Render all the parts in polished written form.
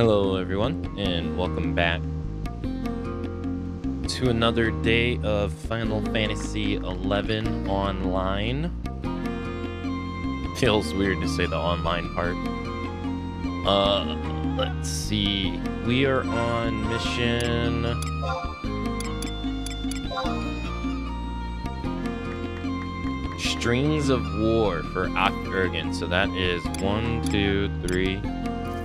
Hello everyone, and welcome back to another day of Final Fantasy XI Online. Feels weird to say the online part. Let's see. We are on mission... Strings of War for Octurgan. So that is 1, 2, 3,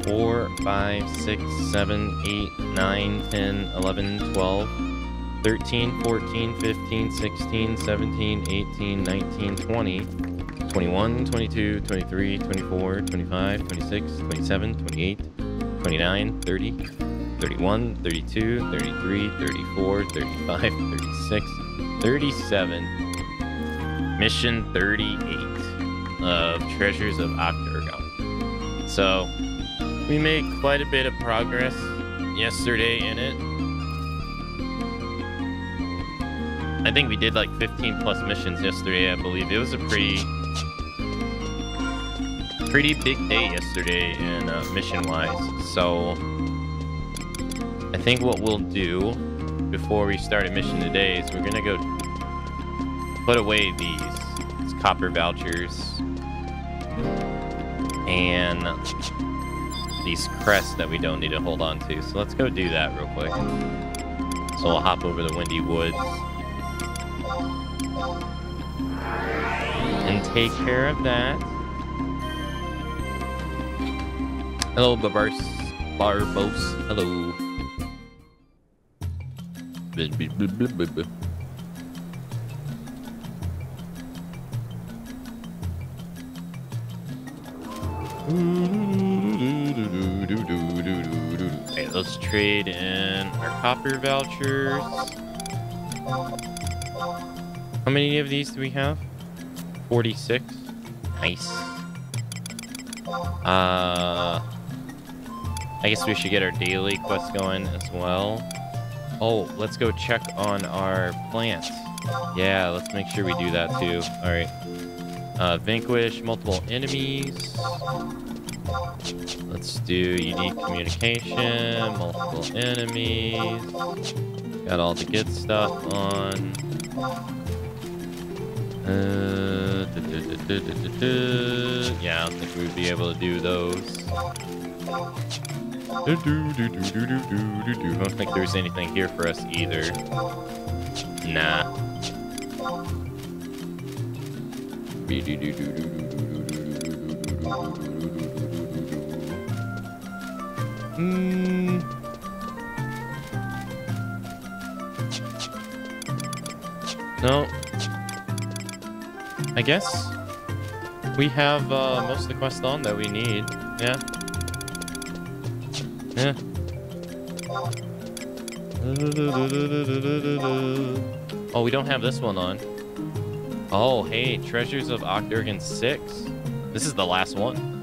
4, 5, 6, 7, 8, 9, 10, 11, 12, 13, 14, 15, 16, 17, 18, 19, 20, 21, 22, 23, 24, 25, 26, 27, 28, 29, 30, 31, 32, 33, 34, 35, 36, 37. Mission 38 of Treasures of Octurgan. So, we made quite a bit of progress yesterday in it. I think we did like 15 plus missions yesterday, I believe. It was a pretty big day yesterday in mission-wise. So, I think what we'll do before we start a mission today is we're gonna go put away these copper vouchers and these crests that we don't need to hold on to. So let's go do that real quick. So we'll hop over the Windy Woods and take care of that. Hello, Barbos. Hello. Okay, let's trade in our copper vouchers. How many of these do we have? 46. Nice. I guess we should get our daily quest going as well. Oh, let's go check on our plants. Yeah, let's make sure we do that too. All right. Vanquish multiple enemies. Let's do unique communication, multiple enemies. Got all the good stuff on. Yeah, I don't think we'd be able to do those. I don't think there's anything here for us either. Nah. No. I guess we have most of the quests on that we need. Yeah. Yeah. Oh, we don't have this one on. Oh, hey, Treasures of Octurgan 6. This is the last one.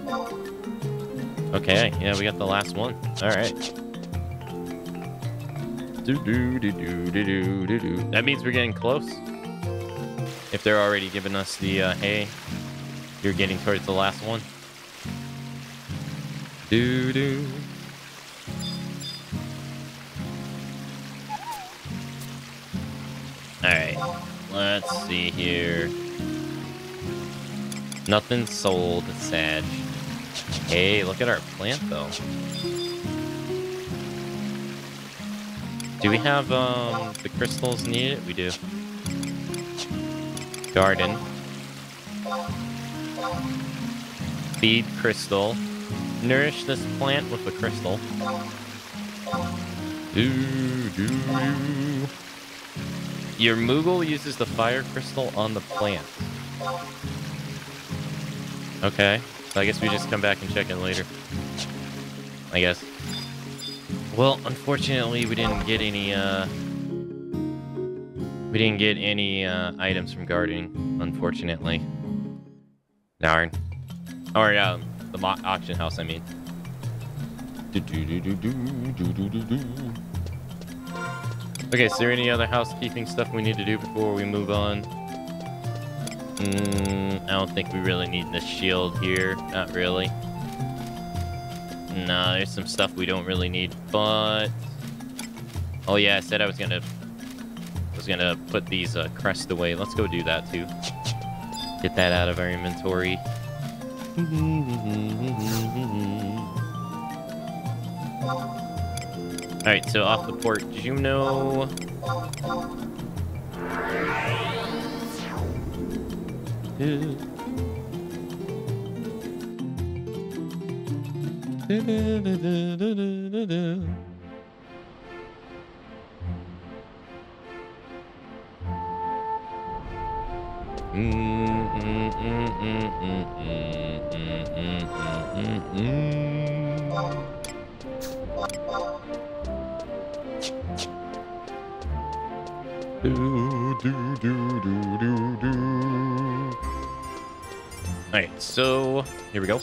Okay, yeah, we got the last one. All right. That means we're getting close. If they're already giving us the, hey, you're getting towards the last one. All right. Let's see here. Nothing sold. It's sad. Hey, look at our plant, though. Do we have the crystals needed? We do. Garden. Feed crystal. Nourish this plant with a crystal. Your Moogle uses the fire crystal on the plant. Okay, so I guess we just come back and check in later. I guess. Well, unfortunately, we didn't get any items from gardening, unfortunately. Darn. Or the auction house, I mean. Okay, is there any other housekeeping stuff we need to do before we move on? I don't think we really need the shield here. Not really. Nah, there's some stuff we don't really need, but... Oh yeah, I said I was gonna put these crests away. Let's go do that too. Get that out of our inventory. Alright, so off the port, did you know... Alright, so here we go.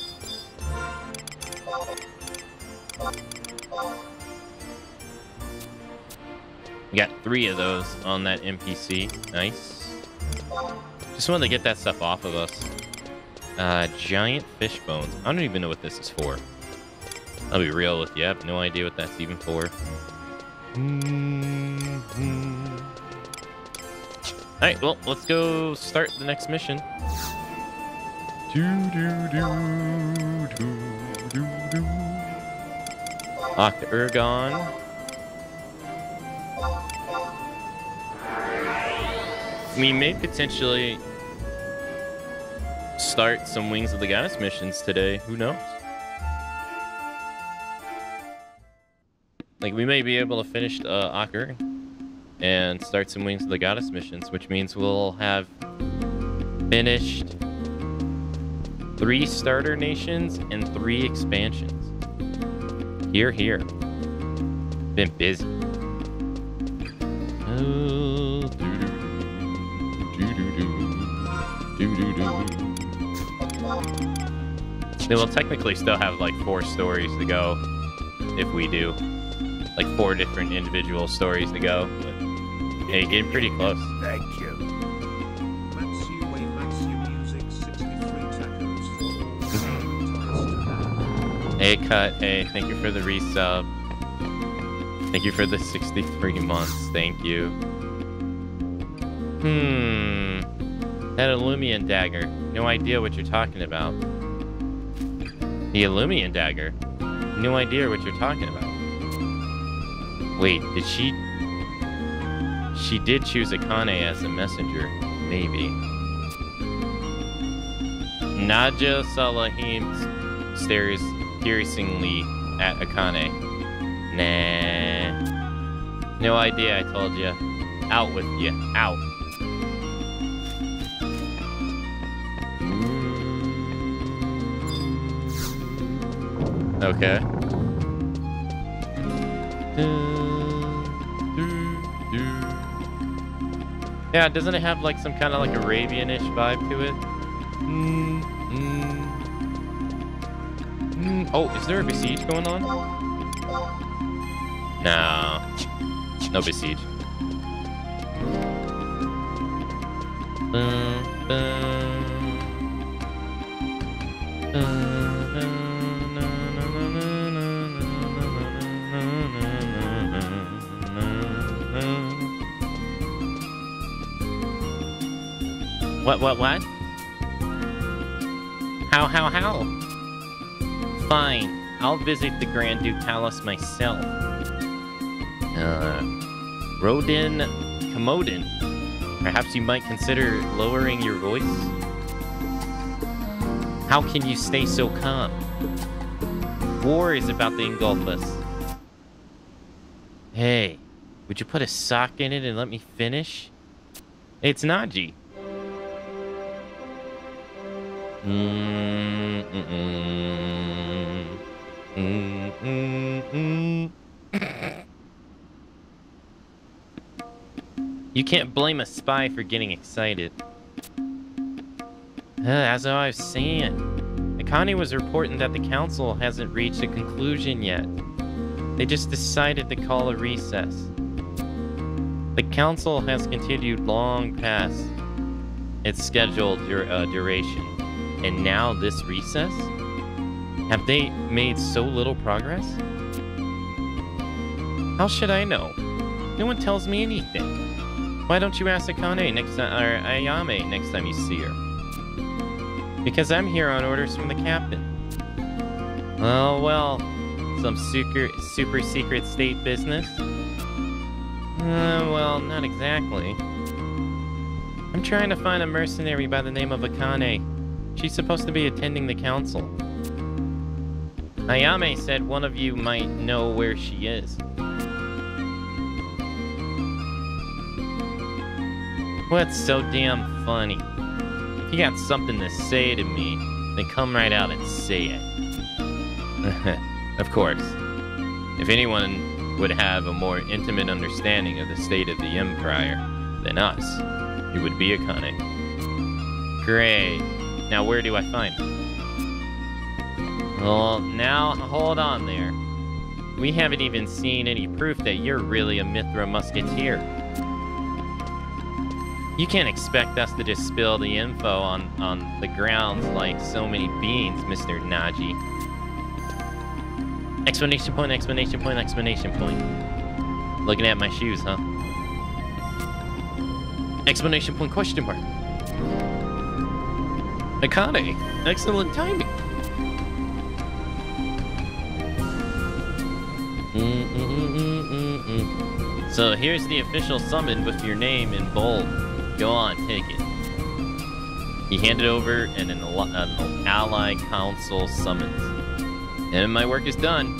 We got 3 of those on that NPC. Nice. Just wanted to get that stuff off of us. Giant fish bones. I don't even know what this is for. I'll be real with you. I have no idea what that's even for. Alright, well, let's go start the next mission. Ergon. We may potentially start some Wings of the Goddess missions today. Who knows? Like, we may be able to finish Aker and start some Wings of the Goddess missions, which means we'll have finished 3 starter nations and 3 expansions. Here. Been busy. They will technically still have like 4 stories to go if we do. Like 4 different individual stories to go. But, hey, getting pretty close. Thank you. Hey, Cut. Hey, thank you for the resub. Thank you for the 63 months. Thank you. That Illumian dagger. No idea what you're talking about. The Illumian dagger. No idea what you're talking about. Wait, did she... She did choose Akane as a messenger. Maybe. Naja Salahim stares piercingly at Akane. Nah. No idea, I told you. Out with you. Out. Okay. Yeah, doesn't it have like some kind of like Arabian-ish vibe to it? Oh, is there a besiege going on? No. No besiege. What? How? Fine. I'll visit the Grand Duke Palace myself. Rodin Commodin. Perhaps you might consider lowering your voice? How can you stay so calm? War is about to engulf us. Hey, would you put a sock in it and let me finish? It's Naji. You can't blame a spy for getting excited. As I was saying, Akane was reporting that the council hasn't reached a conclusion yet. They just decided to call a recess. The council has continued long past its scheduled duration. And now this recess? Have they made so little progress? How should I know? No one tells me anything. Why don't you ask Akane next time, or Ayame next time you see her? Because I'm here on orders from the captain. Oh well, some super secret state business? Well, not exactly. I'm trying to find a mercenary by the name of Akane. She's supposed to be attending the council. Ayame said one of you might know where she is. What's so damn funny? If you got something to say to me, then come right out and say it. Of course. If anyone would have a more intimate understanding of the state of the Empire than us, it would be Akane. Great. Now where do I find her? Well, now hold on there. We haven't even seen any proof that you're really a Mithra musketeer. You can't expect us to just spill the info on the grounds like so many beans, Mr. Naji. Explanation point, explanation point, explanation point. Looking at my shoes, huh? Explanation point, question mark. Akane, excellent timing. So here's the official summon with your name in bold. Go on, take it. He handed over an ally council summons. And my work is done.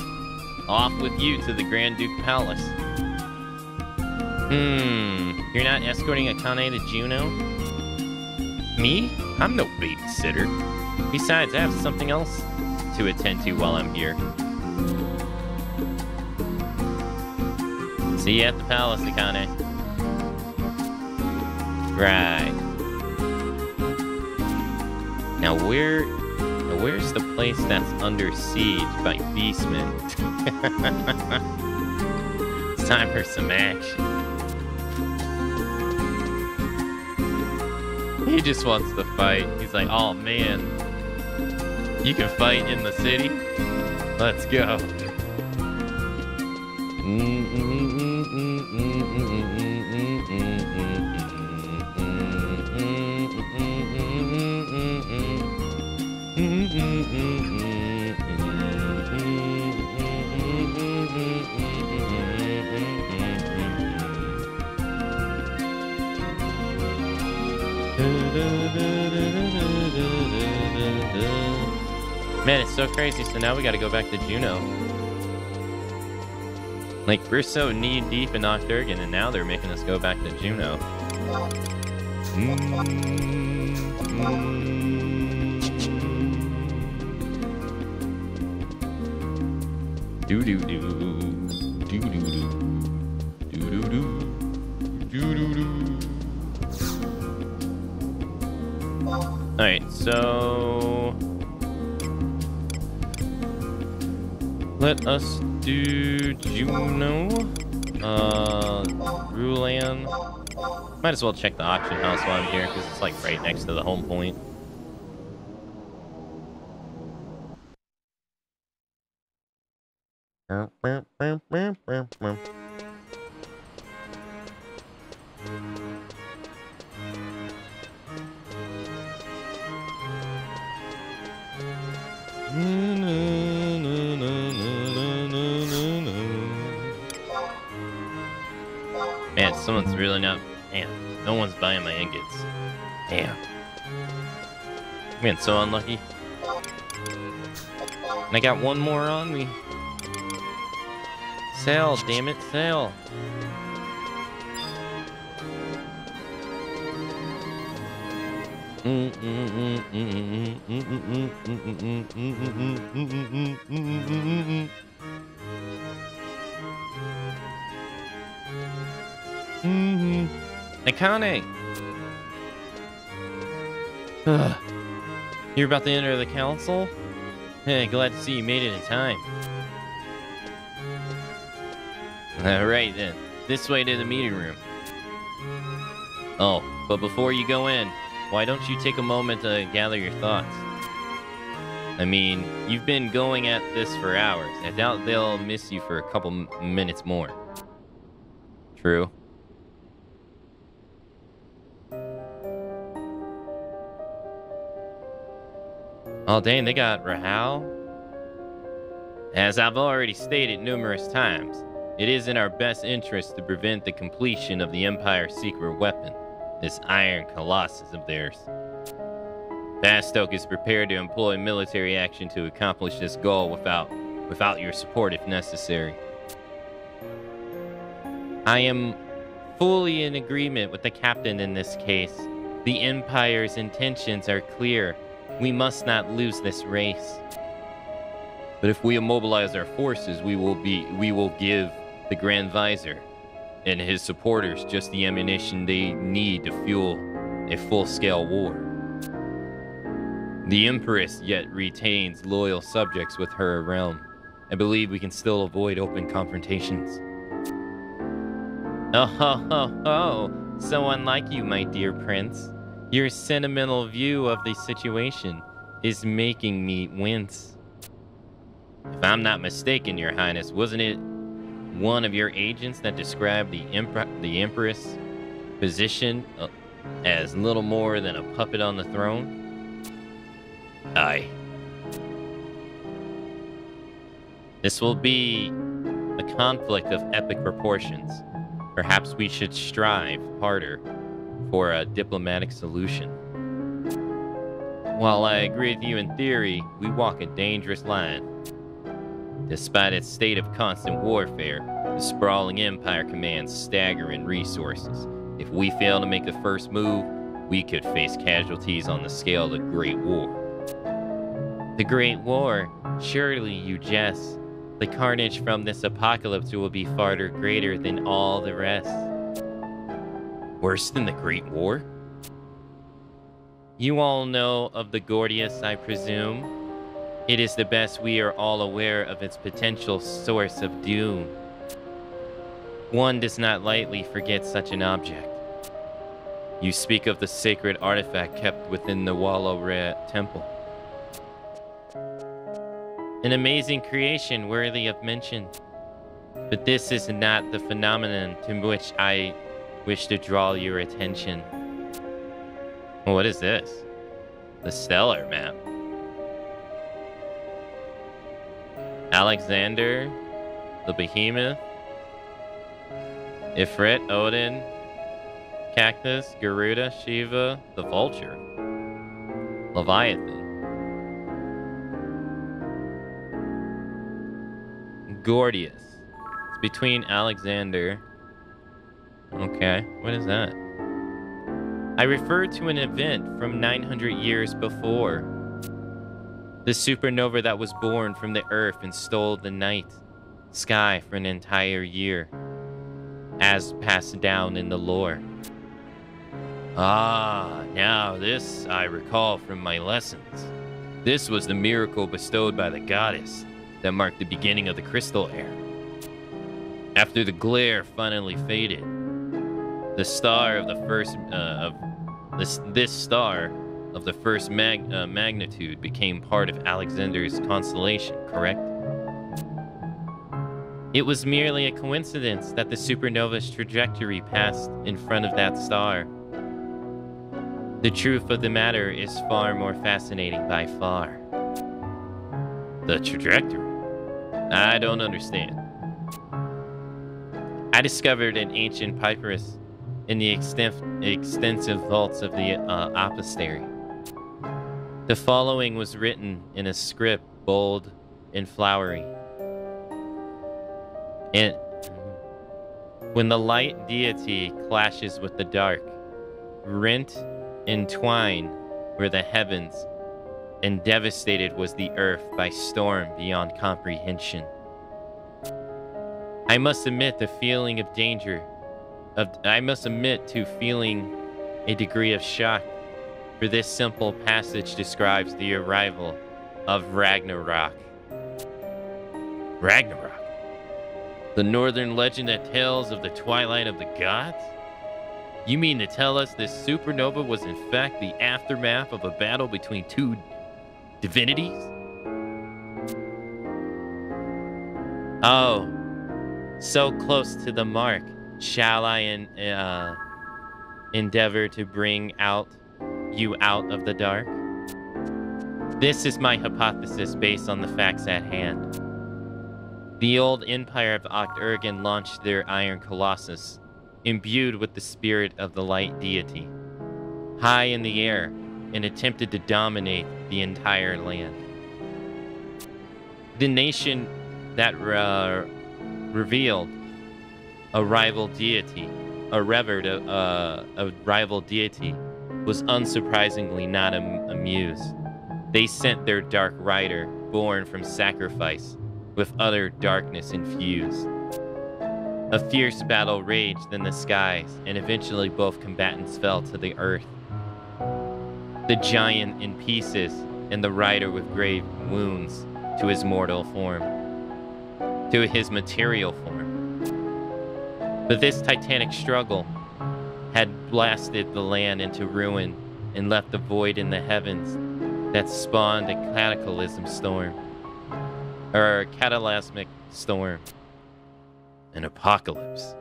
Off with you to the Grand Duke Palace. You're not escorting Akane to Juno? Me? I'm no babysitter. Besides, I have something else to attend to while I'm here. See you at the palace, Akane. Right. Now where's the place that's under siege by beastmen? It's time for some action. He just wants to fight. He's like, oh man, you can fight in the city? Let's go. Man, it's so crazy. So now we gotta go back to Juno. Like, we're so knee-deep in Octurgan, and now they're making us go back to Juno. Do-do-do. Do-do-do. Do-do-do. Do-do-do. Alright, so... let us do Juno. Rulan. Might as well check the auction house while I'm here, because it's like right next to the home point. Man, someone's really not... Man, no one's buying my ingots. Damn. I'm getting so unlucky. And I got one more on me. Sell, damn it, sell. Akane! You're about to enter the council? Hey, glad to see you made it in time. Alright then, this way to the meeting room. Oh, but before you go in, why don't you take a moment to gather your thoughts? I mean, you've been going at this for hours. I doubt they'll miss you for a couple minutes more. True. Oh, dang, they got Rahal? As I've already stated numerous times, it is in our best interest to prevent the completion of the Empire's secret weapon, this iron colossus of theirs. Bastok is prepared to employ military action to accomplish this goal without your support if necessary. I am fully in agreement with the captain in this case. The Empire's intentions are clear. We must not lose this race. But if we immobilize our forces, we will give the Grand Visor and his supporters just the ammunition they need to fuel a full-scale war. The Empress yet retains loyal subjects with her realm. I believe we can still avoid open confrontations. Oh ho ho ho! So unlike you, my dear prince. Your sentimental view of the situation is making me wince. If I'm not mistaken, Your Highness, wasn't it one of your agents that described the Empress' position as little more than a puppet on the throne? Aye. This will be a conflict of epic proportions. Perhaps we should strive harder for a diplomatic solution. While I agree with you in theory, we walk a dangerous line. Despite its state of constant warfare, the sprawling Empire commands staggering resources. If we fail to make the first move, we could face casualties on the scale of the Great War. The Great War? Surely you jest. The carnage from this apocalypse will be far greater than all the rest. Worse than the Great War? You all know of the Gordius, I presume? It is the best we are all aware of its potential source of doom. One does not lightly forget such an object. You speak of the sacred artifact kept within the Wallow Temple. An amazing creation worthy of mention. But this is not the phenomenon to which I wish to draw your attention. What is this? The stellar map. Alexander, the Behemoth, Ifrit, Odin, Cactus, Garuda, Shiva, the Vulture, Leviathan, Gordius. It's between Alexander. Okay, what is that? I refer to an event from 900 years before. The supernova that was born from the earth and stole the night sky for an entire year, as passed down in the lore. Ah, now this I recall from my lessons. This was the miracle bestowed by the goddess that marked the beginning of the Crystal Era. After the glare finally faded, the star of the first this star of the first magnitude became part of Alexander's constellation, correct? It was merely a coincidence that the supernova's trajectory passed in front of that star. The truth of the matter is far more fascinating by far. The trajectory? I don't understand. I discovered an ancient papyrus in the extensive vaults of the Apothecary. The following was written in a script bold and flowery. And when the light deity clashes with the dark, rent and twine were the heavens, and devastated was the earth by storm beyond comprehension. I must admit the feeling of danger. I must admit to feeling a degree of shock, for this simple passage describes the arrival of Ragnarok. Ragnarok? The northern legend that tells of the twilight of the gods? You mean to tell us this supernova was in fact the aftermath of a battle between two divinities? Oh, so close to the mark. Shall I endeavor to bring you out of the dark? This is my hypothesis based on the facts at hand. The old empire of Oct-Urgen launched their Iron Colossus, imbued with the spirit of the light deity, high in the air, and attempted to dominate the entire land. The nation that revealed a rival deity, revered a rival deity, was unsurprisingly not amused. They sent their dark rider, born from sacrifice, with other darkness infused. A fierce battle raged in the skies, and eventually both combatants fell to the earth. The giant in pieces, and the rider with grave wounds to his mortal form, to his material form. But this titanic struggle had blasted the land into ruin and left a void in the heavens that spawned a cataclysmic storm. Or a catalasmic storm. An apocalypse.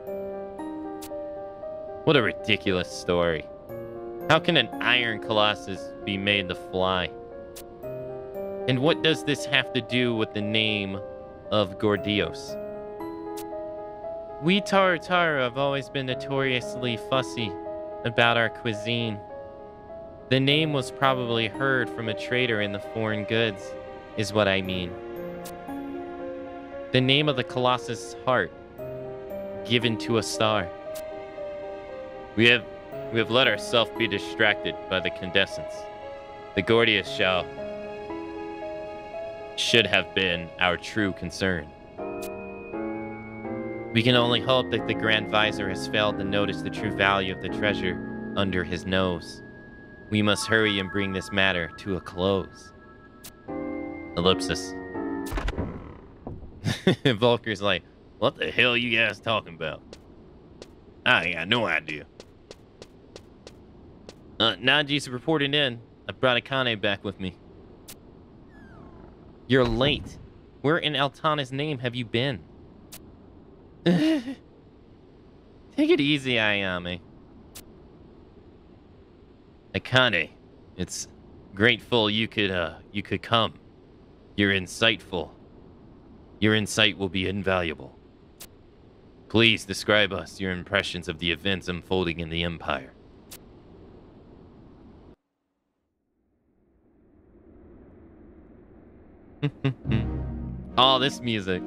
What a ridiculous story. How can an iron colossus be made to fly? And what does this have to do with the name of Gordios? We Tartaru have always been notoriously fussy about our cuisine. The name was probably heard from a trader in the foreign goods, is what I mean. The name of the Colossus' heart, given to a star. We have let ourselves be distracted by the Condescence. The Gordius should have been our true concern. We can only hope that the Grand Visor has failed to notice the true value of the treasure under his nose. We must hurry and bring this matter to a close. Ellipsis. Volker's like, what the hell are you guys talking about? I got no idea. Naji's reporting in. I brought Akane back with me. You're late. Where in Altana's name have you been? Take it easy, Ayame. Akane, it's grateful you could come. You're insightful. Your insight will be invaluable. Please describe us your impressions of the events unfolding in the Empire. Oh, this music.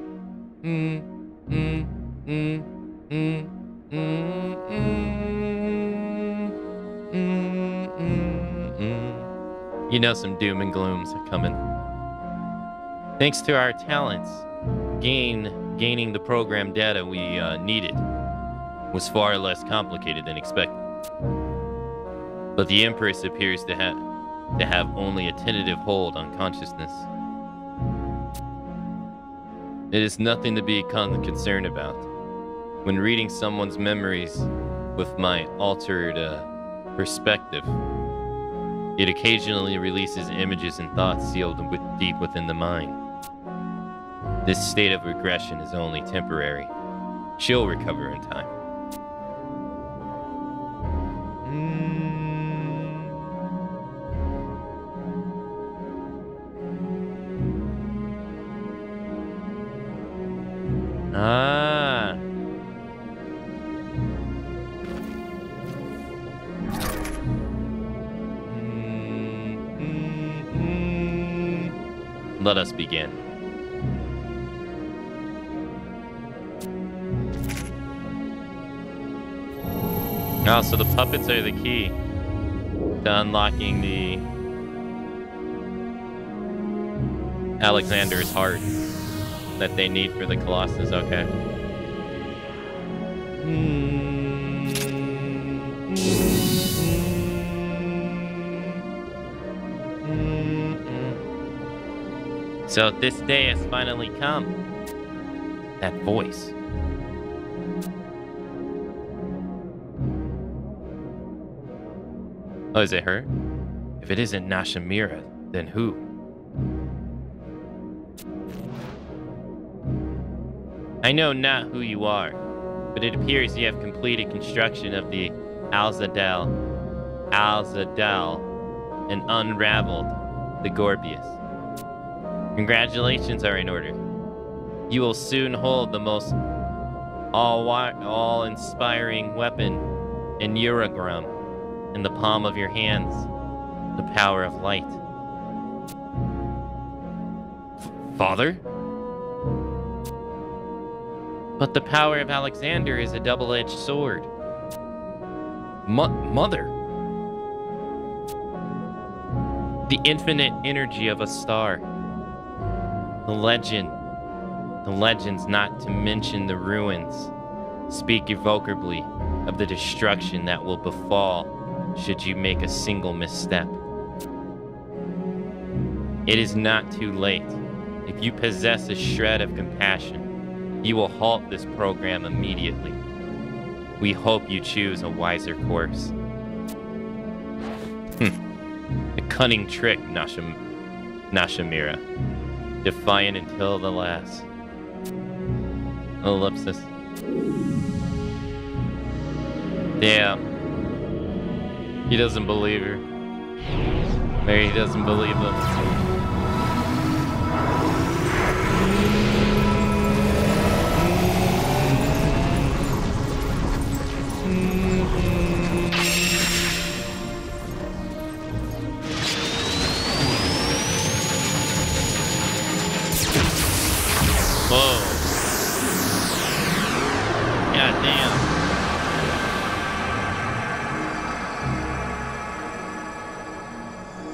You know some doom and glooms are coming. Thanks to our talents, gaining the program data we needed was far less complicated than expected. But the Empress appears to have only a tentative hold on consciousness. It is nothing to be concerned about. When reading someone's memories with my altered perspective, it occasionally releases images and thoughts sealed deep within the mind. This state of regression is only temporary. She'll recover in time. Ah. Let us begin. Oh, so the puppets are the key to unlocking the Alexander's heart that they need for the Colossus. Okay. So this day has finally come. That voice. Oh, is it her? If it isn't Nashimira, then who? I know not who you are, but it appears you have completed construction of the Alzadal, and unraveled the Gorpius. Congratulations are in order. You will soon hold the most all-inspiring weapon in Eurogram in the palm of your hands, the power of light. Father? But the power of Alexander is a double-edged sword. Mother? The infinite energy of a star. The legends, not to mention the ruins, speak evocably of the destruction that will befall should you make a single misstep. It is not too late. If you possess a shred of compassion, you will halt this program immediately. We hope you choose a wiser course. A cunning trick, Nashamira. Defiant until the last. Ellipsis. Damn. He doesn't believe her. Or he doesn't believe him. Whoa. God damn.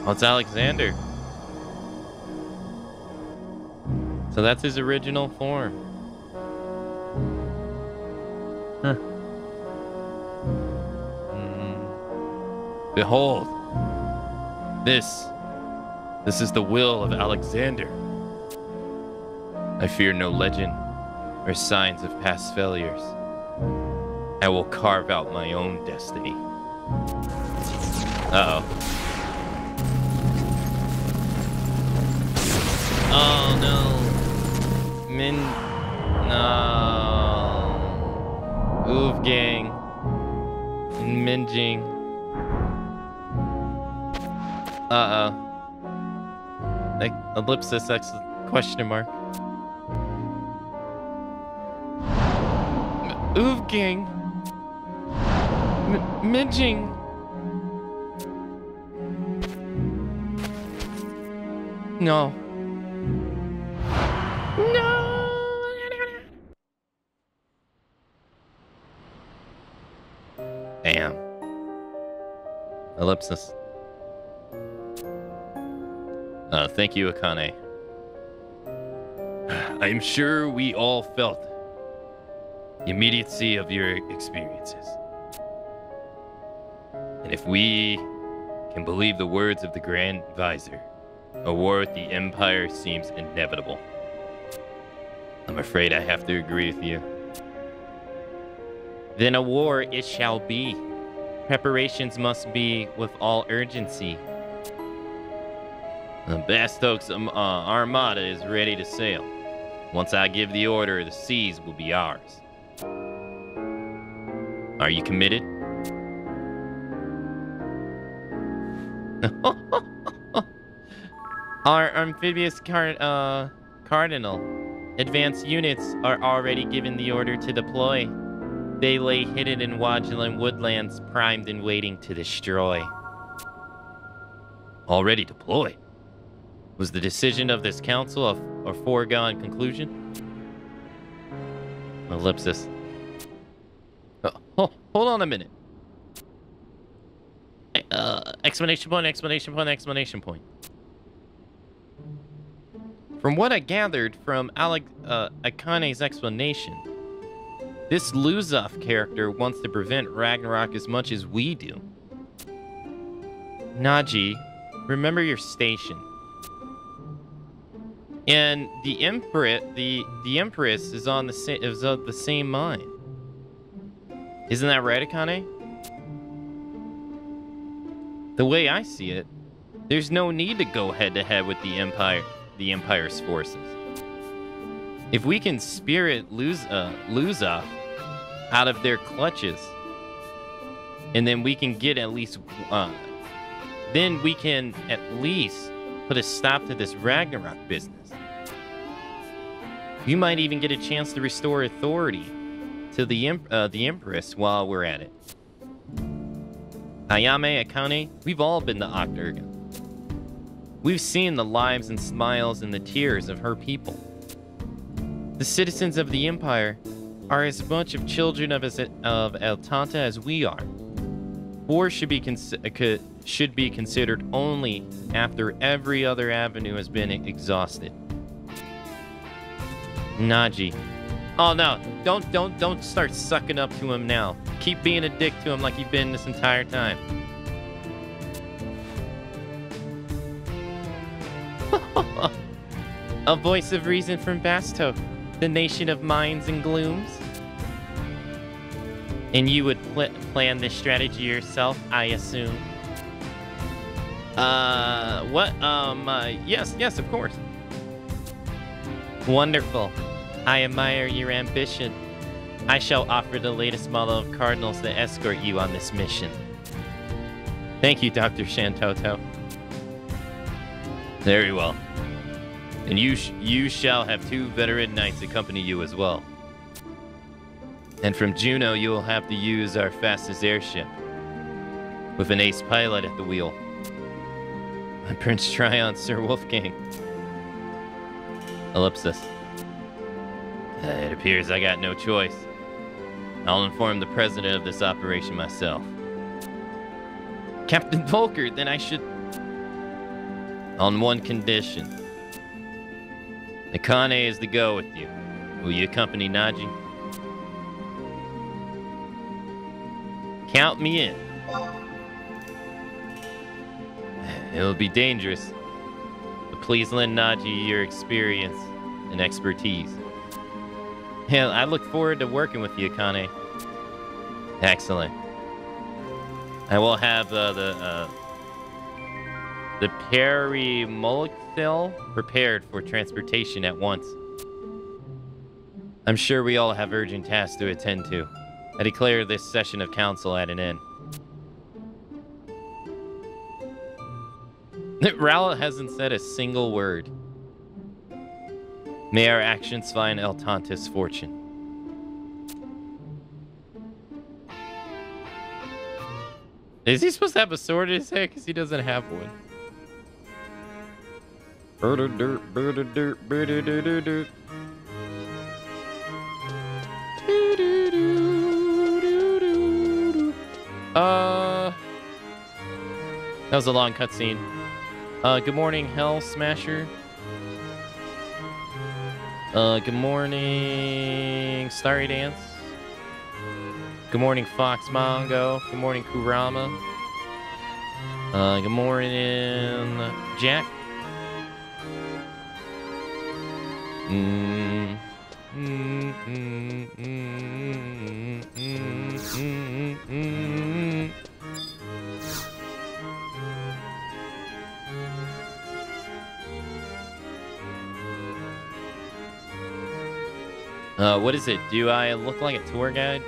Oh, it's Alexander. So that's his original form. Huh. Behold. This is the will of Alexander. I fear no legend or signs of past failures. I will carve out my own destiny. Uh-oh. Oh no. No. Wolfgang. And Minjing. Uh-oh. Like, ellipsis, question mark. Wolfgang. Minjing. No. No. Damn. Ellipsis. Thank you, Akane. I'm sure we all felt the immediacy of your experiences. And if we can believe the words of the Grand Visor, a war with the Empire seems inevitable. I'm afraid I have to agree with you. Then a war it shall be. Preparations must be with all urgency. The Bastok's armada is ready to sail. Once I give the order, the seas will be ours. Are you committed? Our amphibious cardinal. Advanced units are already given the order to deploy. They lay hidden in Wageland woodlands, primed and waiting to destroy. Already deployed? Was the decision of this council a foregone conclusion? Ellipsis. Hold on a minute. Exclamation point, exclamation point, exclamation point. From what I gathered from Akane's explanation, this Luzov character wants to prevent Ragnarok as much as we do. Naji, remember your station. And the Empress is on the same mind. Isn't that right, Akane? The way I see it, there's no need to go head to head with the Empire's forces. If we can spirit Luza out of their clutches, and then we can get at least, then we can at least put a stop to this Ragnarok business. You might even get a chance to restore authority to the Empress while we're at it. Ayame, Akane, we've all been to Octurgon. We've seen the lives and smiles and the tears of her people. The citizens of the Empire are as much of children of El Tanta as we are. War should be considered only after every other avenue has been exhausted. Naji. Oh no, don't start sucking up to him now. Keep being a dick to him like you've been this entire time. A voice of reason from Basto, the nation of minds and glooms. And you would plan this strategy yourself, I assume. Yes, of course. Wonderful. I admire your ambition. I shall offer the latest model of Cardinals to escort you on this mission. Thank you, Dr. Shantoto. Very well. And you shall have 2 veteran knights accompany you as well. And from Juneau, you will have to use our fastest airship, with an ace pilot at the wheel. Prince Tryon, Sir Wolfgang. Ellipsis. It appears I got no choice. I'll inform the president of this operation myself. Captain Volker, then I should... On one condition. Akane is to go with you. Will you accompany Naji? Count me in. It'll be dangerous, but please lend Naji your experience and expertise. Hell, I look forward to working with you, Akane. Excellent. I will have the perimolithil prepared for transportation at once. I'm sure we all have urgent tasks to attend to. I declare this session of council at an end. Raoul hasn't said a single word. May our actions find El Tanta's fortune. Is he supposed to have a sword in his head? Because he doesn't have one. That was a long cutscene. Good morning, Hell Smasher. Good morning, Starry Dance. Good morning, Fox Mongo. Good morning, Kurama. Good morning, Jack. What is it? Do I look like a tour guide?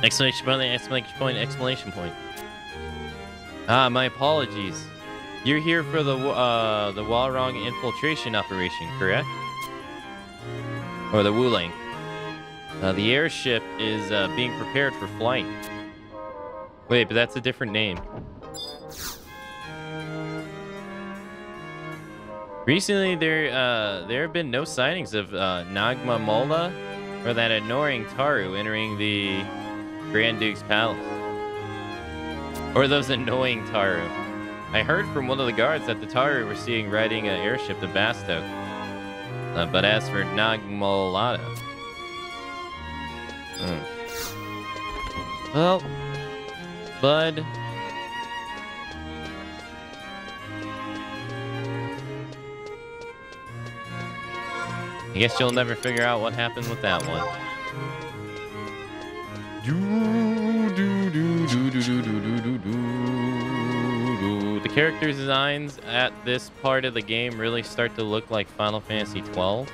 Exclamation point, exclamation point, exclamation point. Ah, my apologies. You're here for the Walrong infiltration operation, correct? Or the Wuling. The airship is being prepared for flight. Wait, but that's a different name. Recently, there have been no sightings of Nagma Mola or that annoying Taru entering the Grand Duke's palace. Or those annoying Taru. I heard from one of the guards that the Taru were seen riding an airship to Basto. But as for Nagmolada... Well, bud... I guess you'll never figure out what happened with that one. The character designs at this part of the game really start to look like Final Fantasy 12.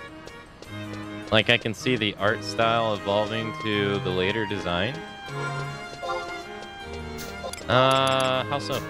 Like, I can see the art style evolving to the later design. How so?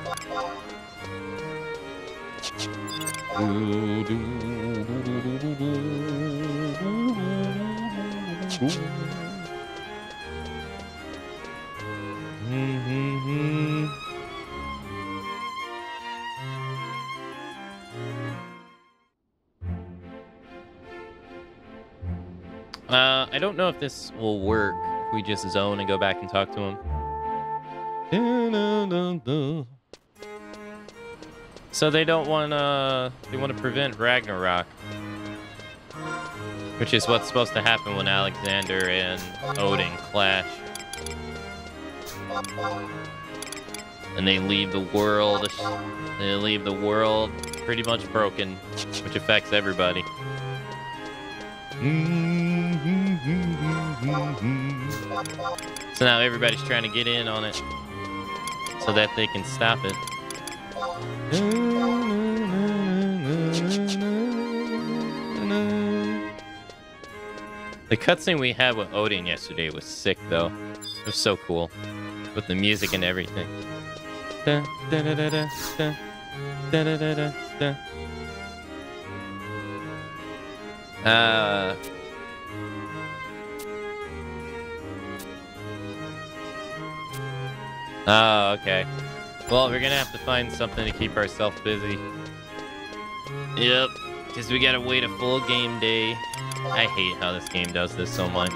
I don't know if this will work if we just zone and go back and talk to him. So they don't want they want to prevent Ragnarok, which is what's supposed to happen when Alexander and Odin clash. And they leave the world pretty much broken, which affects everybody. So now everybody's trying to get in on it so that they can stop it. The cutscene we had with Odin yesterday was sick, though. It was so cool, with the music and everything. Oh, okay. Well, we're gonna have to find something to keep ourselves busy. Yep, because we gotta wait a full game day. I hate how this game does this so much.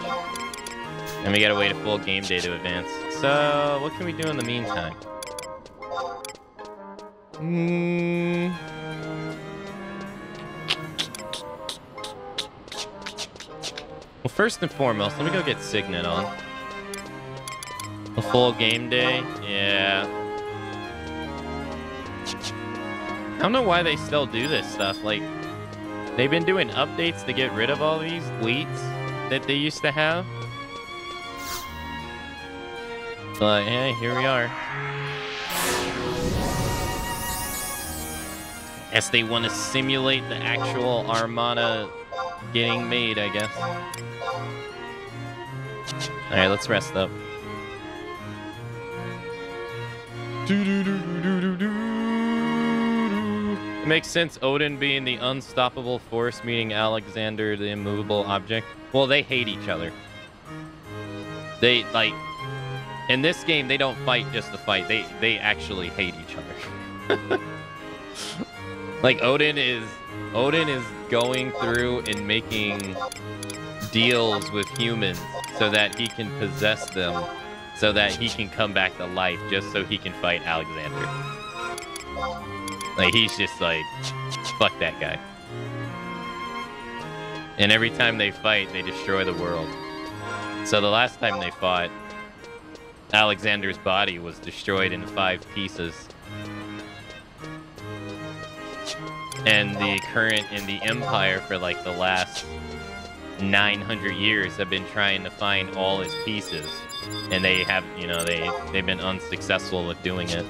And we gotta wait a full game day to advance. So, what can we do in the meantime? Well, first and foremost, let me go get Signet on. A full game day? Yeah. I don't know why they still do this stuff. Like, they've been doing updates to get rid of all these leaks that they used to have. But, hey, here we are. Guess they want to simulate the actual Armada getting made, I guess. Alright, let's rest up. It makes sense, Odin being the unstoppable force, meaning Alexander the immovable object. Well, they hate each other. They, like, in this game, they don't fight just to fight. They actually hate each other. Like, Odin is going through and making deals with humans so that he can possess them, so that he can come back to life, just so he can fight Alexander. Like, he's just like, fuck that guy. And every time they fight, they destroy the world. So the last time they fought, Alexander's body was destroyed into 5 pieces. And the current in the Empire for like the last 900 years have been trying to find all his pieces. And they have, you know, they've been unsuccessful with doing it.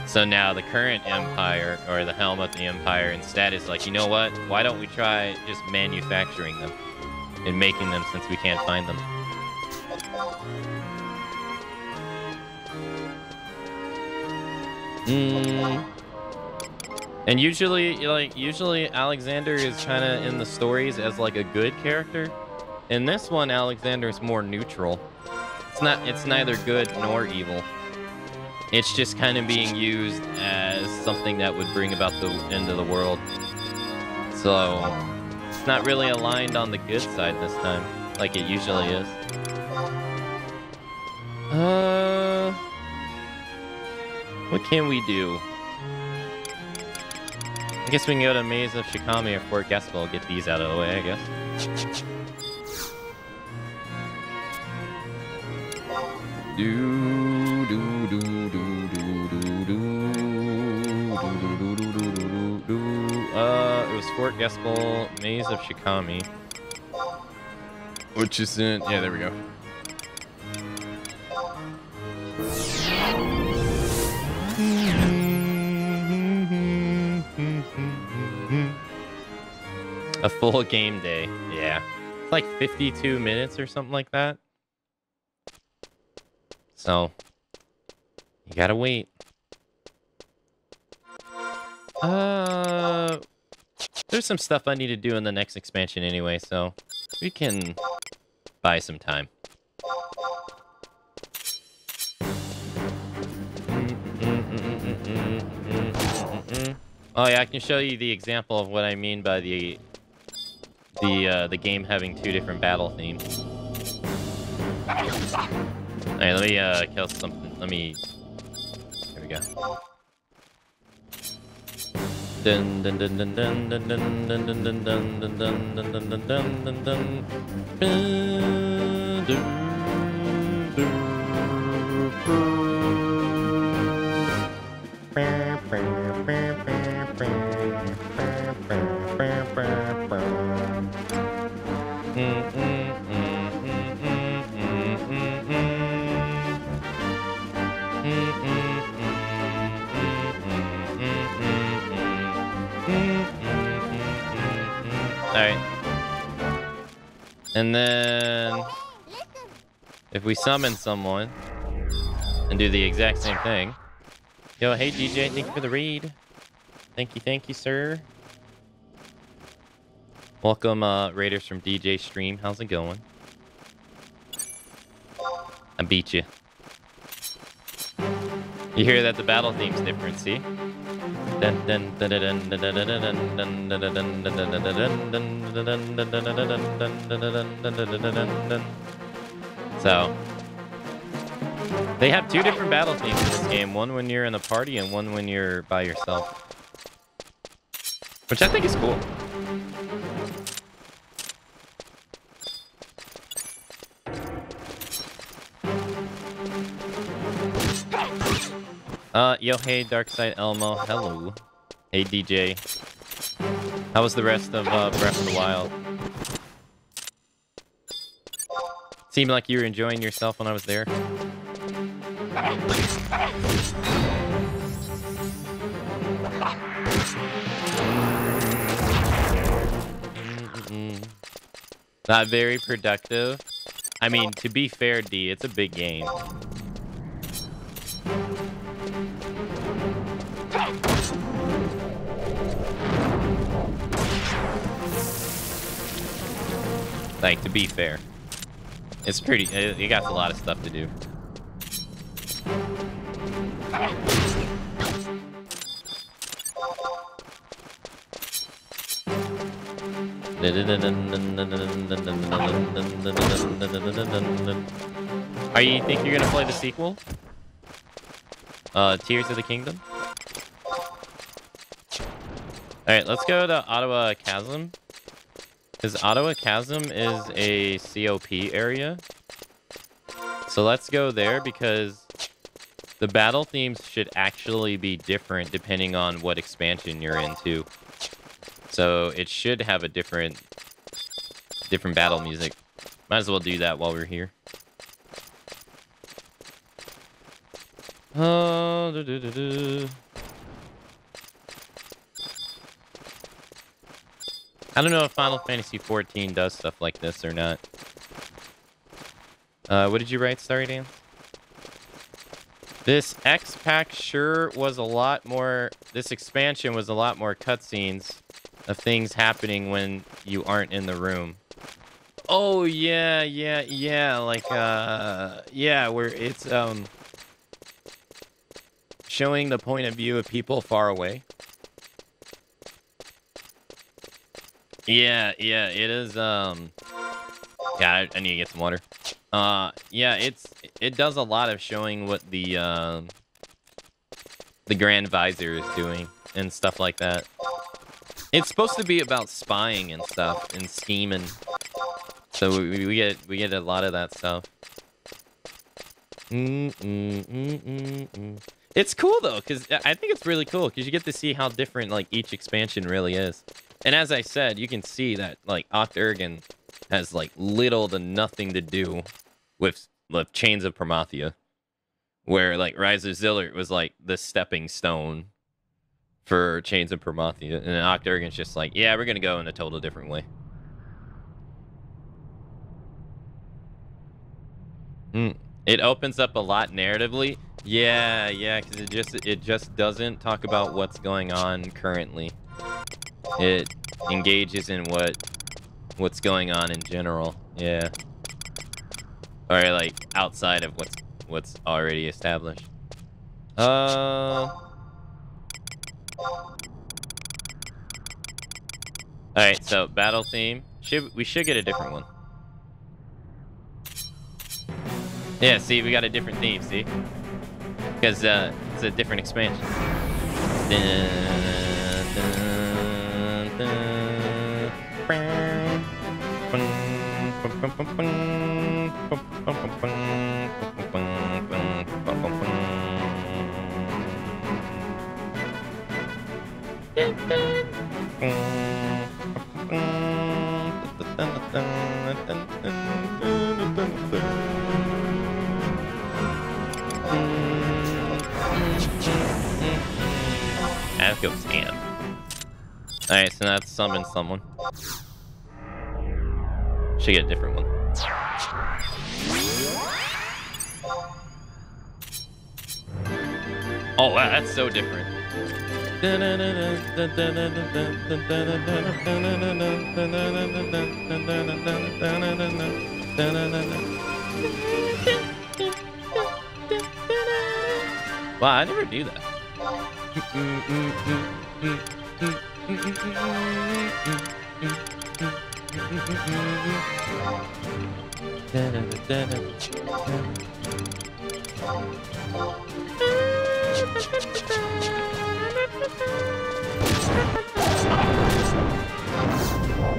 So now the current Empire, or the helm of the Empire, instead is like, you know what? Why don't we try just manufacturing them and making them, since we can't find them? And usually Alexander is kind of in the stories as like a good character. In this one, Alexander is more neutral. It's neither good nor evil. It's just kind of being used as something that would bring about the end of the world. So it's not really aligned on the good side this time, like it usually is. What can we do? I guess we can go to Maze of Shikami or Fort Gaspel, get these out of the way, I guess. It was Fort Gaspel, Maze of Shikami. Which is in, yeah, there we go. A full game day. Yeah. It's like 52 minutes or something like that. So, you gotta wait. There's some stuff I need to do in the next expansion anyway, so we can buy some time. Oh yeah, I can show you the example of what I mean by the game having two different battle themes. Alright, let me kill something. Let me. Here we go. Dun dun dun dun dun dun dun dun dun dun dun dun dun dun dun dun dun Alright. And then if we summon someone and do the exact same thing. Yo, hey DJ, thank you for the raid. Thank you, sir. Welcome, raiders from DJ Stream. How's it going? I beat you. You hear that the battle theme's different, see? So they have two different battle themes in this game. One when you're in a party and one when you're by yourself. Which I think is cool. Yo, hey, Darkside Elmo, hello. Hey, DJ. How was the rest of Breath of the Wild? Seemed like you were enjoying yourself when I was there. Not very productive. I mean, to be fair, D, it's a big game. Like, to be fair. It's pretty... It got a lot of stuff to do. Are you think you're gonna play the sequel? Tears of the Kingdom? Alright, let's go to Ottawa Chasm. Because Ottawa Chasm is a COP area. So let's go there because the battle themes should actually be different depending on what expansion you're into. So it should have a different battle music. Might as well do that while we're here. Oh, I don't know if Final Fantasy XIV does stuff like this or not. What did you write? Sorry, Dan. This X pack sure was a lot more... This expansion was a lot more cutscenes of things happening when you aren't in the room. Oh, yeah. Like, yeah, where it's, showing the point of view of people far away. Yeah, it is, yeah, I need to get some water. Yeah, it does a lot of showing what the Grand Visor is doing and stuff like that. It's supposed to be about spying and stuff and scheming. So we get a lot of that stuff. It's cool though, because I think it's really cool because you get to see how different like each expansion really is. And as I said, you can see that like Octurgan has like little to nothing to do with Chains of Promathia, where like Rise of Zillert was like the stepping stone for Chains of Prometheus, and then Octurgon's just like, yeah, we're gonna go in a total different way. It opens up a lot narratively. Yeah, because it just doesn't talk about what's going on currently. It engages in what's going on in general. Yeah. Or like outside of what's already established. Alright, so battle theme. We should get a different one. Yeah, see, we got a different theme, see? Because it's a different expansion. That goes ham. Alright, so that's summon someone. Should get a different one. Oh wow, that's so different. Wow, I never do that.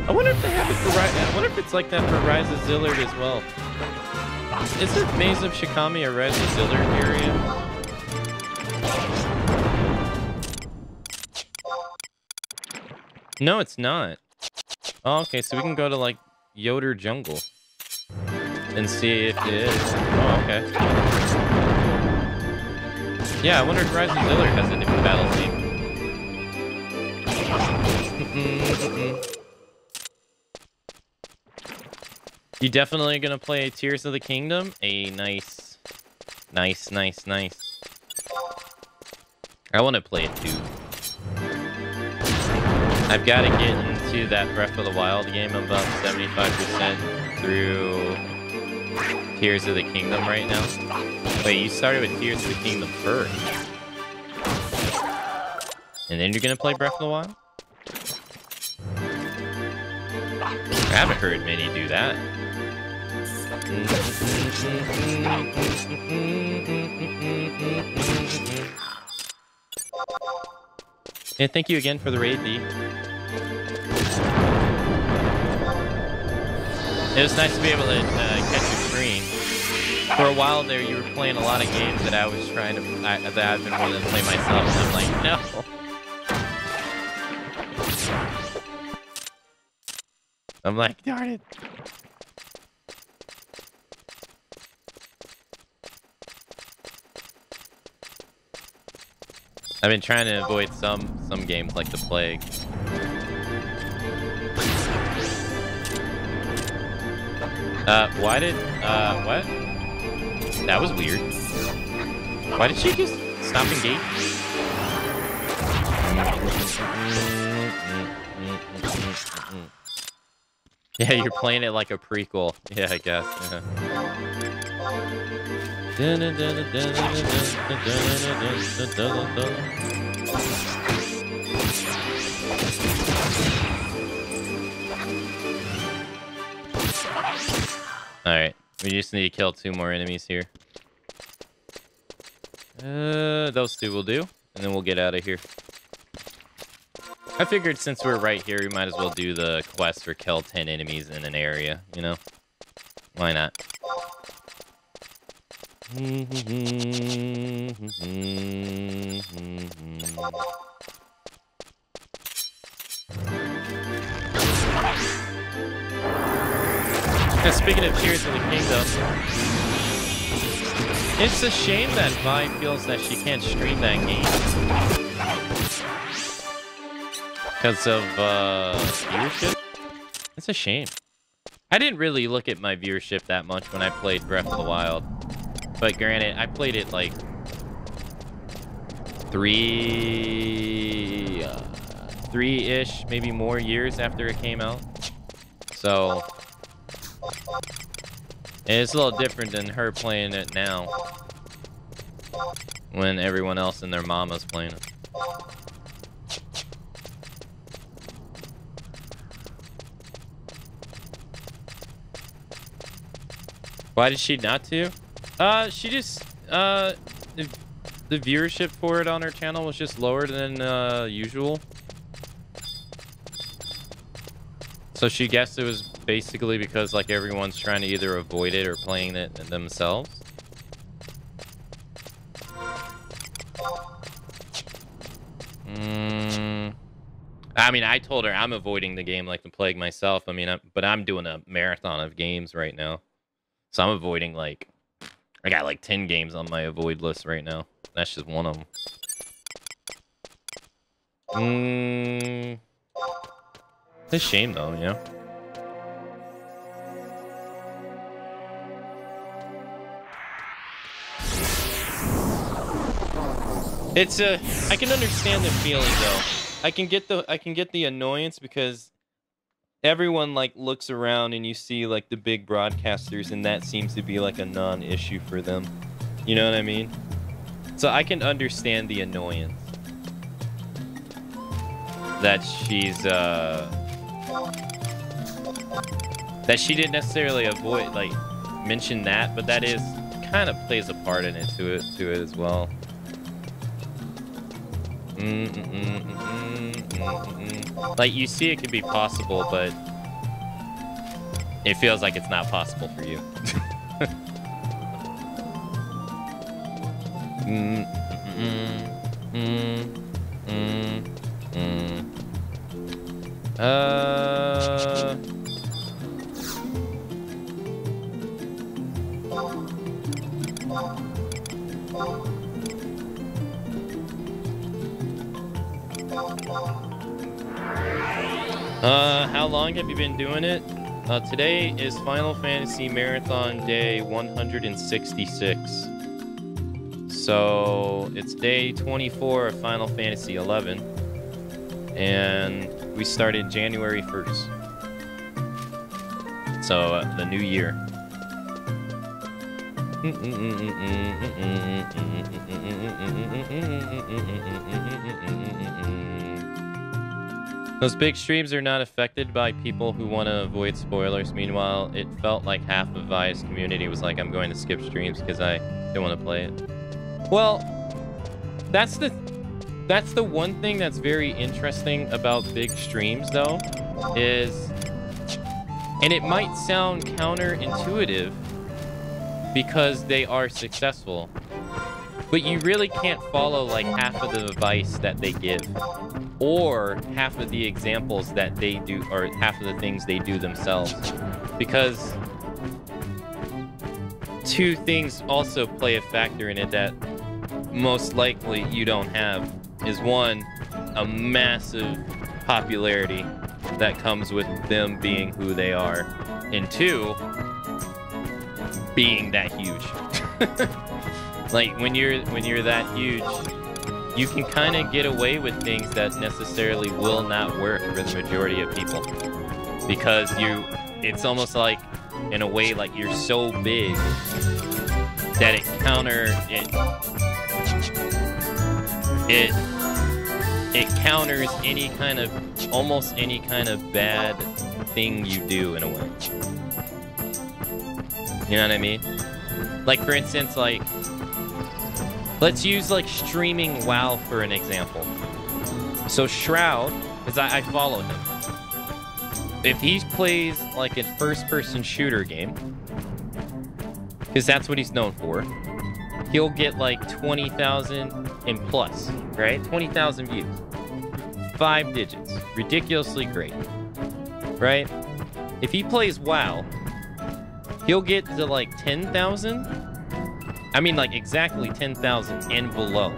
I wonder if they have it for I wonder if it's like that for Rise of Zillard as well. Is it Maze of Shikami or Rise of Zillard area? No, it's not. Oh, okay, so we can go to like Yoder Jungle and see if it is. Oh, okay. Yeah, I wonder if Rise of Zillard has a different battle theme. You definitely gonna play Tears of the Kingdom? Nice. I want to play it too. I've got to get into that Breath of the Wild game. I'm about 75% through Tears of the Kingdom right now. Wait, you started with Tears of the Kingdom first. And then you're going to play Breath of the Wild? I haven't heard many do that. Yeah, thank you again for the raid, D. It was nice to be able to catch your stream. For a while there, you were playing a lot of games that I was trying to, that I've been wanting to play myself, and I'm like, no. I'm like, darn it. I've been trying to avoid some games like the Plague. What? That was weird. Why did she just stop engaging? Yeah, you're playing it like a prequel. Yeah, I guess. Alright, we just need to kill 2 more enemies here. Those 2 will do, and then we'll get out of here. I figured since we're right here, we might as well do the quest for kill 10 enemies in an area, you know? Why not? Now, speaking of Tears of the Kingdom, it's a shame that Vi feels that she can't stream that game. Because of viewership? It's a shame. I didn't really look at my viewership that much when I played Breath of the Wild. But granted, I played it like three-ish, maybe more years after it came out. So it's a little different than her playing it now when everyone else and their mama's playing it. Why did she not to? She just, the viewership for it on her channel was just lower than usual. So she guessed it was basically because like everyone's trying to either avoid it or playing it themselves. I mean, I told her I'm avoiding the game like the plague myself. I mean, but I'm doing a marathon of games right now. So I'm avoiding like, I got like 10 games on my avoid list right now. That's just one of them. It's a shame though, you know? It's I can understand the feeling though. I can get the annoyance because everyone like looks around and you see like the big broadcasters and that seems to be like a non-issue for them. You know what I mean? So I can understand the annoyance that she's that she didn't necessarily avoid like mention that, but that is kind of plays a part in it to it as well. Like you see it could be possible, but it feels like it's not possible for you. How long have you been doing it? Today is Final Fantasy Marathon Day 166. So it's day 24 of Final Fantasy 11. And we started January 1st. So the new year. Those big streams are not affected by people who want to avoid spoilers. Meanwhile, it felt like half of Vi's community was like, I'm going to skip streams because I don't want to play it. Well, that's the one thing that's very interesting about big streams, though, is, and it might sound counterintuitive because they are successful, but you really can't follow like half of the advice that they give, or half of the examples that they do, or half of the things they do themselves, because two things also play a factor in it that most likely you don't have. Is one, a massive popularity that comes with them being who they are, and two, being that huge. Like when you're that huge, you can kind of get away with things that necessarily will not work for the majority of people, because it's almost like, in a way, like you're so big that it counters any kind of, almost any kind of bad thing you do, in a way. You know what I mean? Like, for instance, like, let's use like streaming WoW for an example. So Shroud, because I follow him. If he plays like a first-person shooter game, because that's what he's known for, he'll get like 20,000 and plus, right? 20,000 views. 5 digits. Ridiculously great. Right? If he plays WoW, he'll get to like 10,000. I mean, like exactly 10,000 and below.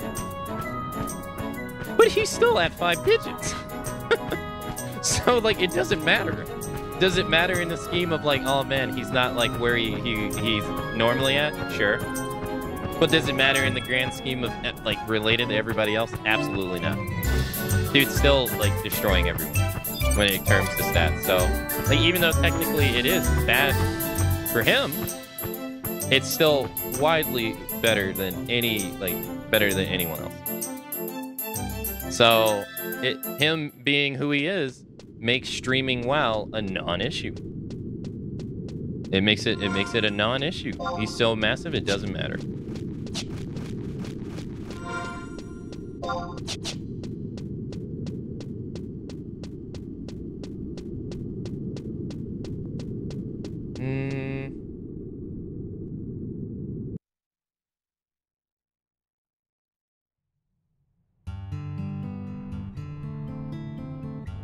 But he's still at 5 digits. So, like, it doesn't matter. Does it matter in the scheme of, like, oh, man, he's not, like, where he's normally at? Sure. But does it matter in the grand scheme of, like, related to everybody else? Absolutely not. Dude's still, like, destroying everyone when it comes to stats. So, like, even though technically it is bad for him, it's still widely better than better than anyone else. So, him being who he is makes streaming WoW a non-issue. It makes it a non-issue. He's so massive, it doesn't matter.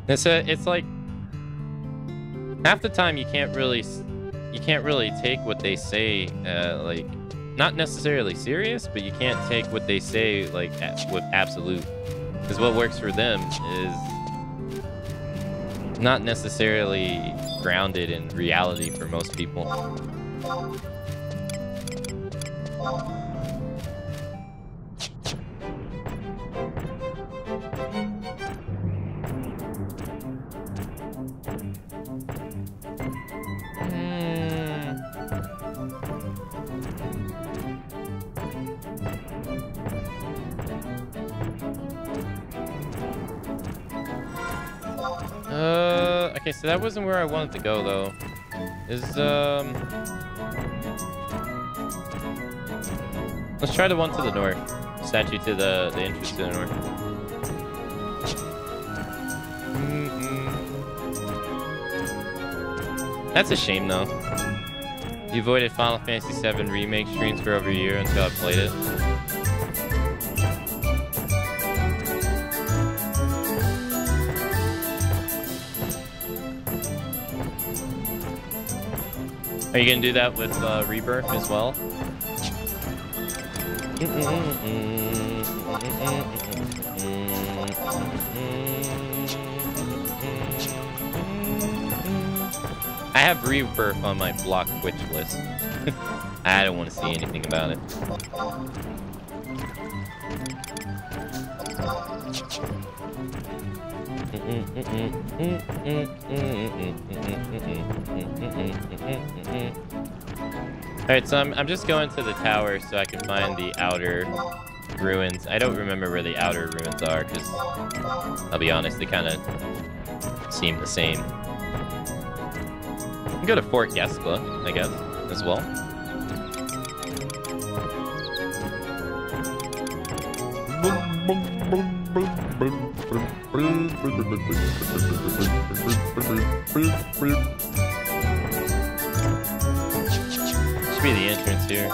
It's like half the time you can't really take what they say like not necessarily serious, but you can't take what they say like with absolute, because what works for them is not necessarily grounded in reality for most people. Okay, so that wasn't where I wanted to go, though. Let's try the one to the north. Statue to the entrance to the north. That's a shame, though. You avoided Final Fantasy VII Remake streams for over a year until I played it. Are you gonna do that with Rebirth as well? I have Rebirth on my blocked Twitch list. I don't want to see anything about it. Alright, so I'm just going to the tower so I can find the outer ruins. I don't remember where the outer ruins are, because I'll be honest, they kind of seem the same. I can go to Fort Geskla, I guess, as well. Should be the entrance here.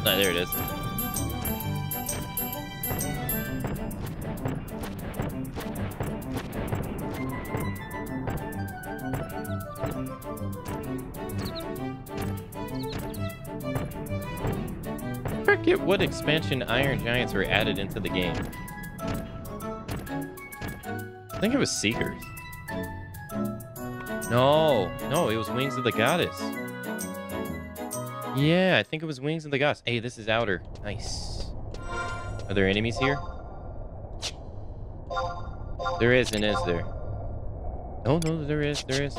Ah, there it is. I forget what expansion Iron Giants were added into the game. I think it was Seekers. No, it was Wings of the Goddess. Yeah, I think it was Wings of the Goddess. Hey, this is outer. Nice. Are there enemies here? There is, and is there? Oh, no, there is. Nice.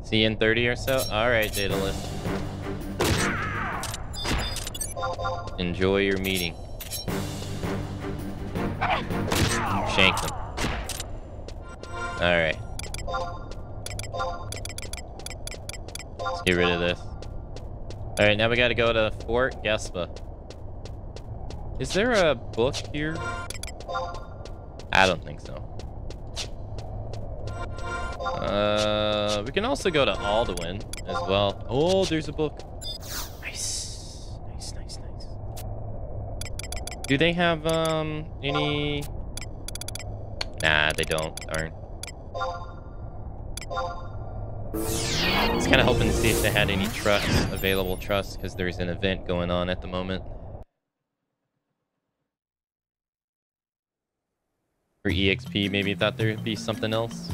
See you in 30 or so? Alright, Daedalus. Enjoy your meeting. Shank them. Alright. Let's get rid of this. Alright, now we gotta go to Fort Gespa. Is there a book here? I don't think so. We can also go to Alduin as well. Oh, there's a book. Nice. Nice, nice, nice. Do they have, any... Nah, they don't. Darn. I was kind of hoping to see if they had any trusts, available trusts, because there's an event going on at the moment. For EXP, maybe thought there would be something else.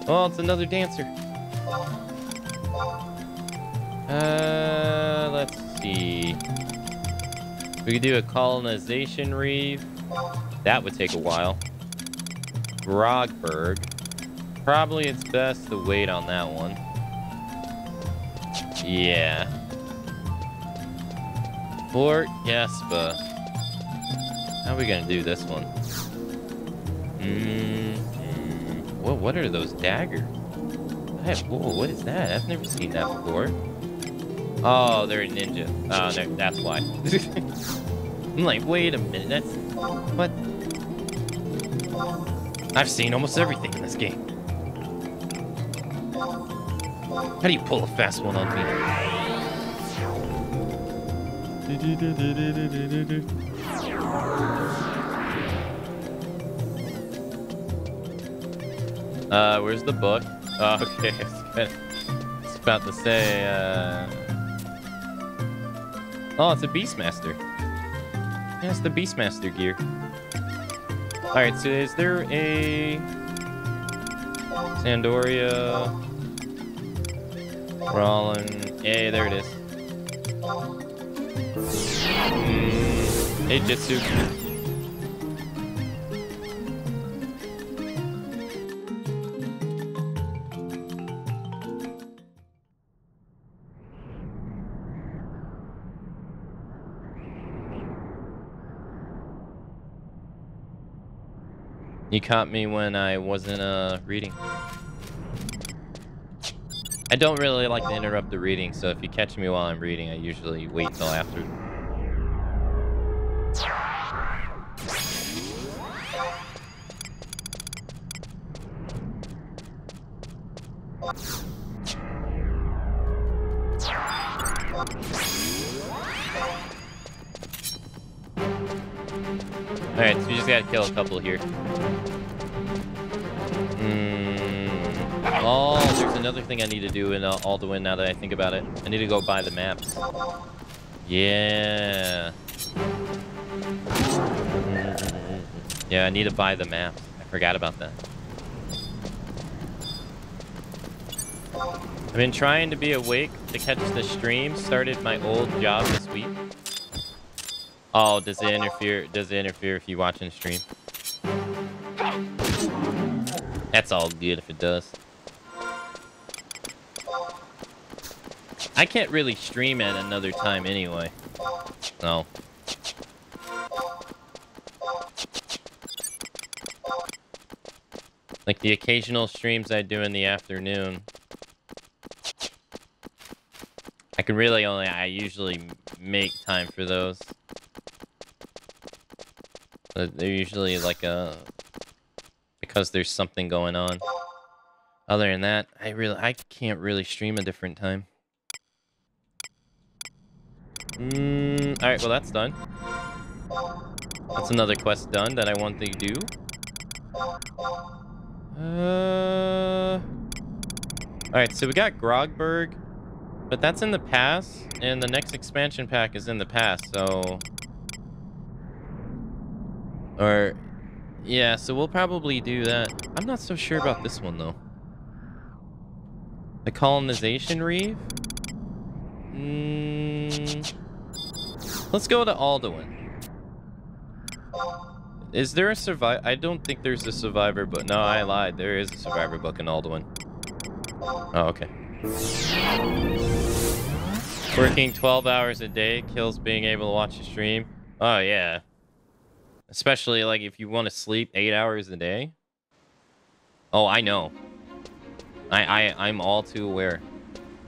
Oh, it's another dancer. Let's see. We could do a colonization reeve. That would take a while. Grogberg. Probably it's best to wait on that one. Yeah. Fort Gespa. How are we gonna do this one? Whoa, what are those daggers? Whoa, what is that? I've never seen that before. Oh, they're a ninja. Oh, no, that's why. I'm like, wait a minute, that's... What? I've seen almost everything in this game. How do you pull a fast one on me? Where's the book? Oh, okay, I was about to say, Oh, it's a Beastmaster. Yeah, it's the Beastmaster gear. Alright, so is there a... Sandoria... Rollin... Hey, there it is. Hey, Jitsu. You caught me when I wasn't reading. I don't really like to interrupt the reading, so if you catch me while I'm reading, I usually wait till after. Alright, so we just gotta kill a couple here. Oh, there's another thing I need to do in Alduin now that I think about it. I need to go buy the maps. Yeah. Yeah, I need to buy the maps. I forgot about that. I've been trying to be awake to catch the stream. Started my old job this week. Oh, does it interfere? Does it interfere if you watch and stream? That's all good if it does. I can't really stream at another time anyway. No. Like the occasional streams I do in the afternoon. I usually make time for those. But they're usually like because there's something going on. Other than that, I can't really stream a different time. Alright, well that's done. That's another quest done that I want to do. Alright, so we got Grogberg, but that's in the past, and the next expansion pack is in the past, so... Or... Yeah, so we'll probably do that. I'm not so sure about this one, though. The colonization reeve? Let's go to Alduin. Is there a survivor? I don't think there's a survivor, but no, I lied. There is a survivor book in Alduin. Oh, okay. Working 12 hours a day kills being able to watch a stream. Oh, yeah. Especially, like, if you want to sleep 8 hours a day. Oh, I know. I'm all too aware.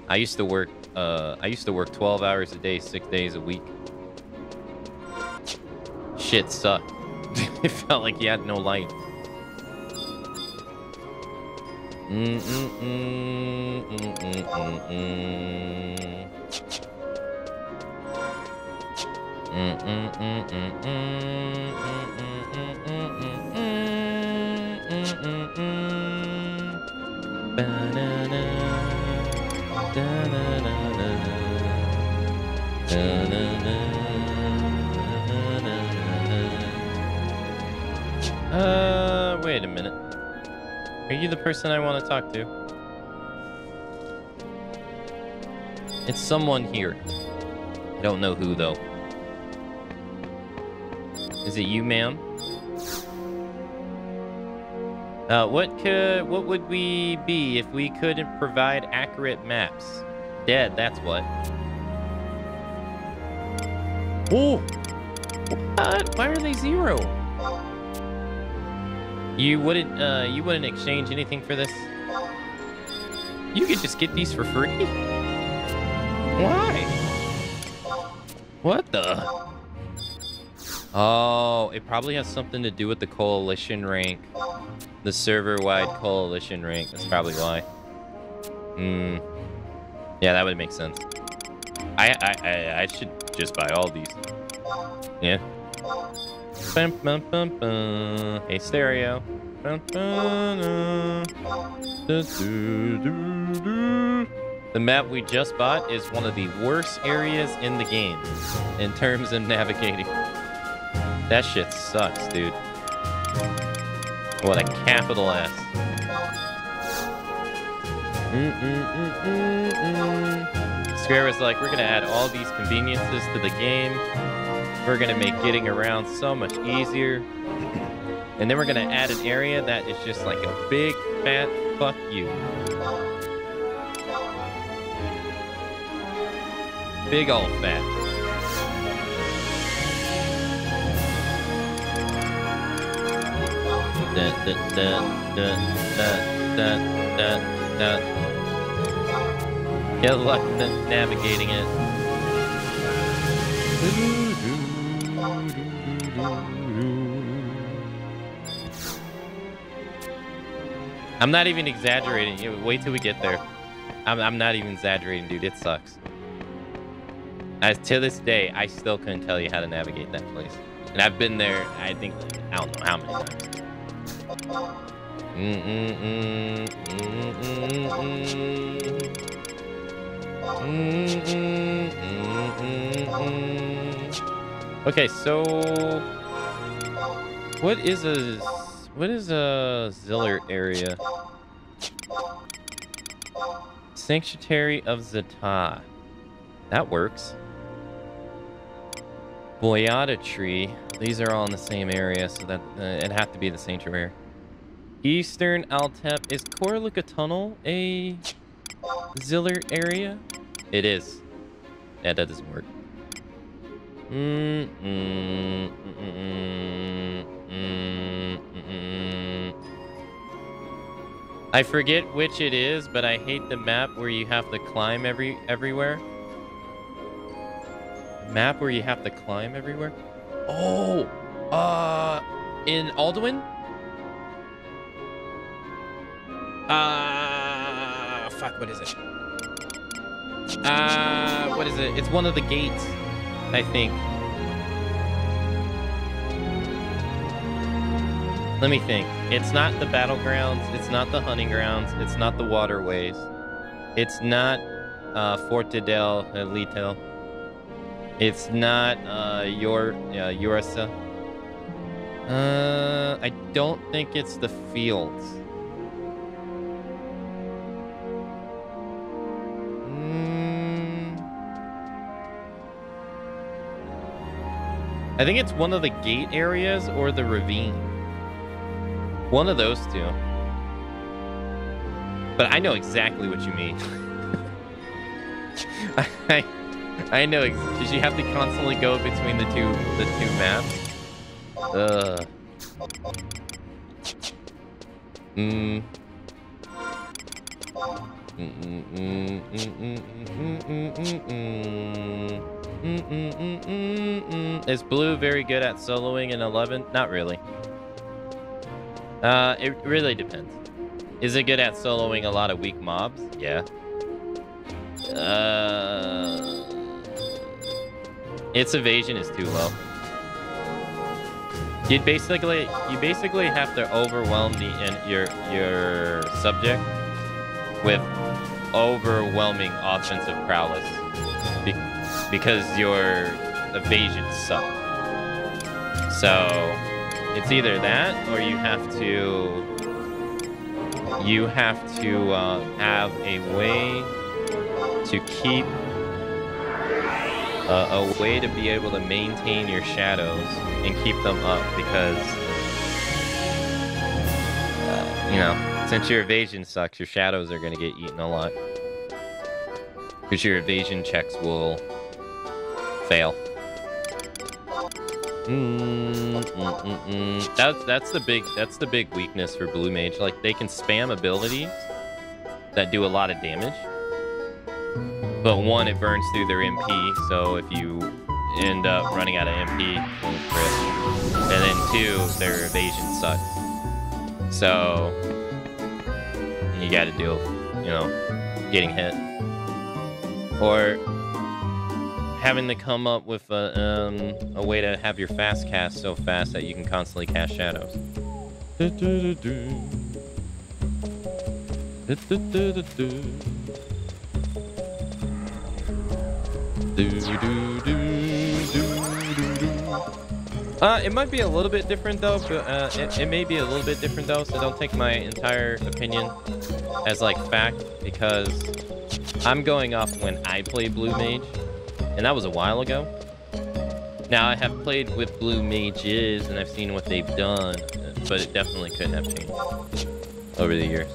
I used to work 12 hours a day, 6 days a week. Shit sucked. It felt like you had no life. Wait a minute. Are you the person I want to talk to? It's someone here. I don't know who, though. Is it you, ma'am? What would we be if we couldn't provide accurate maps? Dead, that's what. Oh! What? Why are they 0? You wouldn't exchange anything for this? You could just get these for free? Why? What the? Oh, it probably has something to do with the coalition rank. The server-wide coalition rank. That's probably why. Yeah, that would make sense. I should just buy all these. Yeah. Bum, bum, bum, bum. Hey, stereo. Bum, bum, the map we just bought is one of the worst areas in the game in terms of navigating. That shit sucks, dude. What a capital S. Square was like, we're gonna add all these conveniences to the game. We're gonna make getting around so much easier. And then we're gonna add an area that is just like a big fat fuck you. Big old fat. Get luck navigating it. I'm not even exaggerating. Wait till we get there. I'm not even exaggerating, dude. It sucks. As to this day, I still couldn't tell you how to navigate that place. And I've been there, I think, I don't know how many times. Okay, so what is a Zillert area? Sanctuary of Zata. That works. Boyata Tree. These are all in the same area, so that it'd have to be the sanctuary. Eastern Altep. Is Korluka Tunnel a Zillert area? It is. Yeah, that doesn't work. I forget which it is, but I hate the map where you have to climb everywhere. Map where you have to climb everywhere. Oh, in Alduin. Fuck, what is it? What is it? It's one of the gates, I think. Let me think. It's not the battlegrounds. It's not the hunting grounds. It's not the waterways. It's not Forte del Litel. It's not Ursa. I don't think it's the fields. I think it's one of the gate areas or the ravine. One of those two. But I know exactly what you mean. I know, because you have to constantly go between the two maps. Is Blue very good at soloing in 11? Not really. It really depends. Is it good at soloing a lot of weak mobs? Yeah. Its evasion is too low. You basically have to overwhelm your subject with overwhelming offensive prowess because your evasion sucks. So it's either that or you have to have a way to keep a way to be able to maintain your shadows and keep them up because you know, since your evasion sucks, your shadows are going to get eaten a lot because your evasion checks will fail. That's the big weakness for Blue Mage. Like, they can spam abilities that do a lot of damage, but one, it burns through their MP, so if you end up running out of MP, won't crit. And then two, their evasion sucks. So you got to deal, you know, getting hit or having to come up with a way to have your fast cast so fast that you can constantly cast shadows. It might be a little bit different though, but it may be a little bit different though, so don't take my entire opinion as like fact, because I'm going off when I played Blue Mage, and that was a while ago. Now I have played with Blue Mages and I've seen what they've done, but it definitely could have changed over the years.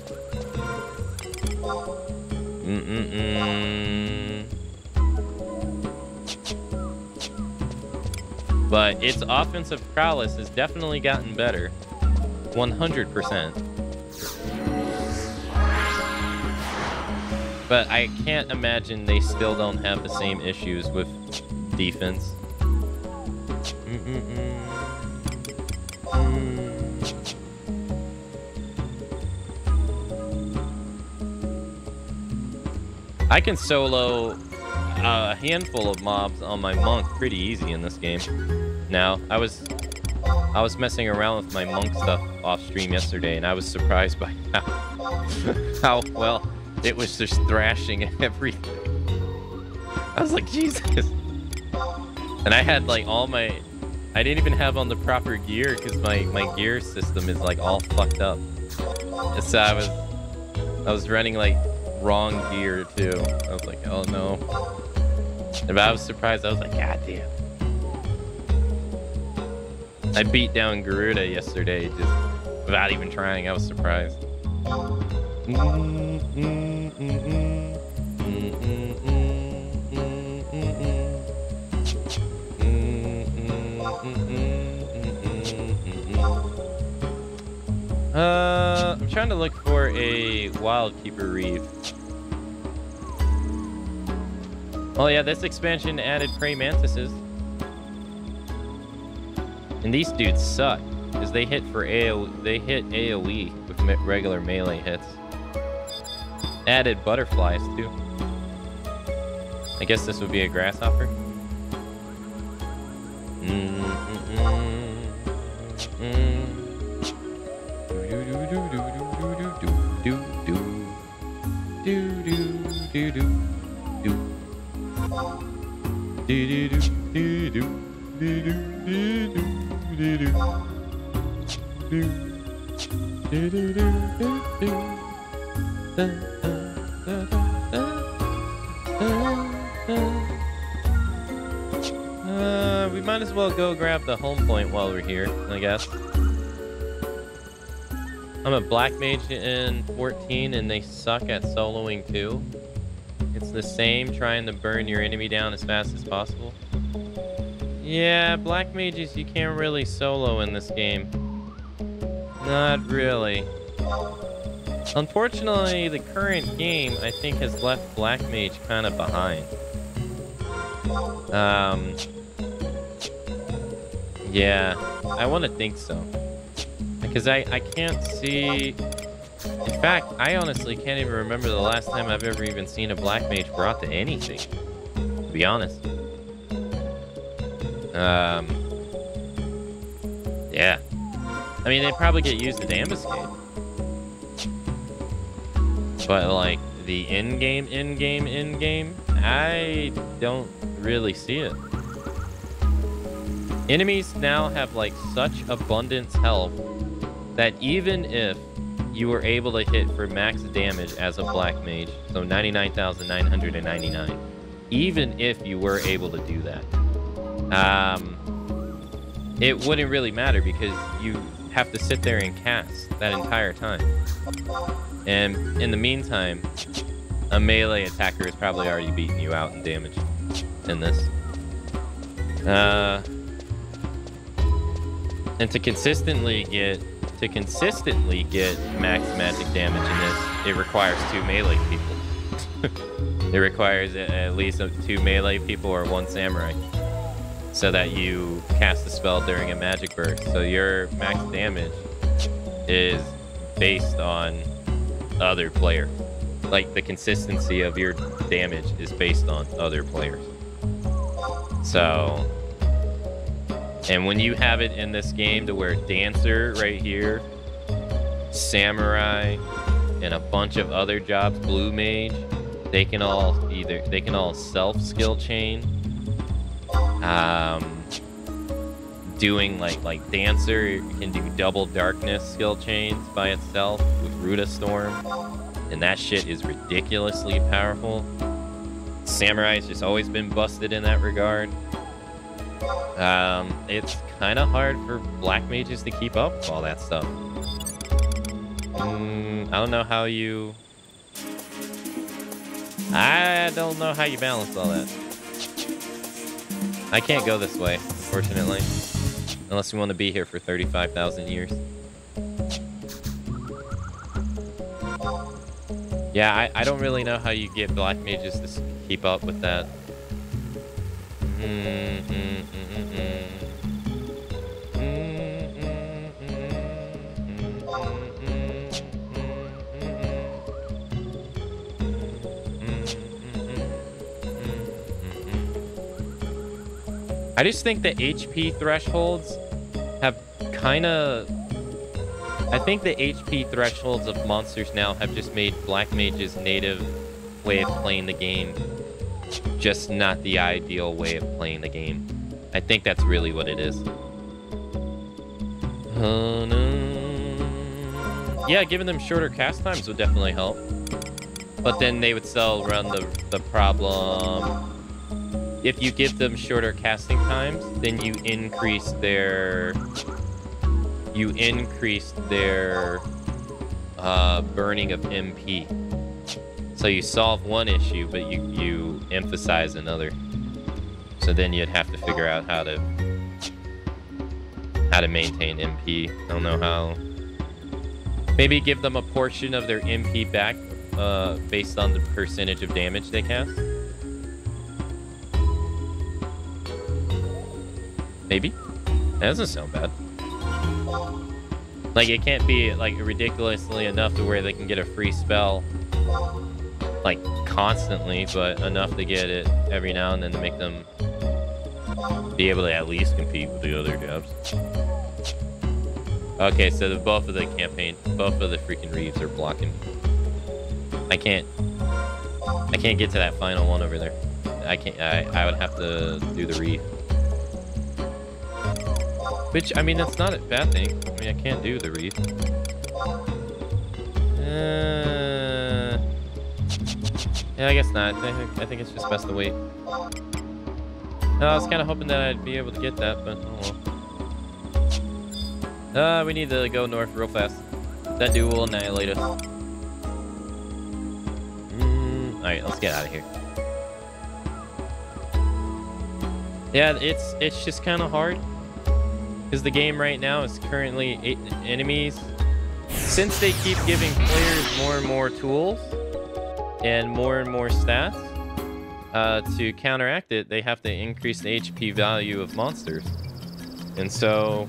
But its offensive prowess has definitely gotten better. 100%. But I can't imagine they still don't have the same issues with defense. I can solo a handful of mobs on my monk pretty easy in this game. Now, I was messing around with my monk stuff off stream yesterday, and I was surprised by how well it was just thrashing everything. I was like, Jesus. And I had like I didn't even have on the proper gear because my gear system is like all fucked up. So I was running like wrong gear too. I was like, oh no. But I was surprised. I was like, God damn. I beat down Garuda yesterday just without even trying. I was surprised. I'm trying to look for a Wildkeeper Reef. Oh yeah, this expansion added prey mantises. And these dudes suck, because they hit for AoE, they hit AoE with regular melee hits. Added butterflies too. I guess this would be a grasshopper. We might as well go grab the home point while we're here, I guess. I'm a black mage in 14 and they suck at soloing too. It's the same, trying to burn your enemy down as fast as possible. Yeah, black mages you can't really solo in this game. Not really. Unfortunately, the current game, I think, has left Black Mage kind of behind. Yeah, I want to think so. Because I can't see... In fact, I honestly can't even remember the last time I've ever even seen a Black Mage brought to anything. To be honest. Yeah. I mean, they probably get used in Ambuscade. But, like, the in-game, I don't really see it. Enemies now have, like, such abundance health that even if you were able to hit for max damage as a Black Mage, so 99,999, even if you were able to do that, it wouldn't really matter because you have to sit there and cast that entire time. And in the meantime, a melee attacker is probably already beating you out in damage in this. And to consistently get max magic damage in this, it requires 2 melee people. It requires at least 2 melee people or 1 samurai, so that you cast the spell during a magic burst. So your max damage is based on other player. Like, the consistency of your damage is based on other players. So, and when you have it in this game to where Dancer right here, Samurai, and a bunch of other jobs, Blue Mage, they can all self skill chain. Doing like Dancer can do double darkness skill chains by itself with Ruta Storm, and that shit is ridiculously powerful. Samurai's just always been busted in that regard. It's kind of hard for Black Mages to keep up with all that stuff. I don't know how you balance all that. I can't go this way, unfortunately. Unless you want to be here for 35,000 years. Yeah, I don't really know how you get Black Mages to keep up with that. I just think the HP thresholds have kind of... I think the HP thresholds of monsters now have just made Black Mage's native way of playing the game just not the ideal way of playing the game. I think that's really what it is. Oh, no. Yeah, giving them shorter cast times would definitely help. But then they would still run the problem... If you give them shorter casting times, then you increase their burning of MP. So you solve one issue, but you emphasize another. So then you'd have to figure out how to maintain MP. I don't know how. Maybe give them a portion of their MP back based on the percentage of damage they cast. Maybe? That doesn't sound bad. Like, it can't be, like, ridiculously enough to where they can get a free spell, like, constantly, but enough to get it every now and then to make them be able to at least compete with the other jobs. Okay, so both of the freaking Reeves are blocking. I can't get to that final one over there. I would have to do the Reeve. Which, I mean, that's not a bad thing. I mean, I can't do the Reef. Yeah, I guess not. I think it's just best to wait. No, I was kind of hoping that I'd be able to get that, but oh well. We need to go north real fast. That dude will annihilate us. Alright, let's get out of here. Yeah, it's just kind of hard. Because the game right now is currently 8 enemies since they keep giving players more and more tools and more stats, to counteract it, they have to increase the HP value of monsters. And so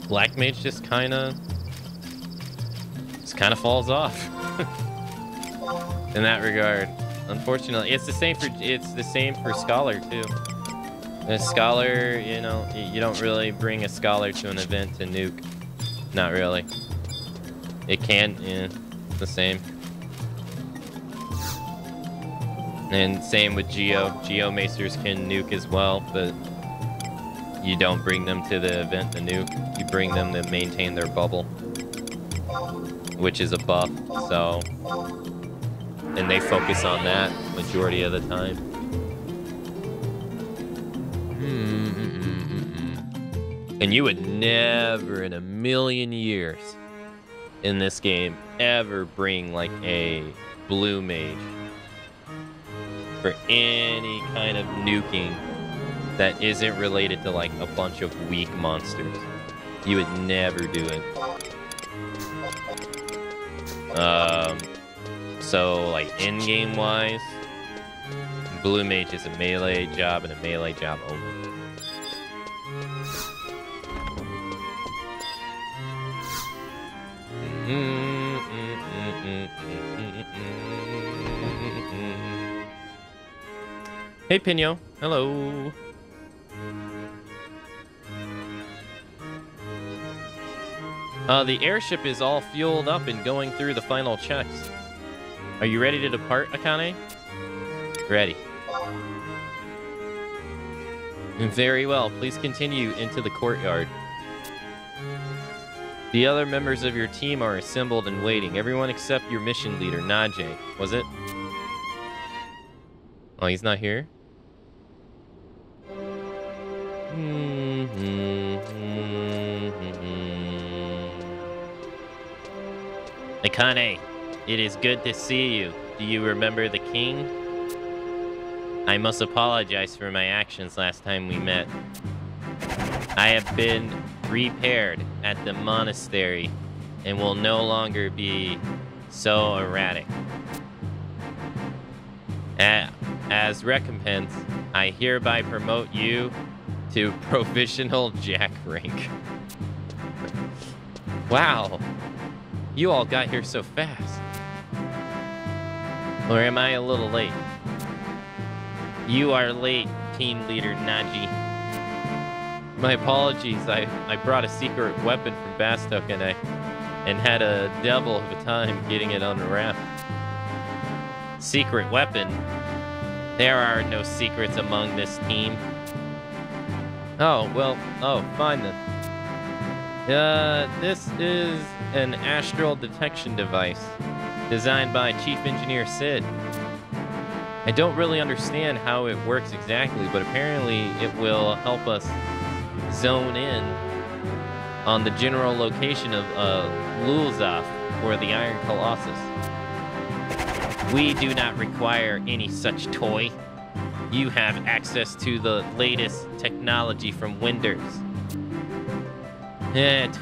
Black Mage just kind of falls off in that regard. Unfortunately, it's the same for Scholar too. A Scholar, you know, you don't really bring a Scholar to an event to nuke. Not really. It can, yeah, it's the same. And same with Geo. Geomacers can nuke as well, but you don't bring them to the event to nuke. You bring them to maintain their bubble, which is a buff, so... And they focus on that majority of the time. And you would never in a million years in this game ever bring like a blue mage for any kind of nuking that isn't related to like a bunch of weak monsters. You would never do it. So like in-game wise, blue mage is a melee job and a melee job only. Hey Pino, hello. The airship is all fueled up and going through the final checks. Are you ready to depart, Akane? Ready. Very well, please continue into the courtyard. The other members of your team are assembled and waiting. Everyone except your mission leader, Najee. Was it? Oh, he's not here? Akane, it is good to see you. Do you remember the king? I must apologize for my actions last time we met. I have been repaired at the monastery and will no longer be so erratic. As recompense, I hereby promote you to provisional jack rank. Wow, you all got here so fast. Or am I a little late? You are late, team leader Naji. My apologies, I brought a secret weapon from Bastok and had a devil of a time getting it unwrapped. Secret weapon? There are no secrets among this team. Oh, well, fine then. This is an astral detection device designed by Chief Engineer Sid. I don't really understand how it works exactly, but apparently it will help us zone in on the general location of Lulzaf, or the Iron Colossus. We do not require any such toy. You have access to the latest technology from Winders.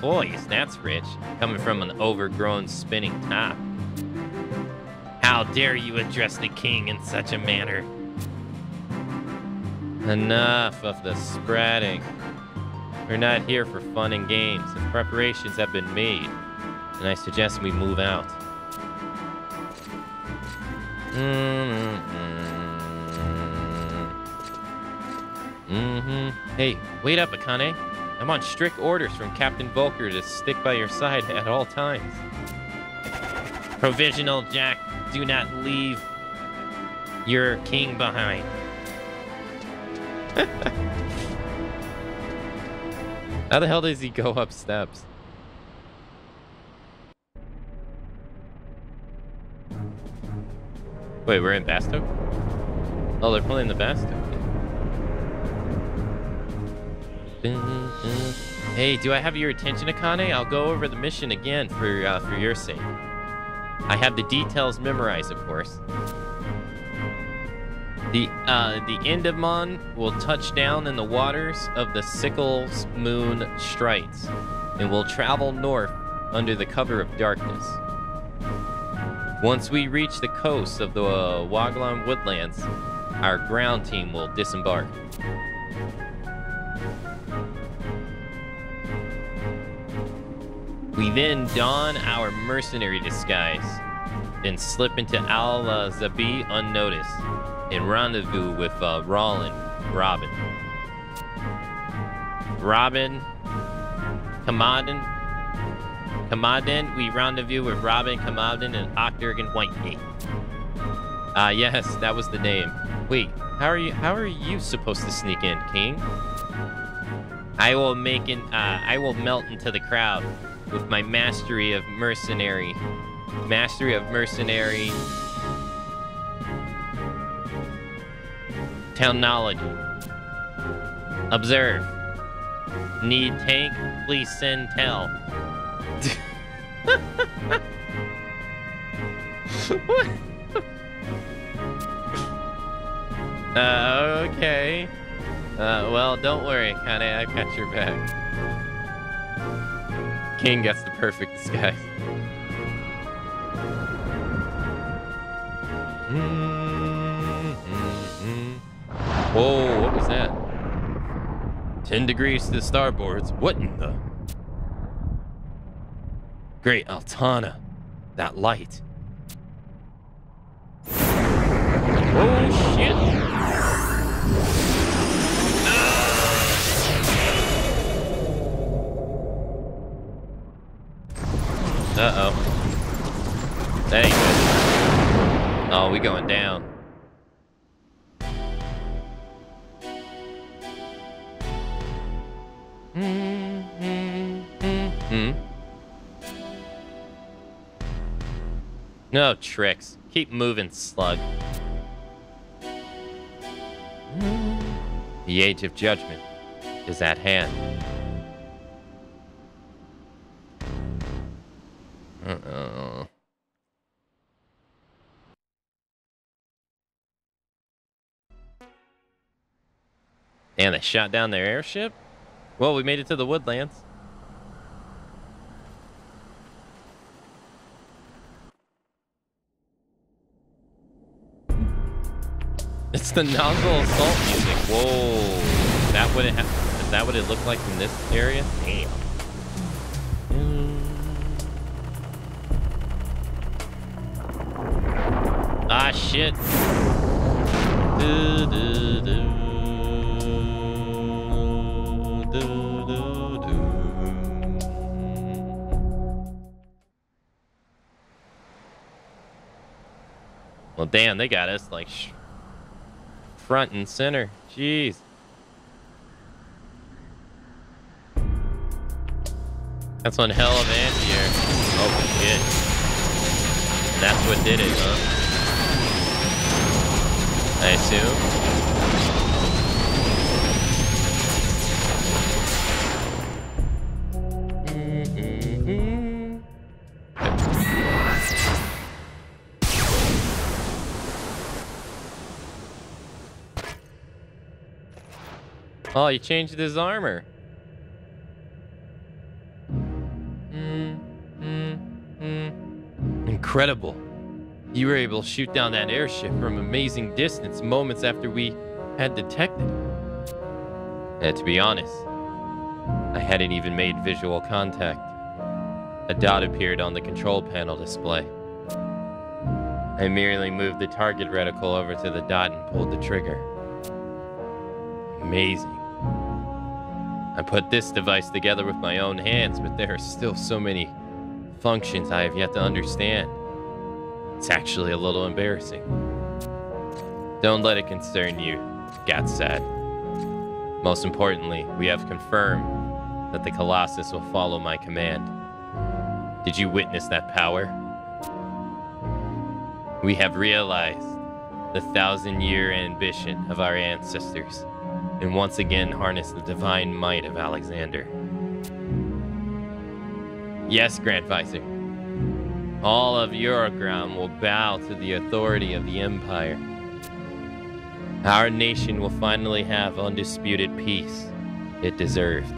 Toys, that's rich, coming from an overgrown spinning top. How dare you address the king in such a manner? Enough of the spreading. We're not here for fun and games, and preparations have been made, and I suggest we move out. Hey, wait up, Akane. I'm on strict orders from Captain Volker to stick by your side at all times. Provisional Jack, do not leave your king behind. How the hell does he go up steps? Wait, we're in Bastok? Oh, they're playing the Bastok. Hey, do I have your attention, Akane? I'll go over the mission again for your sake. I have the details memorized, of course. The Endemon will touch down in the waters of the Sickles Moon Straits and will travel north under the cover of darkness. Once we reach the coast of the Waglan woodlands, our ground team will disembark. We then don our mercenary disguise and slip into Al-Zabi unnoticed and rendezvous with Robin, Kamadan, we rendezvous with Robin, Kamadan, and Octurgan Whitegate. Yes, that was the name. Wait, how are you supposed to sneak in, King? I will melt into the crowd with my mastery of mercenary. Town knowledge. Observe. Need tank? Please send tell. What? Okay. Well, don't worry, Kane, I've got your back. King gets the perfect disguise. Whoa, what was that? 10 degrees to the starboards. What in the... Great Altana. That light. Oh, shit. Uh-oh. That ain't good. Oh, we going down. No tricks. Keep moving, slug. The age of judgment is at hand. Uh-oh. And they shot down their airship? Well, we made it to the woodlands. It's the nozzle assault music. Whoa. Is that what it looked like in this area? Damn. Ah, shit. Well, damn, they got us like front and center. Jeez. That's one hell of anti-air. Oh, shit. That's what did it, huh? I assume. Oh, you changed his armor. Incredible. You were able to shoot down that airship from amazing distance moments after we had detected it. And to be honest, I hadn't even made visual contact. A dot appeared on the control panel display. I merely moved the target reticle over to the dot and pulled the trigger. Amazing. I put this device together with my own hands, but there are still so many functions I have yet to understand. It's actually a little embarrassing. Don't let it concern you, Gat said. Most importantly, we have confirmed that the Colossus will follow my command. Did you witness that power? We have realized the 1,000-year ambition of our ancestors and once again harness the divine might of Alexander. Yes, Grand Vizier. All of Euroground will bow to the authority of the Empire. Our nation will finally have undisputed peace it deserved.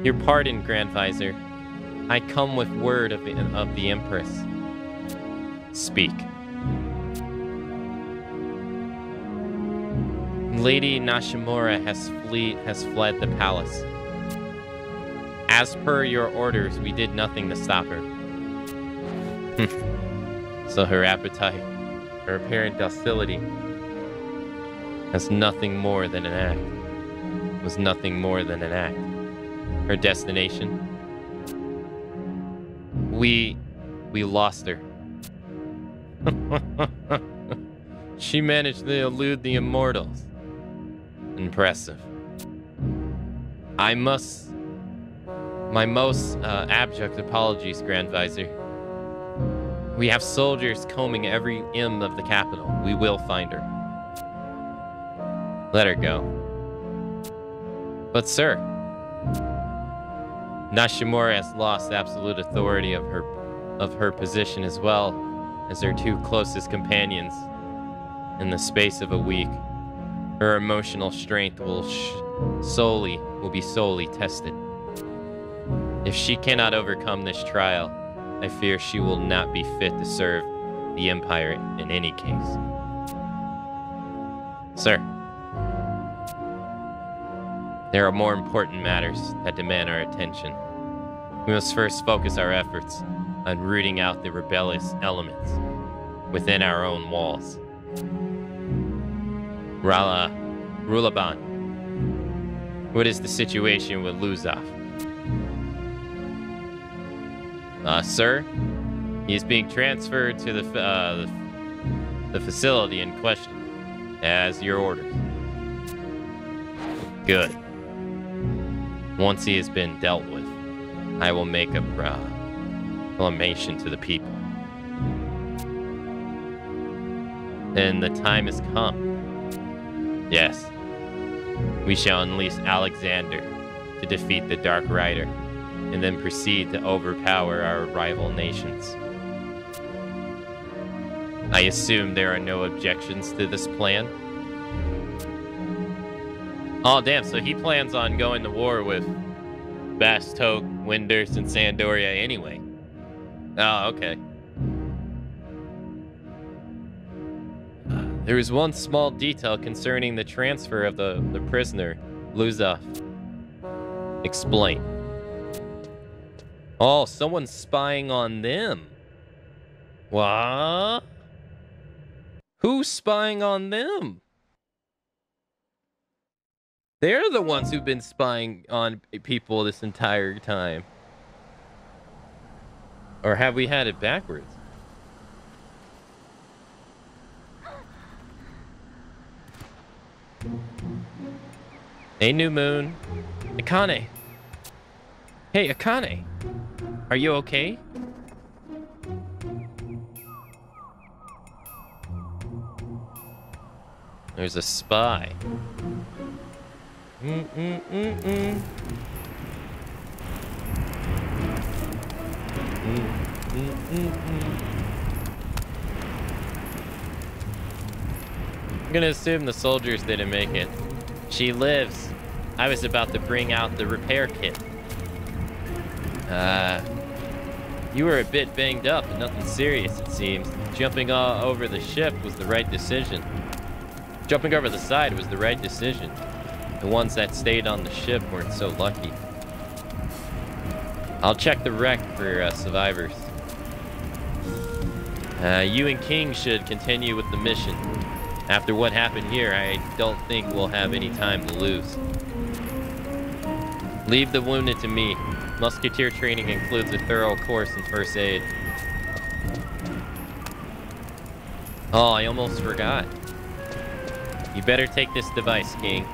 Your pardon, Grand Visor. I come with word of the Empress. Speak. Lady Nashimura has fled the palace. As per your orders, we did nothing to stop her. So her appetite, her apparent docility, was nothing more than an act. Her destination? We lost her. She managed to elude the immortals. Impressive. My most abject apologies, Grand Visor. We have soldiers combing every inn of the capital. We will find her. Let her go. But sir, Nashimura has lost absolute authority of her position as well as her two closest companions in the space of a week. Her emotional strength will be solely tested. If she cannot overcome this trial, I fear she will not be fit to serve the Empire in any case. Sir, there are more important matters that demand our attention. We must first focus our efforts on rooting out the rebellious elements within our own walls. Rulaban, what is the situation with Luzov? Sir, he is being transferred to the facility in question, as your orders. Good. Once he has been dealt with, I will make a proclamation to the people. Then the time has come. Yes. We shall unleash Alexander to defeat the Dark Rider, and then proceed to overpower our rival nations. I assume there are no objections to this plan? Oh, damn, so he plans on going to war with Bastok, Winders, and Sandoria anyway. Oh, okay. There is one small detail concerning the transfer of the prisoner, Luzov. Explain. Oh, someone's spying on them. What? Who's spying on them? They're the ones who've been spying on people this entire time. Or have we had it backwards? Hey, New Moon. Akane. Hey, Akane. Are you okay? There's a spy. I'm gonna assume the soldiers didn't make it. She lives. I was about to bring out the repair kit. You were a bit banged up, but nothing serious, it seems. Jumping over the ship was the right decision. Jumping over the side was the right decision. The ones that stayed on the ship weren't so lucky. I'll check the wreck for survivors. You and King should continue with the mission. After what happened here, I don't think we'll have any time to lose. Leave the wounded to me. Musketeer training includes a thorough course in first aid. Oh, I almost forgot. You better take this device, King.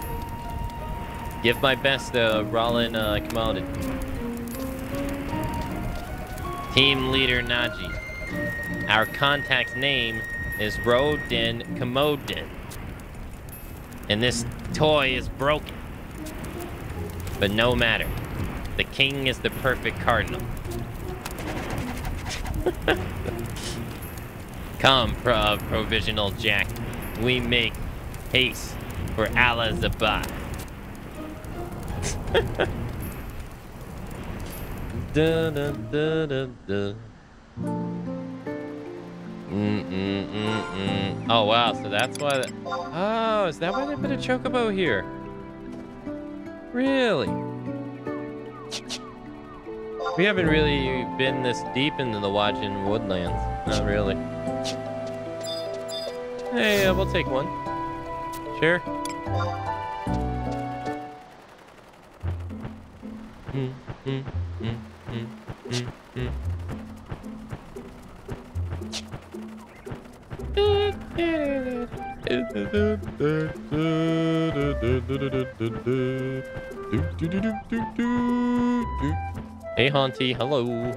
Give my best to Rollin Kamaldin. Team leader Naji. Our contact's name is Rodin Kamodin. And this toy is broken. But no matter. The king is the perfect cardinal. Come, Provisional Jack. We make haste for Allah Zabah. Da, da, da, da, da. Oh wow, so that's why. Oh, is that why they put a chocobo here? Really? We haven't really been this deep into the watching woodlands. Not really. Hey, we'll take one. Sure. Hey, Haunty, hello.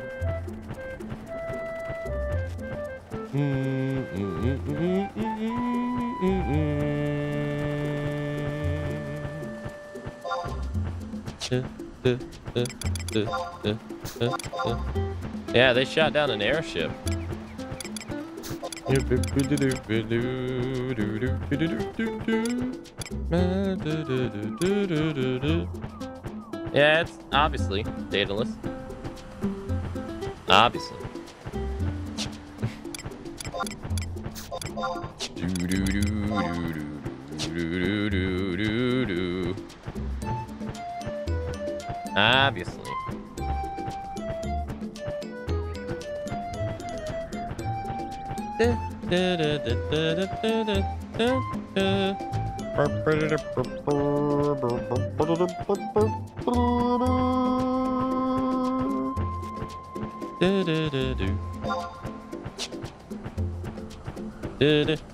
Yeah, they shot down an airship. Yeah, it's obviously dataless. Obviously. Obviously.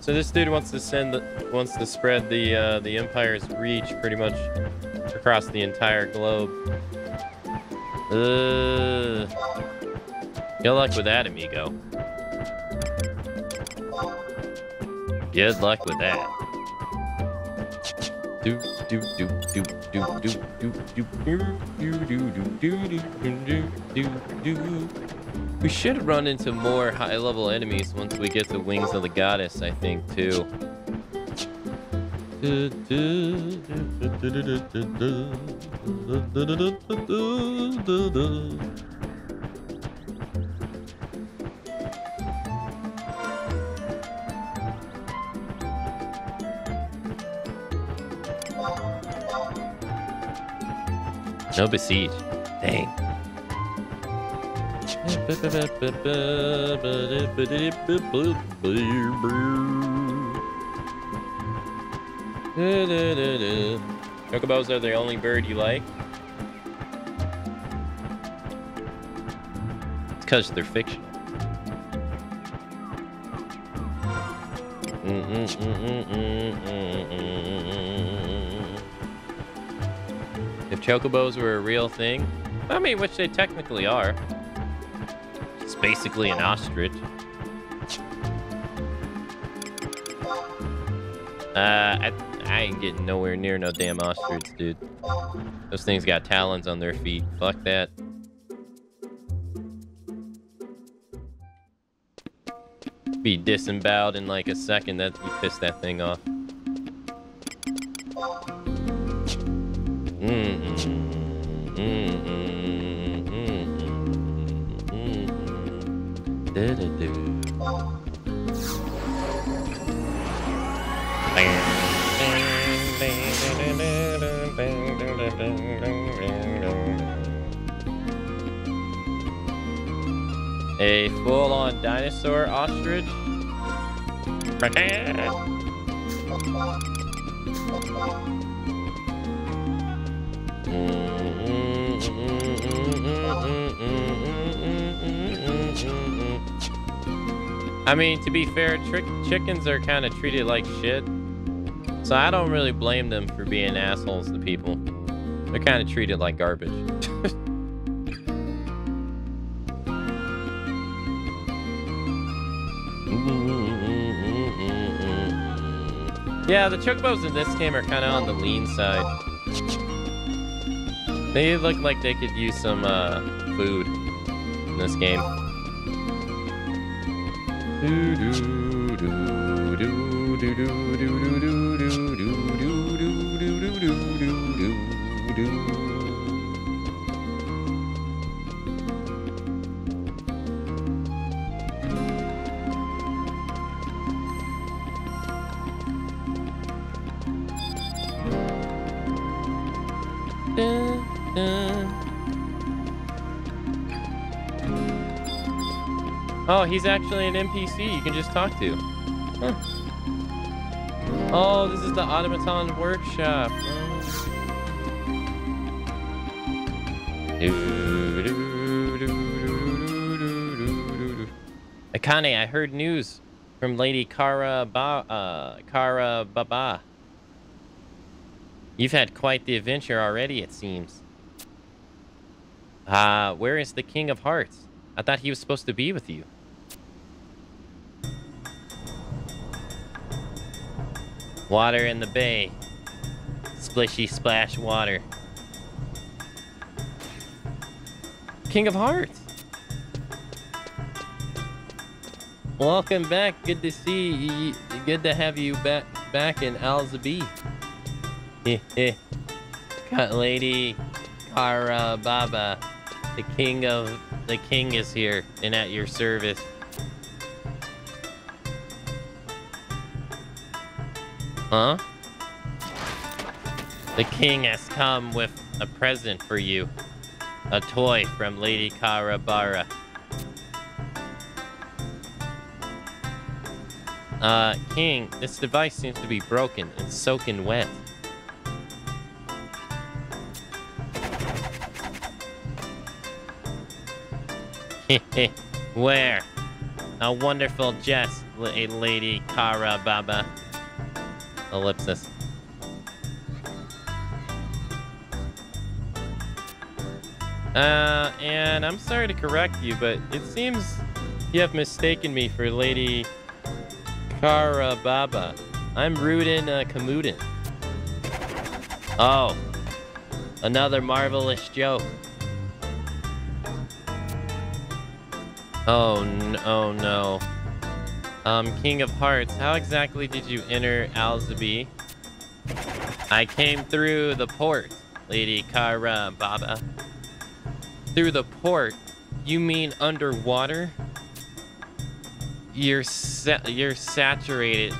So this dude wants to spread the Empire's reach pretty much across the entire globe. Good luck with that, amigo. Good luck with that. We should run into more high-level enemies once we get to Wings of the Goddess, I think, too. No besiege. Dang. Chocobos are the only bird you like? It's because they're fictional. If chocobos were a real thing, I mean, which they technically are. It's basically an ostrich. I ain't getting nowhere near no damn ostrich, dude. Those things got talons on their feet. Fuck that. Be disemboweled in like a second. That'd be piss that thing off. A full-on dinosaur ostrich? I mean, to be fair, chickens are kind of treated like shit. So I don't really blame them for being assholes to people. They're kind of treated like garbage. Yeah, the chocobos in this game are kind of on the lean side. They look like they could use some food in this game. Oh, he's actually an NPC you can just talk to. Huh. Oh, this is the automaton workshop. Akane, I heard news from Lady Kara Baba. You've had quite the adventure already, it seems. Where is the King of Hearts? I thought he was supposed to be with you. Water in the bay. Splishy splash water. King of Hearts. Welcome back. Good to see you. Good to have you back in Alzabi. Got Lady Kara Baba. The king is here and at your service. Huh? The king has come with a present for you. A toy from Lady Karabara. King, this device seems to be broken and soaking wet. Where? A wonderful jest, Lady Karababa. Ellipsis. And I'm sorry to correct you, but it seems you have mistaken me for Lady Karababa. I'm Rudin Kamudin. Oh, another marvelous joke. Oh no. King of Hearts, how exactly did you enter Alzabi? I came through the port, Lady Karababa. Through the port? You mean underwater? You're saturated.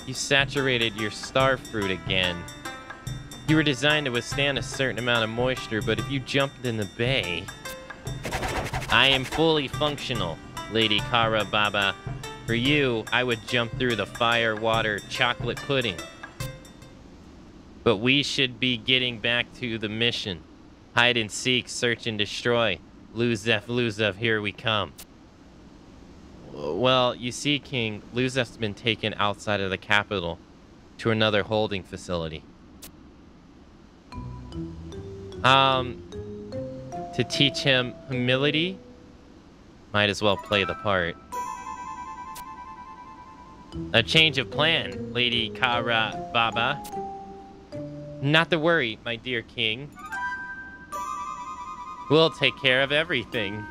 You saturated your star fruit again. You were designed to withstand a certain amount of moisture, but if you jumped in the bay... I am fully functional, Lady Karababa. For you, I would jump through the fire, water, chocolate pudding. But we should be getting back to the mission. Hide and seek, search and destroy. Luzef, here we come. Well, you see, King, Luzef's been taken outside of the capital to another holding facility. To teach him humility, might as well play the part. A change of plan, Lady Karababa. Not to worry, my dear king. We'll take care of everything.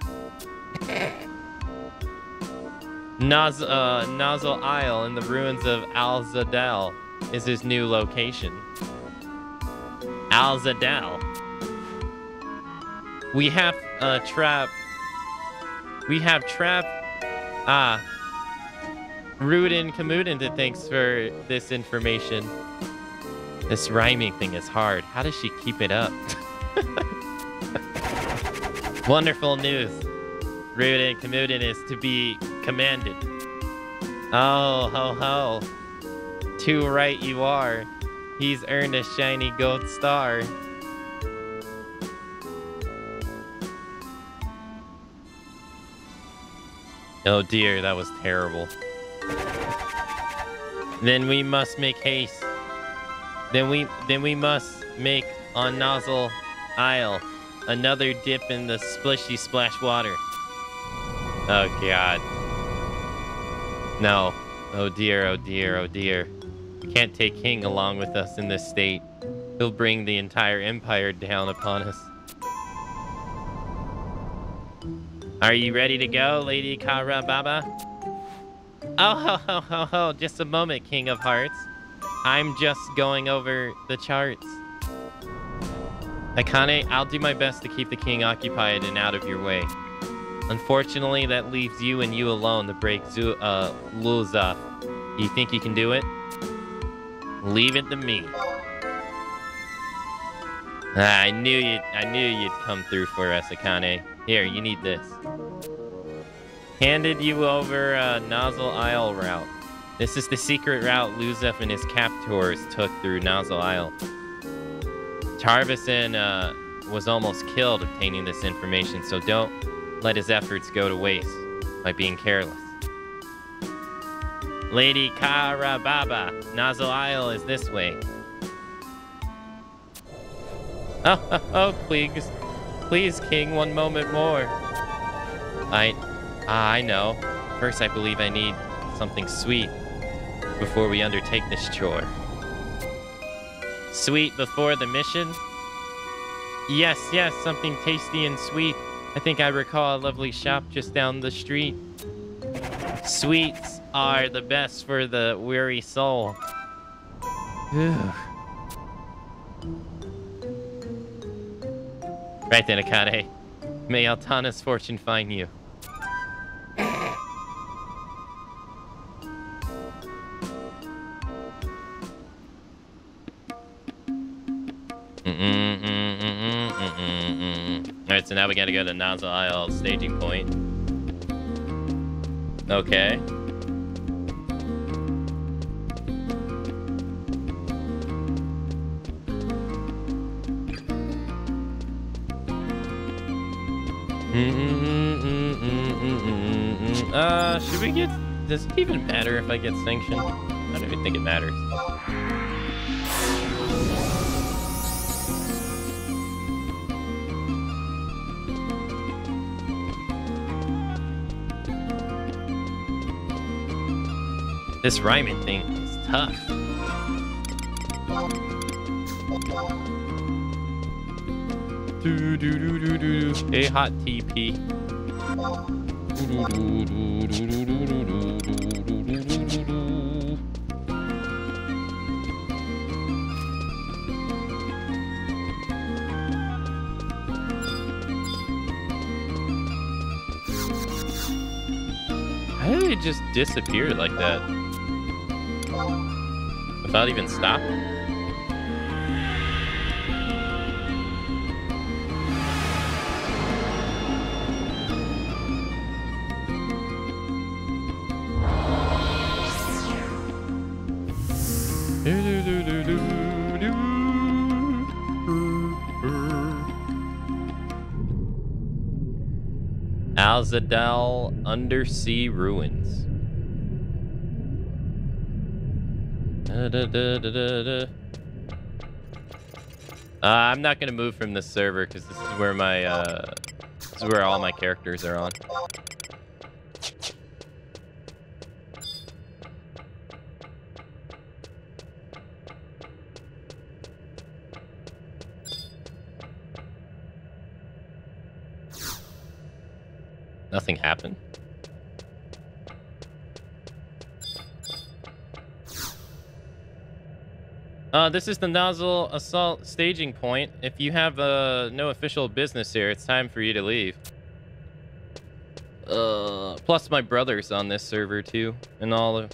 Nozzle Isle in the ruins of Al-Zadal is his new location. Al-Zadal. We have trap. Rudin Kamudin to thanks for this information. This rhyming thing is hard. How does she keep it up? Wonderful news. Rudin Kamudin is to be commanded. Oh, ho, ho. Too right you are. He's earned a shiny gold star. Oh dear, that was terrible. Then we must make haste. Then we must make on Nozzle Isle another dip in the splishy splash water. Oh god. No. Oh dear, oh dear, oh dear. We can't take King along with us in this state. He'll bring the entire empire down upon us. Are you ready to go, Lady Karababa? Oh, ho, ho, ho, ho. Just a moment, King of Hearts. I'm just going over the charts. Akane, I'll do my best to keep the king occupied and out of your way. Unfortunately, that leaves you and you alone to break Lulza. You think you can do it? Leave it to me. I knew you'd come through for us, Akane. Here, you need this. Handed you over Nozzle Isle route. This is the secret route Luzef and his captors took through Nozzle Isle. Tarvison was almost killed obtaining this information, so don't let his efforts go to waste by being careless. Lady Karababa, Nozzle Isle is this way. Oh, please, King, one moment more. I know. First, I believe I need something sweet before we undertake this chore. Sweet before the mission? Yes, something tasty and sweet. I think I recall a lovely shop just down the street. Sweets are the best for the weary soul. Right then, Akane. May Altana's fortune find you. Alright, so now we gotta go to Nozzle Isle staging point. Okay. Should we get... Does it even matter if I get sanctioned? I don't even think it matters. This rhyming thing is tough. A hot TP. How did it just disappear like that? Without even stopping? Alzadal Undersea Ruins. I'm not gonna move from this server because this is where my this is where all my characters are on. Nothing happened. This is the Nozzle Assault staging point. If you have no official business here, it's time for you to leave. Plus my brother's on this server too, and all of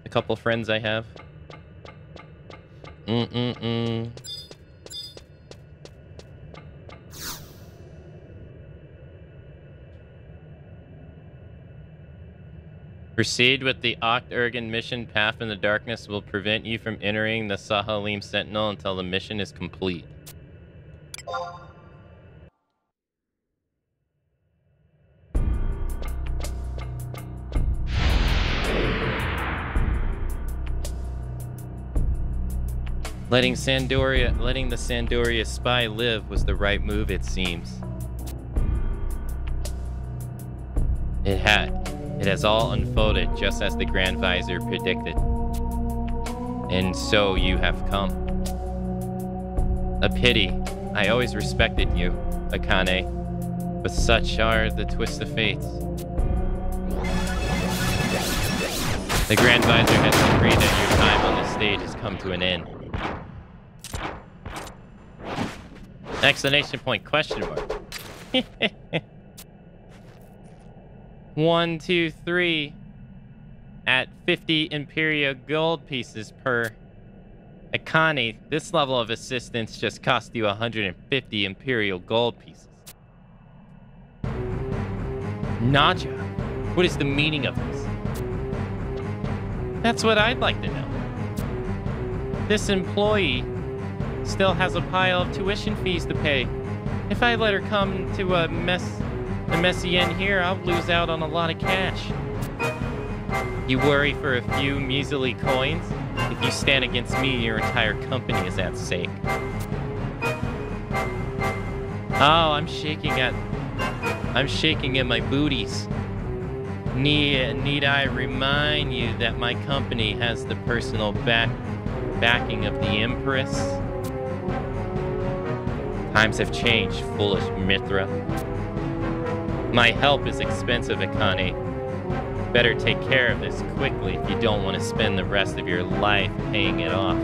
a couple friends I have. Proceed with the Oct-Urgan mission. Path in the darkness will prevent you from entering the Sahalim Sentinel until the mission is complete. Letting the Sandoria spy live was the right move, it seems. It has all unfolded just as the Grand Visor predicted. And so you have come. A pity. I always respected you, Akane. But such are the twists of fates. The Grand Visor has decreed that your time on this stage has come to an end. Exclamation point, question mark. 1, 2, 3 at 50 Imperial gold pieces per. Akane, this level of assistance just cost you 150 Imperial gold pieces. Naja, What is the meaning of this? That's what I'd like to know. This employee still has a pile of tuition fees to pay. If I let her come to a messy end here, I'll lose out on a lot of cash. You worry for a few measly coins? If you stand against me, your entire company is at stake. Oh, I'm shaking at my booties. Need I remind you that my company has the personal backing of the Empress? Times have changed, foolish Mithra. My help is expensive, Akane. Better take care of this quickly if you don't want to spend the rest of your life paying it off.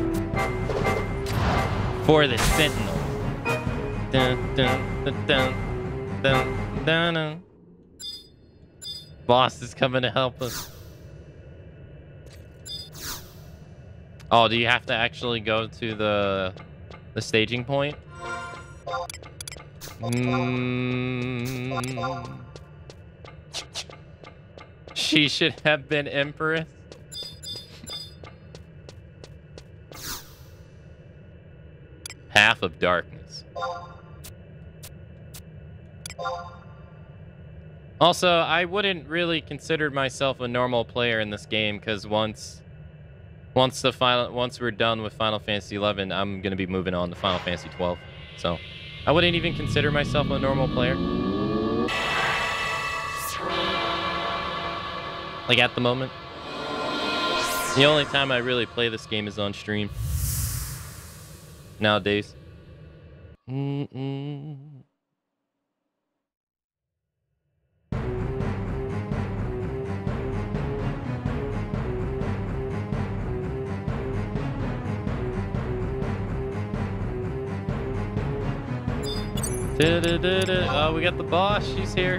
For the Sentinel. Dun, dun, dun, dun, dun, dun, dun. Boss is coming to help us. Oh, do you have to actually go to the staging point? She should have been Empress. Path of Darkness. Also, I wouldn't really consider myself a normal player in this game because once we're done with Final Fantasy XI, I'm gonna be moving on to Final Fantasy XII. So, I wouldn't even consider myself a normal player. Like at the moment. The only time I really play this game is on stream. Nowadays. Oh, we got the boss. She's here.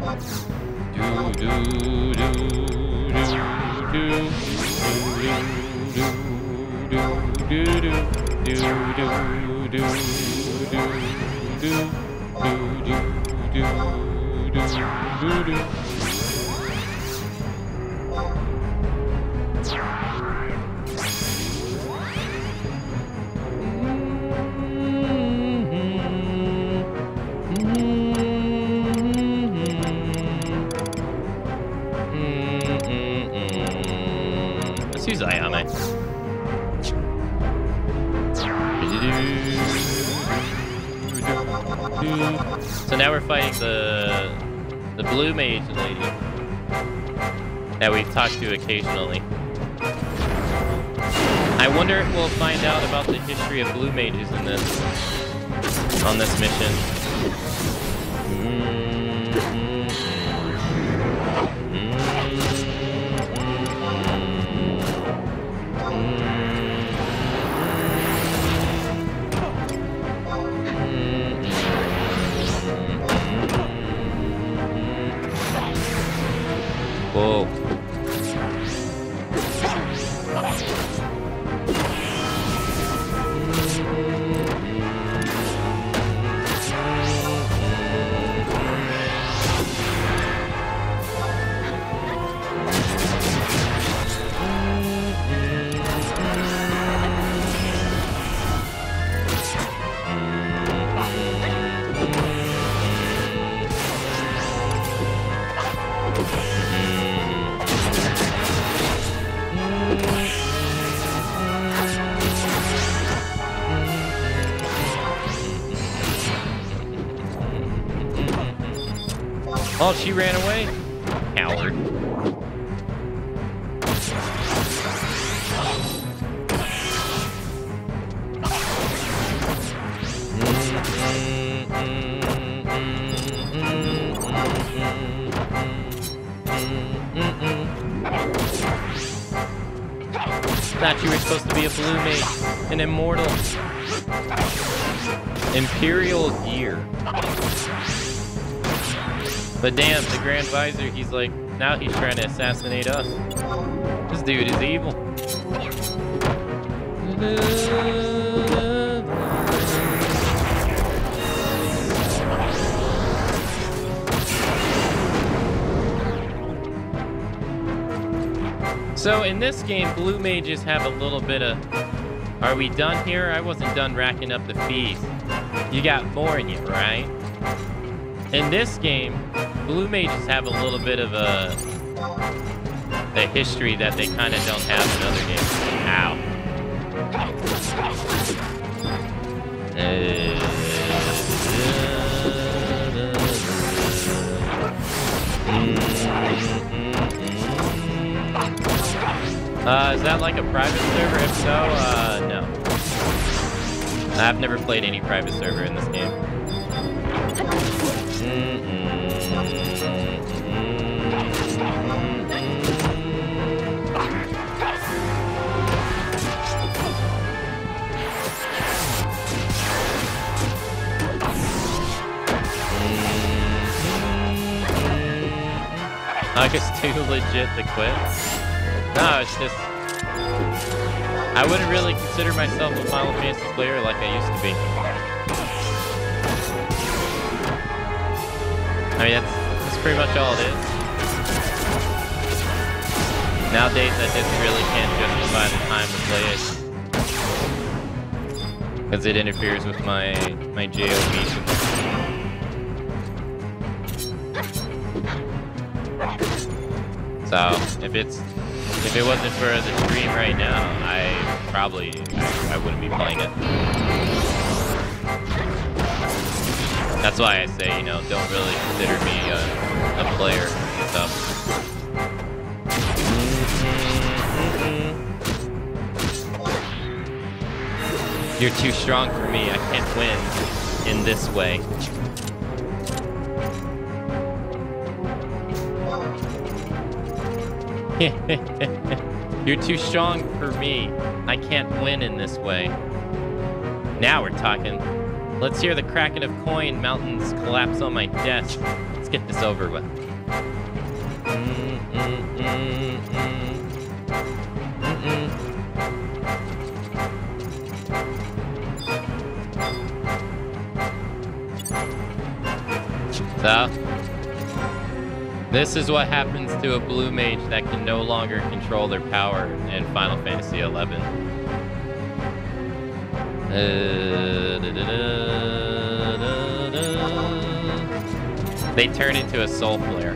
Let's use Ayame. So now we're fighting the blue mage lady that we've talked to occasionally. I wonder if we'll find out about the history of blue mages in this on this mission. Whoa. Oh, she ran away? Coward. Thought you were supposed to be a blue mage, an immortal. Imperial gear. But damn, the Grand Visor, he's like, now he's trying to assassinate us. This dude is evil. So in this game, blue mages have a little bit of... Are we done here? I wasn't done racking up the fees. You got more in you, right? In this game, blue mages have a little bit of a history that they kind of don't have in other games. Ow. Is that like a private server? If so, no. I've never played any private server in this game. Like it's too legit to quit? No, it's just... I wouldn't really consider myself a Final Fantasy player like I used to be. I mean, that's pretty much all it is. Nowadays, I just really can't justify the time to play it. Because it interferes with my JOB. So, if it wasn't for the stream right now, I wouldn't be playing it. That's why I say, you know, don't really consider me a player and stuff. You're too strong for me. I can't win in this way. You're too strong for me. I can't win in this way. Now we're talking. Let's hear the cracking of coin mountains collapse on my desk. Let's get this over with. So, this is what happens to a blue mage that can no longer control their power in Final Fantasy XI. They turn into a soul flare.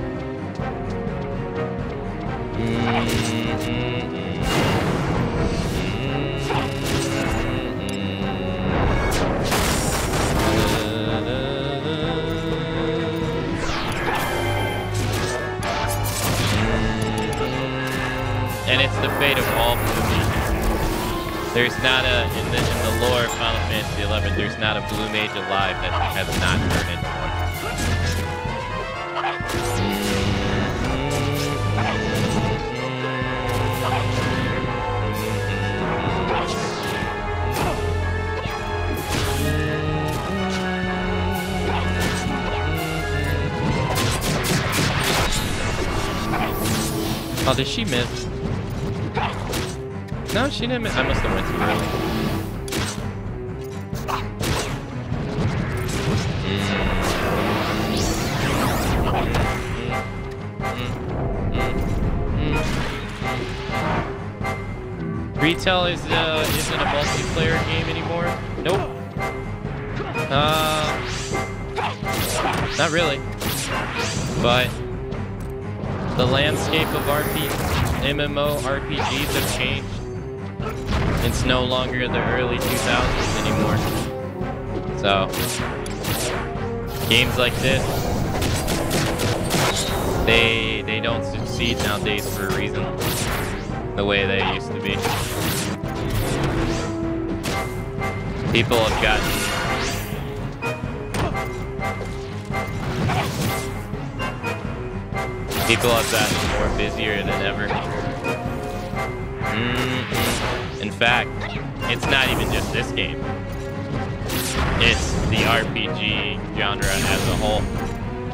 And it's the fate of all blue mages. There's not a, in the lore of Final Fantasy XI, there's not a blue mage alive that has not turned into one. Oh, did she miss? No, she didn't miss. I must have went too early. Retail isn't a multiplayer game anymore. Nope. Not really. But the landscape of MMORPGs have changed. It's no longer the early 2000s anymore. So, games like this, they don't succeed nowadays for a reason. The way they used to be. People have gotten more busier than ever. In fact, it's not even just this game. It's the RPG genre as a whole.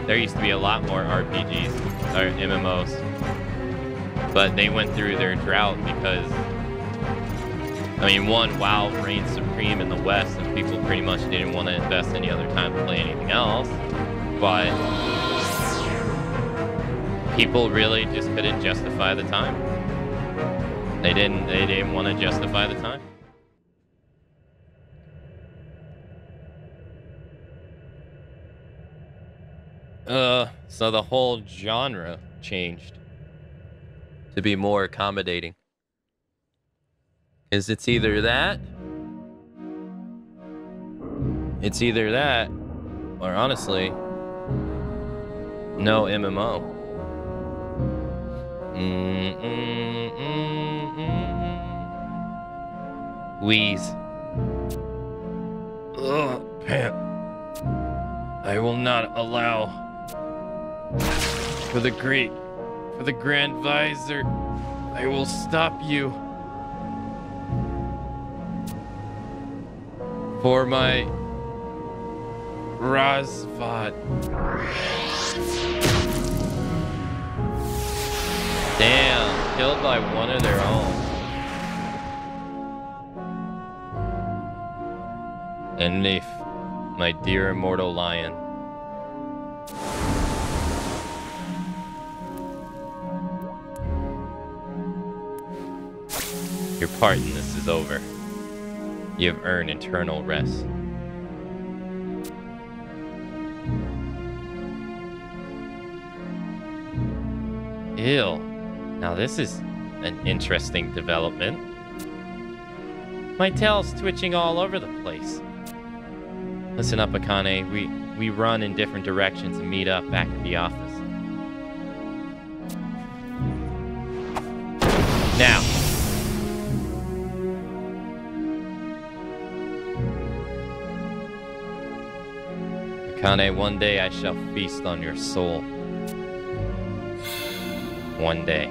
There used to be a lot more RPGs, or MMOs. But they went through their drought because, I mean, one, WoW reigned supreme in the West and people pretty much didn't want to invest any other time to play anything else. But people really just couldn't justify the time. They didn't want to justify the time. So the whole genre changed to be more accommodating. It's either that, or honestly, no MMO. Wheeze. Ugh, pant. I will not allow for the Grand Visor. I will stop you. For my Razvad. Damn, killed by one of their own. And Nif, my dear immortal lion. Your part in this is over. You have earned eternal rest. Ew. Now this is an interesting development. My tail's twitching all over the place. Listen up, Akane. We run in different directions and meet up back at the office. Now. Akane, one day I shall feast on your soul. One day.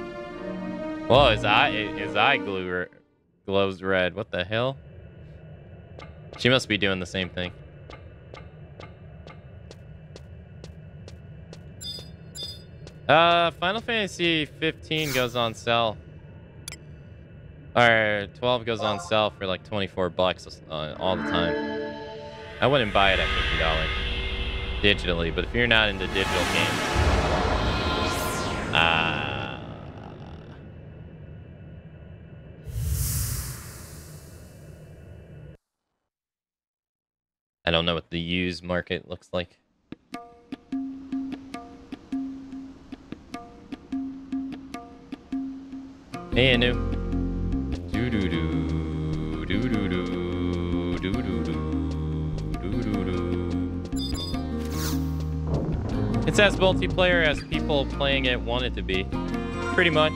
Whoa, his eye glows red. What the hell? She must be doing the same thing. Final Fantasy 15 goes on sale. Or 12 goes on sale for like 24 bucks all the time. I wouldn't buy it at $50 digitally, but if you're not into digital games, I don't know what the used market looks like. Hey, Anu. Do do do do do do do do do do do do. It's as multiplayer as people playing it want it to be, pretty much.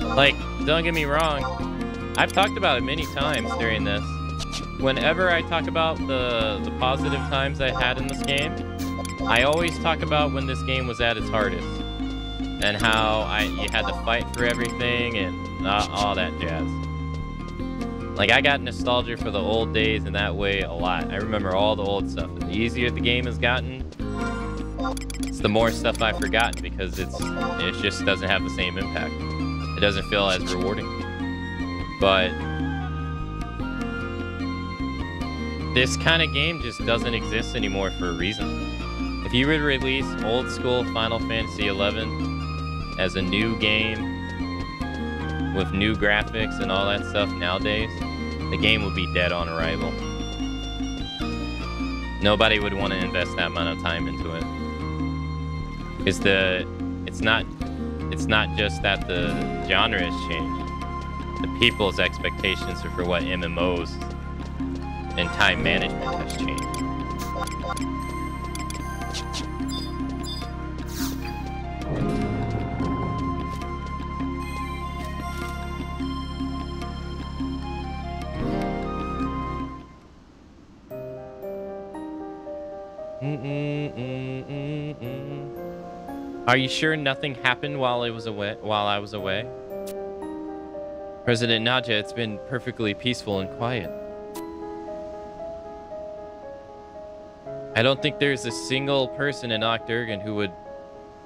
Like, don't get me wrong, I've talked about it many times during this. Whenever I talk about the positive times I had in this game, I always talk about when this game was at its hardest. And how you had to fight for everything and all that jazz. Like, I got nostalgia for the old days in that way a lot. I remember all the old stuff. And the easier the game has gotten, it's the more stuff I've forgotten because it just doesn't have the same impact. It doesn't feel as rewarding. But this kind of game just doesn't exist anymore for a reason. If you would release old school Final Fantasy XI as a new game with new graphics and all that stuff nowadays, the game would be dead on arrival. Nobody would want to invest that amount of time into it. Because it's not just that the genre has changed. The people's expectations for what MMOs and time management has changed. Are you sure nothing happened while I was away? President Naja, it's been perfectly peaceful and quiet. I don't think there's a single person in Octurgan who would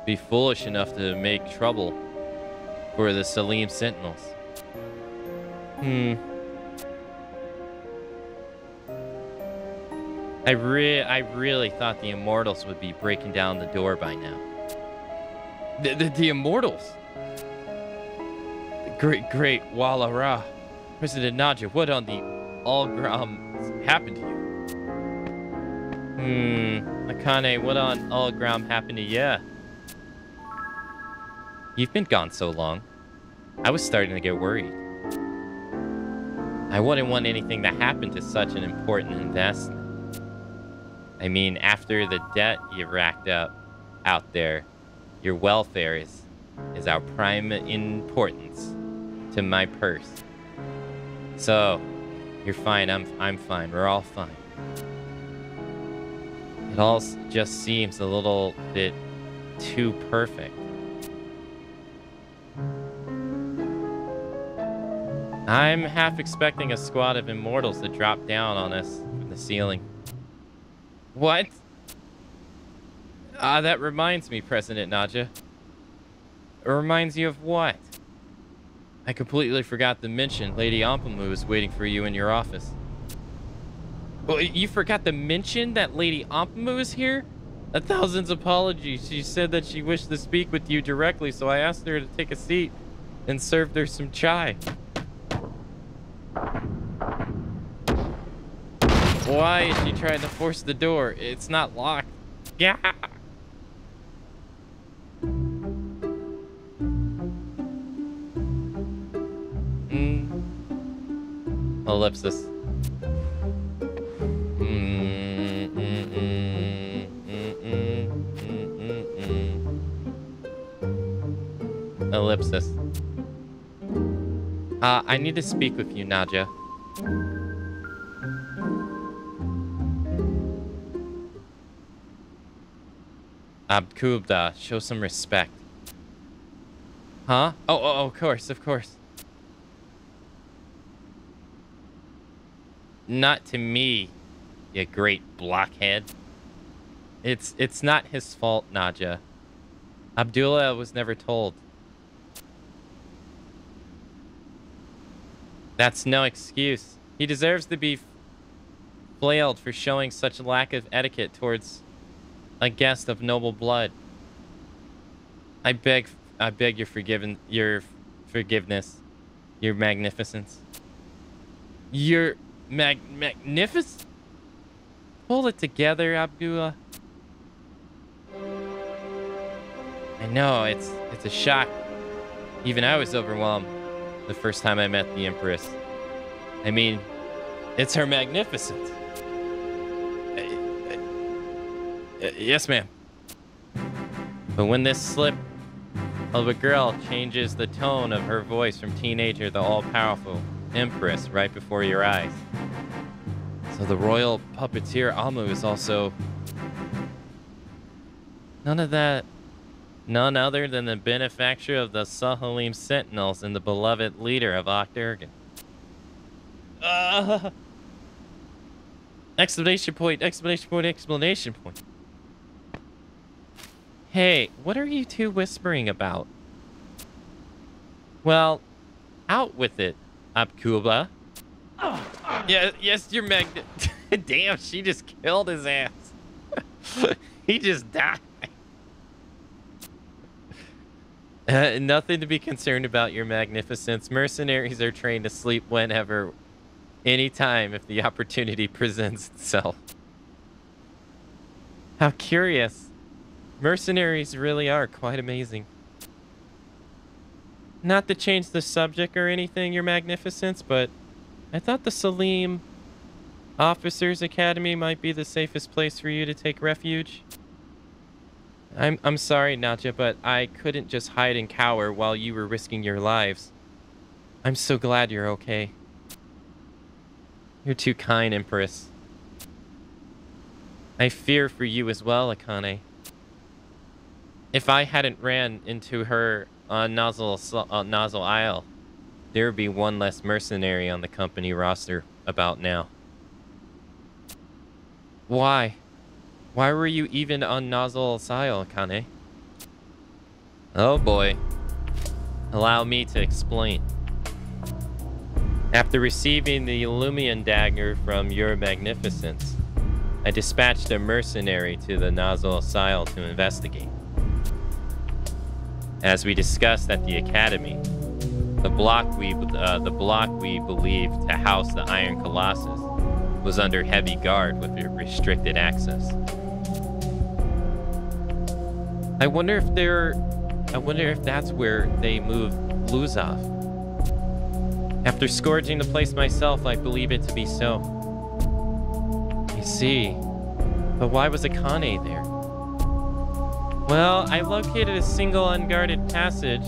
be foolish enough to make trouble for the Salim Sentinels. I really thought the Immortals would be breaking down the door by now. The Immortals? The great Walara. President Naja, what on the Algram happened to you? Akane, what on Algram happened to you? You've been gone so long. I was starting to get worried. I wouldn't want anything to happen to such an important investment. I mean, after the debt you racked up out there, your welfare is our prime importance to my purse. So, you're fine, I'm fine, we're all fine. It all just seems a little bit too perfect. I'm half expecting a squad of Immortals to drop down on us from the ceiling. What? That reminds me, President Naja. It reminds you of what? I completely forgot to mention Lady Ampamu is waiting for you in your office. Well, you forgot to mention that Lady Ampamu is here? A thousand apologies. She said that she wished to speak with you directly, so I asked her to take a seat and served her some chai. Why is she trying to force the door? It's not locked. Yeah. Ellipsis. Ellipsis. I need to speak with you, Naja. Abkubda, show some respect. Huh? Oh, of course, of course. Not to me, you great blockhead. It's not his fault, Naja. Abdullah was never told. That's no excuse. He deserves to be flailed for showing such a lack of etiquette towards a guest of noble blood. I beg your forgiveness, your magnificence. Your magnificent? Pull it together, Abdullah. I know, it's a shock. Even I was overwhelmed the first time I met the Empress. I mean, it's her magnificence. Yes, ma'am. But when this slip of a girl changes the tone of her voice from teenager to all-powerful Empress right before your eyes. So the royal puppeteer Amu is also none other than the benefactor of the Sahalim Sentinels and the beloved leader of Octurgan. Exclamation point, exclamation point, exclamation point. Hey, what are you two whispering about? Well, out with it, Abkuba. Yeah, yes, you're magnet. Damn, she just killed his ass. He just died. Nothing to be concerned about, your magnificence. Mercenaries are trained to sleep whenever, anytime, if the opportunity presents itself. How curious. Mercenaries really are quite amazing. Not to change the subject or anything, your magnificence, but I thought the Salim Officers Academy might be the safest place for you to take refuge. I'm sorry, Naja, but I couldn't just hide and cower while you were risking your lives. I'm so glad you're okay. You're too kind, Empress. I fear for you as well, Akane. If I hadn't ran into her on Nozzle Isle, there would be one less mercenary on the company roster about now. Why? Why were you even on Nozzle Isle, Akane? Oh boy. Allow me to explain. After receiving the Illumian dagger from your magnificence, I dispatched a mercenary to the Nozzle Asile to investigate. As we discussed at the academy, the block we believed to house the Iron Colossus was under heavy guard with restricted access. I wonder if that's where they moved Luzov. After scourging the place myself, I believe it to be so. I see. But why was Akane there? Well, I located a single unguarded passage,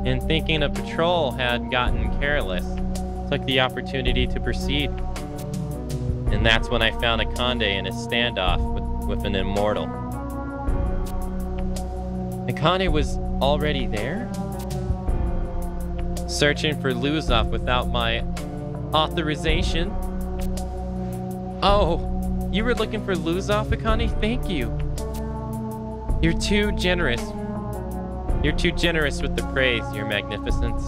and thinking a patrol had gotten careless, took the opportunity to proceed. And that's when I found Akane in a standoff with an immortal. Akane was already there? Searching for Luzov without my authorization? Oh, you were looking for Luzov, Akane? Thank you. You're too generous. You're too generous with the praise, Your Magnificence.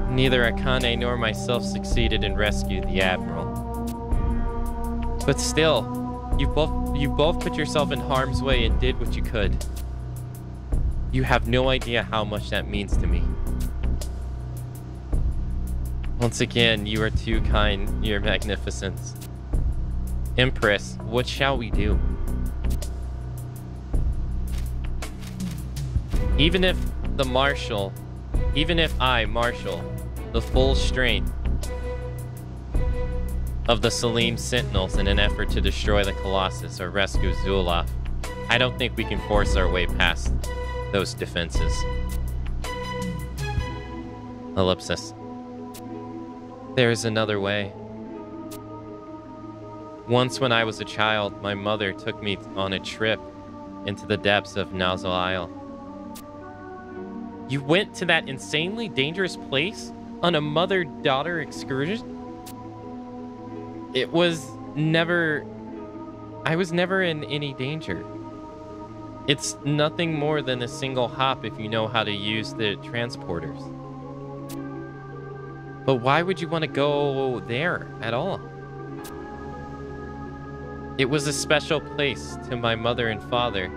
Neither Akane nor myself succeeded in rescuing the Admiral. But still, you both put yourself in harm's way and did what you could. You have no idea how much that means to me. Once again, you are too kind, Your Magnificence. Empress, what shall we do? Even if I marshal the full strength of the Salim Sentinels in an effort to destroy the Colossus or rescue Zulaf, I don't think we can force our way past those defenses. Ellipsis. There is another way. Once when I was a child, my mother took me on a trip into the depths of Nozzle Isle. You went to that insanely dangerous place on a mother-daughter excursion? I was never in any danger. It's nothing more than a single hop if you know how to use the transporters. But why would you want to go there at all? It was a special place to my mother and father.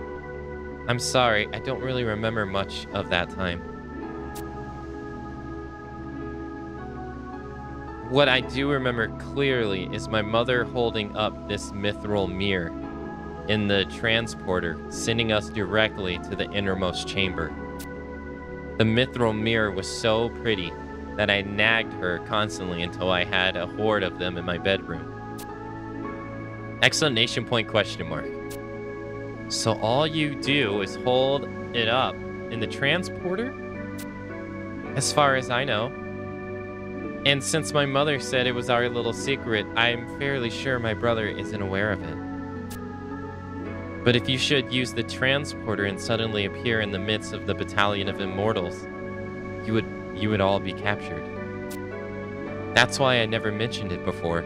I'm sorry, I don't really remember much of that time. What I do remember clearly is my mother holding up this mithril mirror in the transporter, sending us directly to the innermost chamber. The mithril mirror was so pretty that I nagged her constantly until I had a horde of them in my bedroom. Exclamation point, question mark. So all you do is hold it up in the transporter? As far as I know. And since my mother said it was our little secret, I'm fairly sure my brother isn't aware of it. But if you should use the transporter and suddenly appear in the midst of the battalion of immortals, you would all be captured. That's why I never mentioned it before.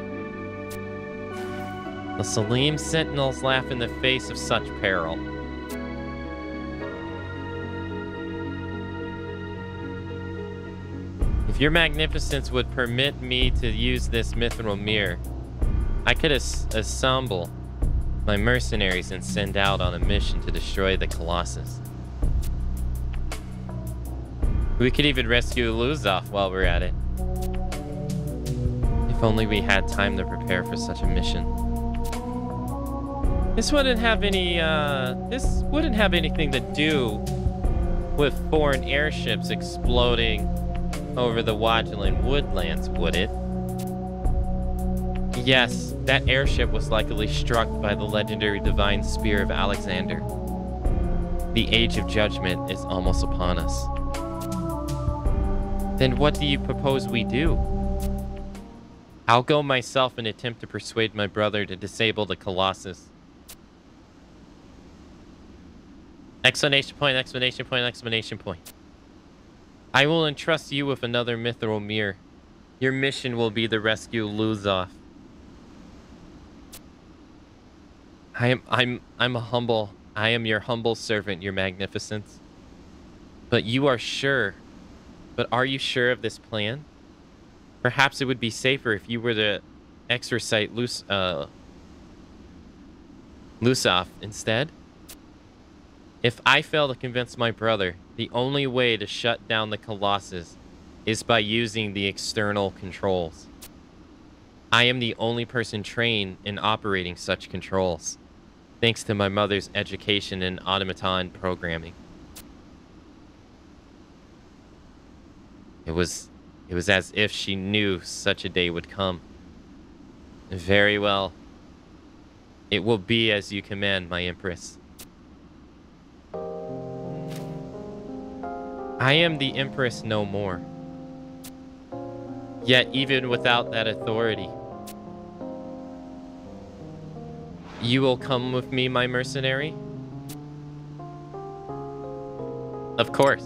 The Salim Sentinels laugh in the face of such peril. If your magnificence would permit me to use this mithril mirror, I could assemble my mercenaries and send out on a mission to destroy the Colossus. We could even rescue Luzov while we're at it. If only we had time to prepare for such a mission. This wouldn't have anything to do with foreign airships exploding over the Wageland woodlands, would it? Yes, that airship was likely struck by the legendary divine spear of Alexander. The age of judgment is almost upon us. Then what do you propose we do? I'll go myself and attempt to persuade my brother to disable the Colossus. Exclamation point, exclamation point, exclamation point. I will entrust you with another mithril mirror. Your mission will be to rescue Luzov. I am your humble servant, Your Magnificence. But are you sure of this plan? Perhaps it would be safer if you were to exorcite Lusoff instead. If I fail to convince my brother, the only way to shut down the Colossus is by using the external controls. I am the only person trained in operating such controls, thanks to my mother's education in automaton programming. It was as if she knew such a day would come. Very well. It will be as you command, my Empress. I am the Empress no more. Yet even without that authority, you will come with me, my mercenary? Of course.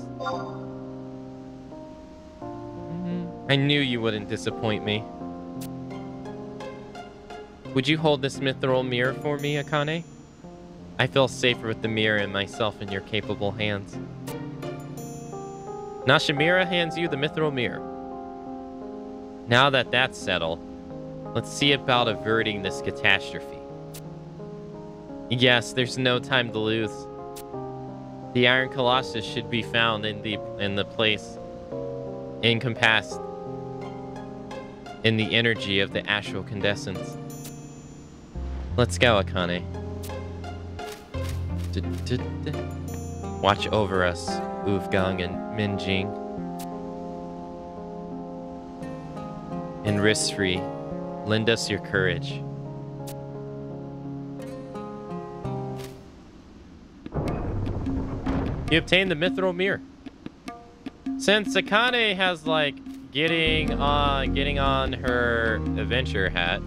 I knew you wouldn't disappoint me. Would you hold this mithril mirror for me, Akane? I feel safer with the mirror and myself in your capable hands. Nashimura hands you the mithril mirror. Now that that's settled, let's see about averting this catastrophe. Yes, there's no time to lose. The Iron Colossus should be found in the place encompassed in the energy of the astral condensance. Let's go, Akane. Watch over us, Ufgang and Minjing. And risk-free, lend us your courage. You obtained the mithril mirror. Since Akane has like getting on her adventure hat,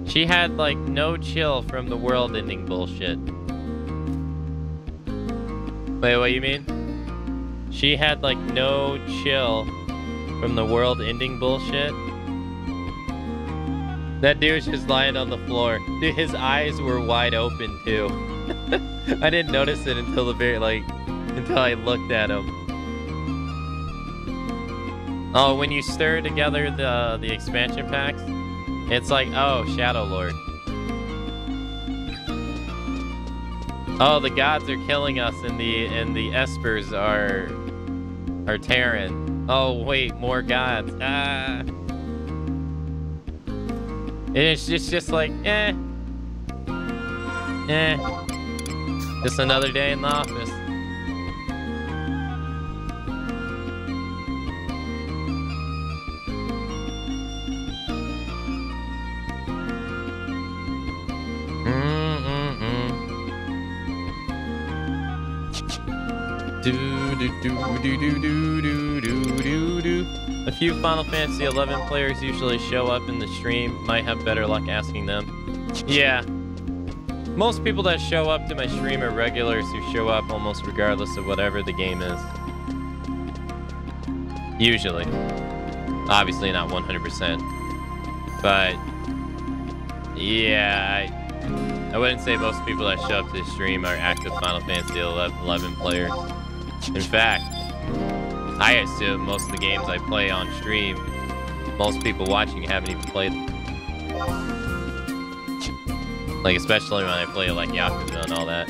she had like no chill from the world-ending bullshit. Wait, what you mean? She had like no chill from the world-ending bullshit. That dude's just lying on the floor. Dude, his eyes were wide open too. I didn't notice it until until I looked at him. Oh, when you stir together the expansion packs, it's like, oh, Shadow Lord. Oh, the gods are killing us, and the espers are Terran. Oh wait, more gods. Ah. And it's just like, just another day in the office. A few Final Fantasy 11 players usually show up in the stream. Might have better luck asking them. Yeah. Most people that show up to my stream are regulars who show up almost regardless of whatever the game is. Usually. Obviously not 100%. But yeah, I wouldn't say most people that show up to the stream are active Final Fantasy 11 players. In fact, I assume most of the games I play on stream, most people watching haven't even played them. Like, especially when I play like Yakuza and all that.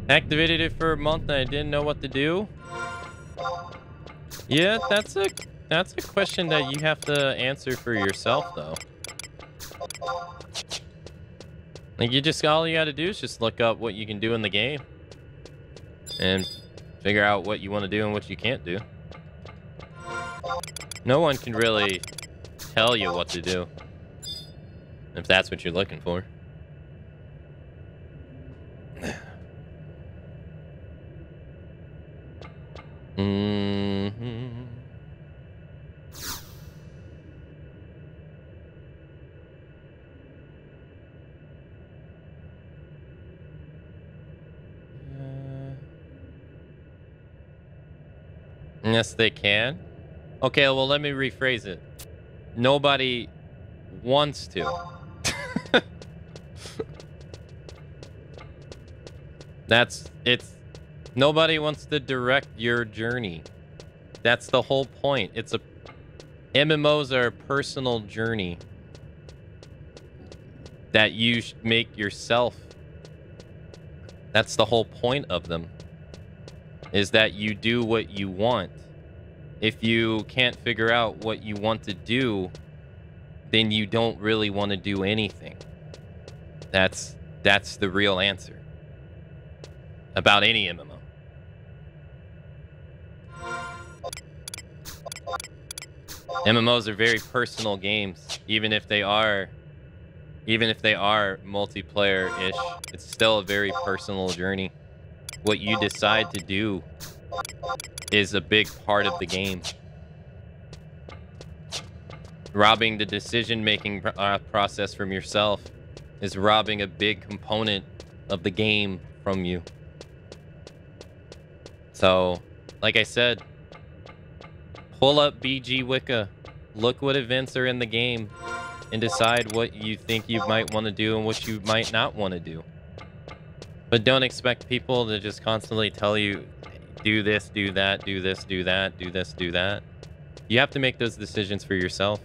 Activated it for a month and I didn't know what to do. Yeah, that's a question that you have to answer for yourself, though. Like, all you gotta do is just look up what you can do in the game. And figure out what you want to do and what you can't do. No one can really tell you what to do. If that's what you're looking for. Yes, they can. Okay, well, let me rephrase it. Nobody wants to. Nobody wants to direct your journey. That's the whole point. MMOs are a personal journey that you make yourself. That's the whole point of them. Is that you do what you want. If you can't figure out what you want to do, then you don't really want to do anything. That's the real answer. About any MMO. MMOs are very personal games, even if they are multiplayer-ish. It's still a very personal journey. What you decide to do is a big part of the game. Robbing the decision-making process from yourself is robbing a big component of the game from you. So, like I said, pull up BG Wicca, look what events are in the game, and decide what you think you might want to do and what you might not want to do. But don't expect people to just constantly tell you, do this, do that, do this, do that, do this, do that. You have to make those decisions for yourself.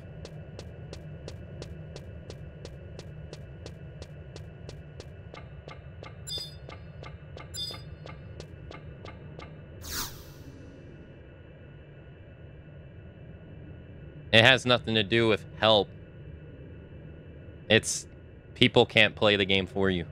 It has nothing to do with help. It's people can't play the game for you.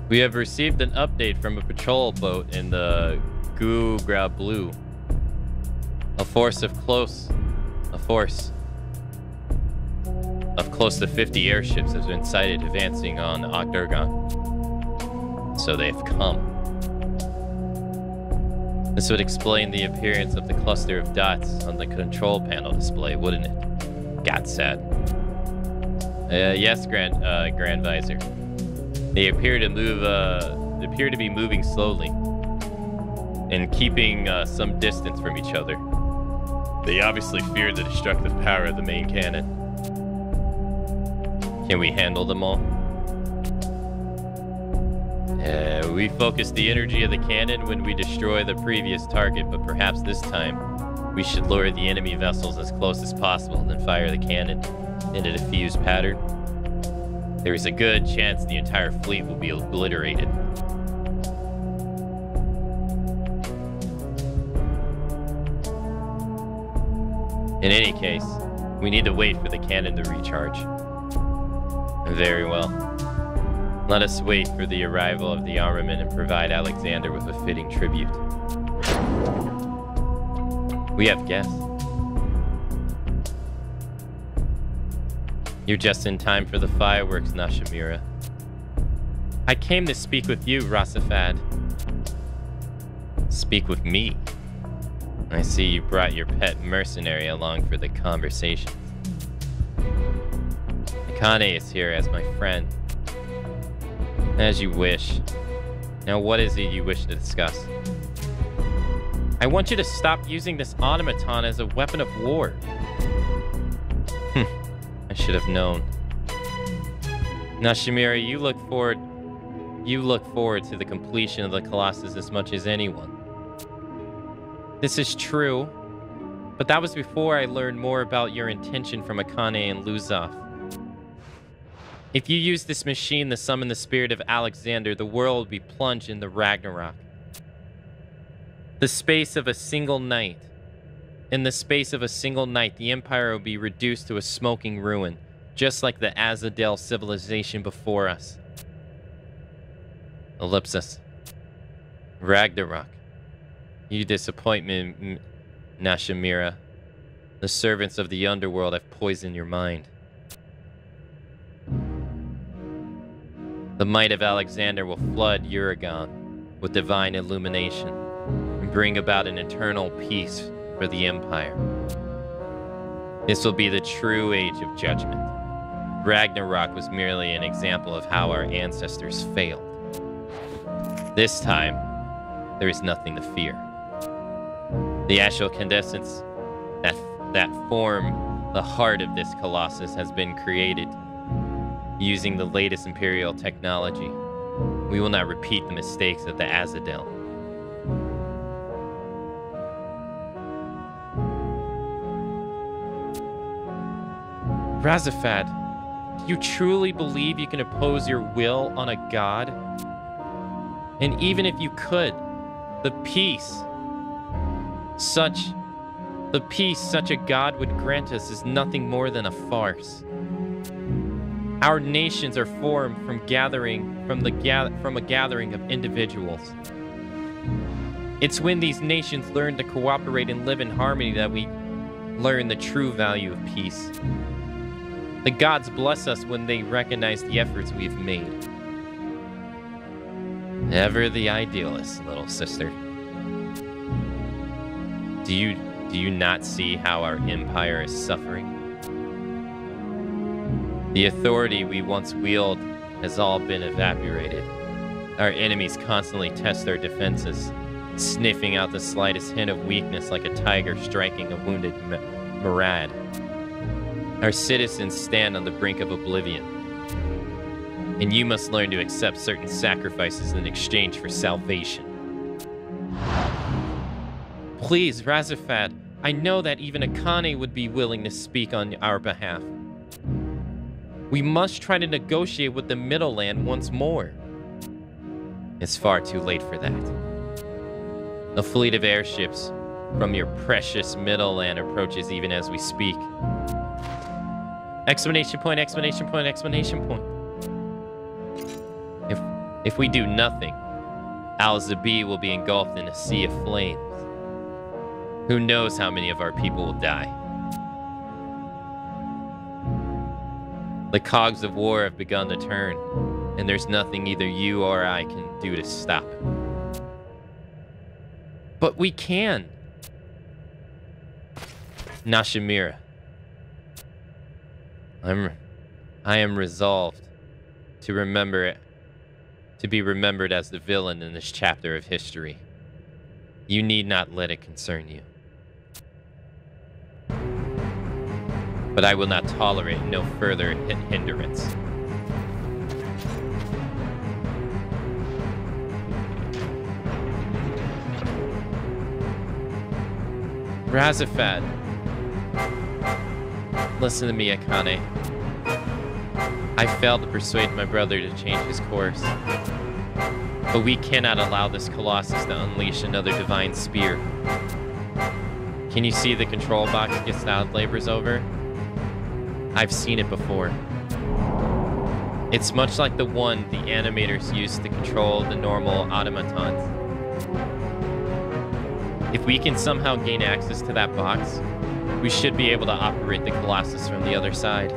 We have received an update from a patrol boat in the Gugra Blue. A force of close to 50 airships has been sighted advancing on Okdergon. So they've come. This would explain the appearance of the cluster of dots on the control panel display, wouldn't it? Got sad. Yes, Grand Visor. They appear to be moving slowly and keeping some distance from each other. They obviously fear the destructive power of the main cannon. Can we handle them all? We focus the energy of the cannon when we destroy the previous target, but perhaps this time we should lure the enemy vessels as close as possible and then fire the cannon in a diffuse pattern. There is a good chance the entire fleet will be obliterated. In any case, we need to wait for the cannon to recharge. Very well. Let us wait for the arrival of the armament and provide Alexander with a fitting tribute. We have guests. You're just in time for the fireworks, Nashimura. I came to speak with you, Rasafad. Speak with me? I see you brought your pet mercenary along for the conversation. Akane is here as my friend. As you wish. Now what is it you wish to discuss? I want you to stop using this automaton as a weapon of war. I should have known. Now, Shamira, you look forward to the completion of the Colossus as much as anyone. This is true, but that was before I learned more about your intention from Akane and Luzov. If you use this machine to summon the spirit of Alexander, the world will be plunged in the Ragnarok. The space of a single night. In the space of a single night, the Empire will be reduced to a smoking ruin, just like the Azadel civilization before us. Ellipsis. Ragnarok. You disappoint me, Nashimira. The servants of the underworld have poisoned your mind. The might of Alexander will flood Uragon with divine illumination and bring about an eternal peace for the Empire. This will be the true age of judgment. Ragnarok was merely an example of how our ancestors failed. This time, there is nothing to fear. The astral condensants that form the heart of this Colossus has been created using the latest Imperial technology. We will not repeat the mistakes of the Azadel. Razafad, do you truly believe you can oppose your will on a god? And even if you could, the peace such a god would grant us is nothing more than a farce. Our nations are formed from a gathering of individuals. It's when these nations learn to cooperate and live in harmony that we learn the true value of peace. The gods bless us when they recognize the efforts we've made. Ever the idealist, little sister. Do you not see how our empire is suffering? The authority we once wielded has all been evaporated. Our enemies constantly test our defenses, sniffing out the slightest hint of weakness like a tiger striking a wounded Murad. Our citizens stand on the brink of oblivion, and you must learn to accept certain sacrifices in exchange for salvation. Please, Razafad, I know that even Akane would be willing to speak on our behalf. We must try to negotiate with the Middle Land once more. It's far too late for that. A fleet of airships from your precious Middle Land approaches even as we speak. Exclamation point, exclamation point, exclamation point. If we do nothing, Al-Zabi will be engulfed in a sea of flames. Who knows how many of our people will die? The cogs of war have begun to turn, and there's nothing either you or I can do to stop it. But we can. Nashimira. I am resolved to be remembered as the villain in this chapter of history. You need not let it concern you. But I will not tolerate no further hindrance. Razafad. Listen to me, Akane. I failed to persuade my brother to change his course. But we cannot allow this Colossus to unleash another divine spear. Can you see the control box gets out labor's over? I've seen it before. It's much like the one the animators used to control the normal automatons. If we can somehow gain access to that box, we should be able to operate the Colossus from the other side.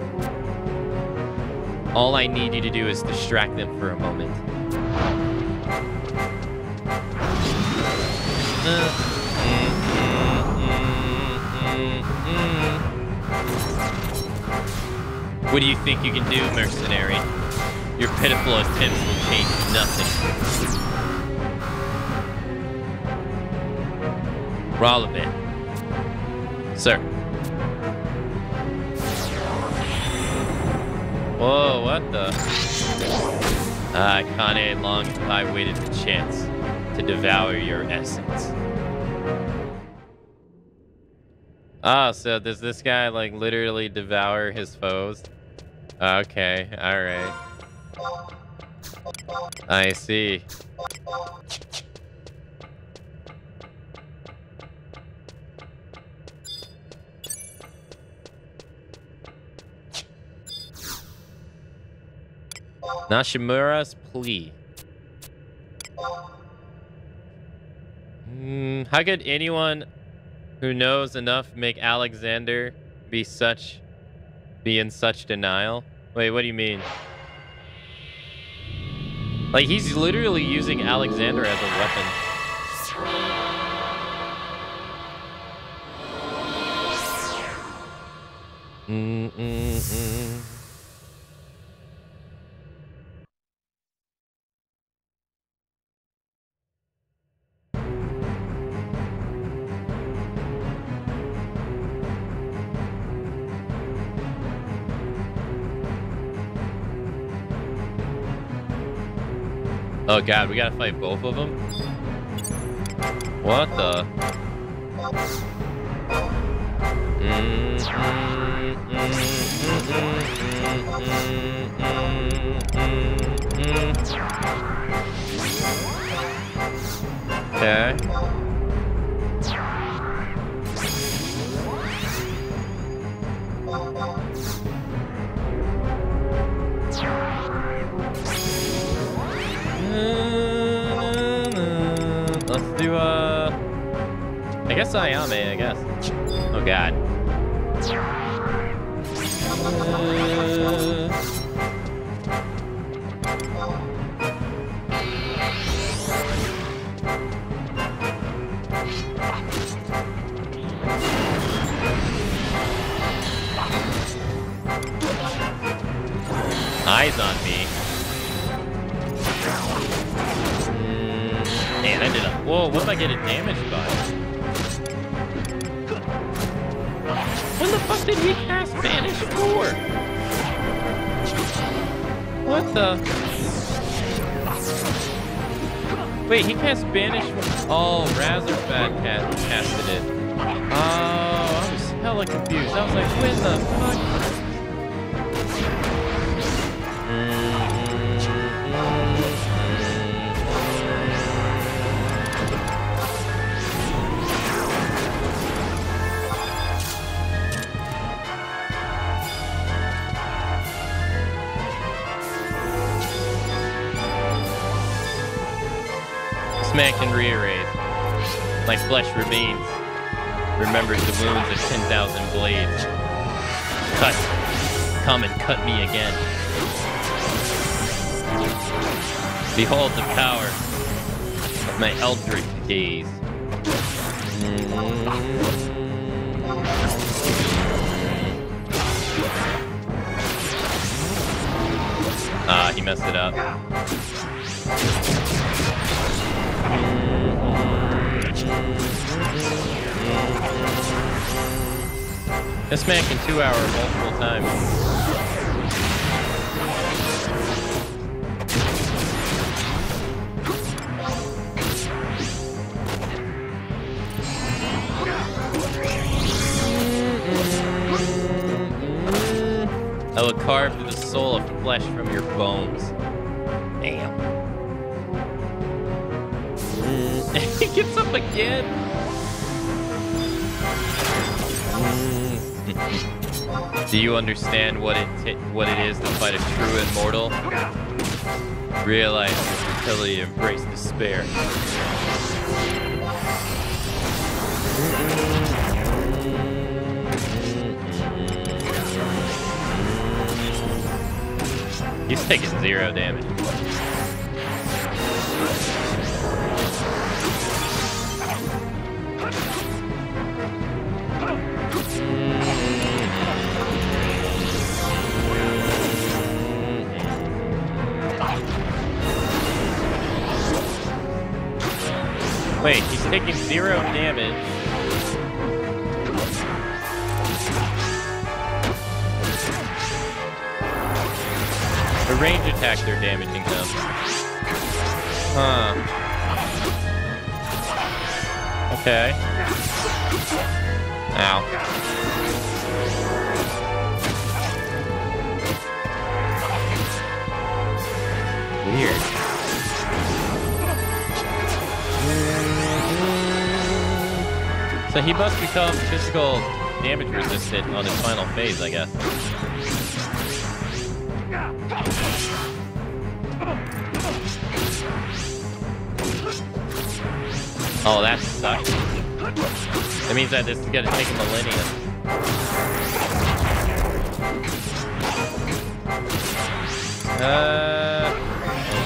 All I need you to do is distract them for a moment. What do you think you can do, mercenary? Your pitiful attempts will change nothing. Relevant. Sir. Whoa, what the? Kane, long have I waited the chance to devour your essence. Oh, so does this guy, like, literally devour his foes? Okay, alright. I see. Nashimura's plea. How could anyone who knows enough make Alexander be in such denial? Wait, what do you mean? Like, he's literally using Alexander as a weapon. Oh god, we gotta fight both of them? What the? Okay. Let's do, I guess Ayame, I guess. Oh, God. Eyes on me. Man, I did a... Whoa, what if I get damaged by? When the fuck did he cast Banish for? What the... Wait, he cast Banish for... Oh, Razorfat casted it. Oh, I was hella confused. I was like, when the fuck? Man can rearrange. My flesh remains. Remembers the wounds of 10,000 blades. Cut. Come and cut me again. Behold the power of my eldritch gaze. Ah, he messed it up. This man can 2-hour multiple times. I will carve through the soul of flesh from your bones. Damn. He gets up again. Do you understand what it is to fight a true immortal? Realize your fertility, embrace despair. He's taking 0 damage. Wait, he's taking 0 damage. range attacks are damaging him. Huh. Okay. Ow. Weird. So he must become physical damage resistant on his final phase, I guess. Oh, that sucks. That means that this is gonna take a millennium.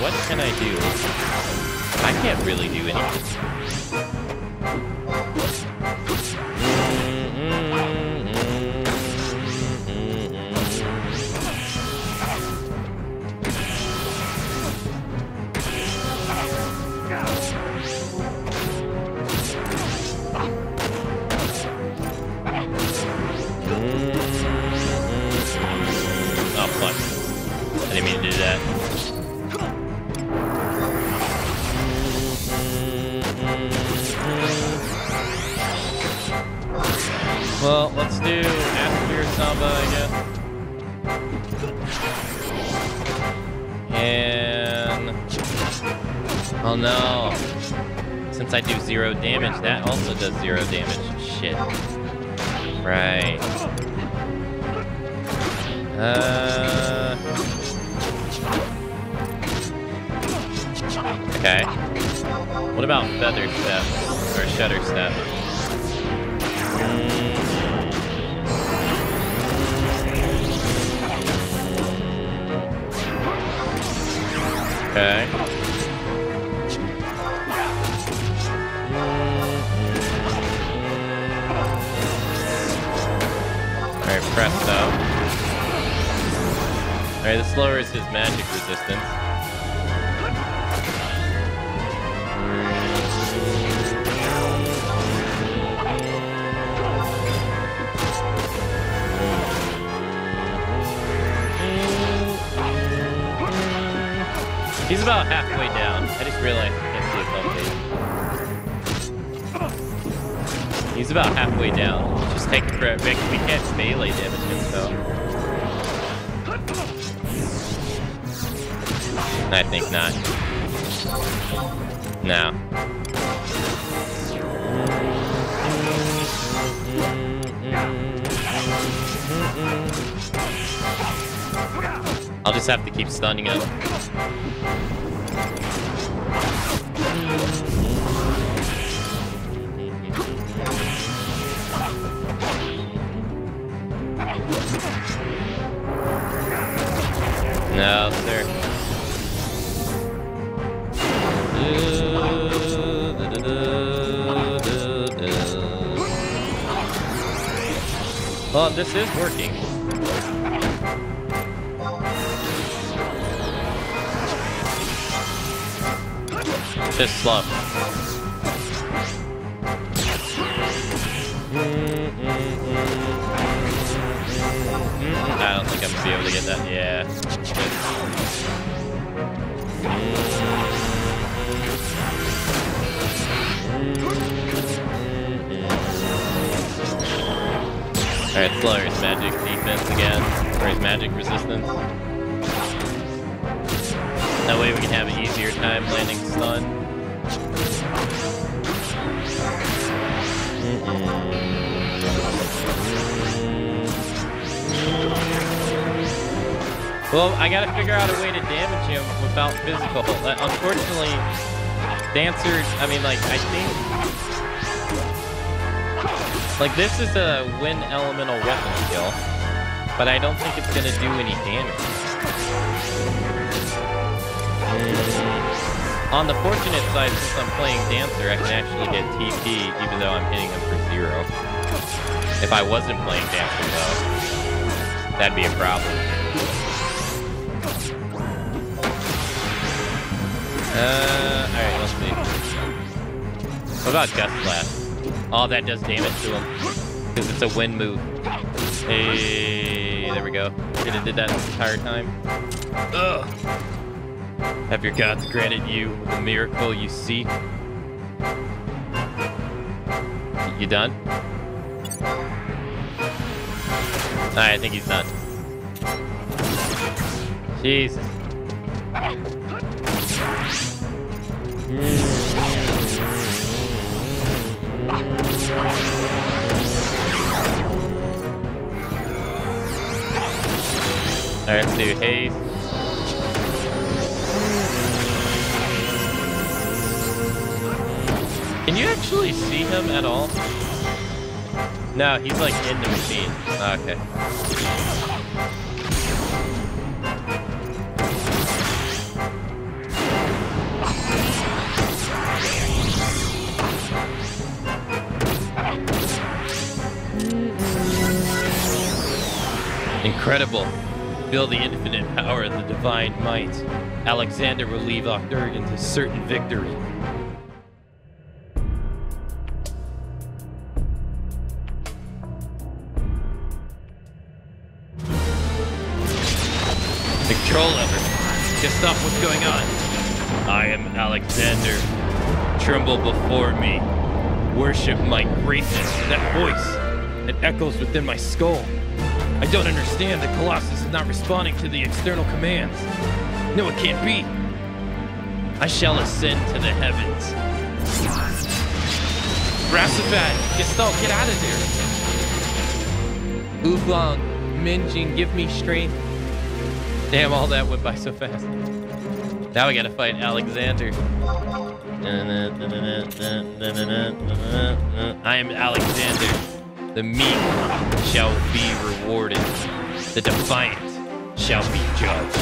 What can I do? I can't really do anything. Oh, fuck. I didn't mean to do that. Well, let's do After Samba, I guess. And... oh no. Since I do 0 damage, that also does 0 damage. Shit. Right. Okay. What about Feather Step? Or Shudder Step? Okay. Alright, Presto. Alright, this lowers his magic resistance. He's about halfway down. I just realized I can't see his health. He's about halfway down. Just take it for it. We can't melee damage him, so. I think not. No. I'll just have to keep stunning him. No, sir. Well, this is working. Just slow. I don't think I'm gonna be able to get that. Yeah. Alright, let's lower his magic defense again, or his magic resistance. That way we can have an easier time landing stun. Well, I gotta figure out a way to damage him without physical. Unfortunately, Dancer, I mean, like, I think... like, this is a wind elemental weapon skill, but I don't think it's gonna do any damage. On the fortunate side, since I'm playing Dancer, I can actually get TP, even though I'm hitting him for 0. If I wasn't playing Dancer, though, that'd be a problem. Alright, let's see. What about Gust Blast? Oh, that does damage to him. Because it's a wind move. Hey, there we go. Should have did that this entire time. Ugh. Have your gods granted you the miracle you seek? You done? Alright, I think he's done. Jesus. Alright, let's do haste. Can you actually see him at all? No, he's like in the machine. Okay. Incredible. Feel the infinite power of the divine might. Alexander will leave Octurgan to certain victory. The control lever. Just stop what's going on. I am Alexander. Tremble before me. Worship my greatness. That voice. It echoes within my skull. I don't understand. The Colossus is not responding to the external commands. No, it can't be. I shall ascend to the heavens. Rasafat, Gestalt, get out of there. Oolong, Minjin, give me strength. Damn, all that went by so fast. Now we gotta fight Alexander. I am Alexander. The meek shall be rewarded. The defiant shall be judged.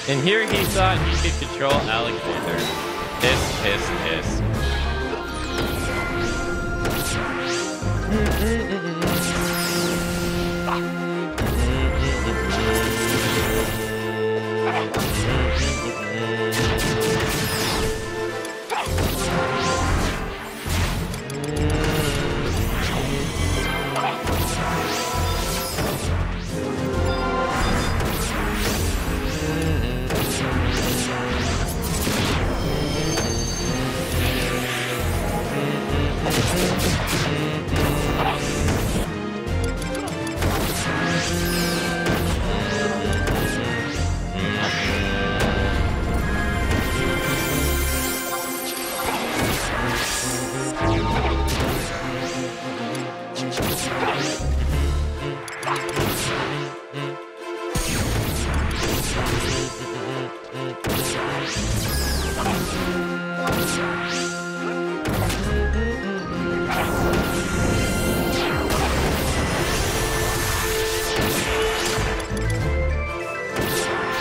And here he thought he could control Alexander. Piss, piss, piss.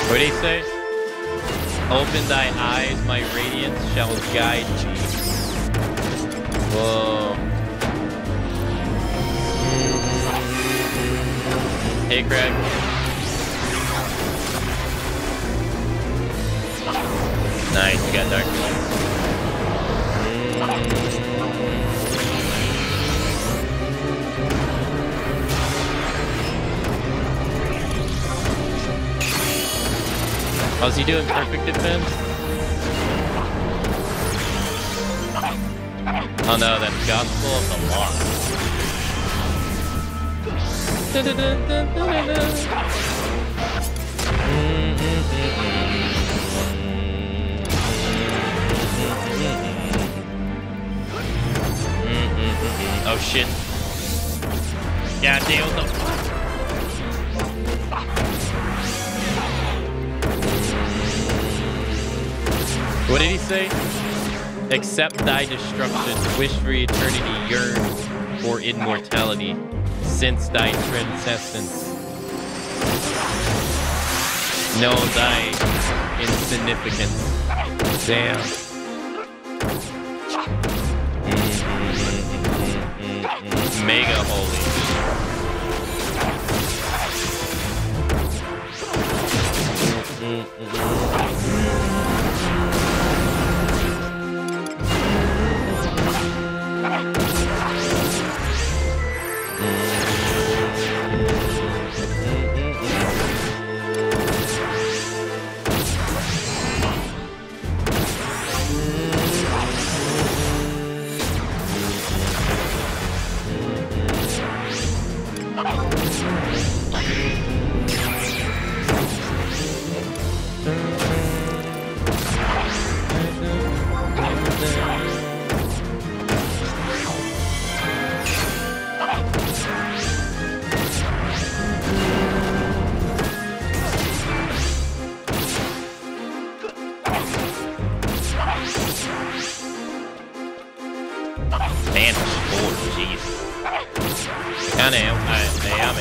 What did he say? Open thy eyes, my radiance shall guide thee. Whoa. Hey, Craig. Nice, you got dark. How's he doing? Perfect defense? Oh no, that's Gospel of the Lost. Oh shit. God damn, what the fuck? What did he say? Accept thy destruction, wish for eternity, yearn for immortality, sense thy transcendence. Know thy insignificance. Damn. Mega holy.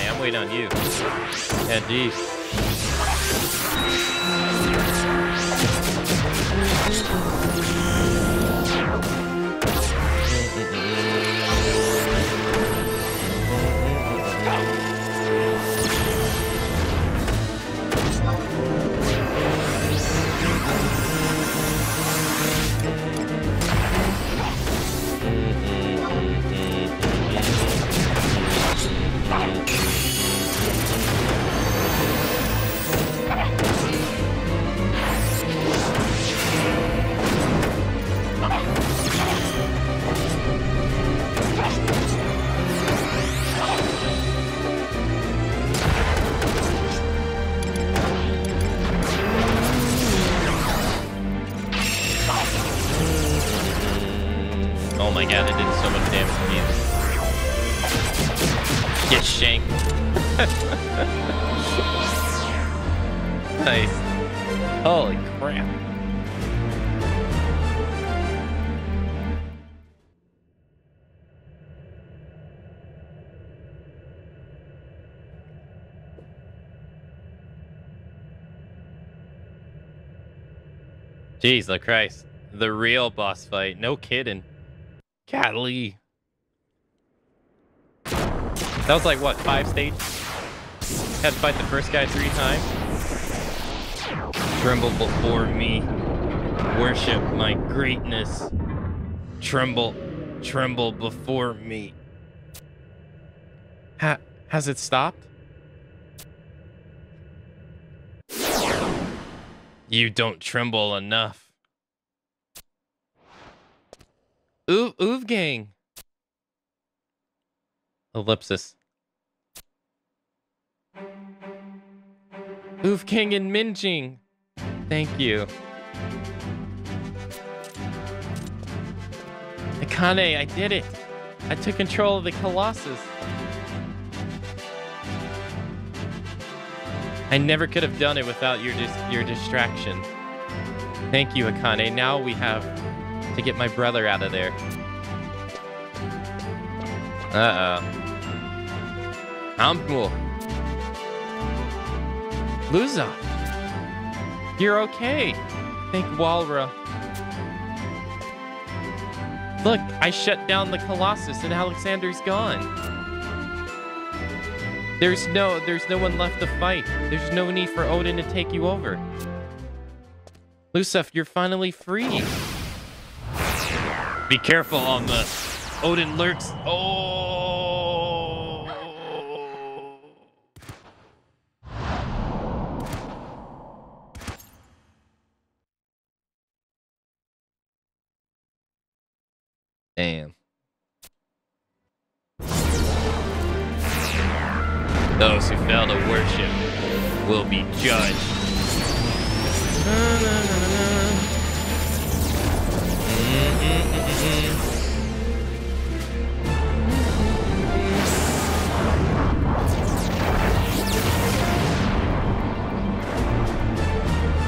I'm waiting on you. Yeah, geez. Oh my god, it did so much damage to me. Get shanked. Nice. Holy crap. Jeez, the Christ. The real boss fight. No kidding. Golly. That was like, what, 5 stages? Had to fight the first guy 3 times. Tremble before me. Worship my greatness. Tremble. Tremble before me. Has it stopped? You don't tremble enough. Ooh, gang. Ellipsis. Oof King and Minjing. Thank you. Akane, I did it. I took control of the Colossus. I never could have done it without your distraction. Thank you, Akane. Now we have to get my brother out of there. Uh-oh. Ample. Luza. You're okay. Thank Walra. Look, I shut down the Colossus and Alexander's gone. There's no one left to fight. There's no need for Odin to take you over. Lusef, you're finally free. Be careful on the Odin lurks. Oh. Damn. Those who fail to worship will be judged.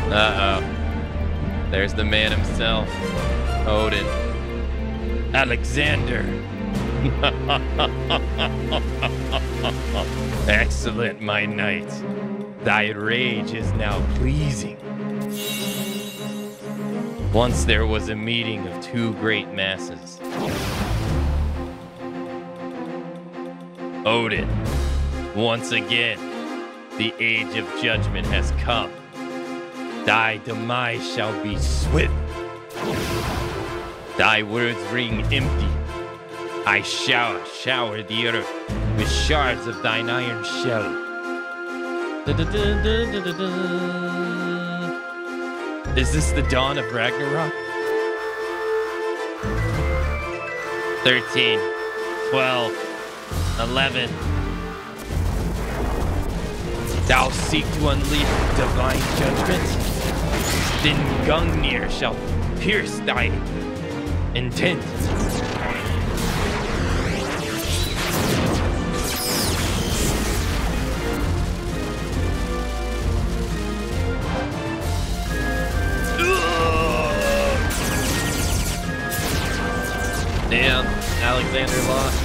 Uh-oh. There's the man himself. Odin. Alexander. Excellent, my knight. Thy rage is now pleasing. Once there was a meeting of 2 great masses. Odin, once again, the age of judgment has come. Thy demise shall be swift. Thy words ring empty. I shower the earth with shards of thine iron shell. Is this the dawn of Ragnarok? 13, 12, 11, Thou seek to unleash divine judgment? Then Gungnir shall pierce thy intent. Damn, Alexander lost.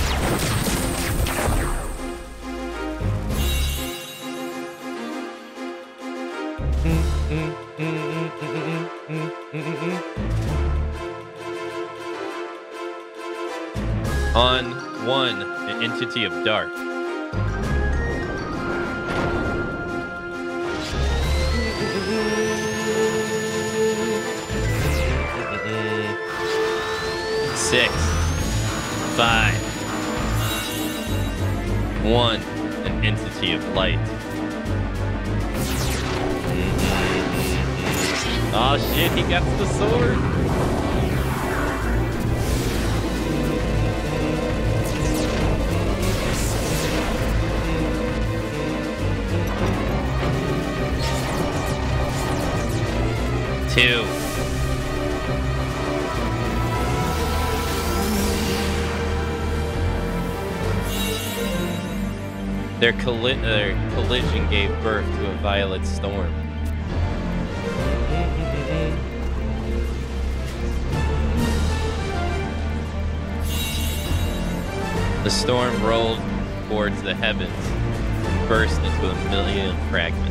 On one, an entity of dark. Six, 5, 1, an entity of light. Oh shit, he got the sword. Two. Their collision gave birth to a violet storm. The storm rolled towards the heavens, burst into a million fragments.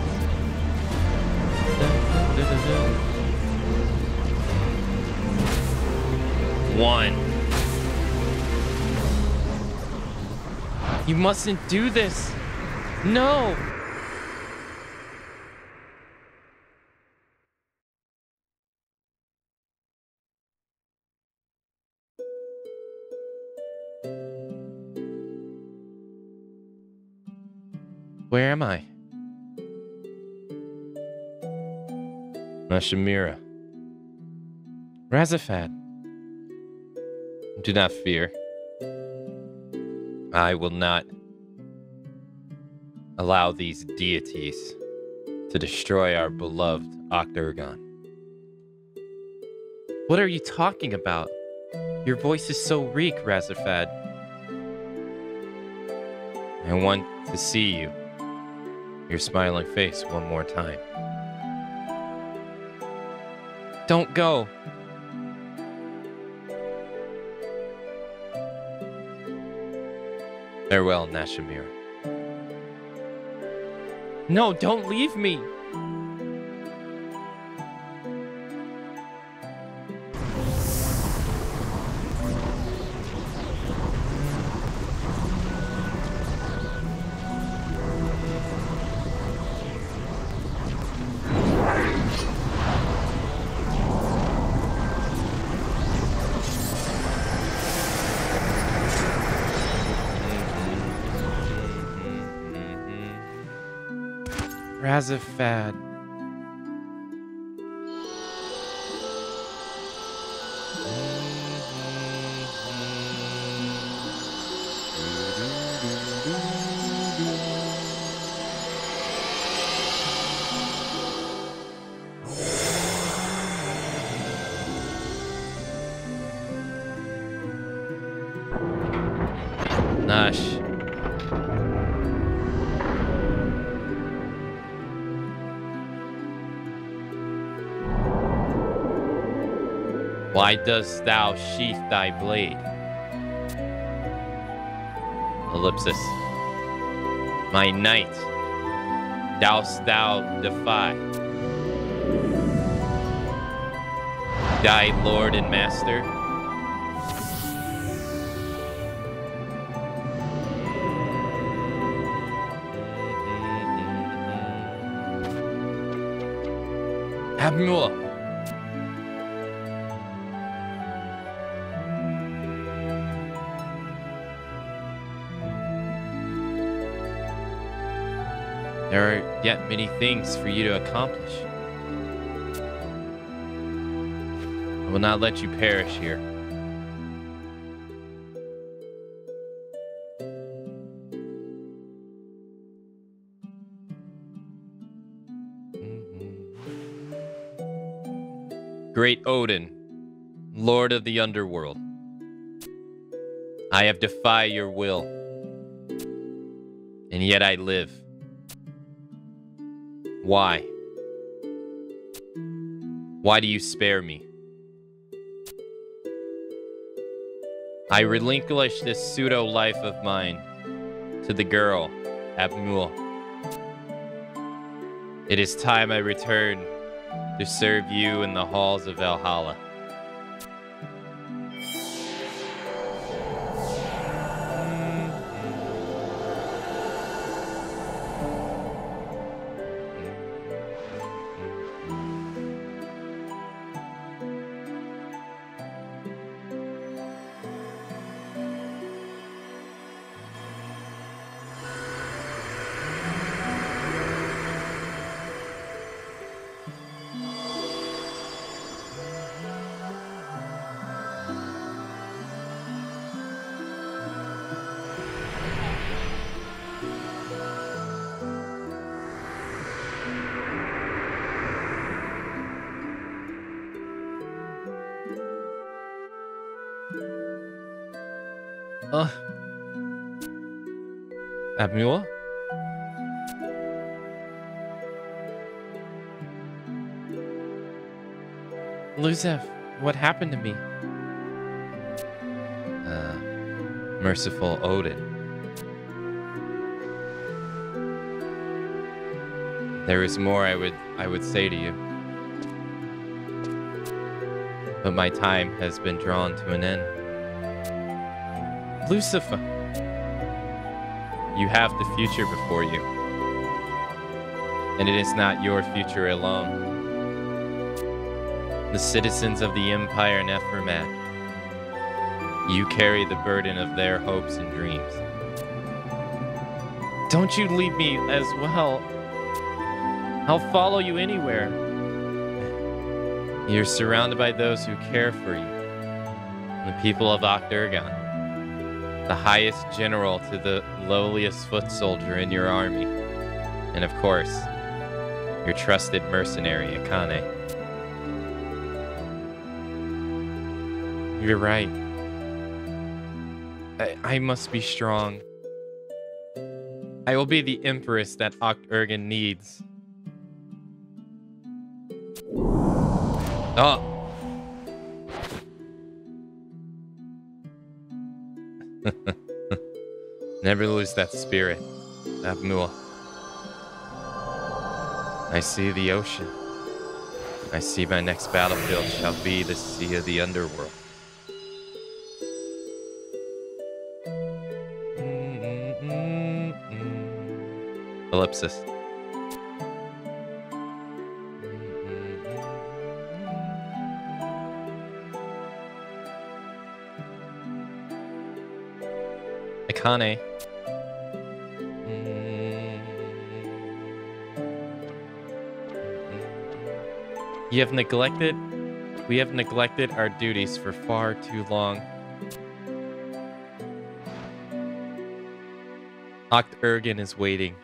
One. You mustn't do this. No. Where am I? Nashimira. Razafad. Do not fear. I will not allow these deities to destroy our beloved Octagon. What are you talking about? Your voice is so weak, Razafad. I want to see you. Your smiling face one more time. Don't go. Farewell, Nashimira. No, don't leave me. Razafad. Nash. Why dost thou sheath thy blade? Ellipsis. My knight, dost thou defy? Thy lord and master? Admiral. There are yet many things for you to accomplish. I will not let you perish here. Great Odin, Lord of the Underworld, I have defied your will, and yet I live. Why? Why do you spare me? I relinquish this pseudo-life of mine to the girl, Abmul. It is time I return to serve you in the halls of Valhalla. Abmul? Luzev, what happened to me? Merciful Odin. There is more I would say to you. But my time has been drawn to an end. Lucifer, you have the future before you. And it is not your future alone. The citizens of the Empire Nefermat, you carry the burden of their hopes and dreams. Don't you leave me as well. I'll follow you anywhere. You're surrounded by those who care for you. The people of Okturgon, the highest general to the lowliest foot soldier in your army. And of course, your trusted mercenary, Akane. You're right. I must be strong. I will be the empress that Okturgon needs. Oh. Never lose that spirit, Abmul. I see the ocean. I see my next battlefield shall be the sea of the underworld. Ellipsis. Akane. We have neglected our duties for far too long. Okturgon is waiting.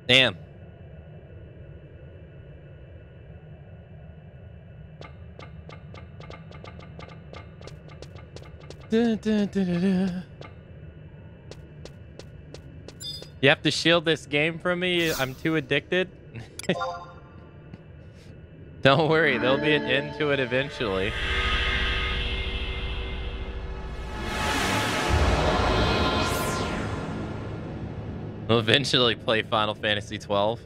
Damn. You have to shield this game from me? I'm too addicted? Don't worry, there'll be an end to it eventually. We'll eventually play Final Fantasy XII.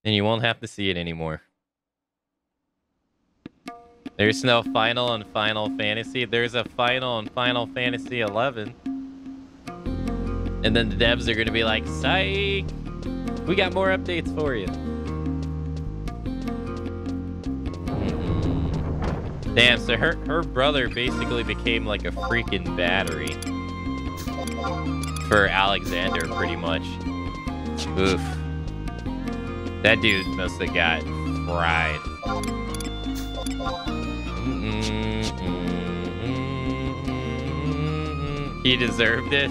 And you won't have to see it anymore. There's no final in Final Fantasy. There's a final in Final Fantasy XI. And then the devs are going to be like, psych! We got more updates for you. Damn, so her brother basically became like a freaking battery. For Alexander, pretty much. Oof. That dude must have got fried. He deserved it.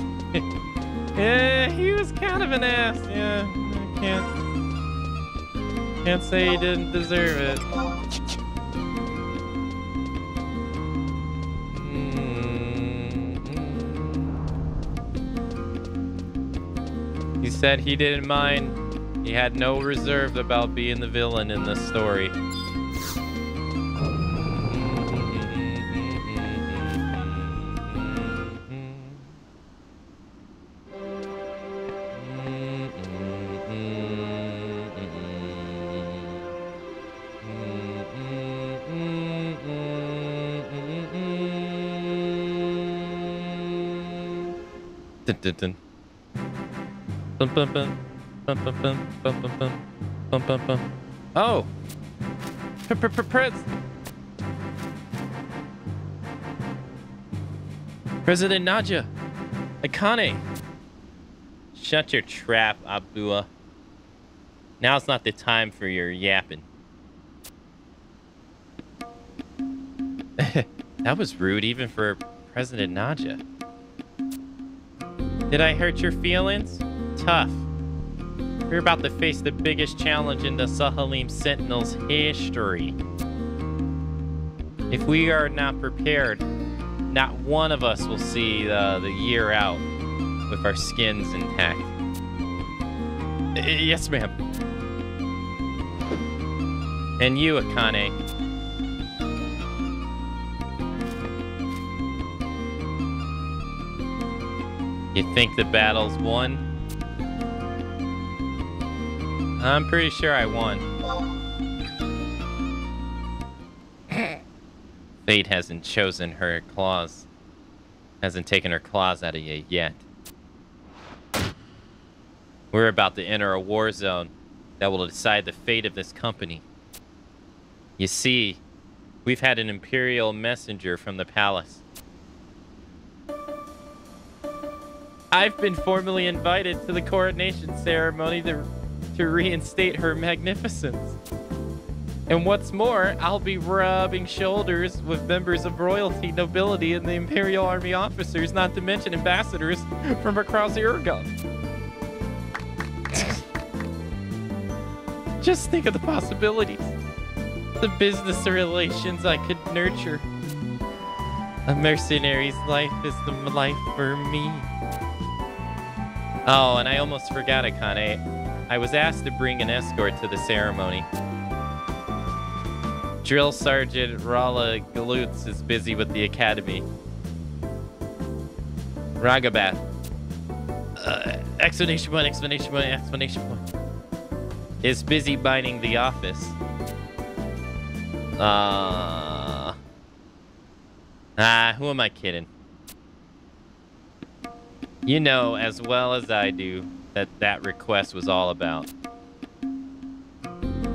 Yeah, he was kind of an ass. Yeah, I can't say he didn't deserve it. He said he didn't mind. He had no reserve about being the villain in this story. Dun, dun, dun. Bum, bum, bum. Bum, bum, bum, bum, bum, bum, bum, bum, bum. Oh! President Naja! Akane! Shut your trap, Abua. Now's not the time for your yapping. That was rude, even for President Naja. Did I hurt your feelings? Tough. We're about to face the biggest challenge in the Sahalim Sentinel's history. If we are not prepared, not one of us will see the year out with our skins intact. Yes, ma'am. And you, Akane. You think the battle's won? I'm pretty sure I won. Fate hasn't chosen her claws. Hasn't taken her claws out of you yet. We're about to enter a war zone that will decide the fate of this company. You see, we've had an Imperial messenger from the palace. I've been formally invited to the coronation ceremony to reinstate her magnificence. And what's more, I'll be rubbing shoulders with members of royalty, nobility, and the Imperial Army officers, not to mention ambassadors from across Aragon. Just think of the possibilities. The business relations I could nurture. A mercenary's life is the life for me. Oh, and I almost forgot, Akane. I was asked to bring an escort to the ceremony. Drill Sergeant Rala Galutz is busy with the academy. Ragabath. Explanation point, explanation point, explanation point. Is busy binding the office. Who am I kidding? You know as well as I do that request was all about.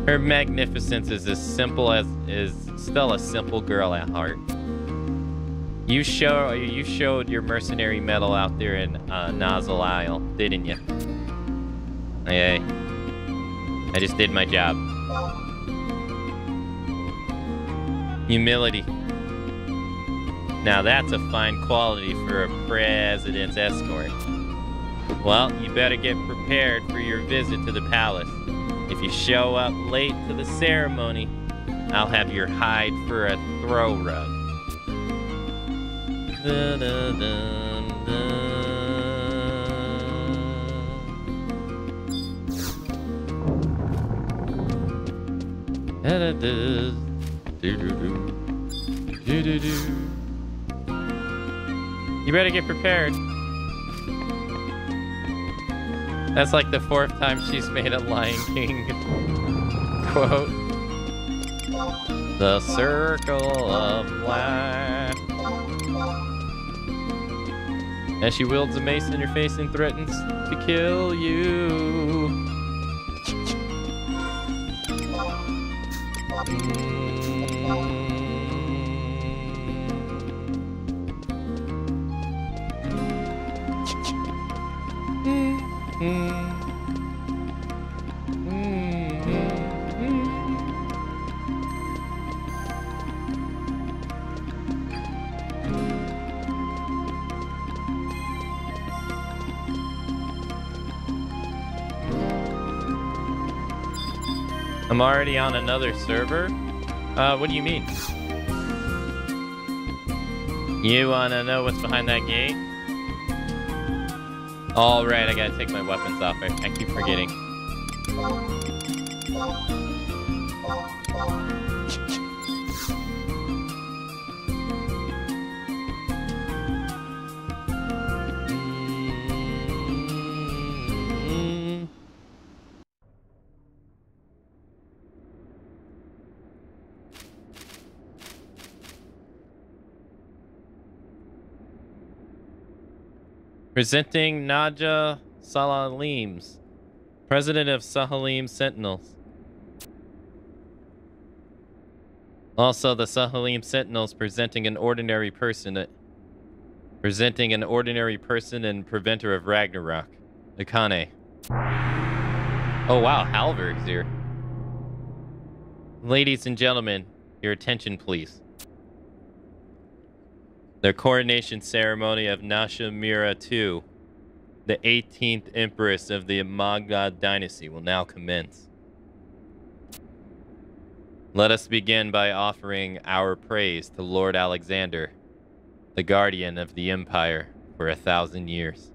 Her magnificence is as simple as is still a simple girl at heart. You showed your mercenary mettle out there in Nozzle Isle, didn't you? Hey, I just did my job. Humility. Now that's a fine quality for a president's escort. Well, you better get prepared for your visit to the palace. If you show up late to the ceremony, I'll have your hide for a throw rug. Da, da, da, da. Da, da, da. Do, do, do. Do, do, do. You better get prepared. That's like the 4th time she's made a Lion King quote. The circle of life. As she wields a mace in your face and threatens to kill you. I'm already on another server? What do you mean? You wanna know what's behind that gate? All right, I gotta take my weapons off. I keep forgetting. Presenting Naja Salalims, president of Sahalim Sentinels. Also, the Sahalim Sentinels presenting an ordinary person and preventer of Ragnarok, Akane. Oh wow, Halver is here. Ladies and gentlemen, your attention please. The coronation ceremony of Nashamira II, the 18th Empress of the Magad dynasty, will now commence. Let us begin by offering our praise to Lord Alexander, the guardian of the Empire for 1,000 years.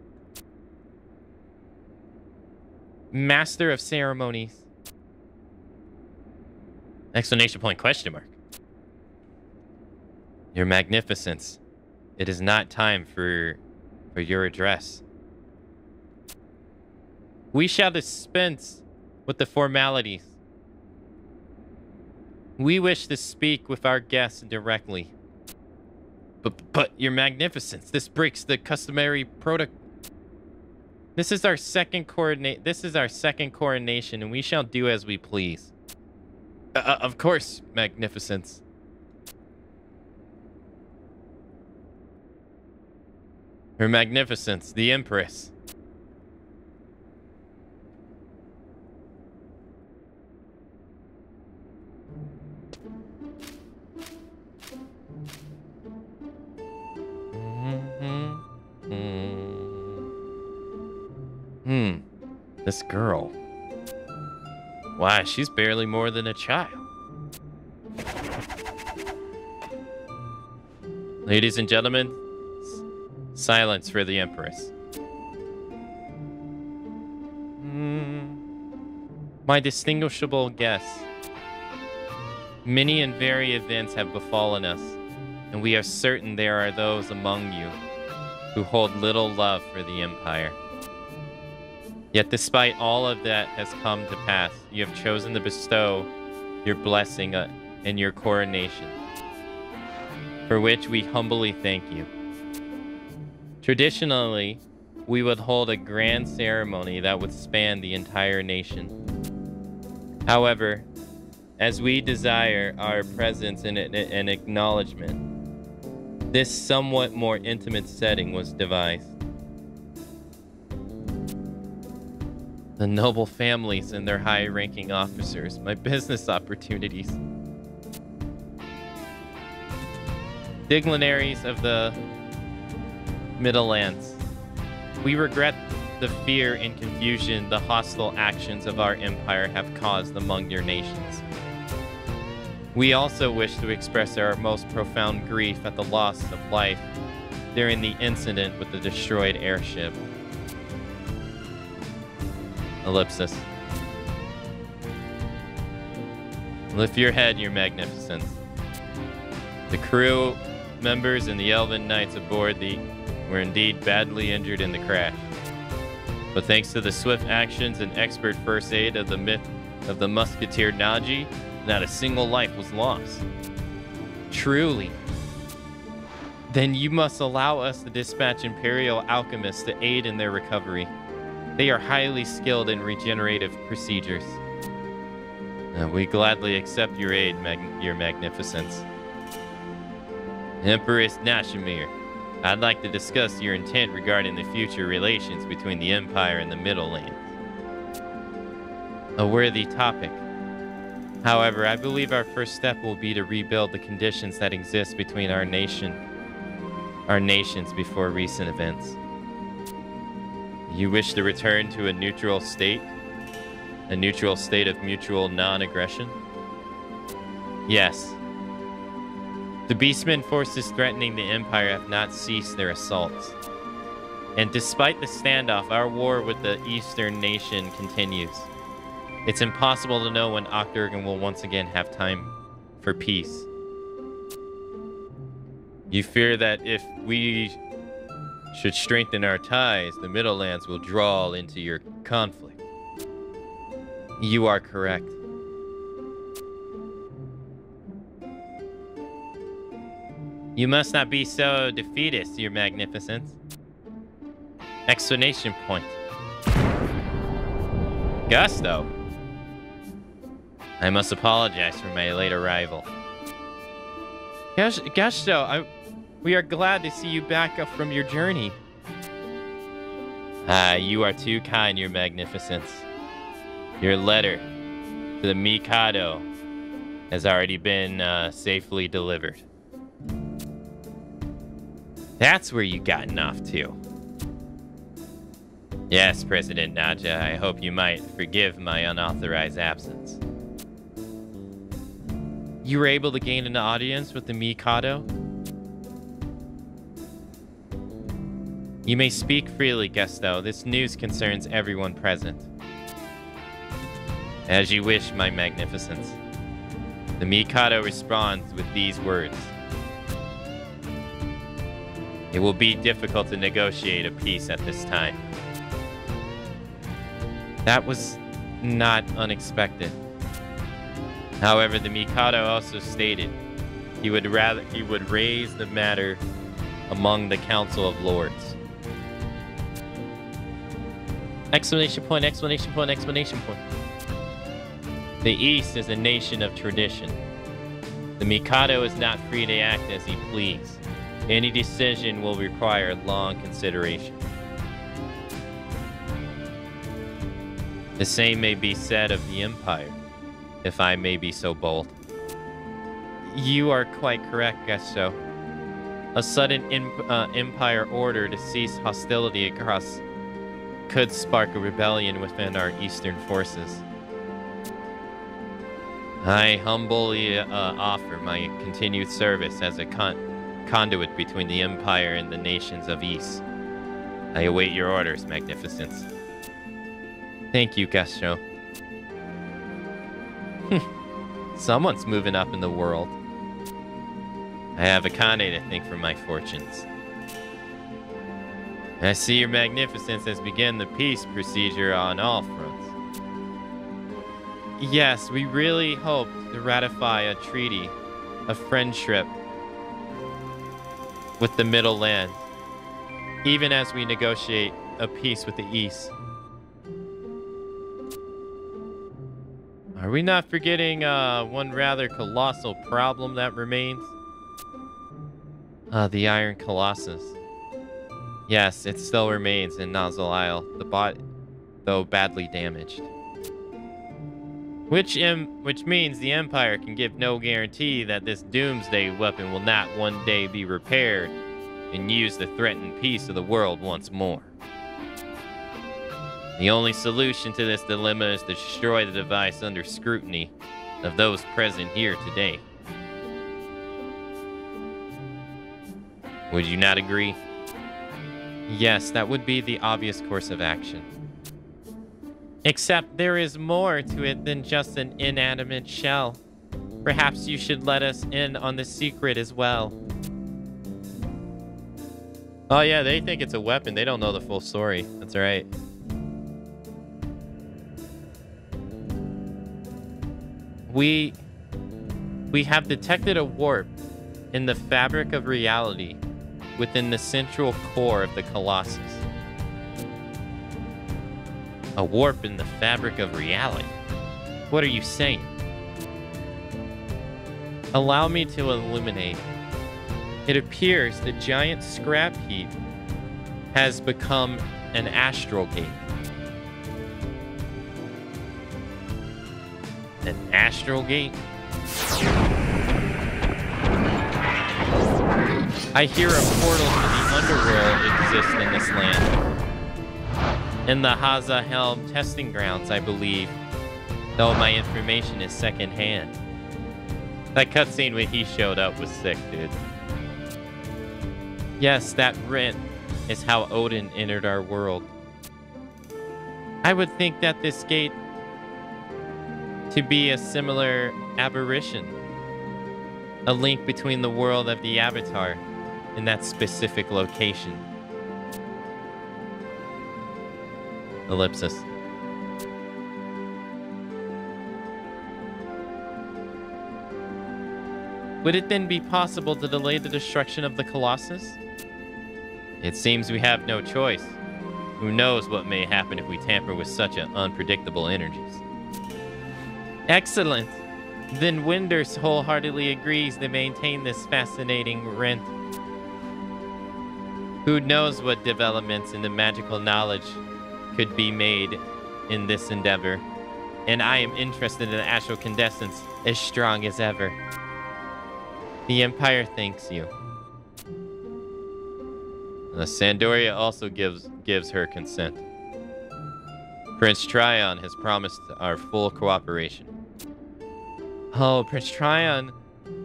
Master of ceremonies. Exclamation point, question mark. Your Magnificence. It is not time for your address. We shall dispense with the formalities. We wish to speak with our guests directly. But Your Magnificence, this breaks the customary protocol. This is our second coronation, and we shall do as we please. Of course, Magnificence. Her Magnificence, the Empress. This girl. Why, she's barely more than a child. Ladies and gentlemen, silence for the Empress. My distinguishable guests, many and varied events have befallen us, and we are certain there are those among you who hold little love for the Empire. Yet despite all of that has come to pass, you have chosen to bestow your blessing and your coronation, for which we humbly thank you. Traditionally, we would hold a grand ceremony that would span the entire nation. However, as we desire our presence and acknowledgement, this somewhat more intimate setting was devised. The noble families and their high-ranking officers, my business opportunities. Dignitaries of the Middlelands. We regret the fear and confusion the hostile actions of our empire have caused among your nations. We also wish to express our most profound grief at the loss of life during the incident with the destroyed airship. Ellipsis. Lift your head, Your Magnificence. The crew members and the Elven Knights aboard were indeed badly injured in the crash. But thanks to the swift actions and expert first aid of the Musketeer Naji, not a single life was lost. Truly. Then you must allow us to dispatch Imperial alchemists to aid in their recovery. They are highly skilled in regenerative procedures. We gladly accept your aid, Your Magnificence. Empress Nashimir, I'd like to discuss your intent regarding the future relations between the Empire and the Middlelands. A worthy topic. However, I believe our first step will be to rebuild the conditions that exist between our nations before recent events. You wish to return to a neutral state? A neutral state of mutual non-aggression? Yes. The Beastmen forces threatening the Empire have not ceased their assaults. And despite the standoff, our war with the Eastern nation continues. It's impossible to know when Octurgan will once again have time for peace. You fear that if we should strengthen our ties, the Middlelands will draw into your conflict. You are correct. You must not be so defeatist, Your Magnificence. Exclamation point. Gusto. I must apologize for my late arrival. Gusto, we are glad to see you back up from your journey. You are too kind, Your Magnificence. Your letter to the Mikado has already been safely delivered. That's where you gotten off to. Yes, President Naja, I hope you might forgive my unauthorized absence. You were able to gain an audience with the Mikado? You may speak freely, Gusto. This news concerns everyone present. As you wish, my magnificence. The Mikado responds with these words. It will be difficult to negotiate a peace at this time. That was not unexpected. However, the Mikado also stated he would raise the matter among the Council of Lords. Exclamation point, exclamation point, exclamation point. The East is a nation of tradition. The Mikado is not free to act as he please. Any decision will require long consideration. The same may be said of the Empire, if I may be so bold. You are quite correct, Gusto. A sudden Empire order to cease hostility across could spark a rebellion within our Eastern forces. I humbly offer my continued service as a conduit between the Empire and the nations of East. I await your orders, Magnificence. Thank you, Gusto. Someone's moving up in the world. I have Akane to thank for my fortunes. I see your Magnificence has begun the peace procedure on all fronts. Yes, we really hope to ratify a treaty of friendship with the Middlelands, even as we negotiate a peace with the East. Are we not forgetting one rather colossal problem that remains? The Iron Colossus. Yes, it still remains in Nozzle Isle, the bot, though badly damaged. Which means the Empire can give no guarantee that this doomsday weapon will not one day be repaired and use to threaten peace of the world once more. The only solution to this dilemma is to destroy the device under scrutiny of those present here today. Would you not agree? Yes, that would be the obvious course of action. Except there is more to it than just an inanimate shell. Perhaps you should let us in on the secret as well. Oh yeah, they think it's a weapon. They don't know the full story. That's right. We have detected a warp in the fabric of reality within the central core of the Colossus. A warp in the fabric of reality? What are you saying? Allow me to illuminate. It appears the giant scrap heap has become an astral gate. An astral gate? I hear a portal to the underworld exists in this land. In the Haza Helm testing grounds, I believe, Though my information is secondhand. That cutscene when he showed up was sick, dude. Yes, that rent is how Odin entered our world. I would think that this gate to be a similar aberration. A link between the world of the Avatar and that specific location. Ellipsis. Would it then be possible to delay the destruction of the Colossus? It seems we have no choice. Who knows what may happen if we tamper with such unpredictable energies. Excellent! Then Winders wholeheartedly agrees to maintain this fascinating rent. Who knows what developments in the magical knowledge could be made in this endeavor. And I am interested in the astral condensance as strong as ever. The Empire thanks you. Sandoria also gives her consent. Prince Tryon has promised our full cooperation. Oh, Prince Tryon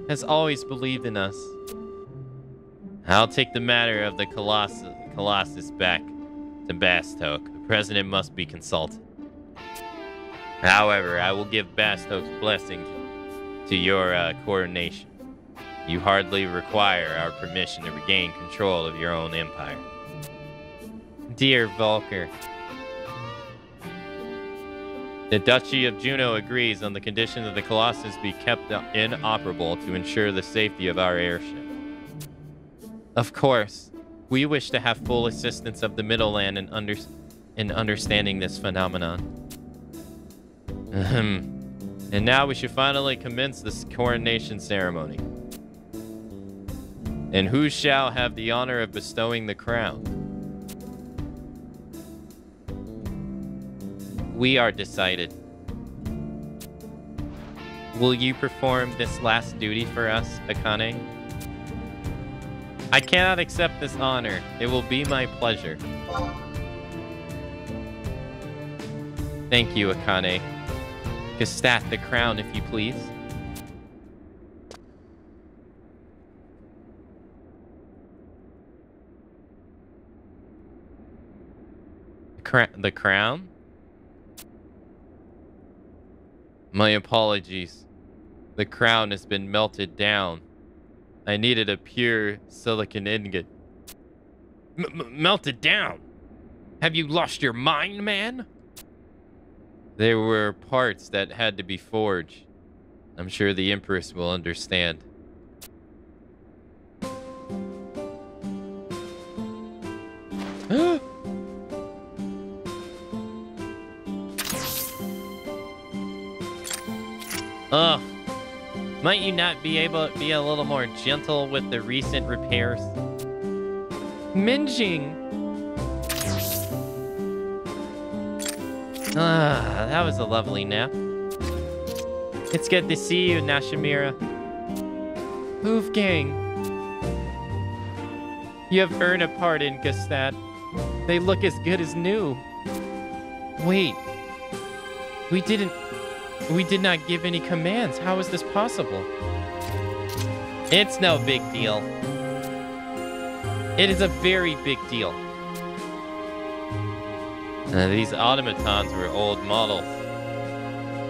has always believed in us. I'll take the matter of the Colossus back to Bastok. The president must be consulted. However, I will give Bastok's blessing to your coronation. You hardly require our permission to regain control of your own empire. Dear Volker, the Duchy of Juno agrees on the condition that the Colossus be kept inoperable to ensure the safety of our airship. Of course, we wish to have full assistance of the Middleland in understanding this phenomenon. And now we should finally commence this coronation ceremony. And who shall have the honor of bestowing the crown? We are decided. Will you perform this last duty for us, Akane? I cannot accept this honor. It will be my pleasure. Thank you, Akane. Gestat the crown, if you please. The crown? My apologies. The crown has been melted down. I needed a pure silicon ingot. Melted down? Have you lost your mind, man? There were parts that had to be forged. I'm sure the Empress will understand. Ugh. Might you not be able to be a little more gentle with the recent repairs? Minjing! Ah, that was a lovely nap. It's good to see you, Nashimira. Wolfgang. You have earned a pardon, Gustad. They look as good as new. Wait. We did not give any commands. How is this possible? It's no big deal. It is a very big deal. These automatons were old models.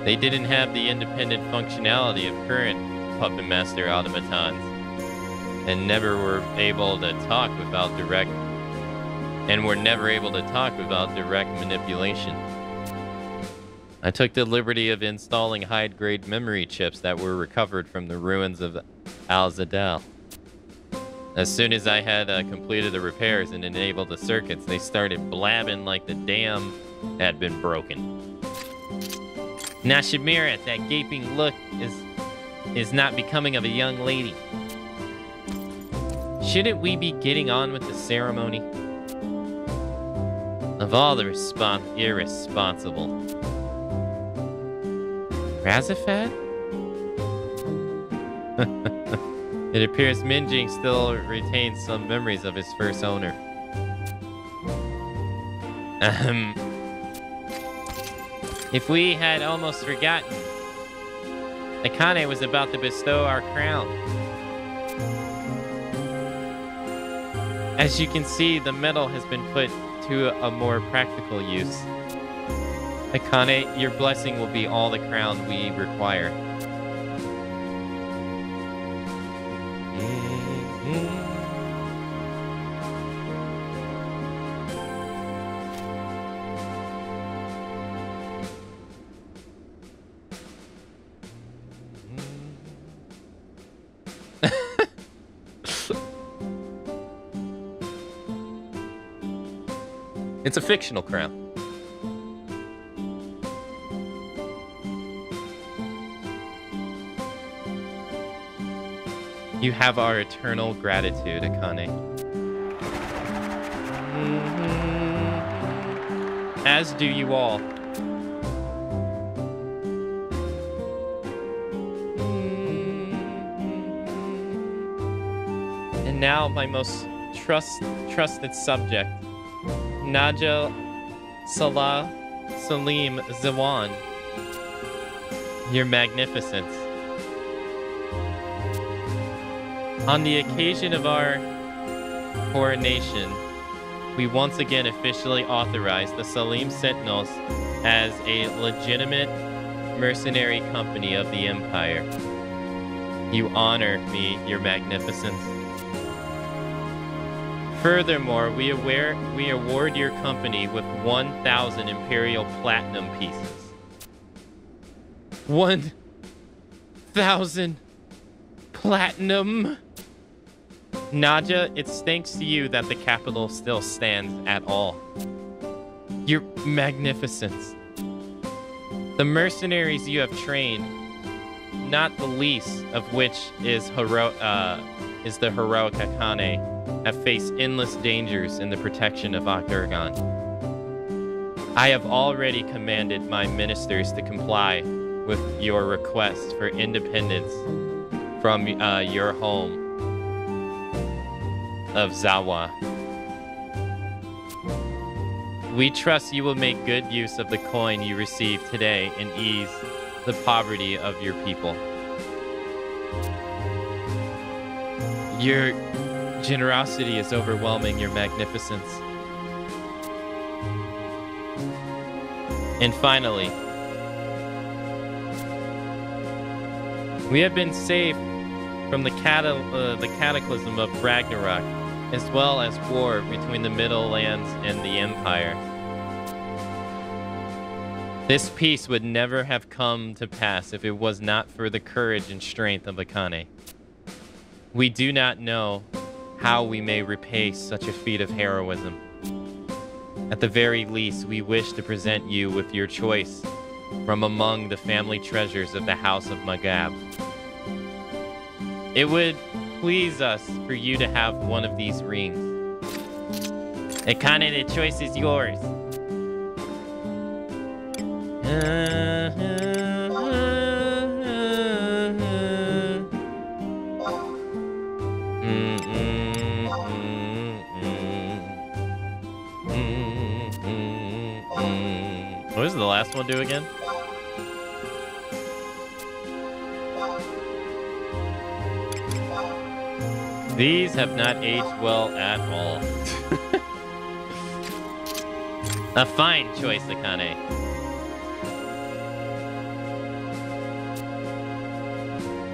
They didn't have the independent functionality of current Puppet Master automatons, and never were able to talk without direct manipulation. I took the liberty of installing high-grade memory chips that were recovered from the ruins of Al-Zadal. As soon as I had completed the repairs and enabled the circuits, they started blabbing like the dam had been broken. Nashimira, that gaping look is not becoming of a young lady. Shouldn't we be getting on with the ceremony? Of all the irresponsible. Razafad? It appears Minjing still retains some memories of his first owner. If we had almost forgotten, Akane was about to bestow our crown. As you can see, the medal has been put to a more practical use. Akane, your blessing will be all the crown we require. It's a fictional crown. You have our eternal gratitude, Akane. As do you all. And now my most trusted subject, Naja Salah Salim Zawan, Your Magnificence. On the occasion of our coronation, we once again officially authorize the Salim Sentinels as a legitimate mercenary company of the Empire. You honor me, Your Magnificence. Furthermore, we award your company with 1,000 Imperial Platinum pieces. 1,000 Platinum? Naja, it's thanks to you that the capital still stands at all. Your Magnificence. The mercenaries you have trained, not the least of which is the heroic Akane, have faced endless dangers in the protection of Akurgan. I have already commanded my ministers to comply with your request for independence from your home of Zawa. We trust you will make good use of the coin you received today and ease the poverty of your people. Your generosity is overwhelming, Your Magnificence. And finally, we have been saved from the cataclysm of Ragnarok, as well as war between the Middle Lands and the Empire. This peace would never have come to pass if it was not for the courage and strength of Akane. We do not know how we may repay such a feat of heroism. At the very least, we wish to present you with your choice from among the family treasures of the House of Magab. It would please us for you to have one of these rings. Akane, the choice is yours. What does the last one do again? These have not aged well at all. A fine choice, Akane.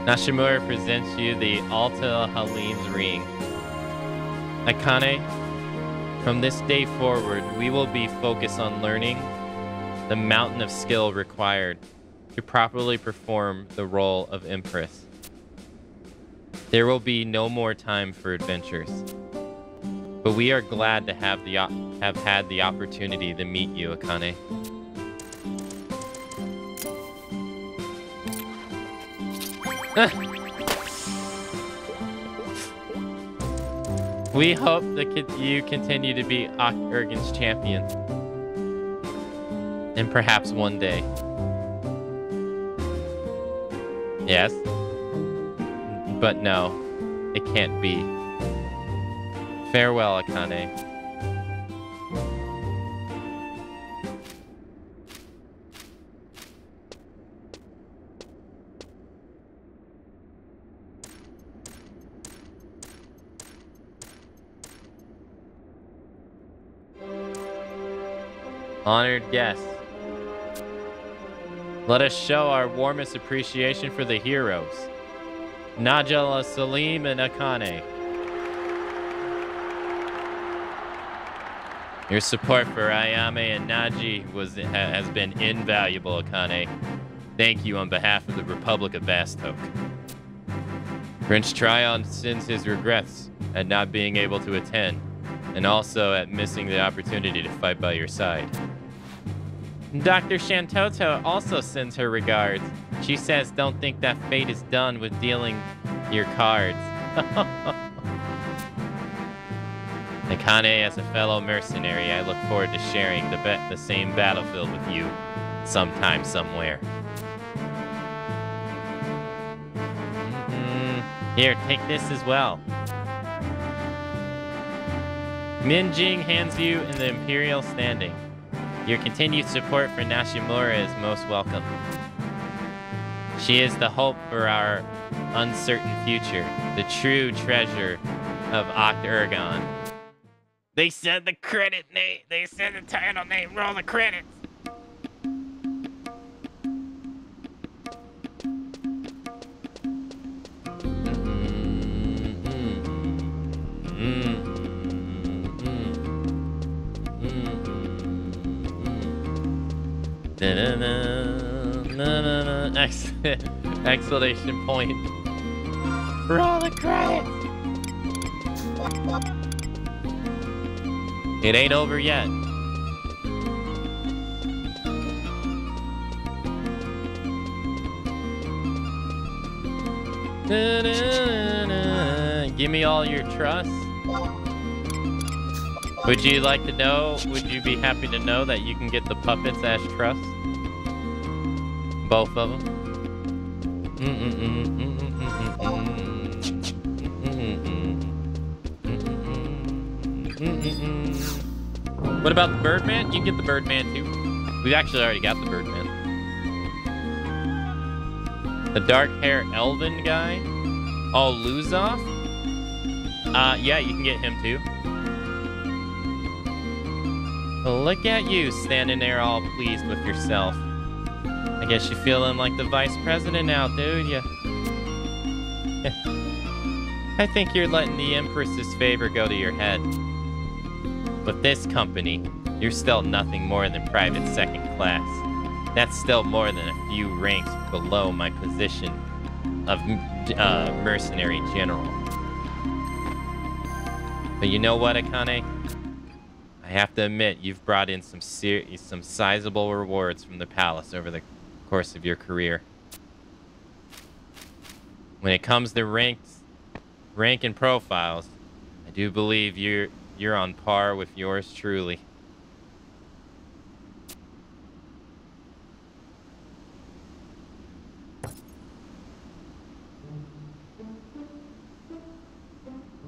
Nashimura presents you the Alta Halim's ring. Akane, from this day forward, we will be focused on learning the mountain of skill required to properly perform the role of Empress. There will be no more time for adventures, but we are glad to have had the opportunity to meet you, Akane. We hope that you continue to be Urgen's champion. And perhaps one day. Yes? But no, it can't be. Farewell, Akane. Honored guests, let us show our warmest appreciation for the heroes, Najala, Salim, and Akane. Your support for Ayame and Naji has been invaluable, Akane. Thank you on behalf of the Republic of Vastok. Prince Tryon sends his regrets at not being able to attend, and also at missing the opportunity to fight by your side. Dr. Shantoto also sends her regards. She says don't think that fate is done with dealing your cards. Akane, as a fellow mercenary, I look forward to sharing the same battlefield with you sometime, somewhere. Here, take this as well. Minjing hands you in the Imperial Standing. Your continued support for Nashimura is most welcome. She is the hope for our uncertain future, the true treasure of Oct Ergon. They said the credit name. They said the title name. Roll the credits. Exclamation point. Roll the credits. It ain't over yet. Give me all your trust. Would you like to know, would you be happy to know that you can get the puppets as trust? Both of them. What about the Birdman? You can get the Birdman too. We've actually already got the Birdman. The dark hair elven guy? Oh, Luzoff? Yeah, you can get him too. Well, look at you standing there all pleased with yourself. I guess you're feeling like the vice president now, dude. Yeah. I think you're letting the Empress's favor go to your head. With this company, you're still nothing more than private second class. That's still more than a few ranks below my position of mercenary general. But you know what, Akane? I have to admit, you've brought in some sizable rewards from the palace over the course of your career. When it comes to rank and profiles, I do believe you're on par with yours truly.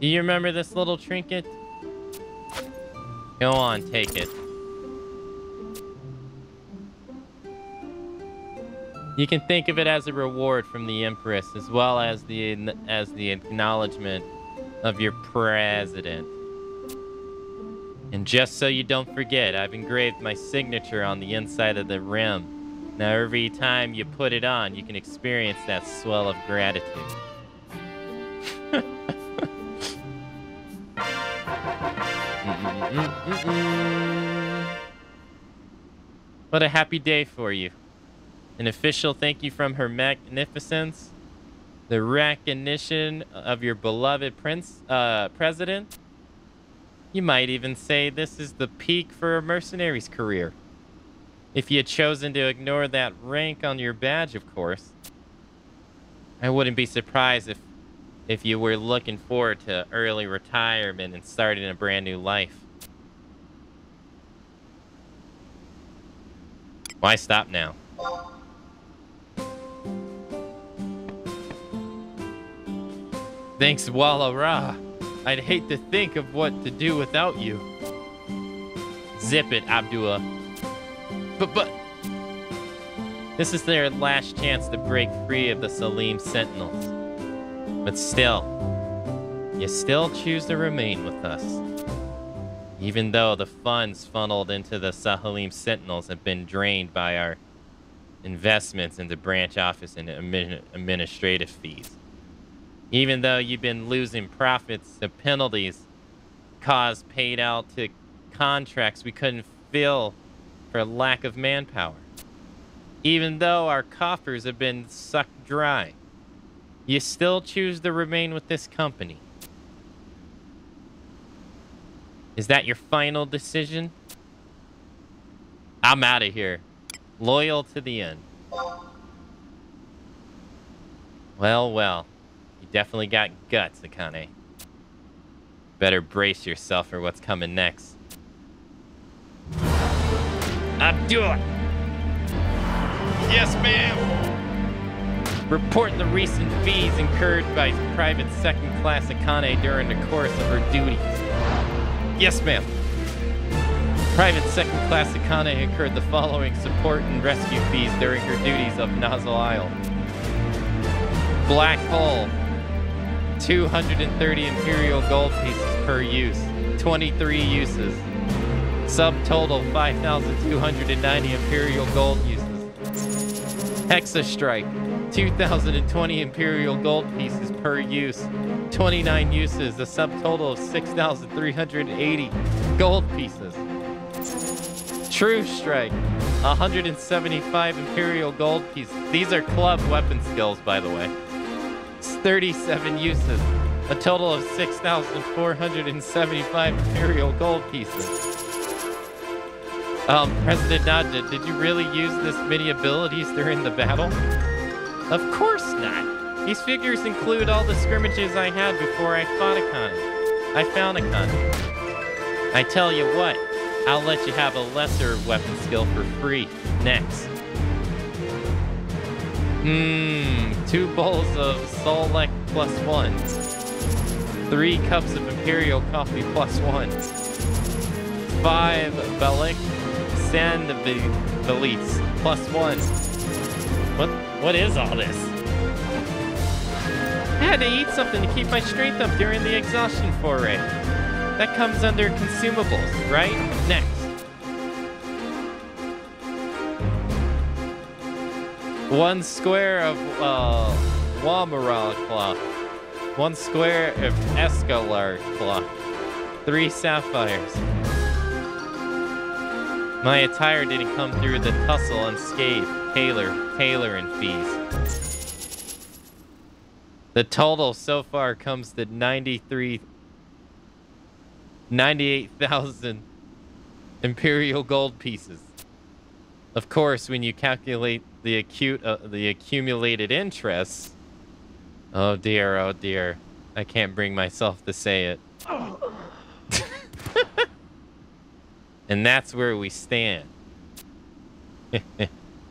Do you remember this little trinket? Go on, take it. You can think of it as a reward from the Empress, as well as the acknowledgement of your president. And just so you don't forget, I've engraved my signature on the inside of the rim. Now every time you put it on, you can experience that swell of gratitude. What a happy day for you. An official thank you from Her Magnificence. The recognition of your beloved president. You might even say this is the peak for a mercenary's career. If you had chosen to ignore that rank on your badge, of course. I wouldn't be surprised if you were looking forward to early retirement and starting a brand new life. Why stop now? Thanks, Walla Ra. I'd hate to think of what to do without you. Zip it, Abdullah. But... This is their last chance to break free of the Salim Sentinels. But still, you still choose to remain with us. Even though the funds funneled into the Sahalim Sentinels have been drained by our investments into branch office and administrative fees. Even though you've been losing profits, the penalties caused paid out to contracts we couldn't fill for lack of manpower. Even though our coffers have been sucked dry, you still choose to remain with this company. Is that your final decision? I'm out of here. Loyal to the end. Well, well. You definitely got guts, Akane. Better brace yourself for what's coming next. Abdul! Yes, ma'am! Report the recent fees incurred by Private Second-Class Akane during the course of her duties. Yes, ma'am. Private Second-Class Akane incurred the following support and rescue fees during her duties of Nozzle Isle. Black Hole. 230 Imperial Gold pieces per use. 23 uses. Subtotal 5,290 Imperial Gold uses. Hexa Strike. 2,020 Imperial Gold pieces per use. 29 uses. A subtotal of 6,380 gold pieces. True Strike. 175 Imperial Gold pieces. These are club weapon skills, by the way. 37 uses. A total of 6,475 Imperial Gold pieces. President Nadja, did you really use this many abilities during the battle? Of course not. These figures include all the scrimmages I had before I fought Akane. I found Akane. I tell you what, I'll let you have a lesser weapon skill for free next. 2 bowls of Solek +1. 3 cups of Imperial Coffee +1. 5 Bellic Sandvelites +1. What is all this? I had to eat something to keep my strength up during the exhaustion foray. That comes under consumables, right? Next. One square of Wamara cloth. 1 square of Escalar cloth. 3 sapphires. My attire didn't come through the tussle unscathed. Tailor and fees. The total so far comes to 98,000 Imperial Gold pieces. Of course, when you calculate the accumulated interest, oh dear, I can't bring myself to say it. And that's where we stand.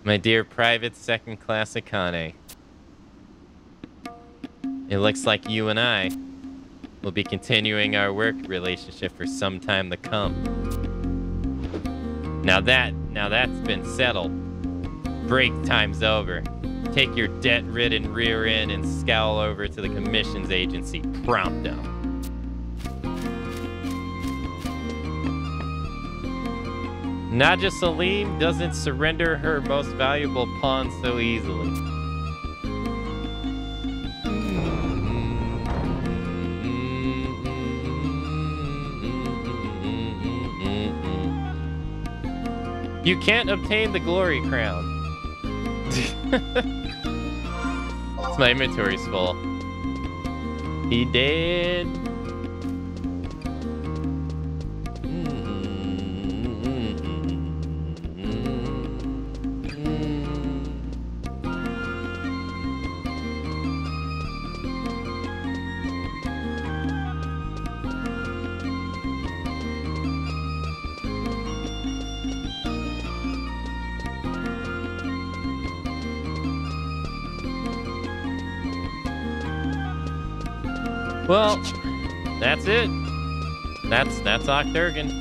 My dear Private Second-Class Akane. It looks like you and I will be continuing our work relationship for some time to come. Now that's been settled. Break time's over. Take your debt-ridden rear end and scowl over to the commissions agency prompto. Nadja Salim doesn't surrender her most valuable pawn so easily. You can't obtain the glory crown. My inventory's full. He did. Well, that's it. That's Octurgan.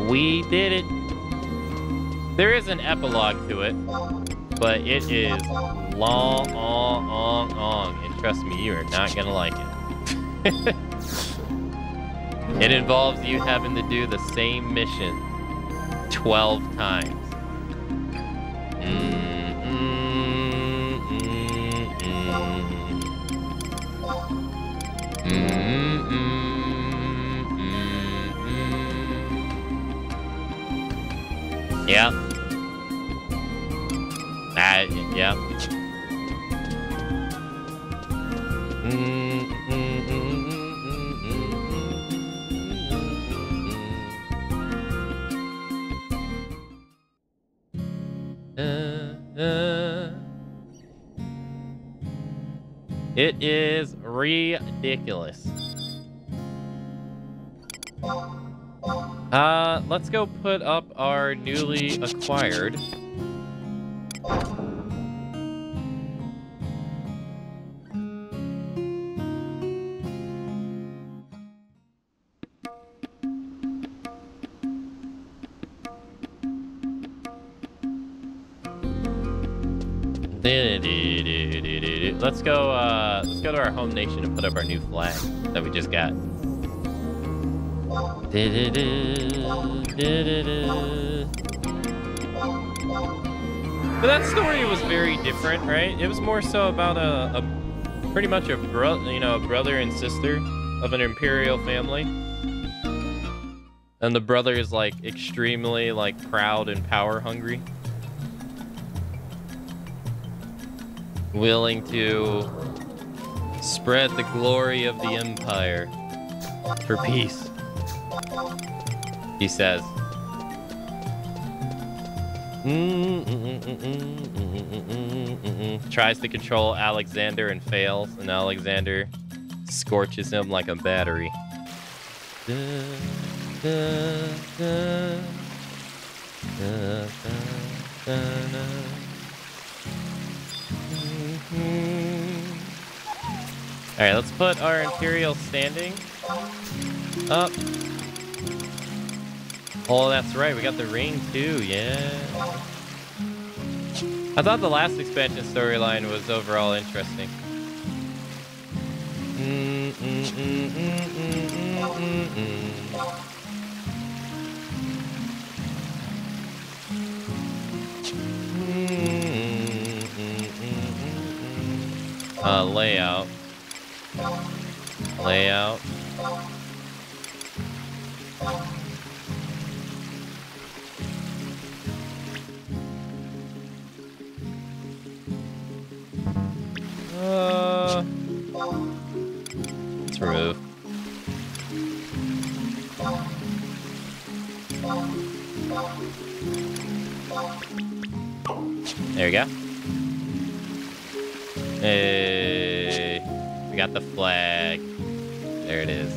We did it. There is an epilogue to it, but it is long, and trust me, you are not gonna like it. It involves you having to do the same mission 12 times. Yeah. Yeah. It is ridiculous. Let's go put up our newly acquired. Let's go to our home nation and put up our new flag that we just got. But that story was very different, right? It was more so about a pretty much a brother and sister of an imperial family. And the brother is like extremely like proud and power hungry. Willing to spread the glory of the empire for peace, he says. Tries to control Alexander and fails, and Alexander scorches him like a battery. All right, let's put our Imperial standing up. Oh, that's right. We got the ring too. Yeah. I thought the last expansion storyline was overall interesting. Layout. Let's remove. There we go. Hey, we got the flag. There it is.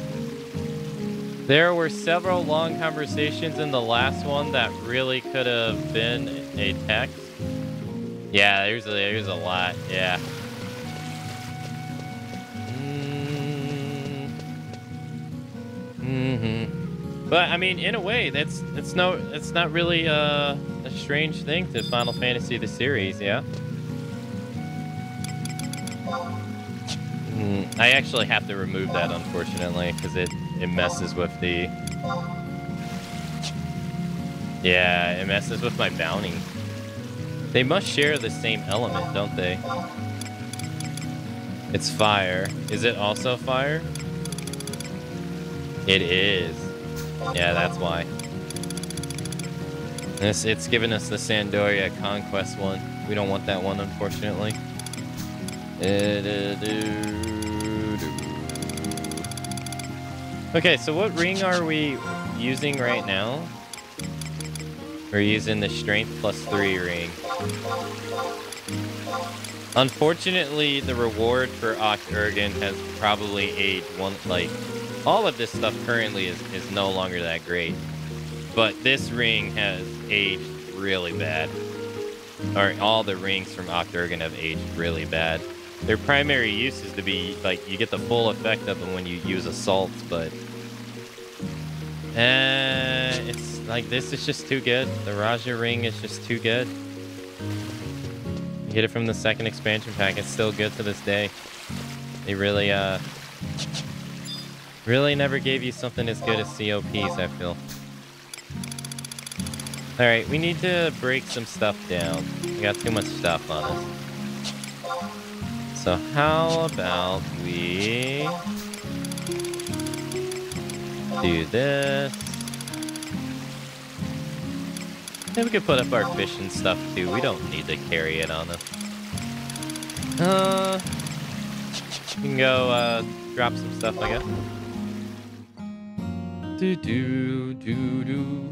There were several long conversations in the last one that really could have been a text. Yeah, there's a lot. Yeah. But I mean, in a way, it's not really a strange thing to Final Fantasy the series, yeah. I actually have to remove that, unfortunately, because it messes with the... Yeah, it messes with my bounty. They must share the same element, don't they? It's fire. Is it also fire? It is. Yeah, that's why. It's giving us the Sandoria Conquest one. We don't want that one, unfortunately. Okay, so what ring are we using right now? We're using the Strength +3 ring. Unfortunately, the reward for Oct-Urgen has probably aged one, like, all of this stuff currently is no longer that great. But this ring has aged really bad. Or all the rings from Oct-Urgen have aged really bad. Their primary use is to be, like, you get the full effect of them when you use assaults, but... it's, like, this is just too good. The Raja ring is just too good. You get it from the second expansion pack. It's still good to this day. They really, Really never gave you something as good as COPs, I feel. Alright, we need to break some stuff down. We got too much stuff on us. So how about we do this? Then we could put up our fishing stuff too. We don't need to carry it on us. We can go drop some stuff, I guess. Do do do do.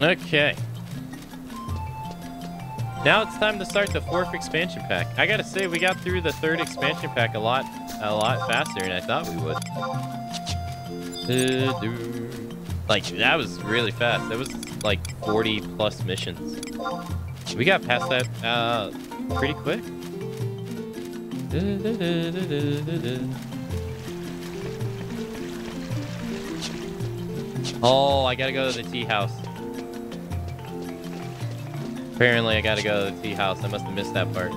Okay. Now it's time to start the 4th expansion pack. I gotta say, we got through the 3rd expansion pack a lot faster than I thought we would. Like, that was really fast. That was like 40 plus missions. We got past that pretty quick. Oh, I gotta go to the tea house. Apparently, I gotta go to the tea house. I must have missed that part.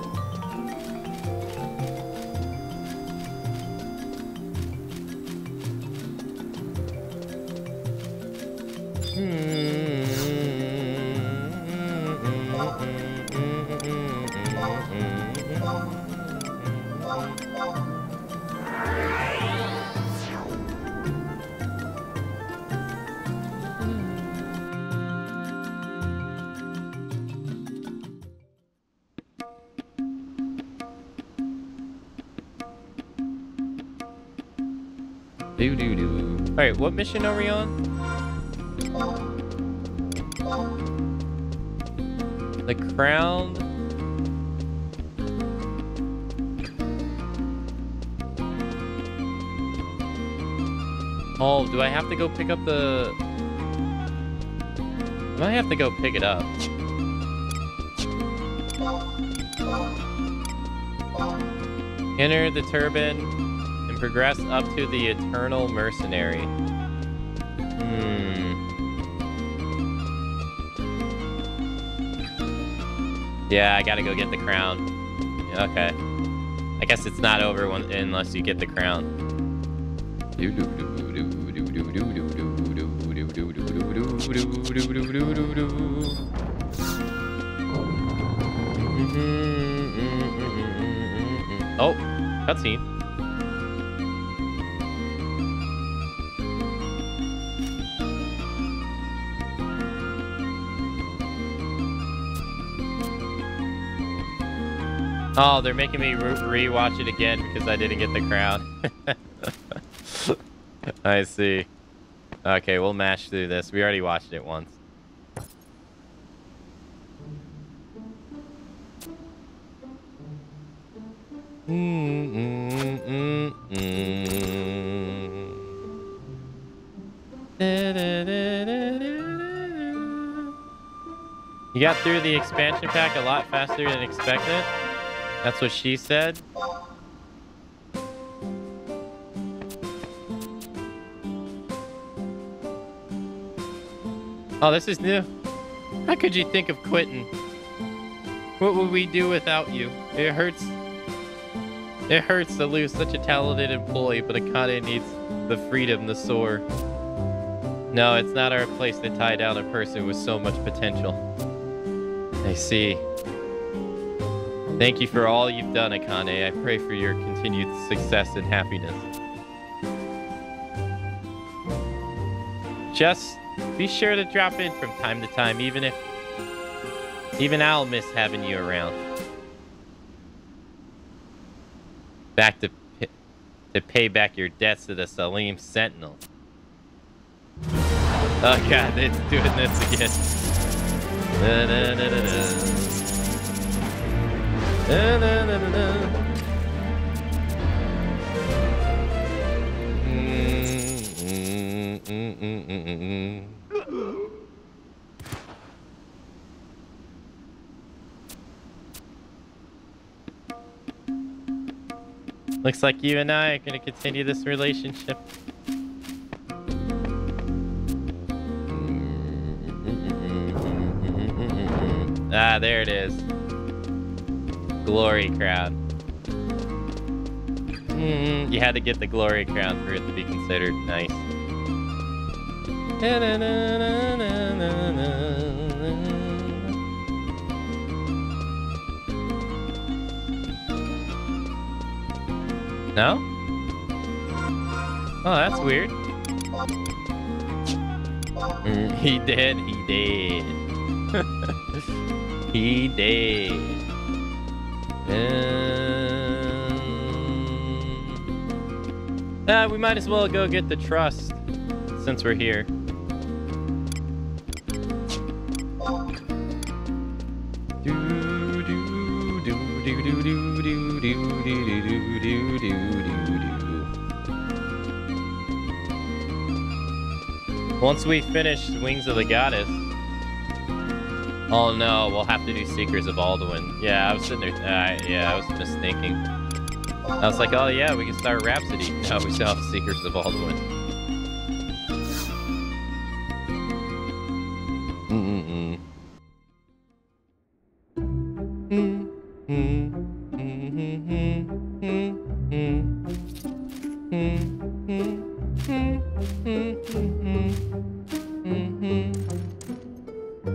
Alright, what mission are we on? The crown. Oh, do I have to go pick up the... I might have to go pick it up. Enter the turban and progress up to the Eternal Mercenary. Yeah, I gotta go get the crown. Okay. I guess it's not over unless you get the crown. Oh, cutscene. Oh, they're making me re-watch it again because I didn't get the crown. I see. Okay, we'll mash through this. We already watched it once. You got through the expansion pack a lot faster than expected. That's what she said. Oh, this is new. How could you think of quitting? What would we do without you? It hurts. It hurts to lose such a talented employee, but Akane needs the freedom to soar. No, it's not our place to tie down a person with so much potential. I see. Thank you for all you've done, Akane. I pray for your continued success and happiness. Just be sure to drop in from time to time, even I'll miss having you around. Back to pay back your debts to the Salim Sentinel. Oh god, it's doing this again. Da, da, da, da, da. Da, da, da, da, da. Looks like you and I are gonna continue this relationship. Ah, there it is. Glory crown. You had to get the glory crown for it to be considered nice. No? Oh, that's weird. He did. He did. He did. We might as well go get the trust since we're here. Once we finish Wings of the Goddess. Oh no, we'll have to do Seekers of Alduin. Yeah, I was sitting there. Yeah, I was just thinking. I was like, oh yeah, we can start Rhapsody. No, we still have Seekers of Alduin.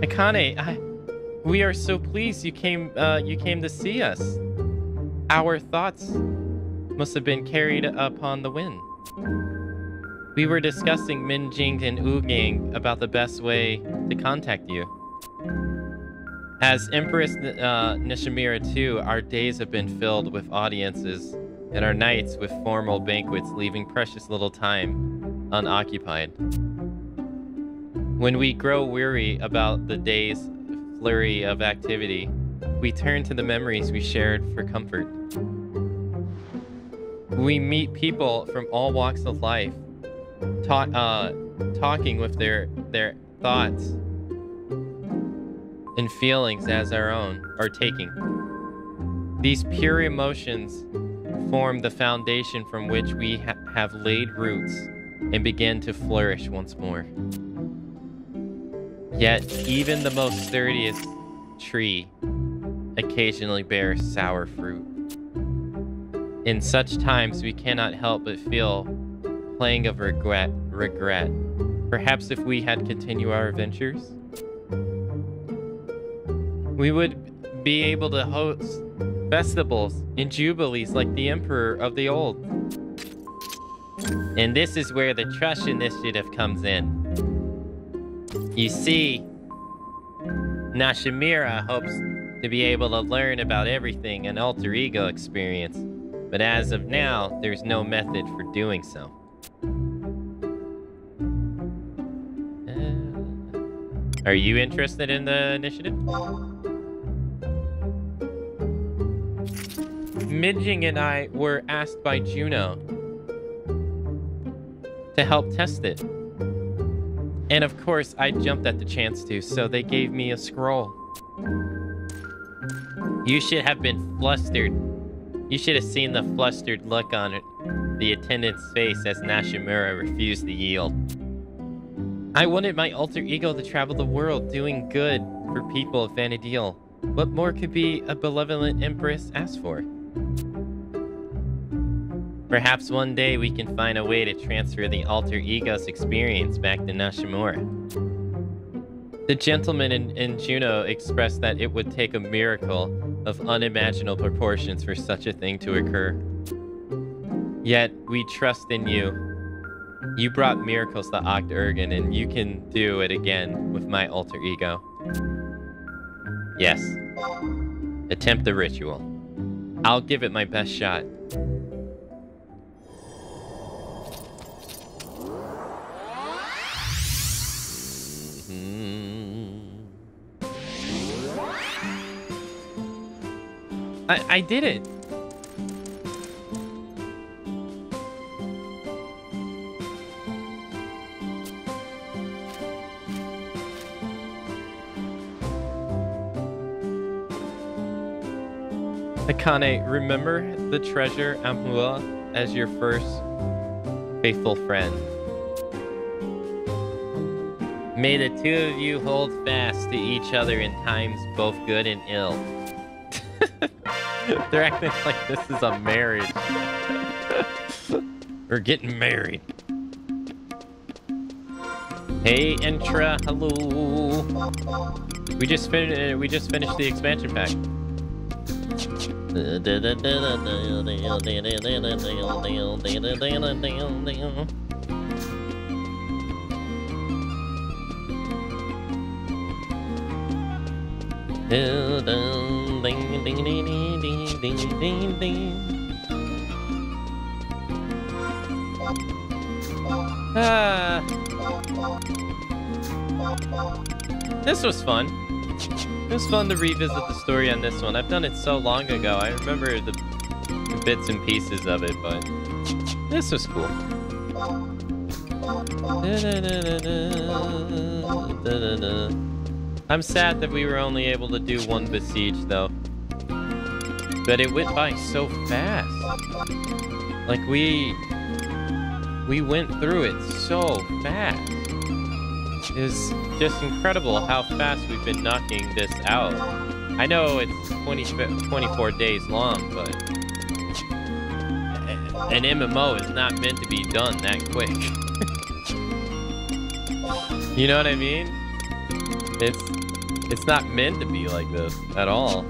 Akane, we are so pleased you came to see us. Our thoughts must have been carried upon the wind. We were discussing Minjing and Ugang about the best way to contact you. As Empress Nishimura too, our days have been filled with audiences and our nights with formal banquets, leaving precious little time unoccupied. When we grow weary about the day's flurry of activity, we turn to the memories we shared for comfort. We meet people from all walks of life, talking with their thoughts and feelings as our own, or taking. These pure emotions form the foundation from which we have laid roots and begin to flourish once more. Yet, even the most sturdiest tree occasionally bears sour fruit. In such times, we cannot help but feel pang of regret. Perhaps if we had continued our adventures, we would be able to host festivals and jubilees like the Emperor of the Old. And this is where the Trust Initiative comes in. You see, Nishimura hopes to be able to learn about everything an alter ego experience, but as of now, there's no method for doing so. Are you interested in the initiative? Minjing and I were asked by Juno to help test it. And of course, I jumped at the chance to, so they gave me a scroll. You should have been flustered. You should have seen the flustered look on the attendant's face as Nishimura refused to yield. I wanted my alter ego to travel the world doing good for people of Vana'diel. What more could be a benevolent empress ask for? Perhaps one day we can find a way to transfer the alter ego's experience back to Nishimura. The gentleman in Juno expressed that it would take a miracle of unimaginable proportions for such a thing to occur. Yet, we trust in you. You brought miracles to Octurgan, and you can do it again with my alter ego. Yes. Attempt the ritual. I'll give it my best shot. I did it. Akane, remember the treasure Amua as your first faithful friend. May the two of you hold fast to each other in times both good and ill. They're acting like this is a marriage. We're getting married. Hey, Intra, hello. We just finished the expansion pack. This was fun. It was fun to revisit the story on this one. I've done it so long ago. I remember the bits and pieces of it, but this was cool. I'm sad that we were only able to do one besiege, though. But it went by so fast. Like, we went through it so fast. It's just incredible how fast we've been knocking this out. I know it's 24 days long, but an MMO is not meant to be done that quick. You know what I mean? It's not meant to be like this at all.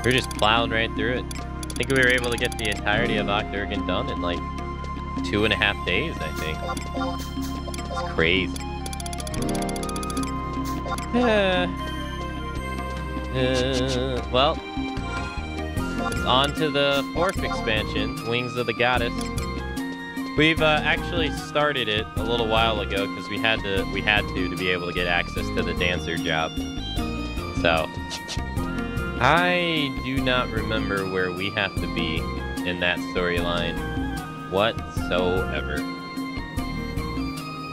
We're just plowing right through it. I think we were able to get the entirety of Octurgan done in like 2.5 days, I think. It's crazy. Well, it's on to the 4th expansion, Wings of the Goddess. We've actually started it a little while ago because we had to be able to get access to the dancer job. So I do not remember where we have to be in that storyline whatsoever.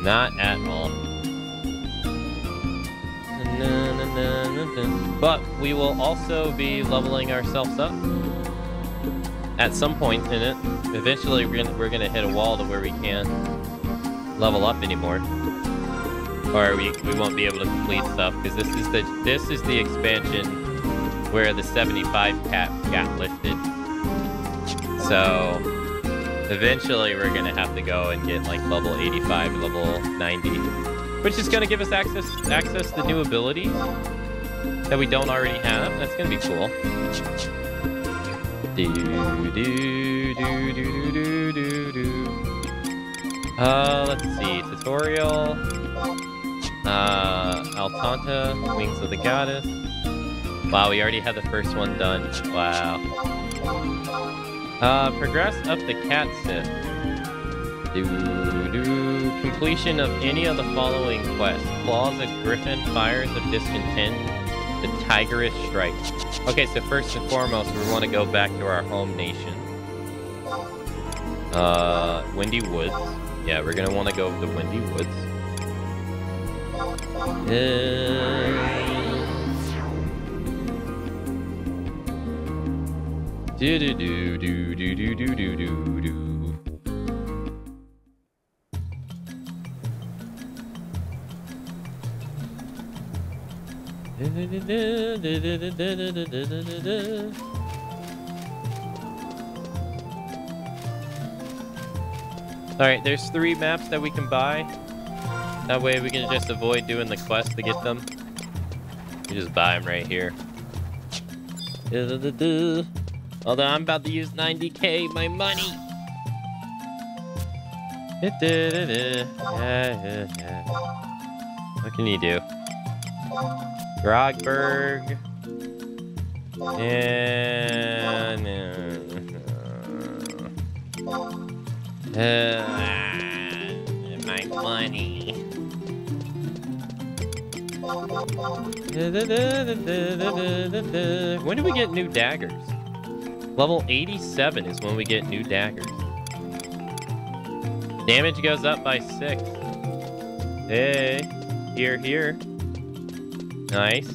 Not at all. But we will also be leveling ourselves up at some point in it. Eventually we're gonna hit a wall to where we can't level up anymore, or we won't be able to complete stuff, because this is the expansion where the 75 cap got lifted. So eventually we're gonna have to go and get like level 85, level 90, which is gonna give us access to new abilities that we don't already have. That's gonna be cool. Let's see. Tutorial. Altanta, Wings of the Goddess. Wow, we already had the first one done. Wow. Progress up the cat sith. Completion of any of the following quests. Claws of Griffin, Fires of Discontent, the Tigerish Strike. Okay, so first and foremost, we want to go back to our home nation. Windy Woods. Yeah, we're gonna want to go to Windy Woods. Alright, there's 3 maps that we can buy. That way we can just avoid doing the quest to get them. You just buy them right here. Although I'm about to use 90k, my money. What can you do? Grogberg. And... my money. When do we get new daggers? Level 87 is when we get new daggers. Damage goes up by 6. Hey, here. Nice.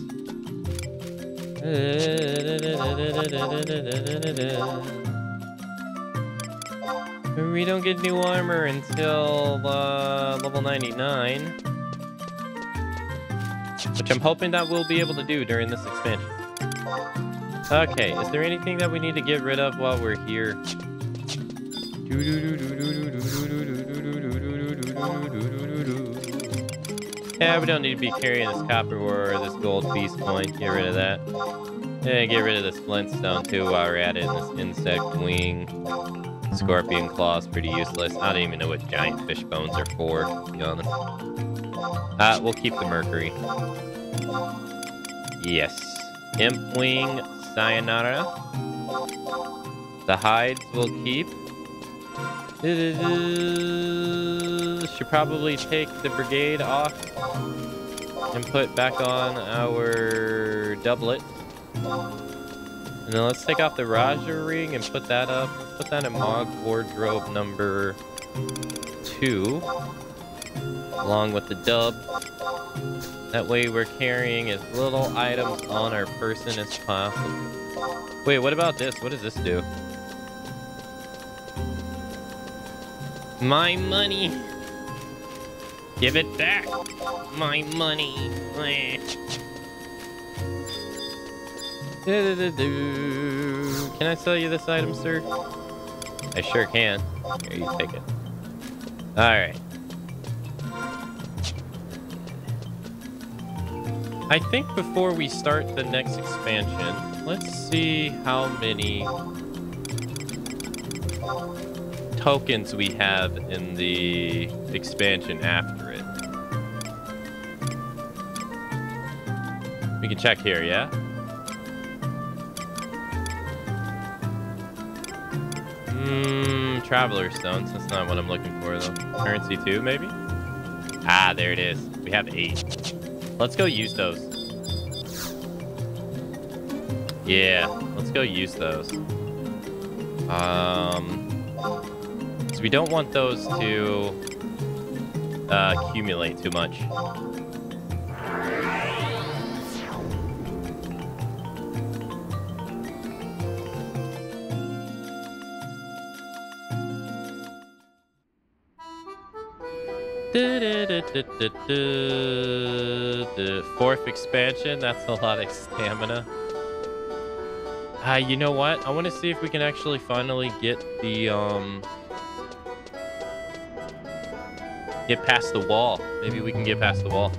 We don't get new armor until level 99. Which I'm hoping that we'll be able to do during this expansion. Okay, is there anything that we need to get rid of while we're here? Yeah, we don't need to be carrying this copper or this gold piece coin. Get rid of that. And get rid of this flintstone too while we're at it. And this insect wing. Scorpion claw is pretty useless. I don't even know what giant fish bones are for, to be honest. We'll keep the mercury. Yes. Imp wing, sayonara. The hides we'll keep. Should probably take the brigade off and put back on our doublet. And then let's take off the Raja ring and put that up. Let's put that in Mog wardrobe number 2. Along with the dub. That way we're carrying as little items on our person as possible. Wait, what about this? What does this do? My money! Give it back! My money! Can I sell you this item, sir? I sure can. Here, you take it. Alright. I think before we start the next expansion, let's see how many tokens we have in the expansion after it. We can check here, yeah? Traveler stones. That's not what I'm looking for, though. Currency 2, maybe? Ah, there it is. We have 8. Let's go use those. Yeah, let's go use those. So we don't want those to accumulate too much. The 4th expansion, that's a lot of stamina. You know what? I want to see if we can actually finally get the, get past the wall. Maybe we can get past the wall.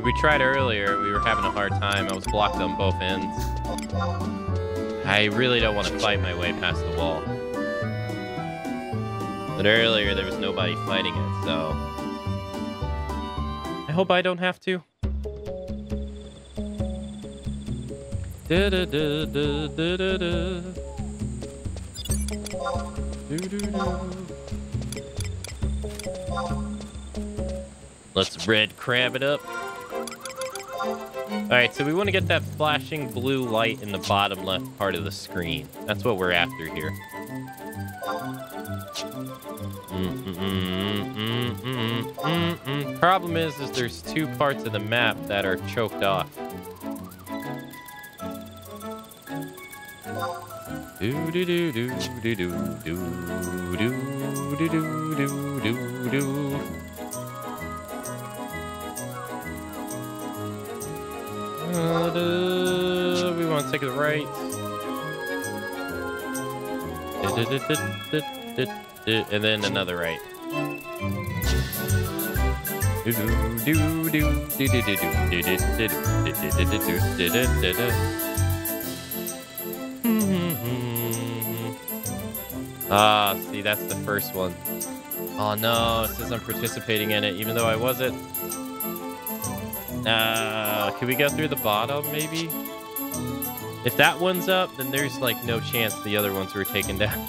We tried earlier. We were having a hard time. I was blocked on both ends. I really don't want to fight my way past the wall. But earlier, there was nobody fighting it, so... I hope I don't have to. Let's red crab it up. Alright, so we want to get that flashing blue light in the bottom left part of the screen. That's what we're after here. Problem is there's 2 parts of the map that are choked off. We want to take it right. And then another right. Ah, see, that's the first one. Oh no, it says I'm participating in it, even though I wasn't. Can we go through the bottom, maybe? If that one's up, then there's like no chance the other ones were taken down.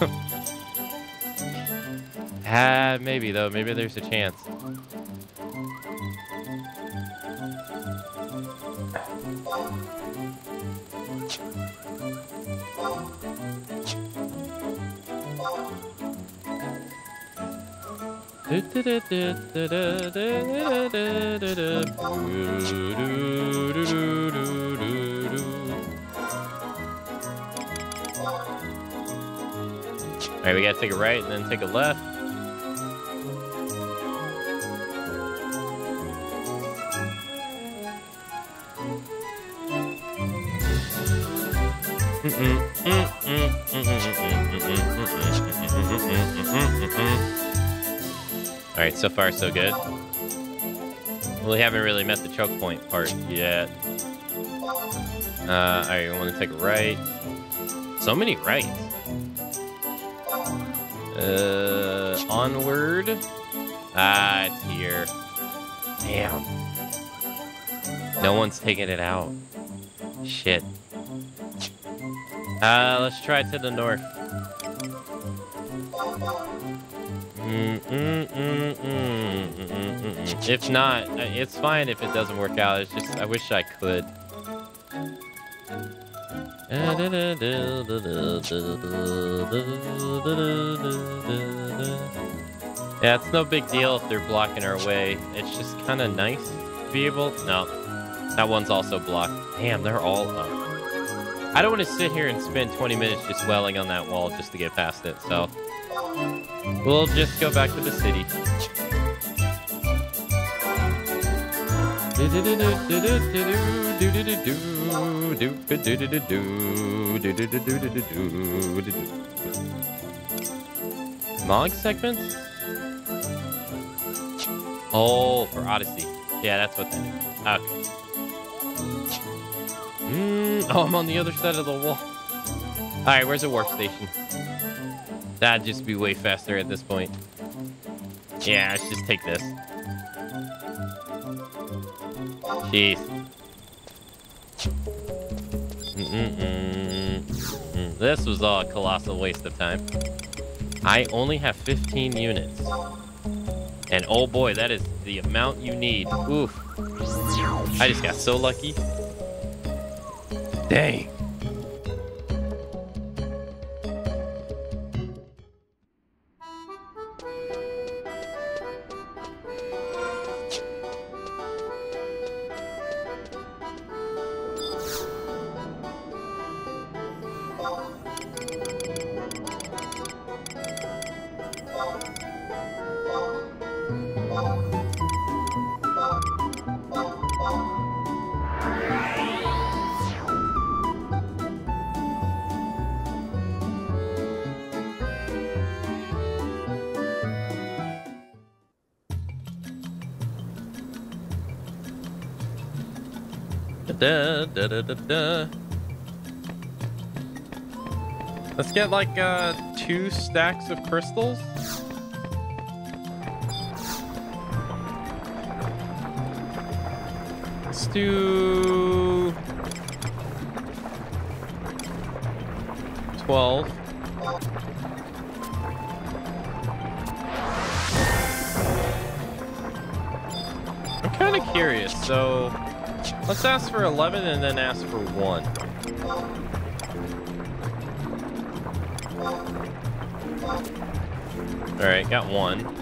Maybe though. Maybe there's a chance. Alright, we gotta take a right and then take a left. Alright, so far so good. Well, we haven't really met the choke point part yet. Alright, we want to take a right. So many rights. Onward. Ah, it's here. Damn. No one's taking it out. Shit. Let's try to the north. If not, it's fine if it doesn't work out. It's just, I wish I could. Yeah, it's no big deal if they're blocking our way. It's just kind of nice to be able... No, that one's also blocked. Damn, they're all up. I don't want to sit here and spend 20 minutes just dwelling on that wall just to get past it, so... We'll just go back to the city. Mog segments? Oh, for Odyssey. Yeah, that's what that is. Okay. Oh, I'm on the other side of the wall. Alright, where's the warp station? That'd just be way faster at this point. Yeah, let's just take this. Jeez. This was a colossal waste of time. I only have 15 units. And oh boy, that is the amount you need. Oof. I just got so lucky. Dang. Let's get like 2 stacks of crystals. Let's do 12. I'm kind of curious, so let's ask for 11 and then ask for 1. All right, got 1.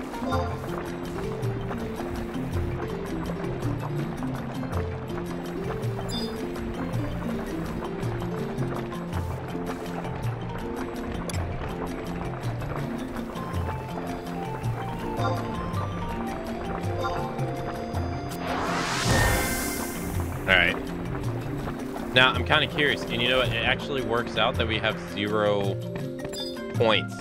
Now, I'm kind of curious, and you know what? It actually works out that we have 0 points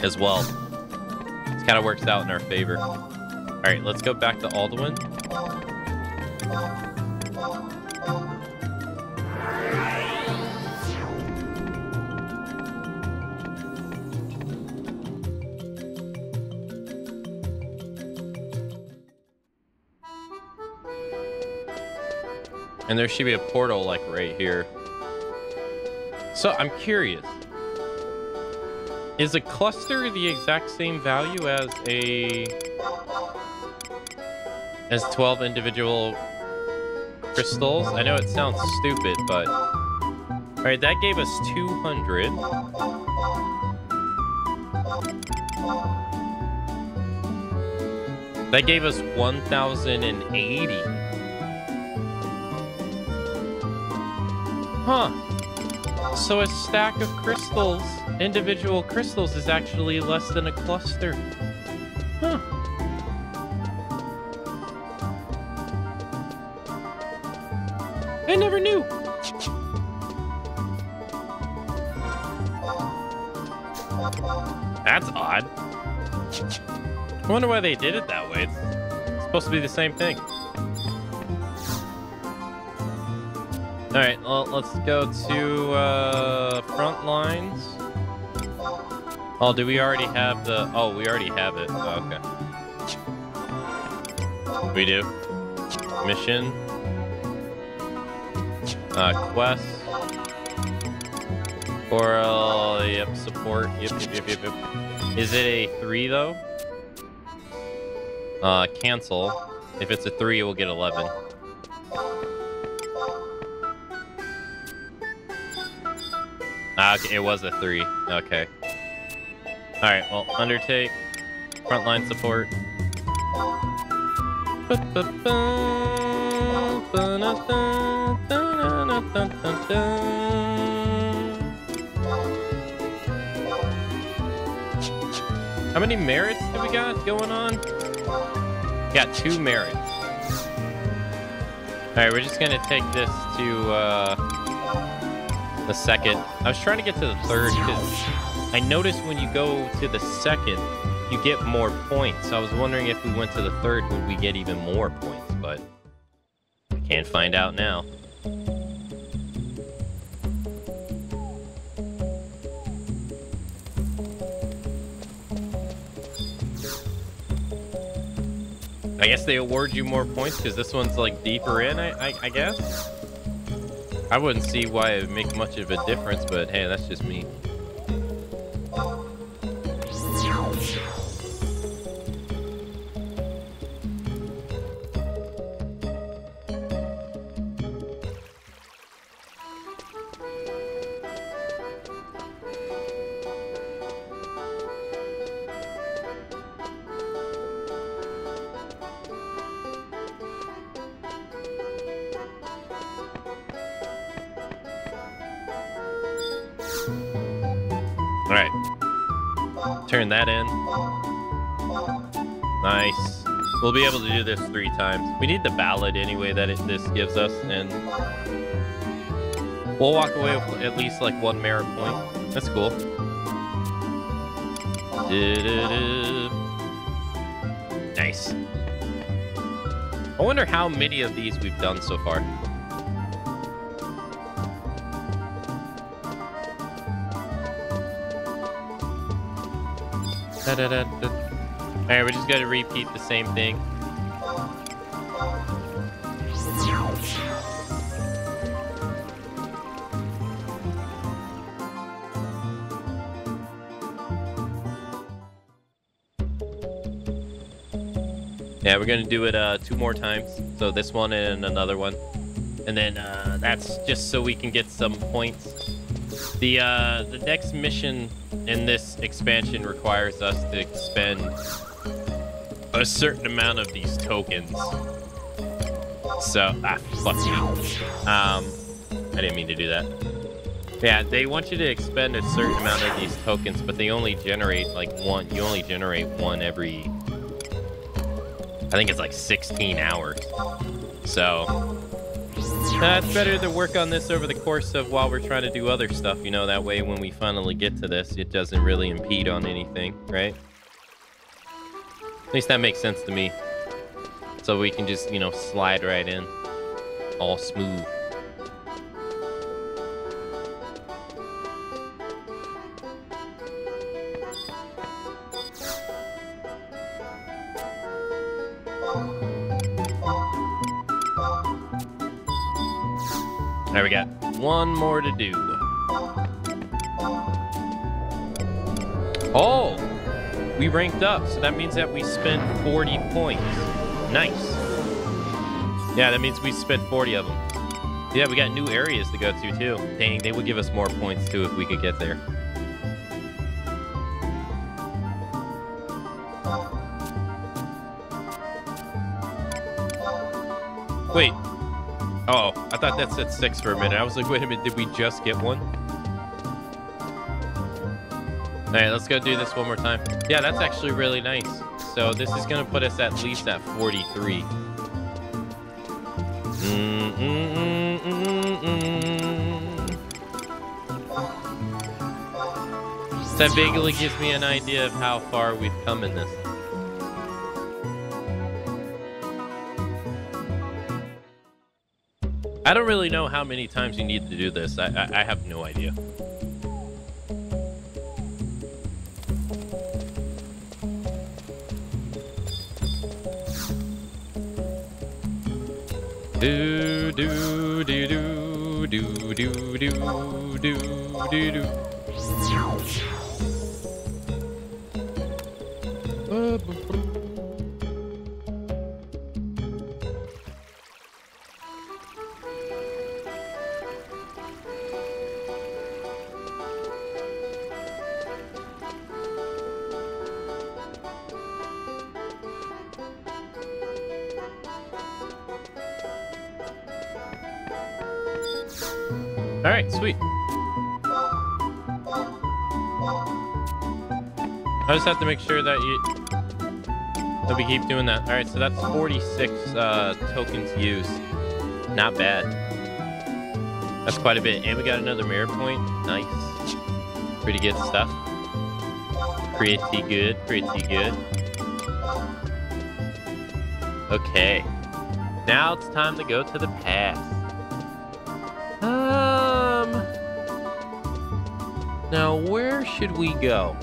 as well. It kind of works out in our favor. All right, let's go back to Alduin. And there should be a portal like right here. So I'm curious. Is a cluster the exact same value as 12 individual crystals? I know it sounds stupid, but all right, that gave us 200. That gave us 1,080. Huh. So a stack of crystals, individual crystals, is actually less than a cluster. Huh. I never knew. That's odd. I wonder why they did it that way. It's supposed to be the same thing. Alright, well, let's go to front lines. Oh, do we already have the... Oh, we already have it. Oh, okay. We do. Mission. Quest. Or, yep, support. Yep. Is it a 3, though? Cancel. If it's a 3, we'll get 11. Okay, it was a 3. Okay. Alright, well, undertake. Frontline support. How many merits do we got going on? Got 2 merits. Alright, we're just gonna take this to the second. I was trying to get to the third because I noticed when you go to the second, you get more points. I was wondering if we went to the third, would we get even more points? But I can't find out now. I guess they award you more points because this one's like deeper in, I guess. I wouldn't see why it would make much of a difference, but hey, that's just me. Alright. Turn that in. Nice. We'll be able to do this 3 times. We need the ballad anyway that this gives us, and we'll walk away with at least like 1 merit point. That's cool. Nice. I wonder how many of these we've done so far. Alright, we're just gonna repeat the same thing. Yeah, we're gonna do it 2 more times. So this one and another one. And then that's just so we can get some points. The next mission in this expansion requires us to expend a certain amount of these tokens. So, fuck me. I didn't mean to do that. Yeah, they want you to expend a certain amount of these tokens, but they only generate like 1. You only generate 1 every, I think it's like 16 hours. So it's better to work on this over the course of while we're trying to do other stuff, you know, that way when we finally get to this, it doesn't really impede on anything, right? At least that makes sense to me. So we can just, you know, slide right in. All smooth. There we got 1 more to do. Oh, we ranked up, so that means that we spent 40 points. Nice. Yeah, that means we spent 40 of them. Yeah, we got new areas to go to too. Dang, they would give us more points too if we could get there. Wait. Oh, I thought that said 6 for a minute. I was like, wait a minute, did we just get one? All right, let's go do this one more time. Yeah, that's actually really nice. So this is gonna put us at least at 43. That vaguely gives me an idea of how far we've come in this. I don't really know how many times you need to do this. I have no idea. Do do do do do do do do do. All right, sweet. I just have to make sure that we keep doing that. All right, so that's 46 tokens used. Not bad. That's quite a bit, and we got another mirror point. Nice. Pretty good stuff. Pretty good. Pretty good. Okay. Now it's time to go to the past. Now where should we go?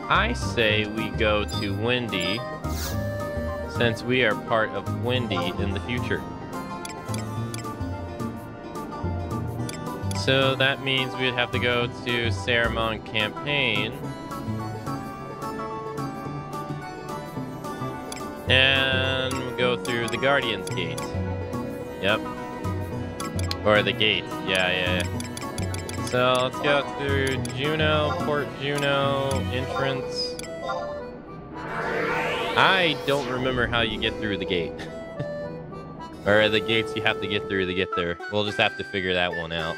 I say we go to Wendy, since we are part of Wendy in the future. So that means we'd have to go to Saramon Campaign. And go through the Guardian's Gate. Yep. Or the gate. Yeah. So let's go through Juno, Port Juno, entrance. I don't remember how you get through the gate. Or the gates you have to get through to get there. We'll just have to figure that one out.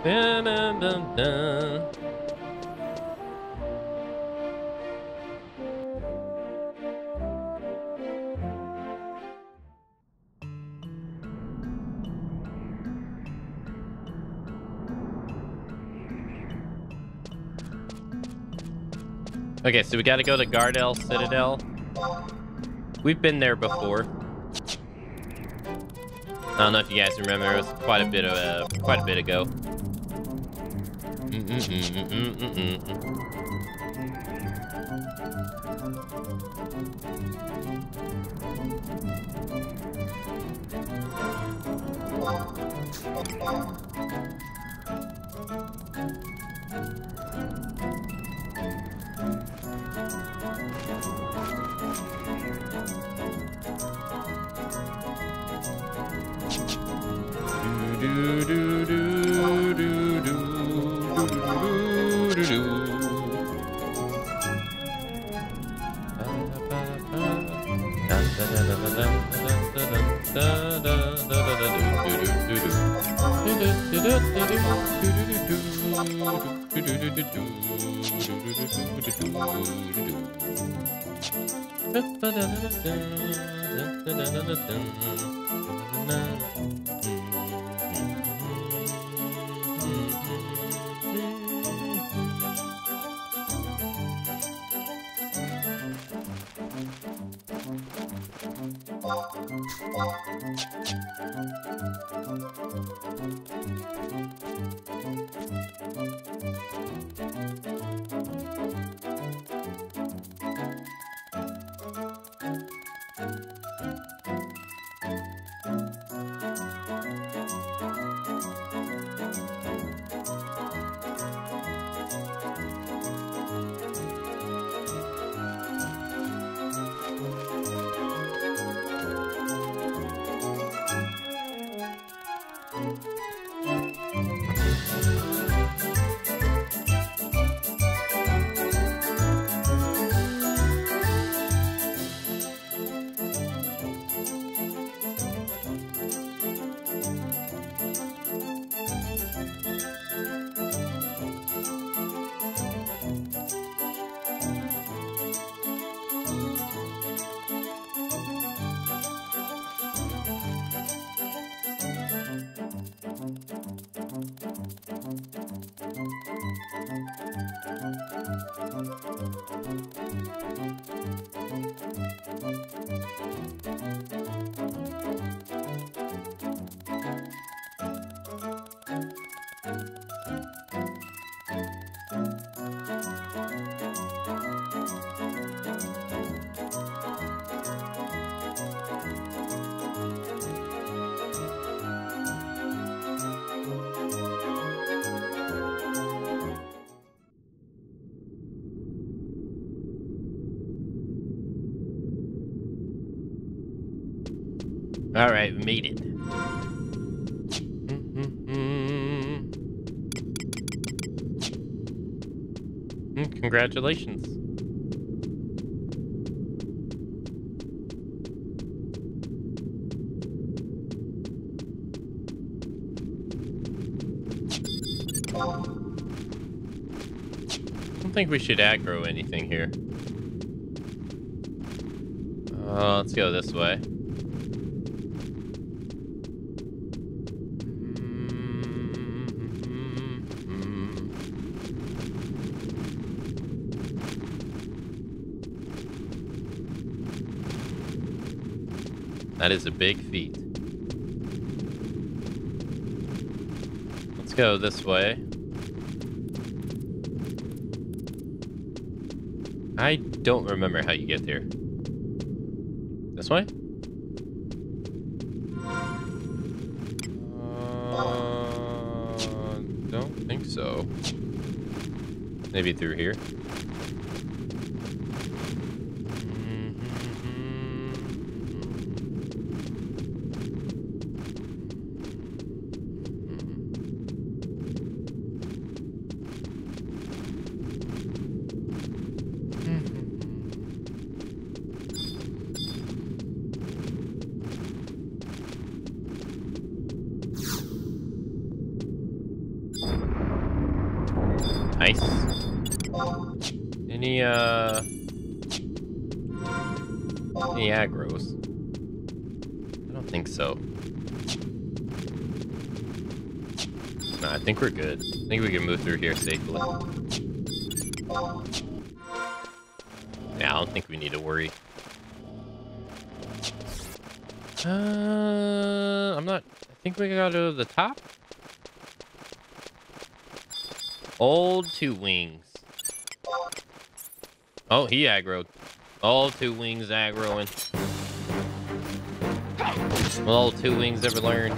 Dun, dun, dun, dun. Okay, so we gotta go to Gardel Citadel. We've been there before. I don't know if you guys remember, it was quite a bit ago. All right, we made it. Congratulations. I don't think we should aggro anything here. Let's go this way. That is a big feat. Let's go this way. I don't remember how you get there. This way? Don't think so. Maybe through here. Nice. Any aggros? I don't think so. No, I think we're good. I think we can move through here safely. Yeah, I don't think we need to worry. I'm not... I think we gotta go to the top? Old Two Wings. Oh, he aggroed. Old Two Wings aggroing. Will Old Two Wings ever learn?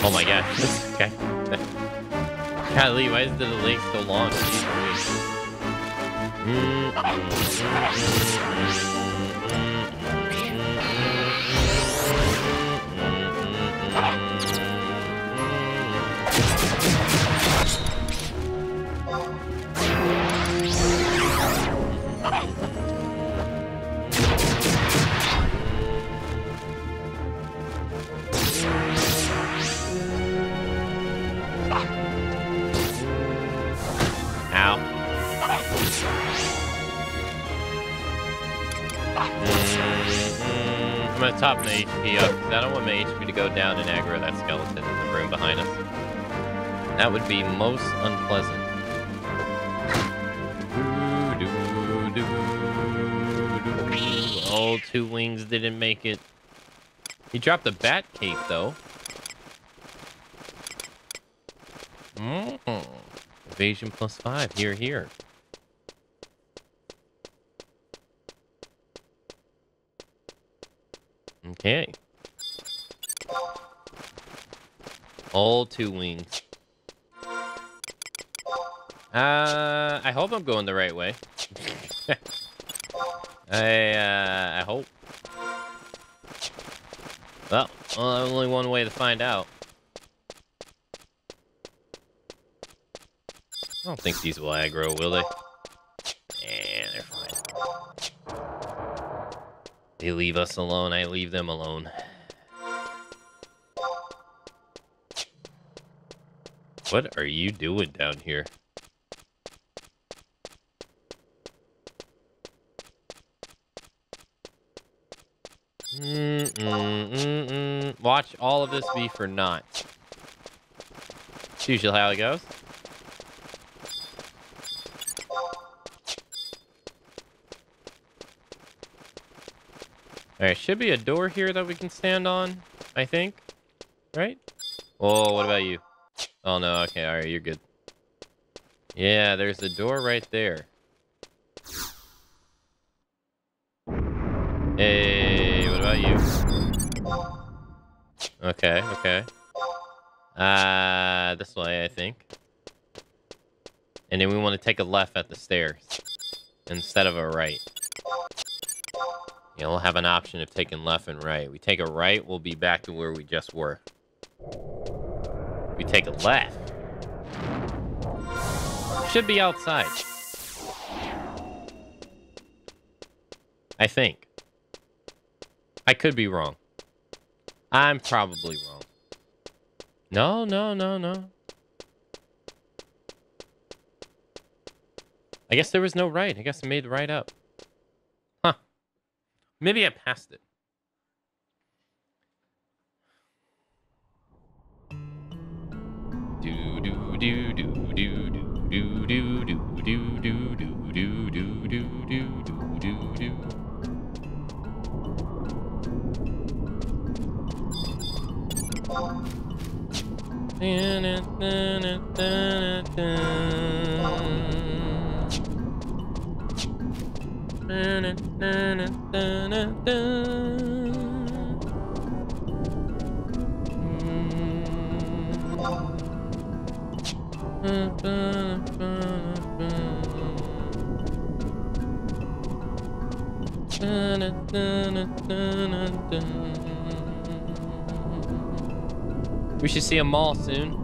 Oh my gosh. Okay. Golly, why is the lake so long? I'm gonna top my HP up, because I don't want my HP to go down and aggro that skeleton in the room behind us. That would be most unpleasant. Oh, Two Wings didn't make it. He dropped a bat cape, though. Evasion +5. Here, here. Okay. All 2 wings. I hope I'm going the right way. I hope. Well, only one way to find out. I don't think these will aggro, will they? Yeah, they're fine. They leave us alone, I leave them alone. What are you doing down here? Watch all of this be for naught. It's usually how it goes. Alright, should be a door here that we can stand on, I think. Right? Oh, what about you? Oh no, okay, alright, you're good. Yeah, there's a door right there. Hey, what about you? Okay, okay. This way, I think. And then we want to take a left at the stairs instead of a right. Yeah, we'll have an option of taking left and right. We take a right, we'll be back to where we just were. We take a left. Should be outside. I think. I could be wrong. I'm probably wrong. No, no, no, no. I guess there was no right. I guess I made the right up. Huh. Maybe I passed it. Do do do do do do do do do do do do do do do do do do. We should see a mall soon.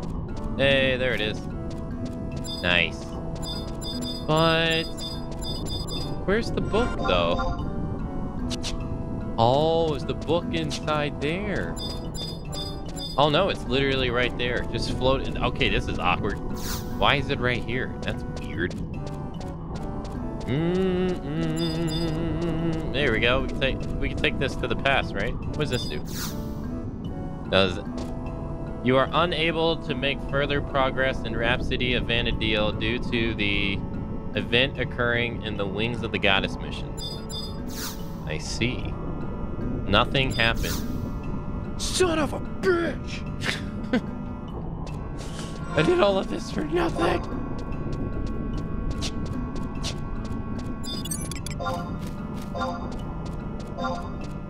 Hey, there it is. Nice. But where's the book, though? Oh, is the book inside there? Oh, no, it's literally right there. Just floating. Okay, this is awkward. Why is it right here? That's weird. There we go. We can take this to the past, right? What does this do? Does it? You are unable to make further progress in Rhapsody of Vana'diel due to the event occurring in the Wings of the Goddess mission. I see. Nothing happened. Son of a bitch! I did all of this for nothing!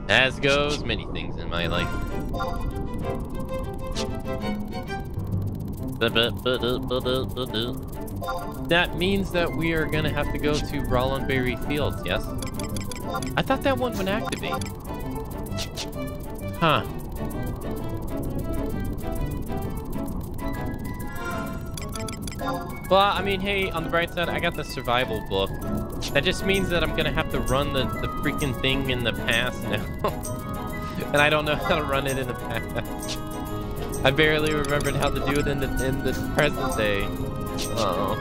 As goes many things in my life. That means that we are gonna have to go to Rollenberry Fields, yes? I thought that one would activate. Huh. Well, I mean, hey, on the bright side, I got the survival book. That just means that I'm gonna have to run the freaking thing in the past now. And I don't know how to run it in the past. I barely remembered how to do it in the present day. Uh-oh.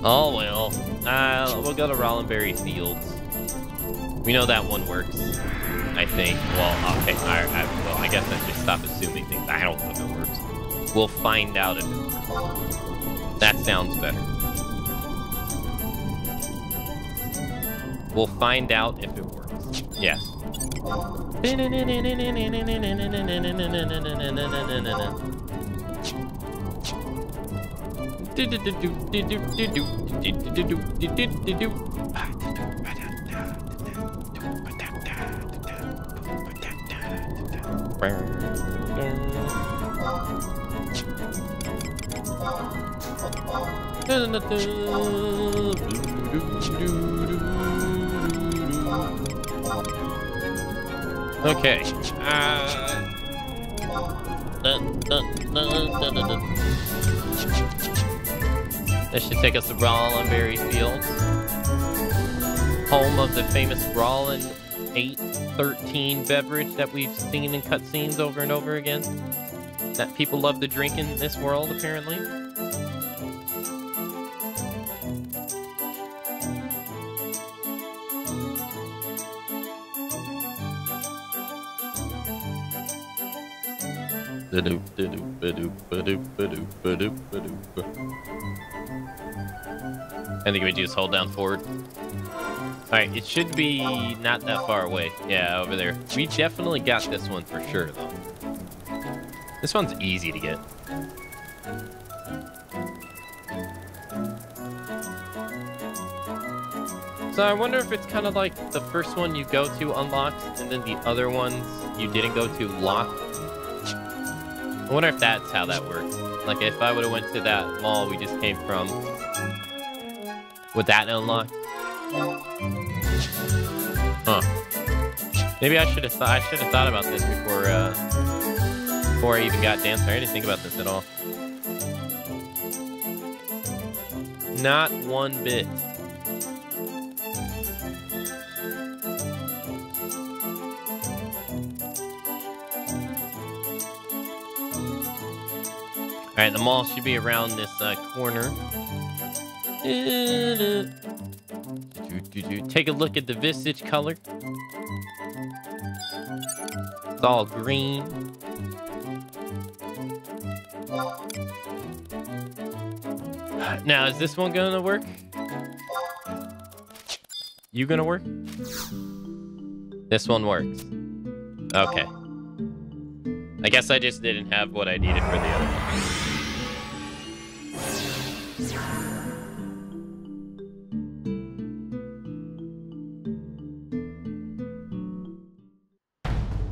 Oh well. We'll go to Rollenberry Fields. We know that one works, I think. Well, okay. Well, I guess I should stop assuming things. I don't know if it works. We'll find out if it works. That sounds better. We'll find out if it works. Yes. Okay. This should take us to Rollenberry Fields, home of the famous Rollin 813 beverage that we've seen in cutscenes over and over again, that people love to drink in this world, apparently. I think we just hold down forward. Alright, it should be not that far away. Yeah, over there. We definitely got this one for sure, though. This one's easy to get. So I wonder if it's kind of like the first one you go to unlocks, and then the other ones you didn't go to locked. I wonder if that's how that works. Like, if I would have went to that mall we just came from, would that unlock? Huh. Maybe I should have thought about this before I even got Dancer. I didn't think about this at all. Not one bit. Alright, the mall should be around this corner. Take a look at the visage color. It's all green. Now, is this one gonna work? You gonna work? This one works. Okay. I guess I just didn't have what I needed for the other one.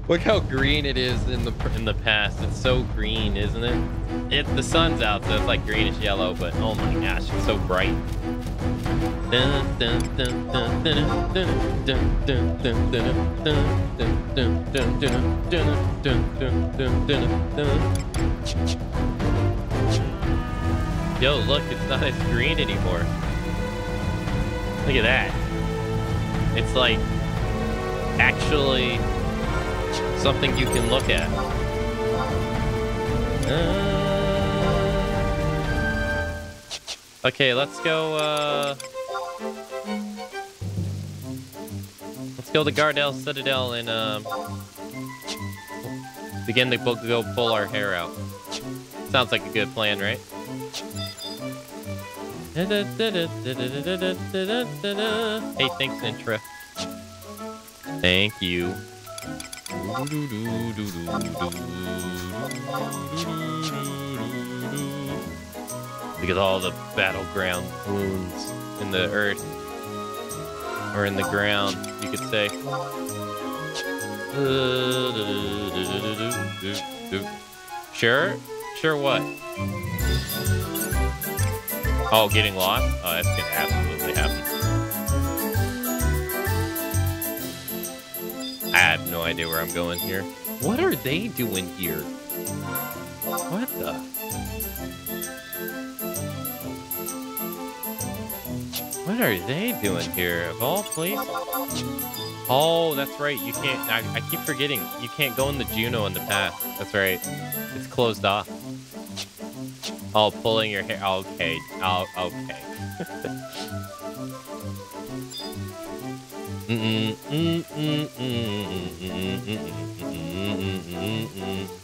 Look how green it is in the past. It's so green, isn't it? The sun's out, so it's like greenish yellow, but oh my gosh, it's so bright. Yo, look, it's not as green anymore. Look at that. It's like actually something you can look at. Okay, let's go to Gardel Citadel and begin to go pull our hair out. Sounds like a good plan, right? Hey, thanks, Intra. Thank you. Look at all the battleground wounds in the earth. Or in the ground, you could say. Sure? Sure what? Oh, getting lost? Oh, that's gonna absolutely happen. I have no idea where I'm going here. What are they doing here? What the? What are they doing here, of all places? Oh, that's right, you can't, I keep forgetting, you can't go in the Juno in the past. That's right, it's closed off. Oh, pulling your hair, okay, oh, okay.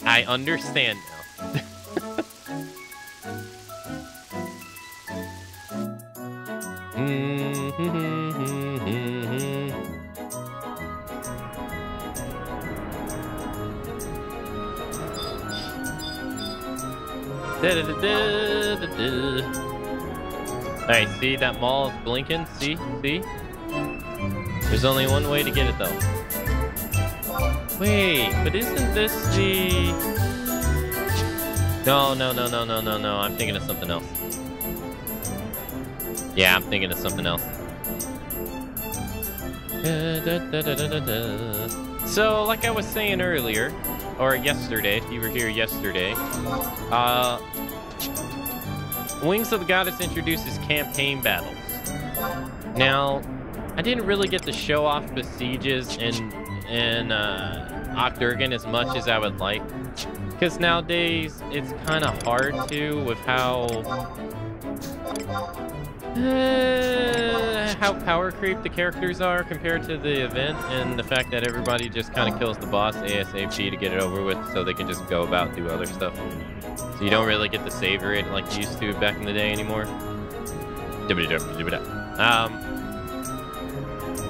I understand now. Alright, see that mall is blinking? See? See? There's only one way to get it though. Wait, but isn't this the... No. I'm thinking of something else. Yeah, I'm thinking of something else. So, like I was saying earlier, or yesterday, if you were here yesterday, Wings of the Goddess introduces campaign battles. Now, I didn't really get to show off besieges in Octurgan as much as I would like, because nowadays it's kind of hard to with how power creep the characters are compared to the event, and the fact that everybody just kind of kills the boss ASAP to get it over with so they can just go about and do other stuff. So you don't really get to savor it like you used to back in the day anymore.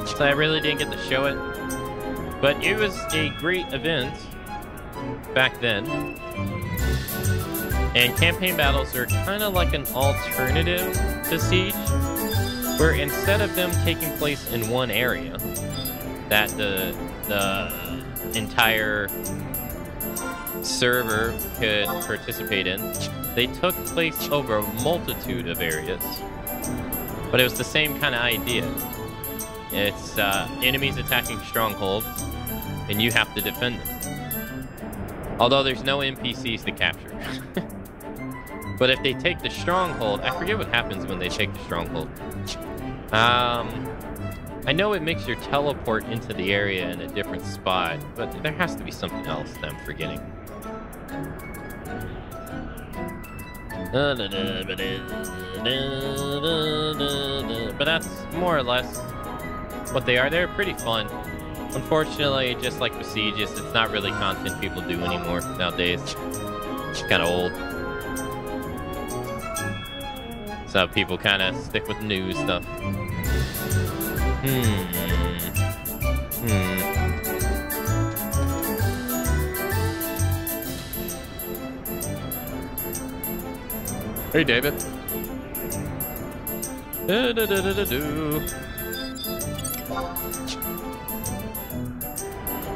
So I really didn't get to show it, but it was a great event back then. And campaign battles are kind of like an alternative to Siege, where instead of them taking place in one area that the entire server could participate in, they took place over a multitude of areas. But it was the same kind of idea. It's enemies attacking strongholds, and you have to defend them. Although there's no NPCs to capture. But if they take the stronghold, I forget what happens when they take the stronghold. I know it makes your teleport into the area in a different spot, but there has to be something else that I'm forgetting. But that's more or less what they are. They're pretty fun. Unfortunately, just like Besieges, it's not really content people do anymore nowadays. It's kind of old. So people kind of stick with new stuff. Hey, David.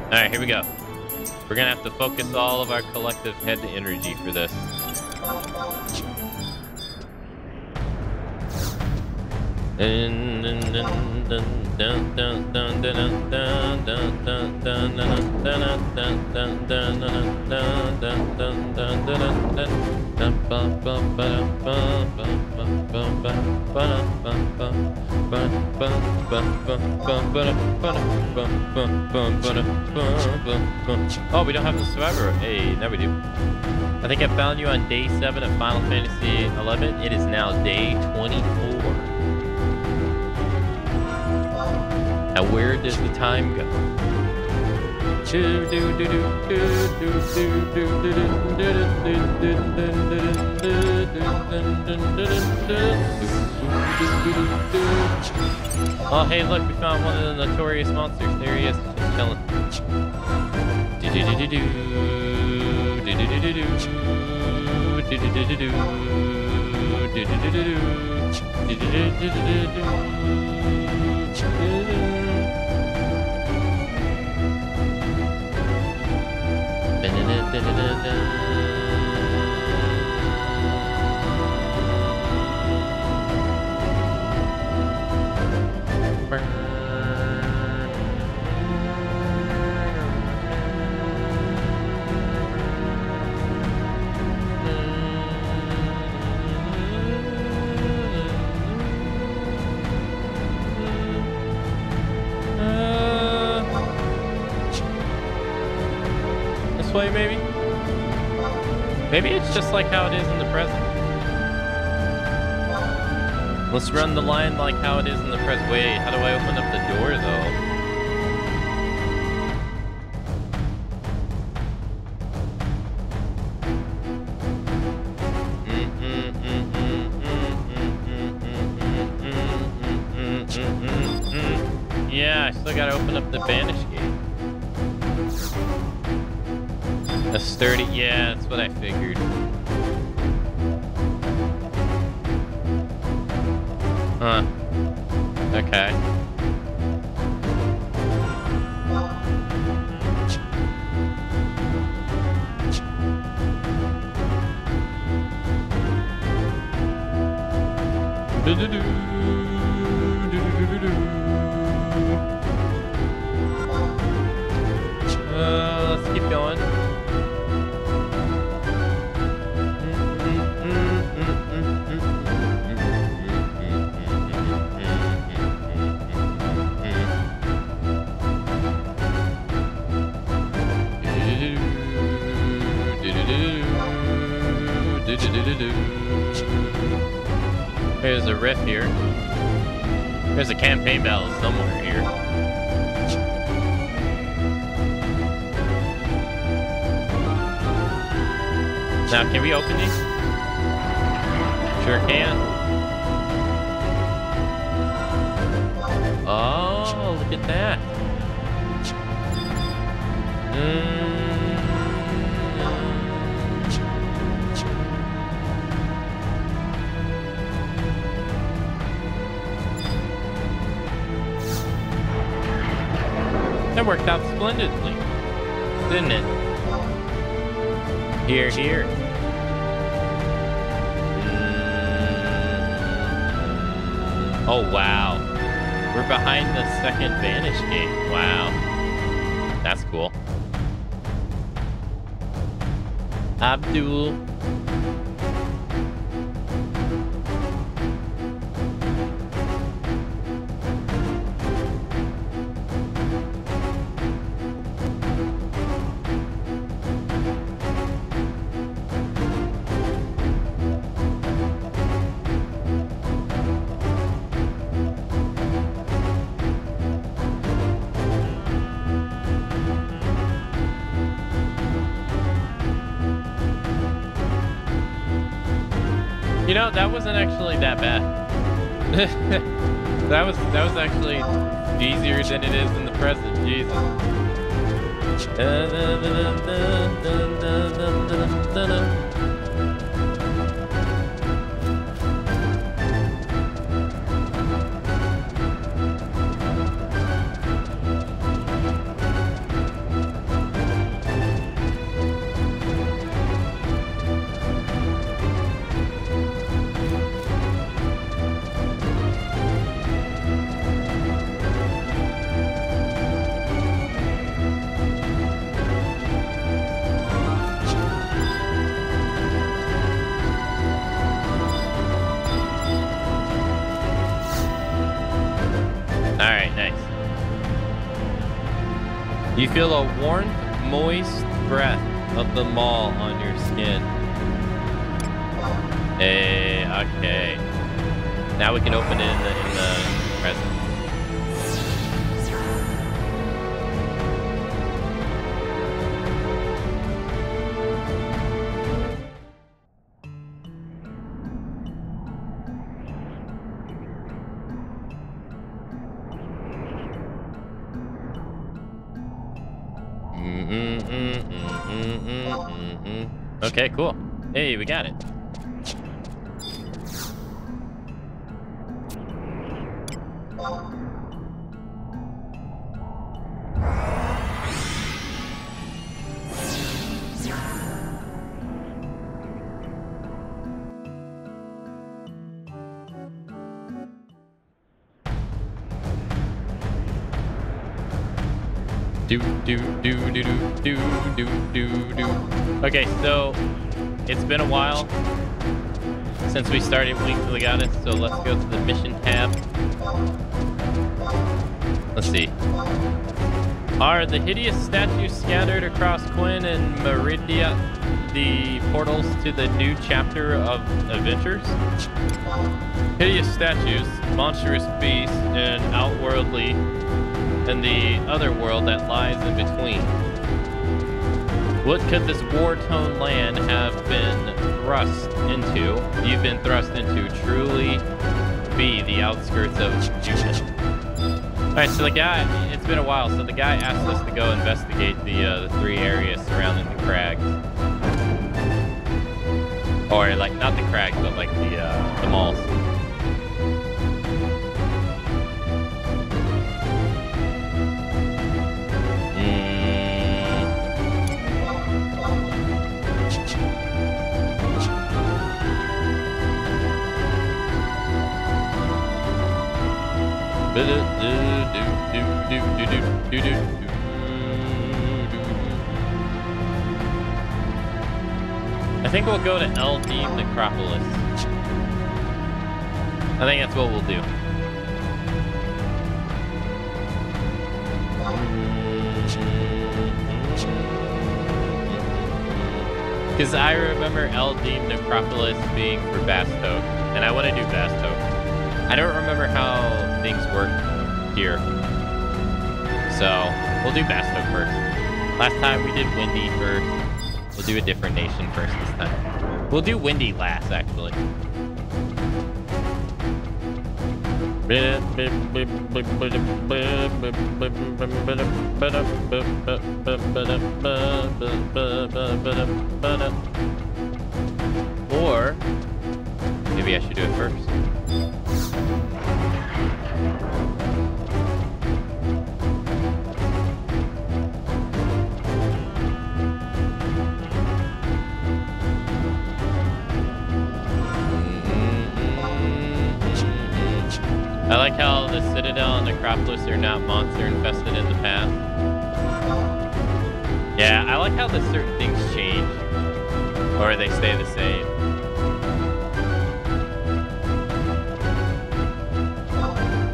Alright, here we go. We're gonna have to focus all of our collective head energy for this. Oh, we don't have the survivor. Hey, now we do. I think I found you on day 7 of Final Fantasy 11. It is now day 24. Now, where does the time go? Oh, hey, look, we found one of the notorious monsters. There he is, just chilling. This way, maybe? Maybe it's just like how it is in the present. Let's run the line like how it is in the present. Wait, how do I open up the door, though? Yeah, I still gotta open up the banish gate. A sturdy, yeah, that's what I figured. Huh. Okay. Let's keep going. There's a riff here. There's a campaign battle somewhere here. Now, can we open these? Sure can. Oh, look at that. That worked out splendidly, didn't it? Here, here. Oh, wow. We're behind the second Vanish gate. Wow. That's cool. Abdul. You know, that wasn't actually that bad. that was actually easier than it is in the present. Jesus. You feel a warm, moist breath of the mall on your skin. Hey, okay. Now we can open it in the present. Okay, cool. Hey, we got it. Okay, so it's been a while since we started Wings of the Goddess, so let's go to the mission tab. Let's see. Are the hideous statues scattered across Quinn and Meridia the portals to the new chapter of adventures? Hideous statues, monstrous beasts, and outworldly, and the other world that lies in between. What could this war-torn land have been thrust into? You've been thrust into truly be the outskirts of Judah. Alright, so the guy, it's been a while, so the guy asked us to go investigate the 3 areas surrounding the crags. Or, like, not the crags, but like the malls. I think we'll go to LD Necropolis. I think that's what we'll do. Because I remember LD Necropolis being for Bastoke, and I want to do Bastoke. I don't remember how things work here. So, we'll do Bastoke first. Last time we did Windy first. We'll do a different nation first this time. We'll do Windy last, actually. Or maybe I should do it first. I like how the Citadel and Necropolis are not monster infested in the past. Yeah, I like how the certain things change. Or they stay the same.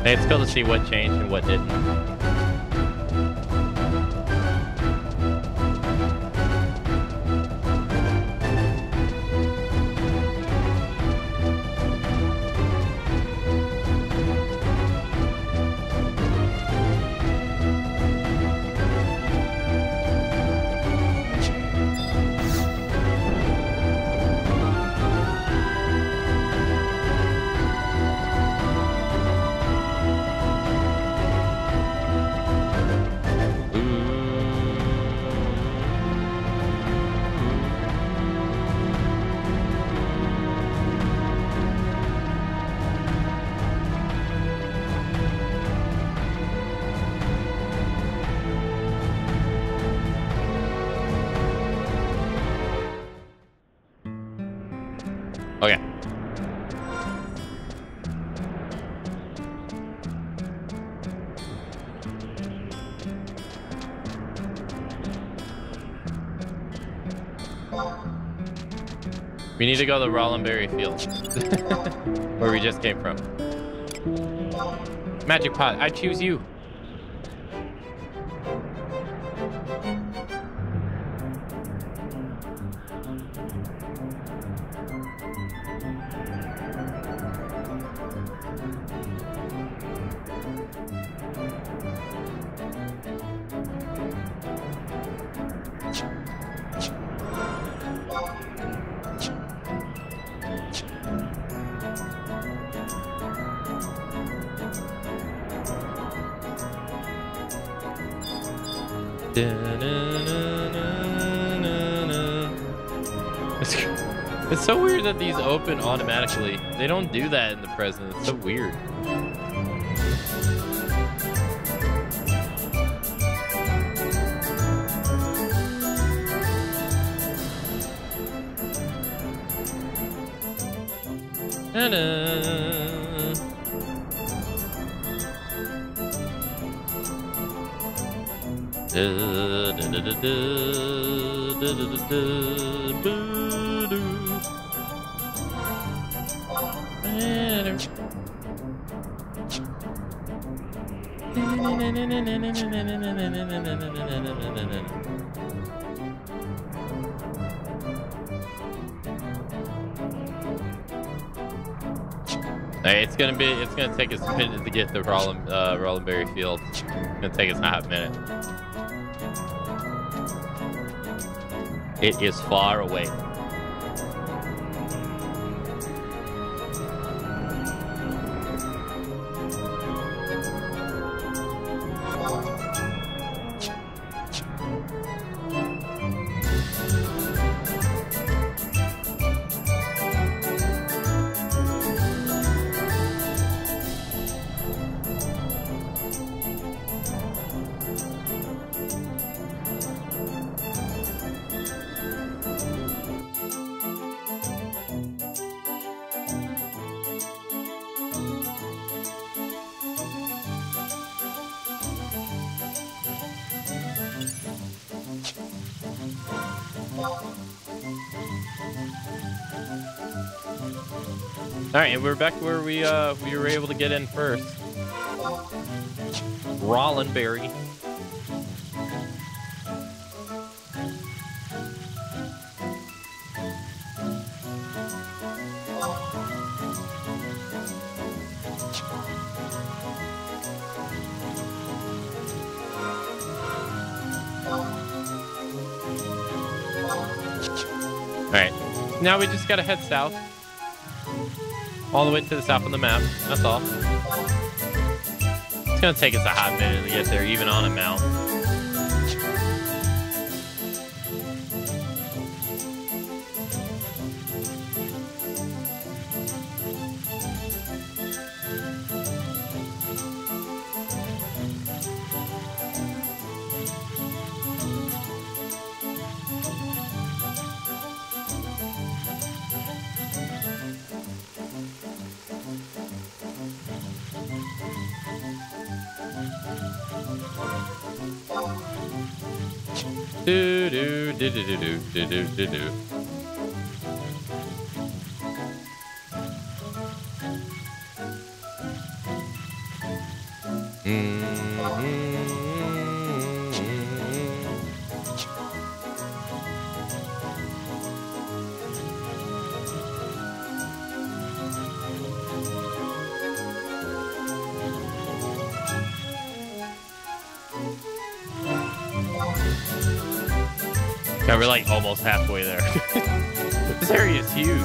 Hey, it's cool to see what changed and what didn't. Okay. We need to go to the Rollenberry Field. Where we just came from. Magic Pot, I choose you. It's so weird that these open automatically. They don't do that in the present. It's so weird. Hey, it's gonna take us a minute to get to Rollenberry Field. It's gonna take us a hot minute. It is far away. All right, and we're back where we were able to get in first. Rollenberry. All right, now we just gotta head south. All the way to the south of the map. That's all. It's gonna take us a hot minute to get there, even on a mount. Do do do do do do do do do. Yeah, we're like almost halfway there. This area is huge.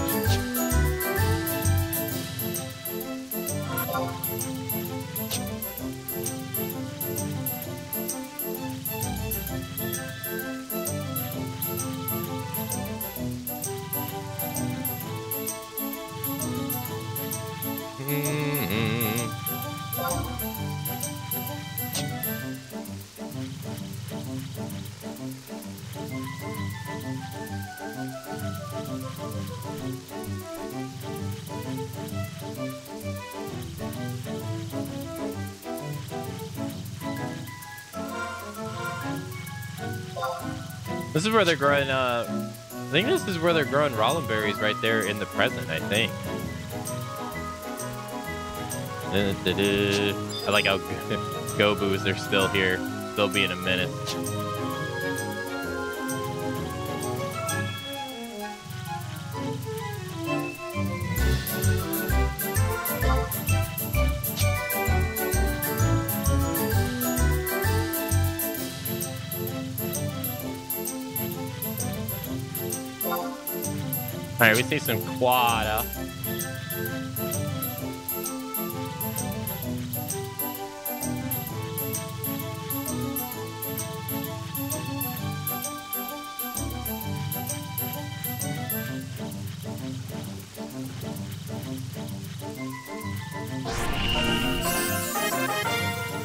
This is where they're growing, I think this is where they're growing rollenberries right there in the present, I think. I like how Goboos are still here. They'll be in a minute. All right, we see some quada.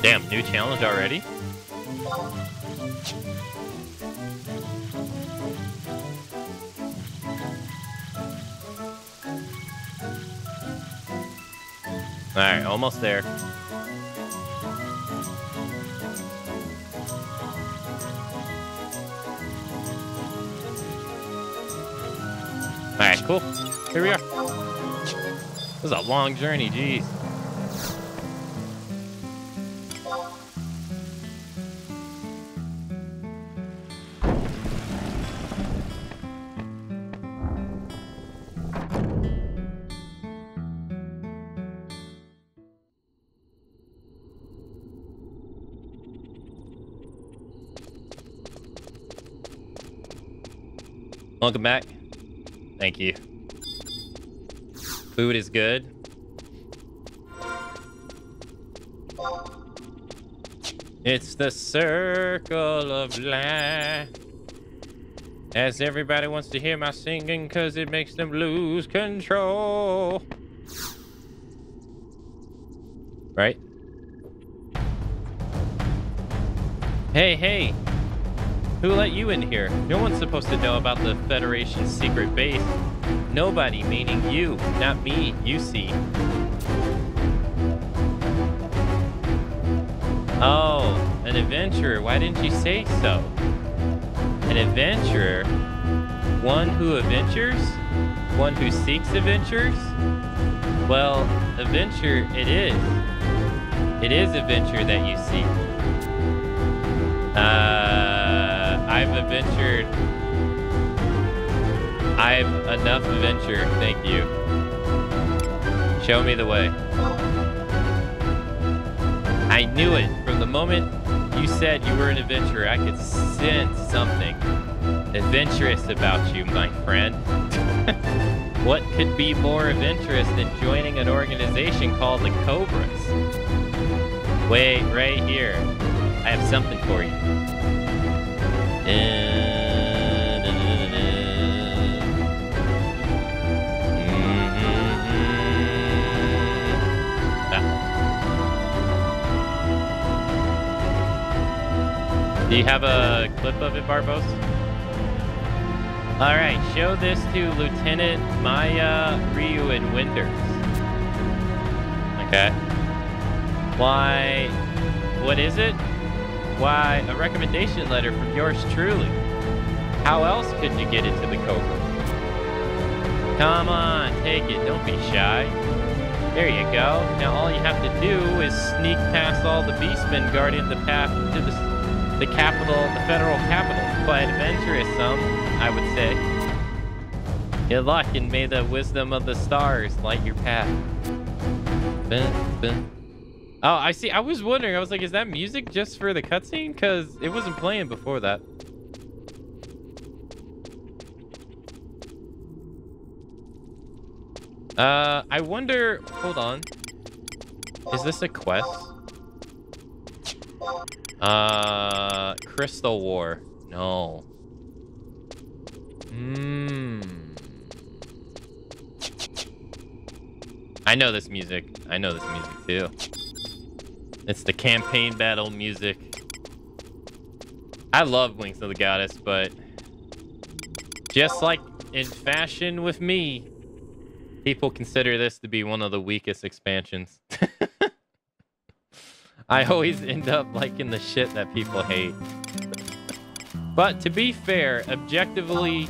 Damn, new challenge already? Alright, almost there. Alright, cool. Here we are. This is a long journey, geez. Welcome back. Thank you. Food is good. It's the circle of life. As everybody wants to hear my singing because it makes them lose control. Right? Hey, hey. Who let you in here? No one's supposed to know about the Federation's secret base. Nobody, meaning you, not me, you see. Oh, an adventurer. Why didn't you say so? An adventurer? One who adventures? One who seeks adventures? Well, adventure it is. It is adventure that you seek. I've adventured. I've enough adventure, thank you. Show me the way. I knew it. From the moment you said you were an adventurer, I could sense something adventurous about you, my friend. What could be more adventurous than joining an organization called the Cobras? Wait, right here. I have something for you. Do you have a clip of it, Barbos? All right, show this to Lieutenant Maya, Ryu, and Winters. Okay. Why? What is it? Why, a recommendation letter from yours truly. How else could you get into the Cobra? Come on, take it. Don't be shy. There you go. Now all you have to do is sneak past all the beastmen guarding the path to the capital, the federal capital. Quite adventurous, some, I would say. Good luck, and may the wisdom of the stars light your path. Oh, I see. I was wondering. I was like, is that music just for the cutscene? Because it wasn't playing before that. I wonder... Hold on. Is this a quest? Crystal War. No. I know this music. I know this music too. It's the campaign battle music. I love Wings of the Goddess, but just like in fashion with me, people consider this to be one of the weakest expansions. I always end up liking the shit that people hate. But to be fair, objectively,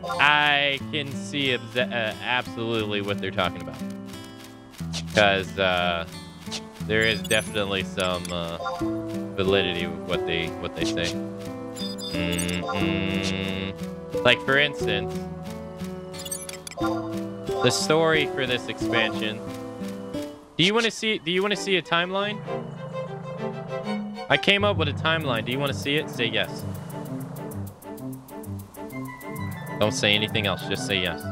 I can see absolutely what they're talking about. Because there is definitely some validity with what they say. Like for instance, the story for this expansion. Do you want to see a timeline? I came up with a timeline. Do you want to see it? Say yes. Don't say anything else. Just say yes.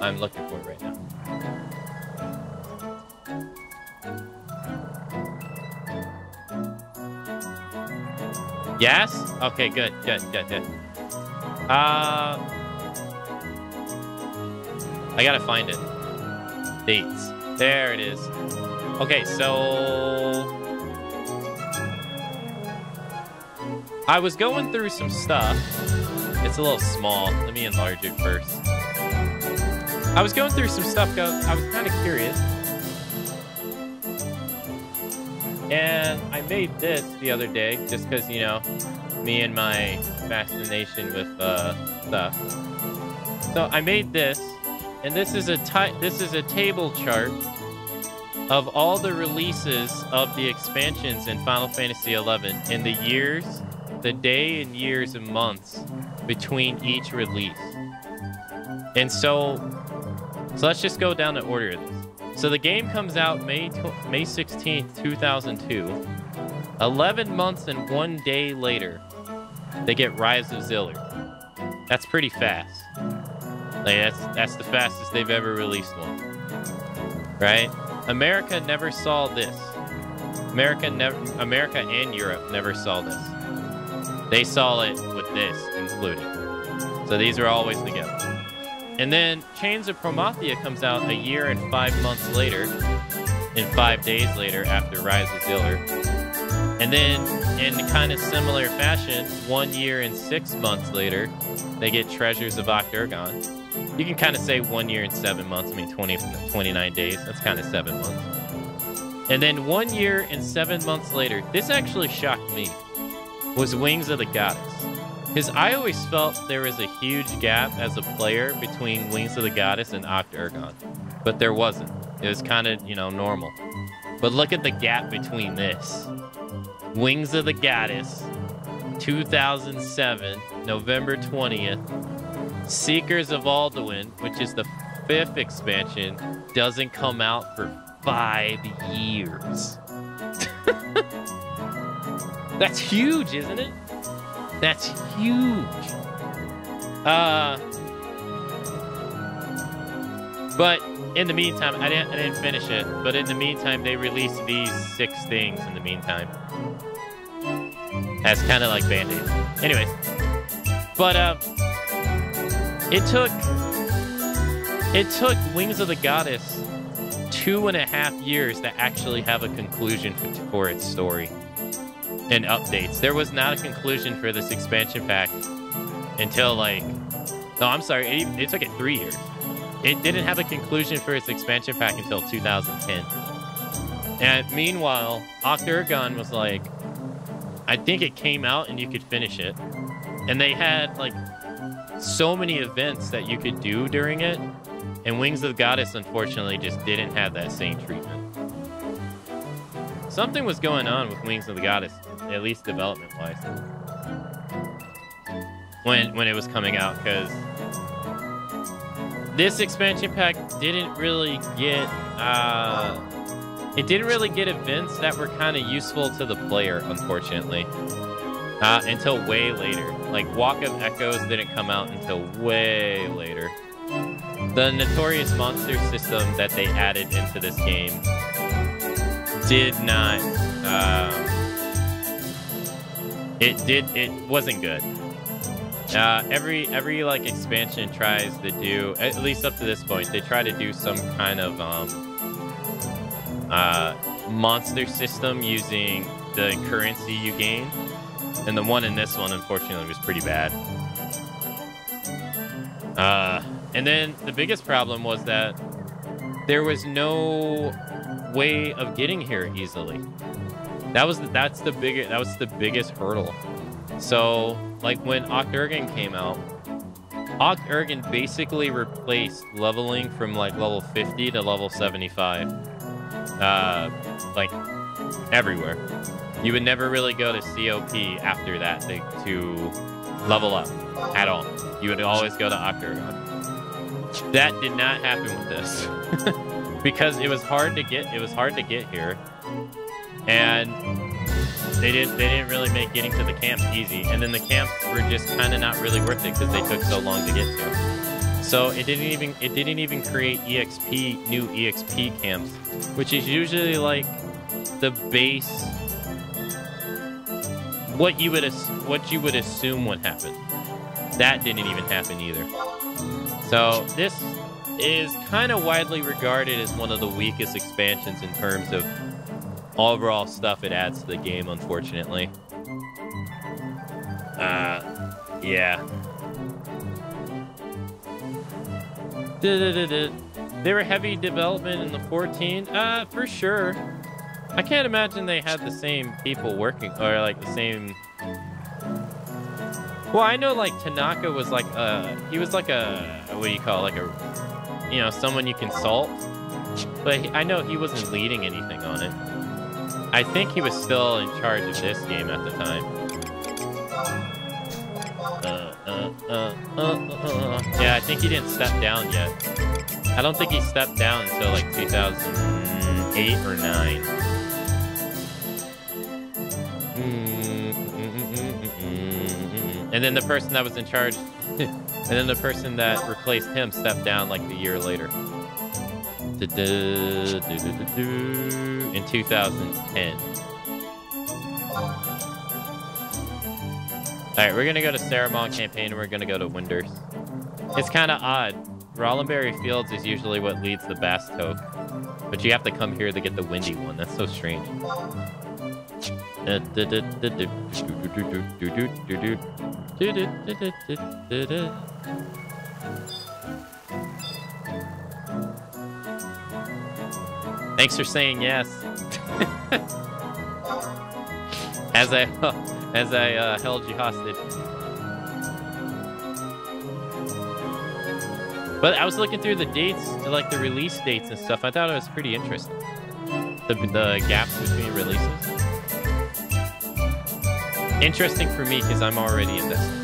I'm looking for it right now. Yes? Okay, good. I gotta find it. Dates. There it is. Okay, so... I was going through some stuff. It's a little small. Let me enlarge it first. I was going through some stuff because I was kind of curious. And I made this the other day just because, you know, me and my fascination with stuff. So I made this, and this is a table chart of all the releases of the expansions in Final Fantasy XI in the years, the day and years and months between each release. And so let's just go down the order of this. So the game comes out May 16th, 2002. 11 months and 1 day later, they get Rise of Zillier. That's pretty fast. Like that's the fastest they've ever released one. Right? America never saw this. America and Europe never saw this. They saw it with this included. So these are always together. And then Chains of Prometheia comes out a year and 5 months later, and 5 days later after Rise of Zillier. And then, in kind of similar fashion, 1 year and 6 months later, they get Treasures of Octurgon. You can kind of say 1 year and 7 months. I mean, 29 days. That's kind of 7 months. And then 1 year and 7 months later, this actually shocked me, was Wings of the Goddess. Because I always felt there was a huge gap as a player between Wings of the Goddess and Octergon. But there wasn't. It was kind of, you know, normal. But look at the gap between this. Wings of the Goddess, 2007, November 20th. Seekers of Alduin, which is the 5th expansion, doesn't come out for 5 years. That's huge, isn't it? That's huge. But in the meantime, I didn't finish it. But in the meantime, they released these 6 things in the meantime. As kind of like Band-Aids. Anyways. But it took Wings of the Goddess 2.5 years to actually have a conclusion for its story and updates. There was not a conclusion for this expansion pack until like, no, I'm sorry, it took it 3 years. It didn't have a conclusion for its expansion pack until 2010. And meanwhile, Octergon was like, I think it came out and you could finish it. And they had like so many events that you could do during it. And Wings of the Goddess, unfortunately, just didn't have that same treatment. Something was going on with Wings of the Goddess, at least development-wise, when it was coming out, because this expansion pack didn't really get events that were kind of useful to the player, unfortunately, until way later. Like Walk of Echoes didn't come out until way later. The notorious monster system that they added into this game did not, it wasn't good. Every like expansion tries to do, at least up to this point, they try to do some kind of monster system using the currency you gain. And the one in this one, unfortunately, was pretty bad. And then the biggest problem was that there was no way of getting here easily. That was the biggest hurdle. So, like when Octergon came out, Octergon basically replaced leveling from like level 50 to level 75. Like everywhere. You would never really go to COP after that to level up at all. You would always go to Octergon. That did not happen with this. Because it was hard to get here. And they didn't really make getting to the camps easy. And then the camps were just kind of not really worth it because they took so long to get to. So it didn't even create new EXP camps, which is usually like the base, what you would assume would happen. That didn't even happen either. So this is kind of widely regarded as one of the weakest expansions in terms of overall stuff it adds to the game, unfortunately. Yeah. They were heavy development in the 14. For sure. I can't imagine they had the same people working, or like the same. Well, I know like Tanaka was like he was like a, what do you call it? Like a, you know, someone you consult. But I know he wasn't leading anything on it. I think he was still in charge of this game at the time. Yeah, I think he didn't step down yet. I don't think he stepped down until like 2008 or 9. And then the person that was in charge, and then the person that replaced him stepped down like the year later. In 2010. Alright, we're gonna go to Saramon campaign and we're gonna go to Winders. It's kinda odd. Rollenberry Fields is usually what leads the Bastoke, but you have to come here to get the windy one. That's so strange. Thanks for saying yes. as I held you hostage. But I was looking through the dates, like the release dates and stuff. I thought it was pretty interesting. The gaps between releases. Interesting for me because I'm already invested.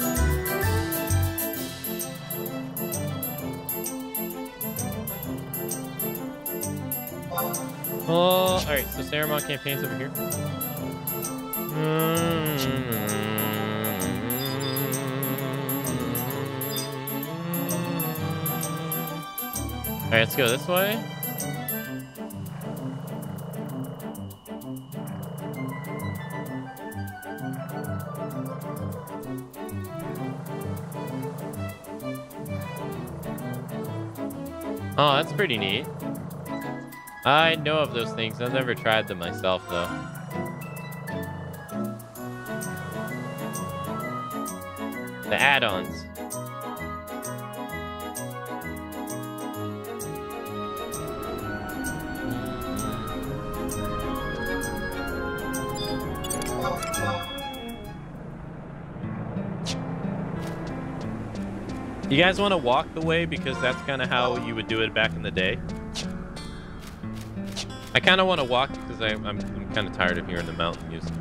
Oh, alright, so Saruman campaign's over here. Alright, let's go this way. Oh, that's pretty neat. I know of those things. I've never tried them myself, though. The add-ons. You guys want to walk the way because that's kind of how you would do it back in the day? I kind of want to walk because I'm kind of tired of hearing the mountain music.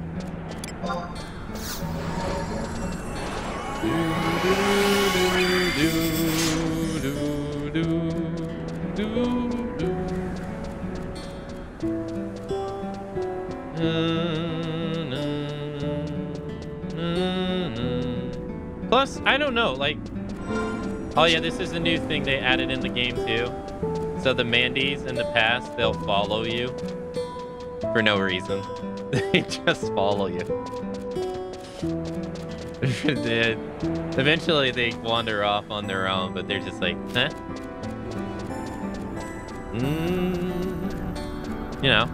Plus, I don't know, like... Oh yeah, this is a new thing they added in the game too. So the Mandies in the past, they'll follow you for no reason. They just follow you. Eventually they wander off on their own, but they're just like, huh? You know.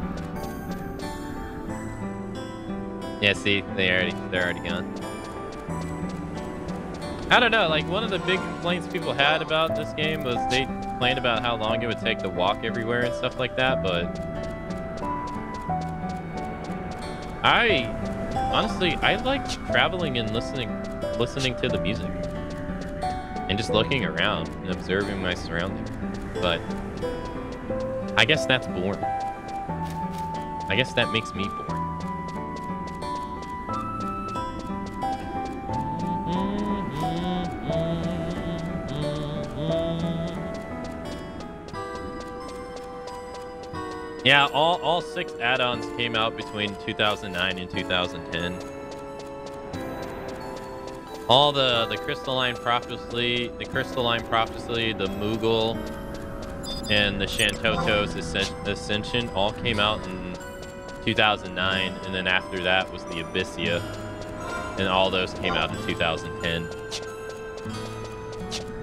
Yeah, see, they're already gone. I don't know, like one of the big complaints people had about this game was they complained about how long it would take to walk everywhere and stuff like that, but honestly, I like traveling and listening to the music and just looking around and observing my surroundings. But I guess that's boring. I guess that makes me boring. Yeah, all 6 add-ons came out between 2009 and 2010. All the Crystalline Prophecy, the Moogle, and the Shantoto's Ascension all came out in 2009, and then after that was the Abyssia, and all those came out in 2010.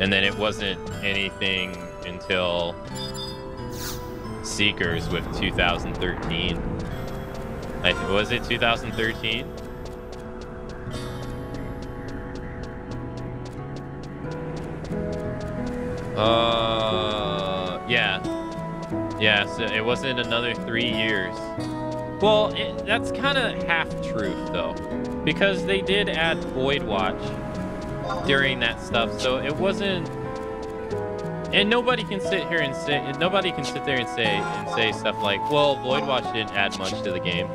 And then it wasn't anything until Seekers with 2013. Was it 2013? Yeah, so it wasn't another 3 years. Well, that's kind of half truth though, because they did add Void Watch during that stuff, so it wasn't. And nobody can sit there and say stuff like, well, Void Watch didn't add much to the game.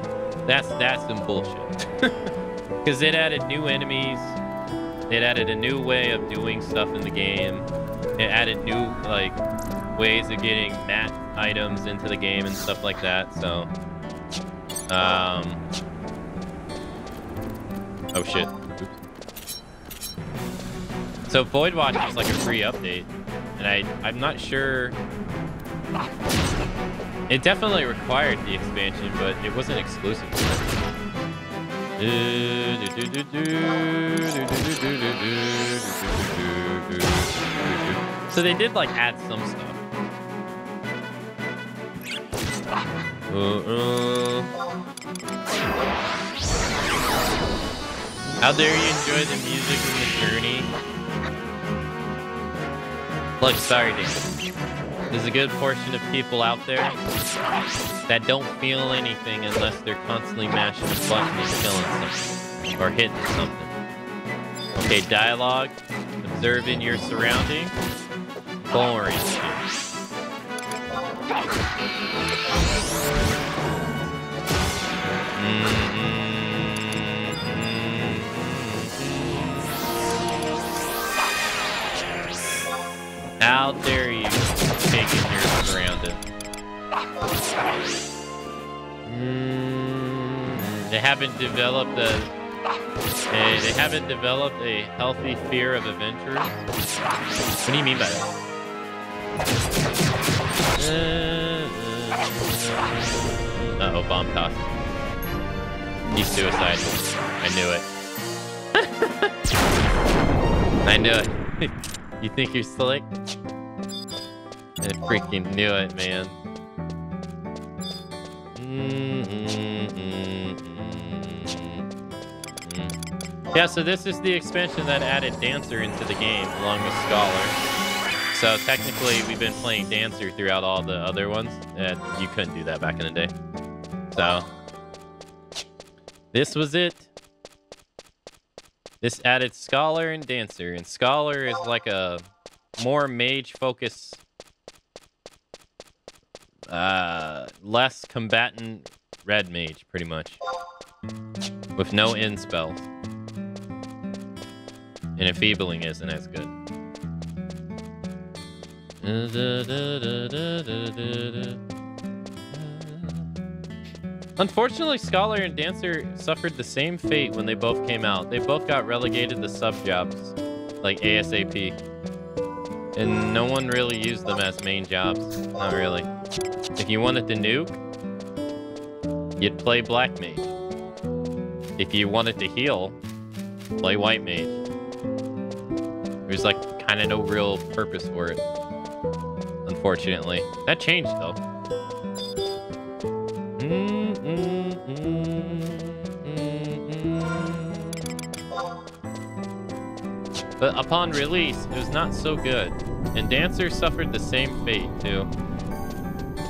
That's some bullshit. Because it added new enemies, it added a new way of doing stuff in the game, it added new like ways of getting mat items into the game and stuff like that. So, oh shit. Oops. So Void Watch was like a free update. And I'm not sure. It definitely required the expansion, but it wasn't exclusive to it. So they did like add some stuff. How dare you enjoy the music and the journey? Look, sorry, Dan. There's a good portion of people out there that don't feel anything unless they're constantly mashing a button and killing something or hitting something. Okay, dialogue, observing your surroundings, boring shit. How dare you take in your surroundings? They haven't developed a healthy fear of adventurers. What do you mean by that? Uh-oh, bomb toss. He's suicidal. I knew it. I knew it. You think you're slick? I freaking knew it, man. Yeah, so this is the expansion that added Dancer into the game, along with Scholar. So technically, we've been playing Dancer throughout all the other ones, and you couldn't do that back in the day. So, this was it. This added Scholar and Dancer, and Scholar is like a more mage-focused, less combatant red mage, pretty much. With no end spells. And enfeebling isn't as good. Unfortunately, Scholar and Dancer suffered the same fate when they both came out. They both got relegated to sub-jobs, like ASAP. And no one really used them as main jobs. Not really. If you wanted to nuke, you'd play Black Mage. If you wanted to heal, play White Mage. There's like kind of no real purpose for it. Unfortunately. That changed though. But upon release, it was not so good. And Dancer suffered the same fate too.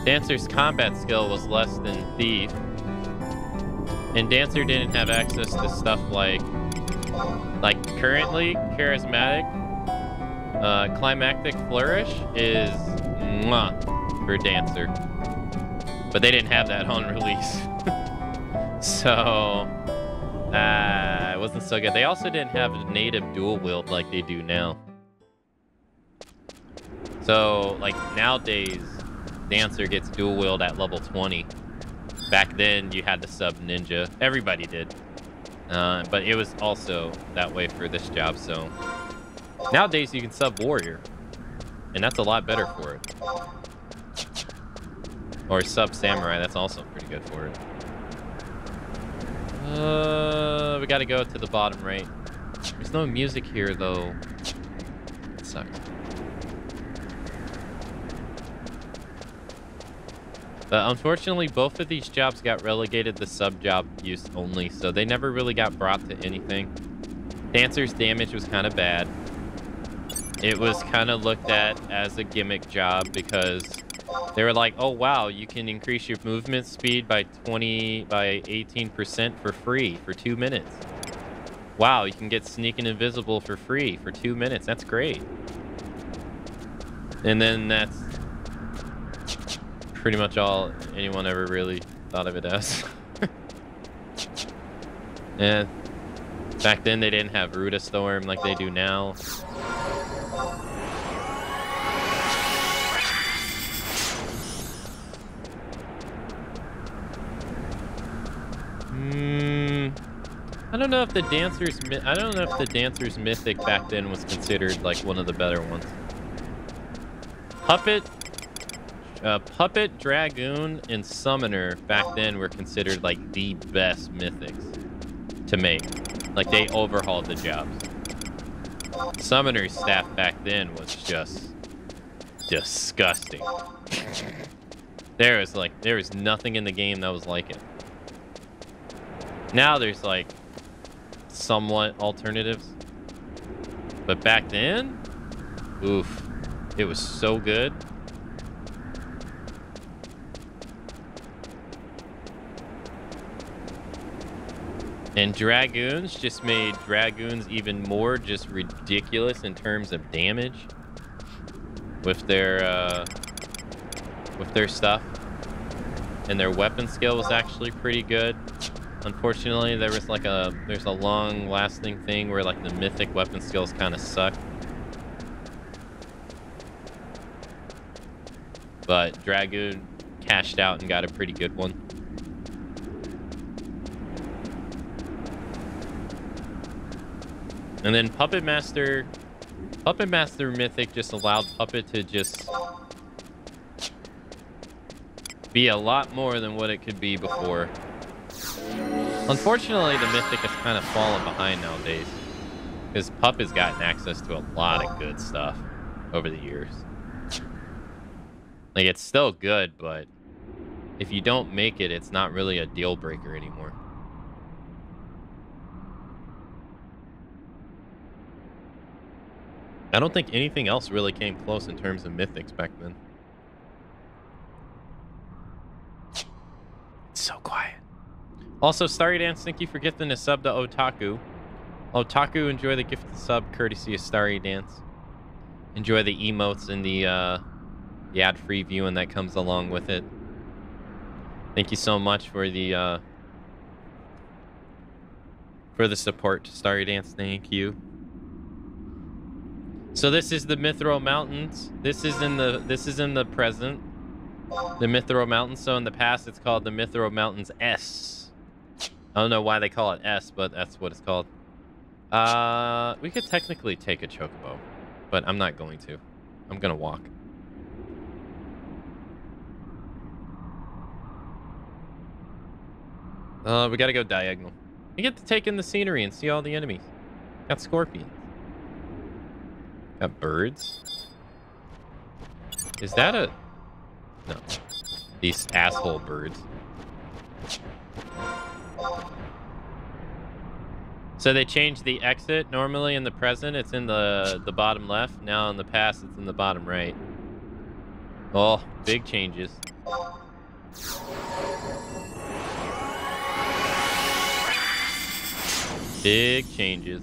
Dancer's combat skill was less than Thief. And Dancer didn't have access to stuff like currently, Charismatic, Climactic Flourish is mwah for Dancer. But they didn't have that on release. So, it wasn't so good. They also didn't have a native dual wield like they do now. So, like, nowadays, Dancer gets dual wield at level 20. Back then, you had to sub Ninja. Everybody did. But it was also that way for this job, so... Nowadays, you can sub Warrior. And that's a lot better for it. Or sub Samurai, that's also pretty good for it. We gotta go to the bottom right. There's no music here, though. It sucks. But unfortunately, both of these jobs got relegated to sub-job use only, so they never really got brought to anything. Dancer's damage was kind of bad. It was kind of looked at as a gimmick job because they were like, oh wow, you can increase your movement speed by 18% for free for 2 minutes. Wow, you can get sneaking invisible for free for 2 minutes. That's great. And then that's pretty much all anyone ever really thought of it as. And back then they didn't have Ruta Storm like they do now. I don't know if the Dancer's Mythic back then was considered like one of the better ones. Puppet, Dragoon, and Summoner back then were considered like the best mythics to make. Like they overhauled the jobs. Summoner's staff back then was just disgusting. There was nothing in the game that was like it. Now there's like somewhat alternatives. But back then, oof, it was so good. And Dragoons just made Dragoons even more just ridiculous in terms of damage with their stuff. And their weapon skill was actually pretty good. Unfortunately, there's a long-lasting thing where like the mythic weapon skills kind of suck. But Dragoon cashed out and got a pretty good one. And then Puppet Master Mythic just allowed Puppet to just be a lot more than what it could be before. Unfortunately, the Mythic has kind of fallen behind nowadays because Puppet's gotten access to a lot of good stuff over the years. Like, it's still good, but if you don't make it, it's not really a deal breaker anymore. I don't think anything else really came close in terms of mythics back then. It's so quiet. Also, Starry Dance, thank you for gifting a sub to Otaku. Otaku, enjoy the gifted sub courtesy of Starry Dance. Enjoy the emotes and the ad-free viewing that comes along with it. Thank you so much for the support to Starry Dance. Thank you. So this is the Mithril Mountains. This is in the present. The Mithril Mountains. So in the past, it's called the Mithril Mountains S. I don't know why they call it S, but that's what it's called. We could technically take a chocobo, but I'm not going to. I'm gonna walk. We gotta go diagonal. We get to take in the scenery and see all the enemies. Got scorpions. Got birds. Is that a... No. These asshole birds. So they changed the exit. Normally in the present, it's in the bottom left. Now in the past, it's in the bottom right. Oh, big changes. Big changes.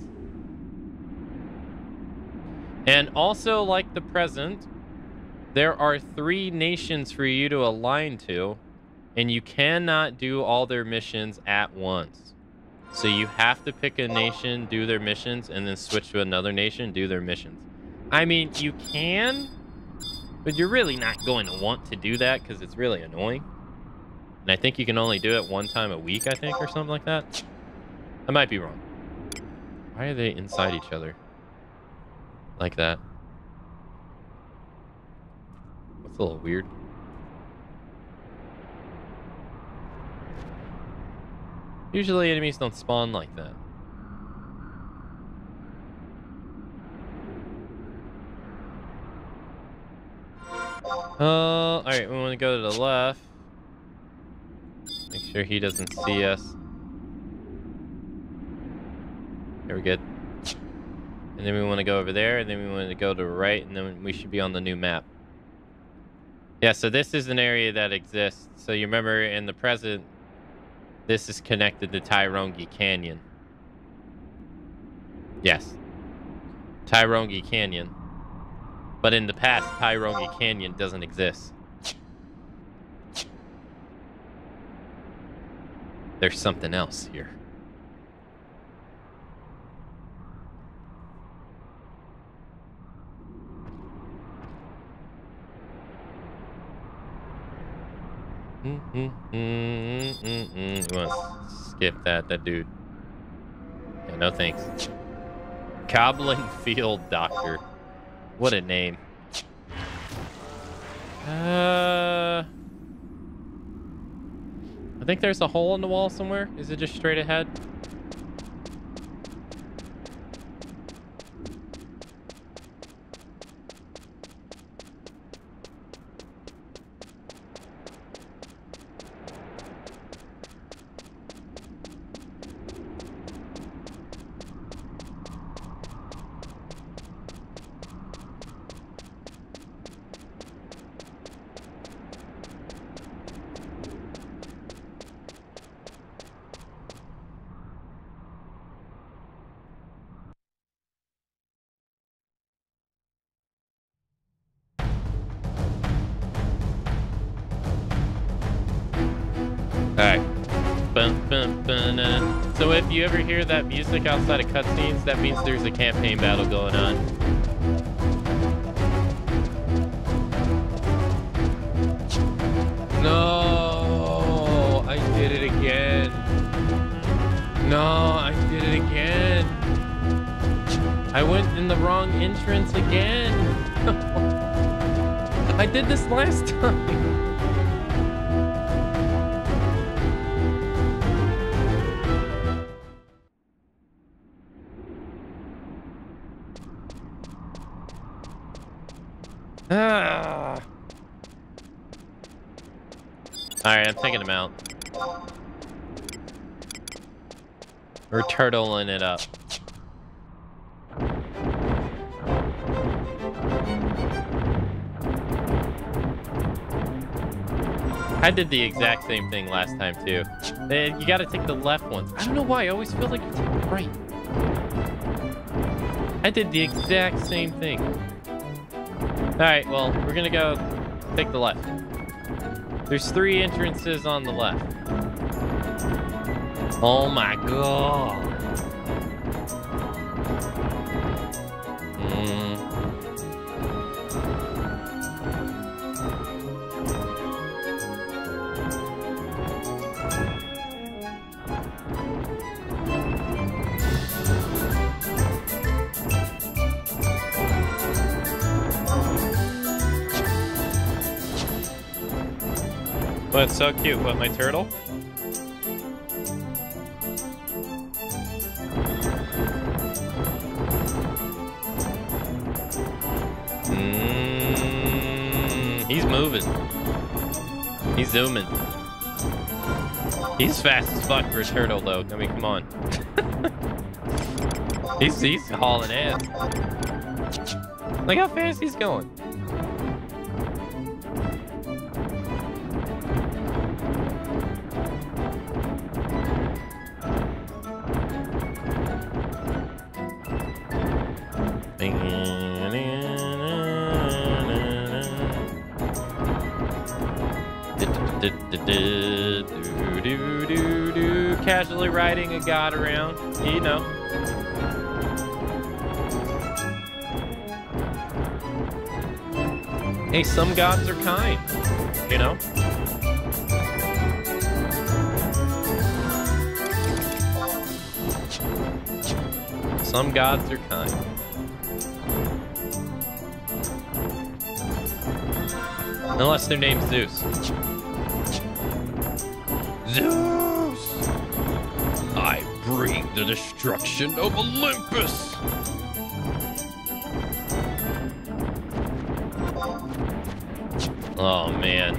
And also, like the present, there are 3 nations for you to align to, and you cannot do all their missions at once. So you have to pick a nation, do their missions, and then switch to another nation, do their missions. I mean, you can, but you're really not going to want to do that because it's really annoying. And I think you can only do it 1 time a week, I think, or something like that. I might be wrong. Why are they inside each other? Like that. That's a little weird. Usually enemies don't spawn like that. Alright, we want to go to the left. Make sure he doesn't see us. There we go. And then we want to go over there, and then we want to go to the right, and then we should be on the new map. Yeah, so this is an area that exists. So you remember in the present, this is connected to Tairongi Canyon. Yes. Tairongi Canyon. But in the past, Tairongi Canyon doesn't exist. There's something else here. You want to skip that dude. Yeah, no thanks. Cobbling Field Doctor. What a name. I think there's a hole in the wall somewhere. Is it just straight ahead? So if you ever hear that music outside of cutscenes, that means there's a campaign battle going on. No, I did it again. No, I did it again. I went in the wrong entrance again. I did this last time. Alright, I'm taking him out. We're turtling it up. I did the exact same thing last time too. You gotta take the left ones. I don't know why, I always feel like you take the right. I did the exact same thing. Alright, well, we're gonna go take the left. There's 3 entrances on the left. Oh my god. Well, it's so cute. What, my turtle? He's moving. He's zooming. He's fast as fuck for a turtle, though. I mean, come on. he's hauling ass. Look how fast he's going. Casually riding a god around, you know. Hey, some gods are kind, you know. Some gods are kind. Unless their name's Zeus. Zeus! I bring the destruction of Olympus! Oh, man.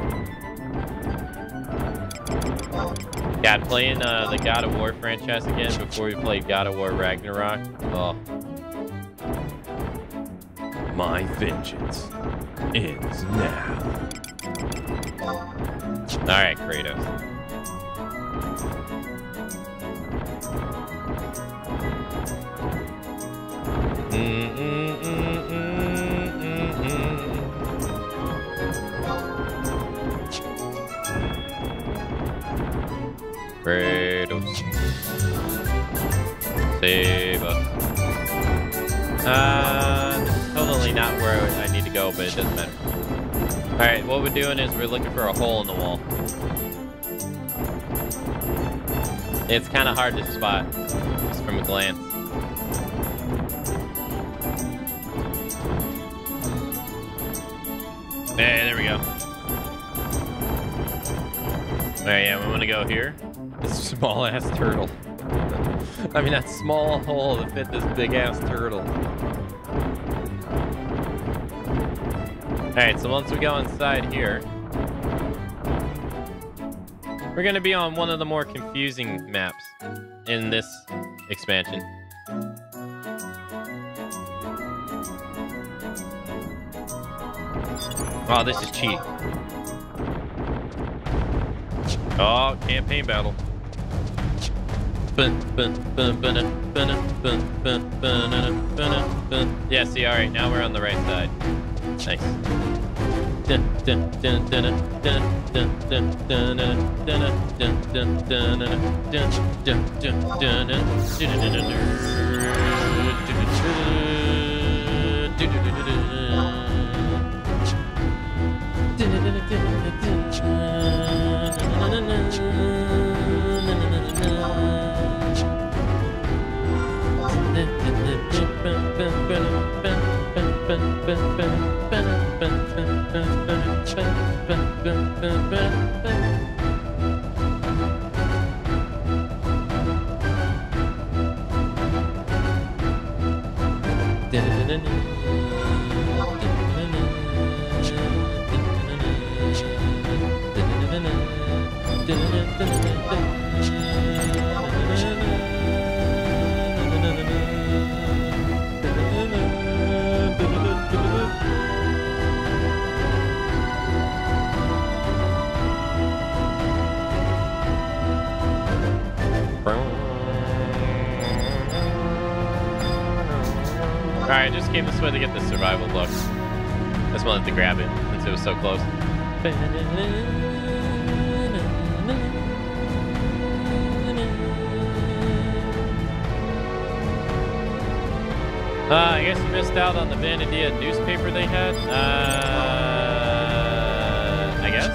God, playing the God of War franchise again before we played God of War Ragnarok. Oh. My vengeance ends now. Alright, Kratos. Kratos. Save us. Totally not where I need to go, but it doesn't matter. Alright, what we're doing is we're looking for a hole in the wall. It's kind of hard to spot just from a glance. Hey, there we go. Alright, yeah, we want to go here. This small ass turtle. I mean, that small hole to fit this big ass turtle. Alright, so once we go inside here, we're going to be on one of the more confusing maps in this expansion. Oh, this is cheap. Oh, campaign battle. Yeah, see, alright, now we're on the right side. Nice. Alright, I just came this way to get the survival look. I just wanted to grab it since it was so close. I guess you missed out on the Vanadia newspaper they had. I guess?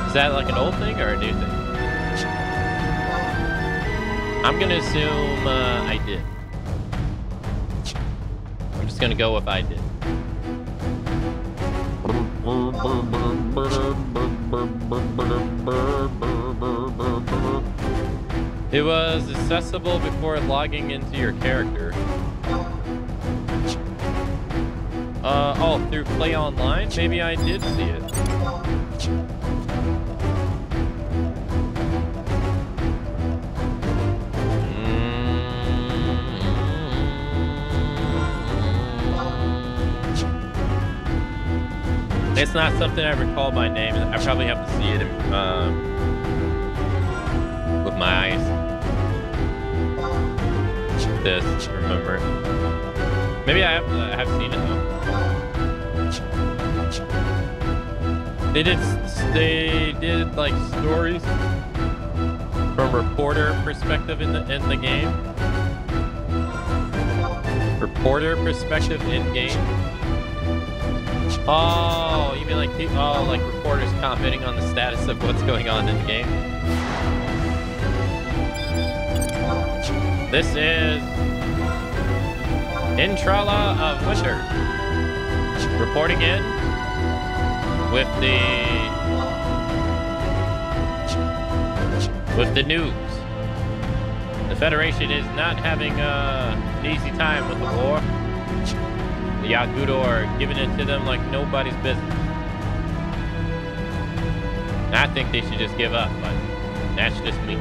Is that like an old thing or a new thing? I'm gonna assume I did. I'm just gonna go with I did. It was accessible before logging into your character. Oh, through Play Online? Maybe I did see it. It's not something I recall by name. I probably have to see it with my eyes. This, remember. Maybe I have seen it though. They did like stories from reporter perspective in the game. Reporter perspective in game. Oh, you mean like like reporters commenting on the status of what's going on in the game? This is Intrala of Winter reporting in with the news. The Federation is not having an easy time with the war. The Yakudo are giving it to them like nobody's business. I think they should just give up, but that's just me.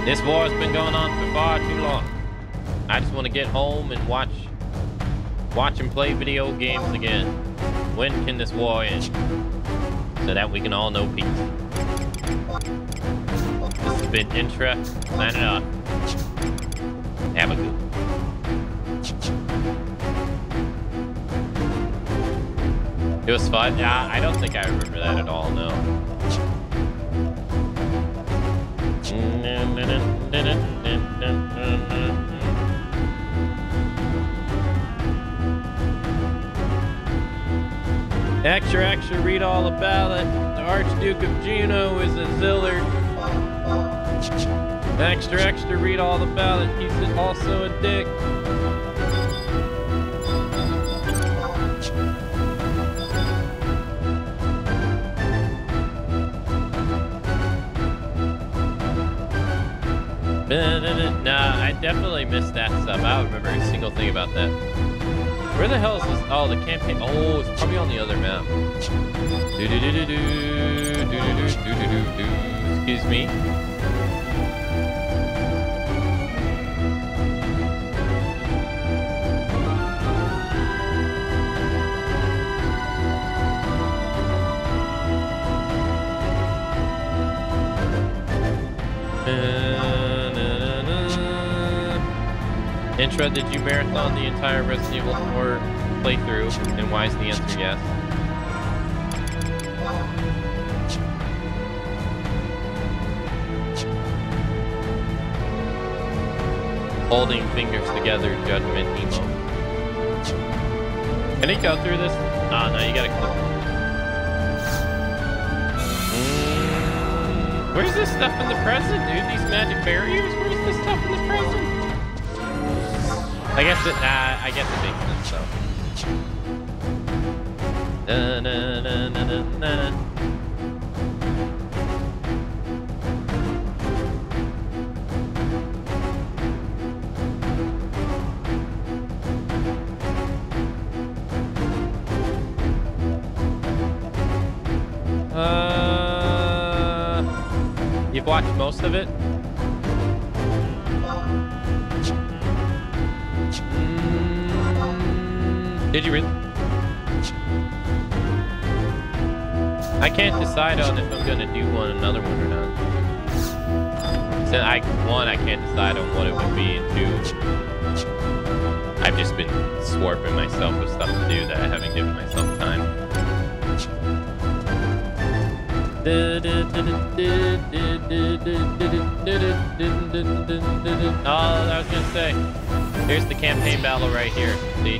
This war has been going on for far too long. I just want to get home and watch and play video games again. When can this war end? So that we can all know peace. This has been Intra, signing off. Have a good one. It was fun? Yeah, I don't think I remember that at all, no. Extra, read all about it. The Archduke of Juno is a Zillard. Extra, read all about it. He's also a dick. Nah, I definitely missed that stuff. I don't remember a single thing about that. Where the hell is this? Oh, the campaign. Oh, it's probably on the other map. Excuse me. Twitch VOD, did you marathon the entire Resident Evil 4 playthrough? And why is the answer yes? Holding fingers together, judgment emo. Can he go through this? Oh, no, you gotta click. Where's this stuff in the present, dude? These magic barriers? Where's this stuff in the present? I guess it makes sense, though. Na, na, na, na, na, na. You've watched most of it? Did you really? I can't decide on if I'm gonna do another one or not. So I can't decide on what it would be, and two, I've just been swarping myself with stuff to do that I haven't given myself time. Oh, I was gonna say, here's the campaign battle right here. See,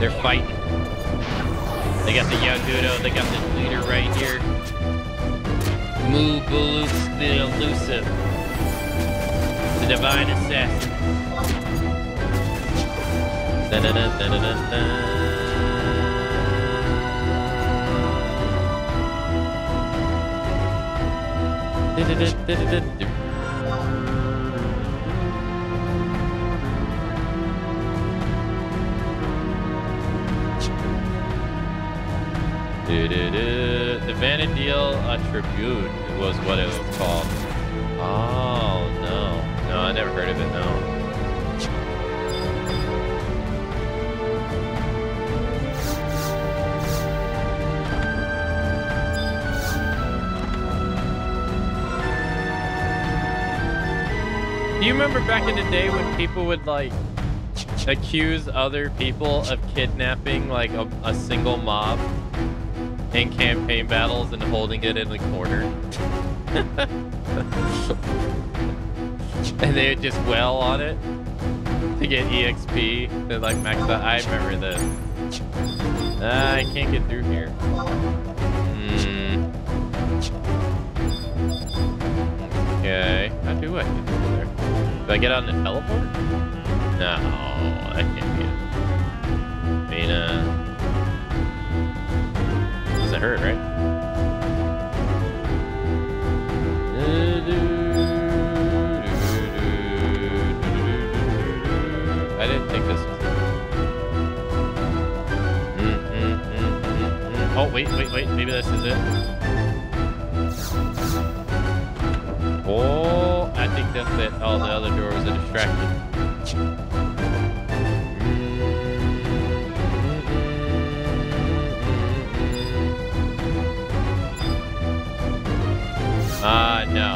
they're fighting. They got the Yagudo, they got the leader right here. Moobulus the elusive, the divine assassin. Da -da -da -da -da -da. The Vanadil Tribute was what it was called. Oh, no. No, I never heard of it, no. Do you remember back in the day when people would, like, accuse other people of kidnapping, like, a single mob in campaign battles and holding it in the corner? And they would just wail on it to get EXP to, like, max out. I remember this. I can't get through here. Okay, how do I get through there? Do I get on the teleport? No, I can't get it. I mean, doesn't hurt, right? I didn't think this was it. Oh, wait, maybe this is it. Oh, I think that's it. Oh, the other door was a distraction. No.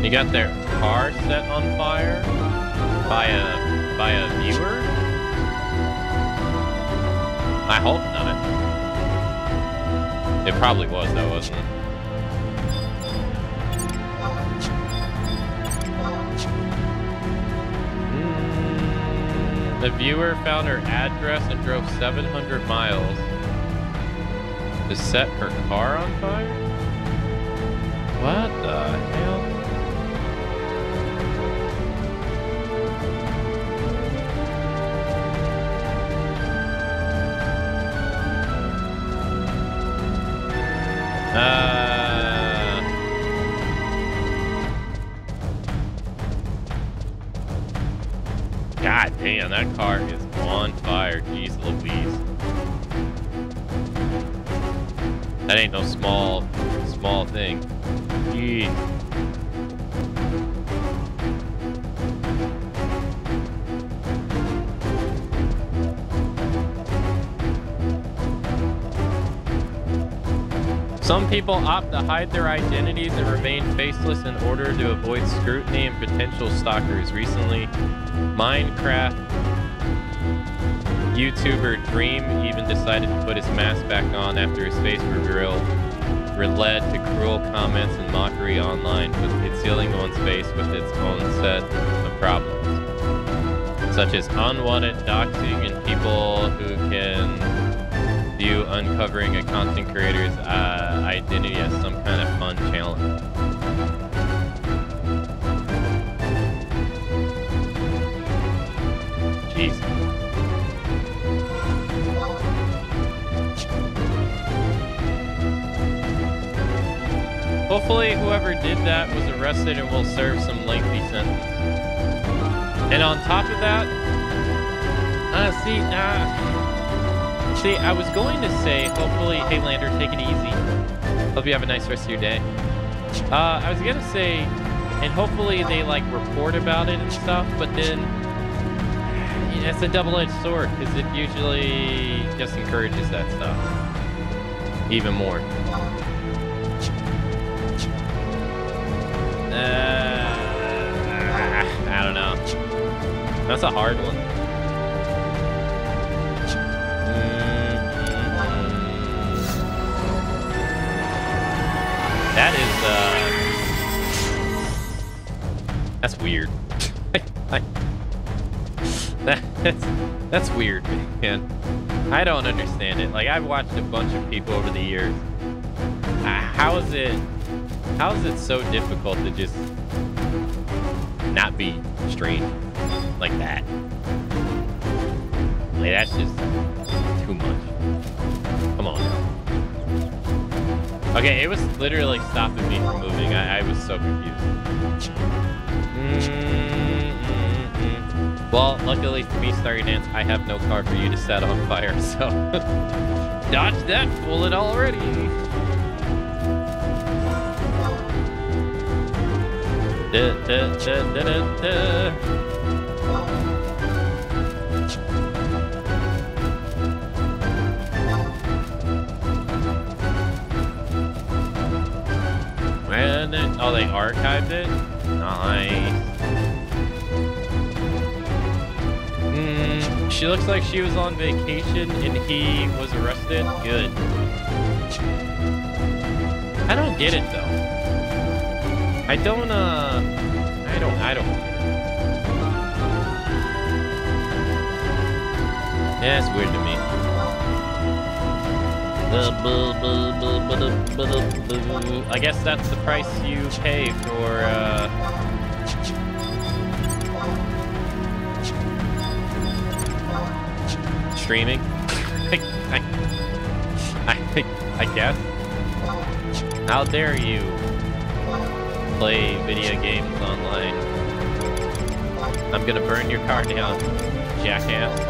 You got their car set on fire by a viewer? I hope not. It probably was, though, wasn't it? The viewer found her address and drove 700 miles to set her car on fire? What the hell? God damn, that car is on fire. Jeez Louise. That ain't no small thing. Jeez. Some people opt to hide their identities and remain faceless in order to avoid scrutiny and potential stalkers. Recently, Minecraft YouTuber Dream even decided to put his mask back on after his face reveal led to cruel comments and mockery online, with concealing one's face with its own set of problems, such as unwanted doxing and people who can view uncovering a content creator's identity as some kind of fun challenge. Jeez. Hopefully whoever did that was arrested and will serve some lengthy sentence. And on top of that, see, I was going to say, hopefully, hey Lander, take it easy. Hope you have a nice rest of your day. I was gonna say, and hopefully they like report about it and stuff, but then it's a double-edged sword because it usually just encourages that stuff even more. I don't know. That's a hard one. That is, that's weird. That's weird, man. I don't understand it. Like, I've watched a bunch of people over the years. How is it so difficult to just not be strange like that? Like, that's just too much. Come on. Okay, it was literally stopping me from moving. I was so confused. Well, luckily for me, Starry Dance, I have no car for you to set on fire, so dodge that bullet already. And oh, they archived it? Nice. She looks like she was on vacation and he was arrested. Good. I don't get it though. I don't. Yeah, it's weird to me. I guess that's the price you pay for, streaming. I guess. How dare you play video games online? I'm gonna burn your car down, jackass.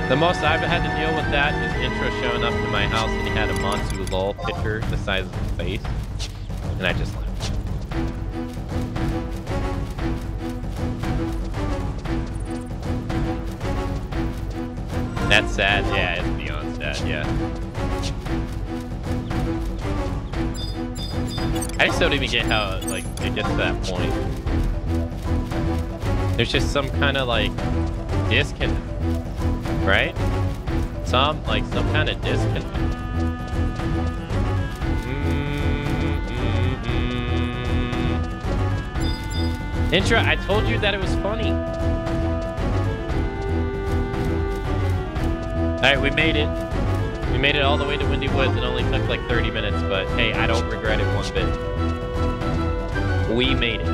The most I've had to deal with that is Intro showing up to my house and he had a Matsu lol picture the size of his face, and I just laughed. That's sad. Yeah, it's beyond sad. Yeah. I just don't even get how like it gets to that point. There's just some kind of like disconnect, right? Some kind of disconnect. Intro, I told you that it was funny. Alright, we made it. We made it all the way to Windy Woods. It only took like 30 minutes, but hey, I don't regret it one bit. We made it.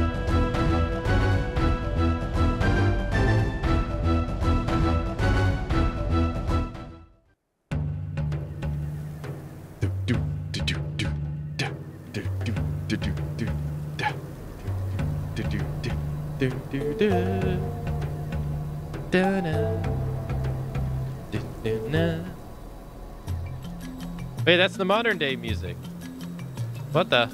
Wait, that's the modern day music. What the?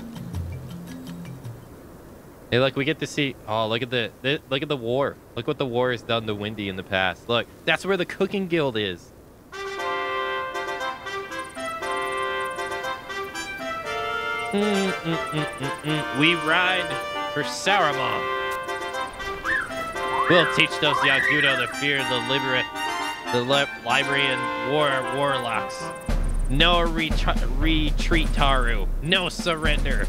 Hey, look, we get to see. Oh, look at look at the war. Look what the war has done to Windy in the past. Look, that's where the cooking guild is. We ride for Saruman. We'll teach those Yagudo to fear the library and warlocks. No retreat, Taru. No surrender.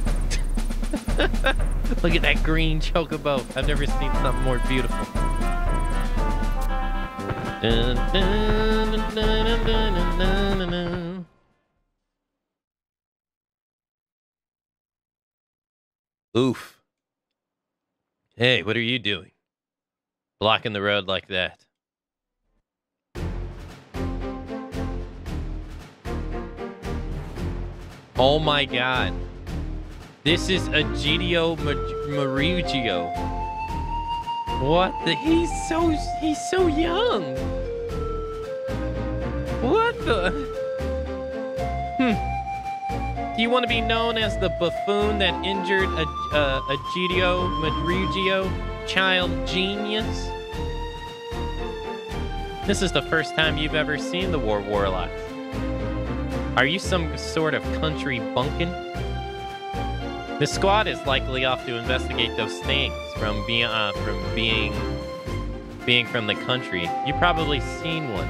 Look at that green chocobo. I've never seen something more beautiful. Dun, dun, dun, dun, dun, dun, dun, dun. Oof. Hey, what are you doing? Blocking the road like that. Oh my god. This is a Gidio Marugio. What the? He's so young. What the? Do you want to be known as the buffoon that injured a Gidio Marugio child genius? This is the first time you've ever seen the warlocks. Are you some sort of country bunkin? The squad is likely off to investigate those things from being from the country. You've probably seen one.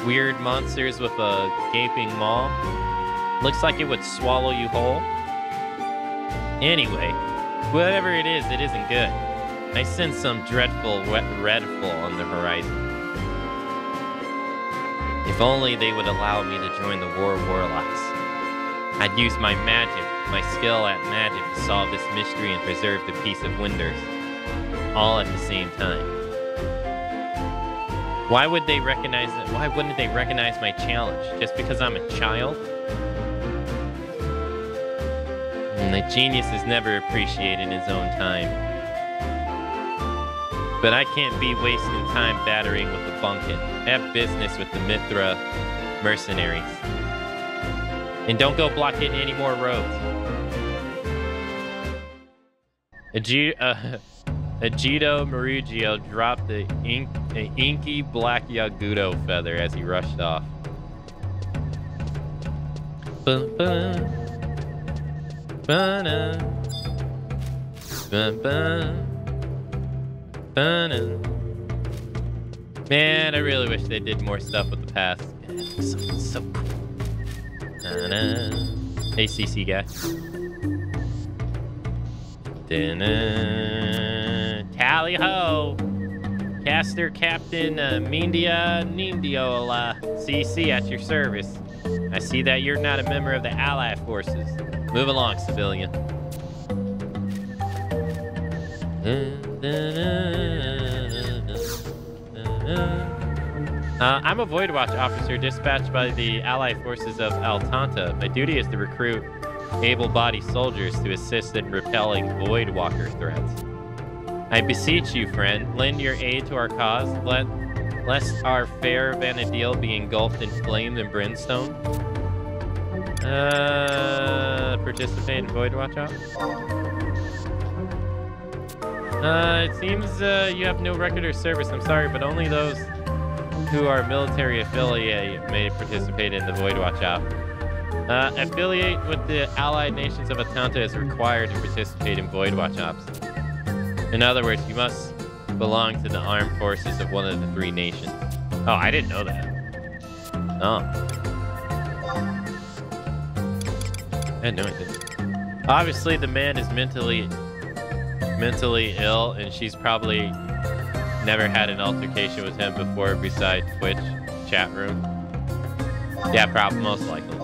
Weird monsters with a gaping maw. Looks like it would swallow you whole. Anyway, whatever it isn't good. I sense some dreadful redful on the horizon. If only they would allow me to join the warlocks. I'd use my magic, my skill at magic to solve this mystery and preserve the peace of Winders. All at the same time. Why wouldn't they recognize my challenge? Just because I'm a child? And the genius is never appreciated in his own time. But I can't be wasting time battering with the bunkin. I have business with the Mithra mercenaries. And don't go blocking any more roads. Egido Marugio dropped the inky black Yagudo feather as he rushed off. Bum, bum. Ba-na. Bum, bum. Ba-na. Man, I really wish they did more stuff with the past. Yeah, it looks so cool. Da-na. Hey, CC guy. Da-na. Tally ho! Caster Captain Mindia Nindiola. CC at your service. I see that you're not a member of the Allied forces. Move along, civilian. I'm a Void Watch officer dispatched by the Allied forces of Altanta. My duty is to recruit able-bodied soldiers to assist in repelling Void Walker threats. I beseech you, friend, lend your aid to our cause, lest our fair Vanadil be engulfed in flames and brimstone. Participate in Void Watch Ops? It seems you have no record or service. I'm sorry, but only those who are military affiliate may participate in the Void Watch Op. Affiliate with the Allied Nations of Atanta is required to participate in Void Watch Ops. In other words, you must belong to the armed forces of one of the three nations. Oh, I didn't know that. Oh. I had no idea. Obviously, the man is mentally ill, and she's probably never had an altercation with him before besides Twitch chat room. Yeah, probably, most likely.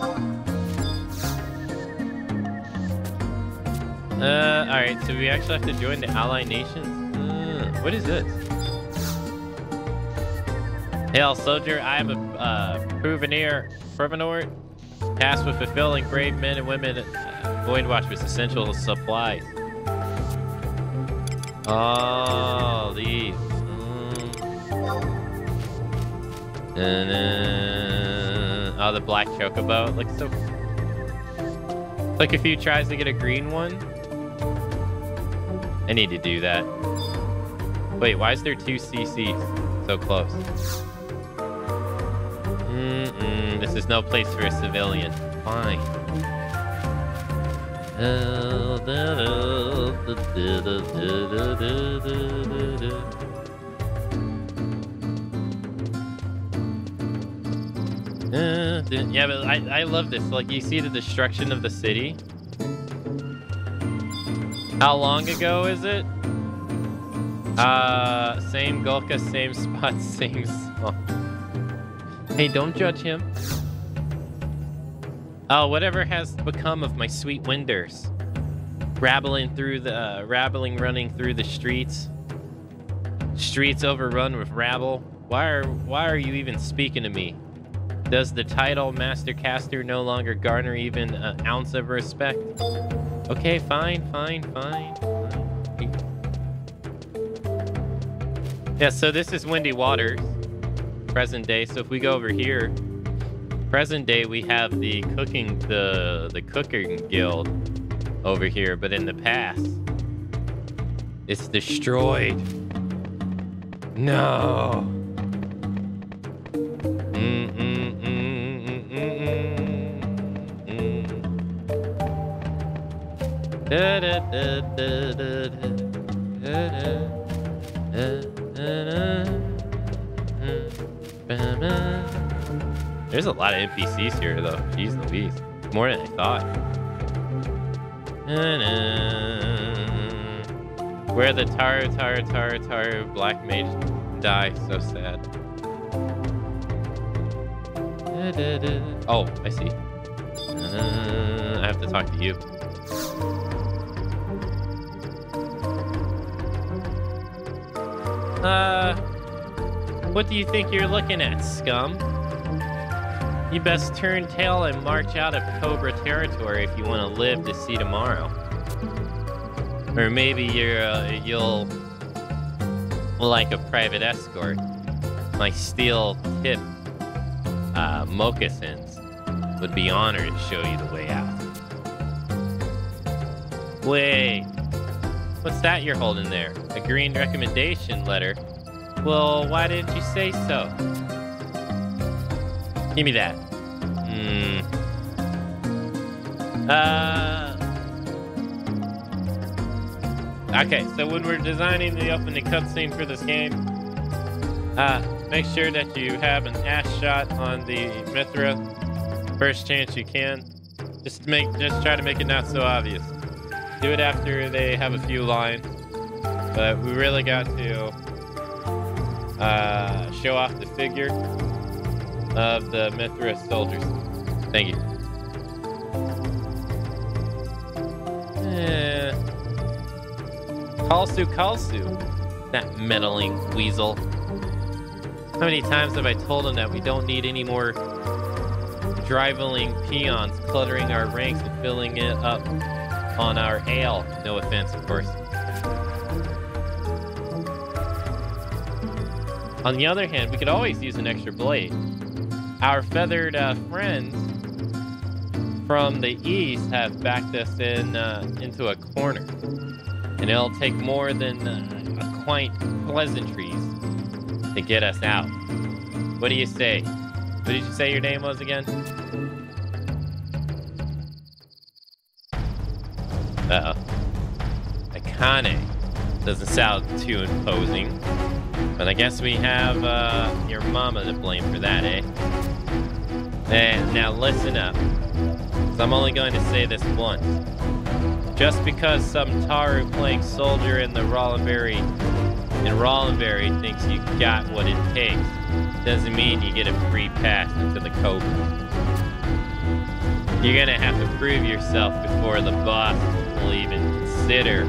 Alright, so we actually have to join the Allied Nations? What is this? Hail, soldier, I am a Provenor, tasked with fulfilling brave men and women Void Watch with essential supplies. Oh, these. Oh, the black chocobo. It looks so... Like if he tries to get a green one. I need to do that. Wait, why is there 2 CCs so close? This is no place for a civilian. Fine. Yeah, but I love this. Like, you see the destruction of the city? How long ago is it? Same Golka, same spot, same song. Hey, don't judge him. Oh, whatever has become of my sweet winders. Running through the streets. Streets overrun with rabble. Why are you even speaking to me? Does the title Master Caster no longer garner even an ounce of respect? Okay, fine. Yeah, so this is Windy Waters, present day. So if we go over here, present day, we have the cooking guild over here, but in the past, it's destroyed. No. There's a lot of NPCs here, though. Jeez Louise. More than I thought. Where the Taru Black Mage die. So sad. Oh, I see. I have to talk to you. What do you think you're looking at, scum? You best turn tail and march out of Cobra territory if you want to live to see tomorrow. Or maybe you'll like a private escort. My steel tip moccasins would be honored to show you the way out. Wait, what's that you're holding there? A green recommendation letter? Well, why didn't you say so? Give me that. Okay, so when we're designing the opening cutscene for this game, make sure that you have an ass shot on the Mithra first chance you can. Just try to make it not so obvious. Do it after they have a few lines, but we really got to show off the figure of the Mithra soldiers. Thank you. Kalsu, that meddling weasel. How many times have I told him that we don't need any more driveling peons cluttering our ranks and filling it up on our ale? No offense, of course. On the other hand, we could always use an extra blade. Our feathered friends from the east have backed us into a corner. And it'll take more than quaint pleasantries to get us out. What do you say? What did you say your name was again? Uh-oh. Akane. Doesn't sound too imposing. But I guess we have your mama to blame for that, eh? And now listen up. 'Cause I'm only going to say this once. Just because some Taru playing soldier in Rollenberry thinks you got what it takes, doesn't mean you get a free pass into the Cobra. You're gonna have to prove yourself before the boss will even consider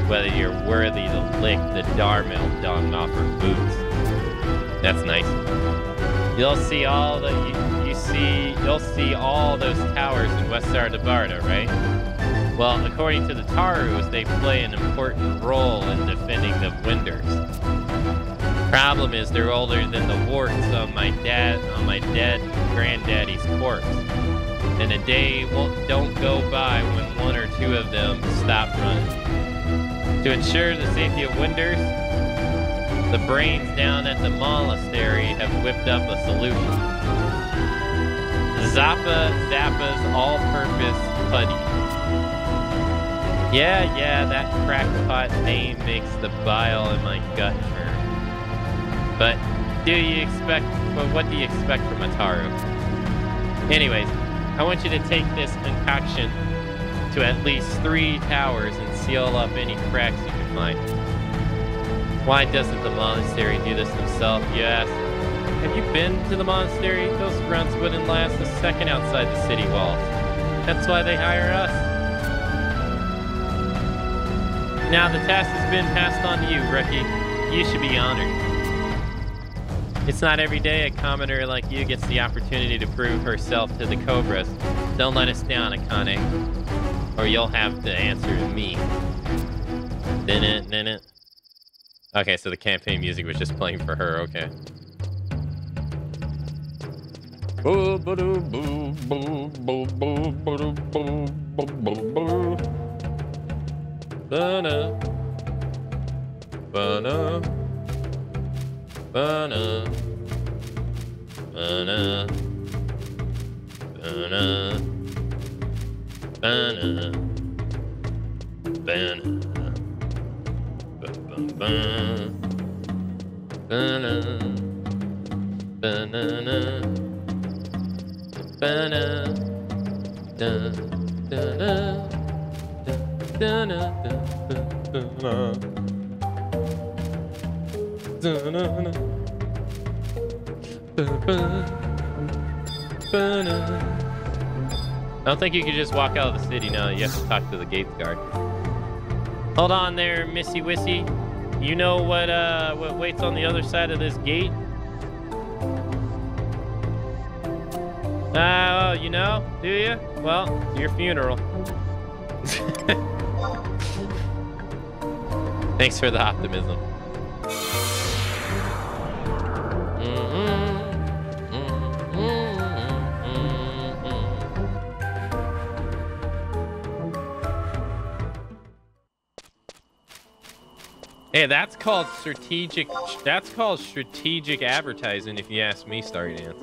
whether you're worthy to lick the Darmel dung off her boots. That's nice. You'll see all those towers in West Sardabarda, right? Well, according to the Tarus, they play an important role in defending the Winders. Problem is, they're older than the warts on my dead granddaddy's corpse. And a day don't go by when one or two of them stop running. To ensure the safety of Winders, the brains down at the monastery have whipped up a solution. Zappa's all-purpose putty. Yeah, that crackpot name makes the bile in my gut turn. But what do you expect from Ataru? Anyways, I want you to take this concoction to at least 3 towers and seal up any cracks you can find. Why doesn't the monastery do this themselves, you ask? Have you been to the monastery? Those grunts wouldn't last a second outside the city walls. That's why they hire us. Now the task has been passed on to you, rookie. You should be honored. It's not every day a commoner like you gets the opportunity to prove herself to the Cobras. Don't let us down, Akane, or you'll have to answer to me. Din it. Okay, so the campaign music was just playing for her, okay. I don't think you could just walk out of the city now. You have to talk to the gate guard. Hold on there, Missy Wissy. You know what waits on the other side of this gate? Oh, you know? Do you? Well, your funeral. Thanks for the optimism. Hey, that's called strategic. That's called strategic advertising, if you ask me, Starry Dance.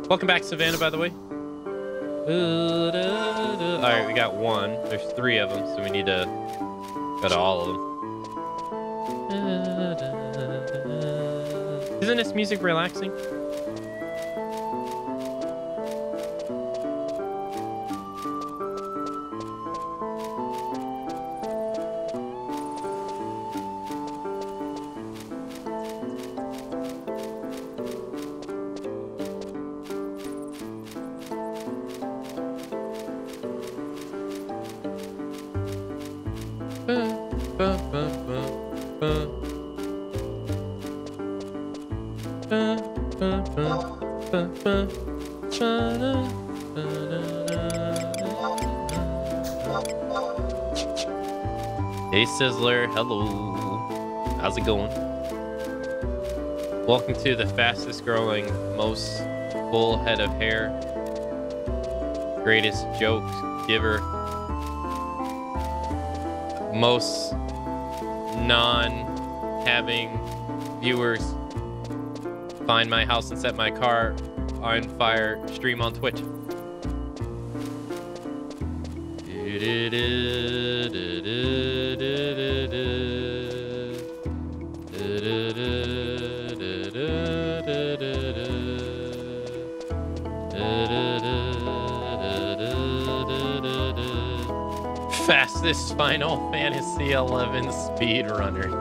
Welcome back, Savannah, by the way. All right, we got one. There's 3 of them, so we need to go to all of them. Isn't this music relaxing? Hey Sizzler, hello. How's it going? Welcome to the fastest growing, most full head of hair, greatest joke giver, most non-having viewers, find my house and set my car on fire, stream on Twitch. Fastest Final Fantasy 11 speedrunner.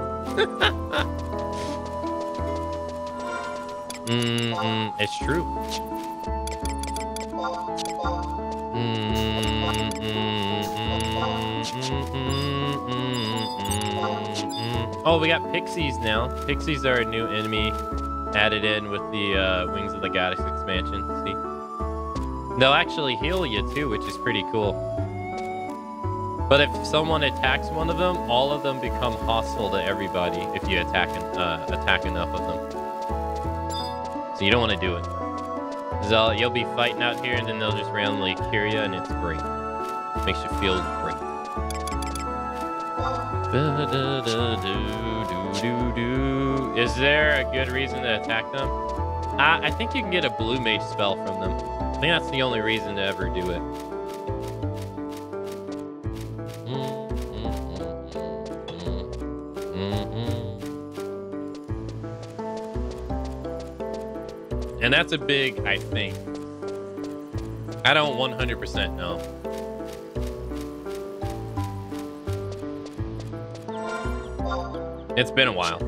It's true. Oh, we got pixies now. Pixies are a new enemy added in with the Wings of the Goddess expansion. See? They'll actually heal you too, which is pretty cool. But if someone attacks one of them, all of them become hostile to everybody if you attack enough of them. So you don't want to do it. So you'll be fighting out here, and then they'll just randomly cure you, and it's great. Makes you feel great. Is there a good reason to attack them? I think you can get a blue mage spell from them. I think that's the only reason to ever do it. And that's a big, I think. I don't 100% know. It's been a while.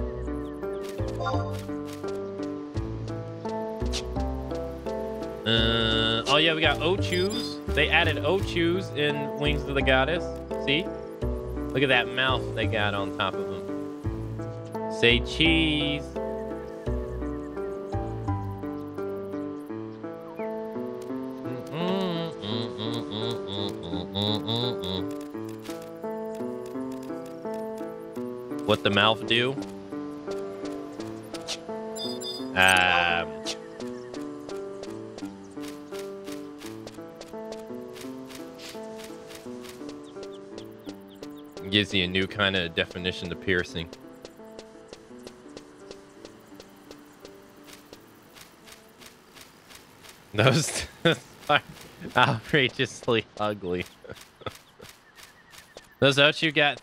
Oh yeah, we got Ochus. They added Ochus in Wings of the Goddess. See? Look at that mouth they got on top of them. Say cheese. What the mouth do? Gives you a new kind of definition to piercing. Those are outrageously ugly. Those Ochu got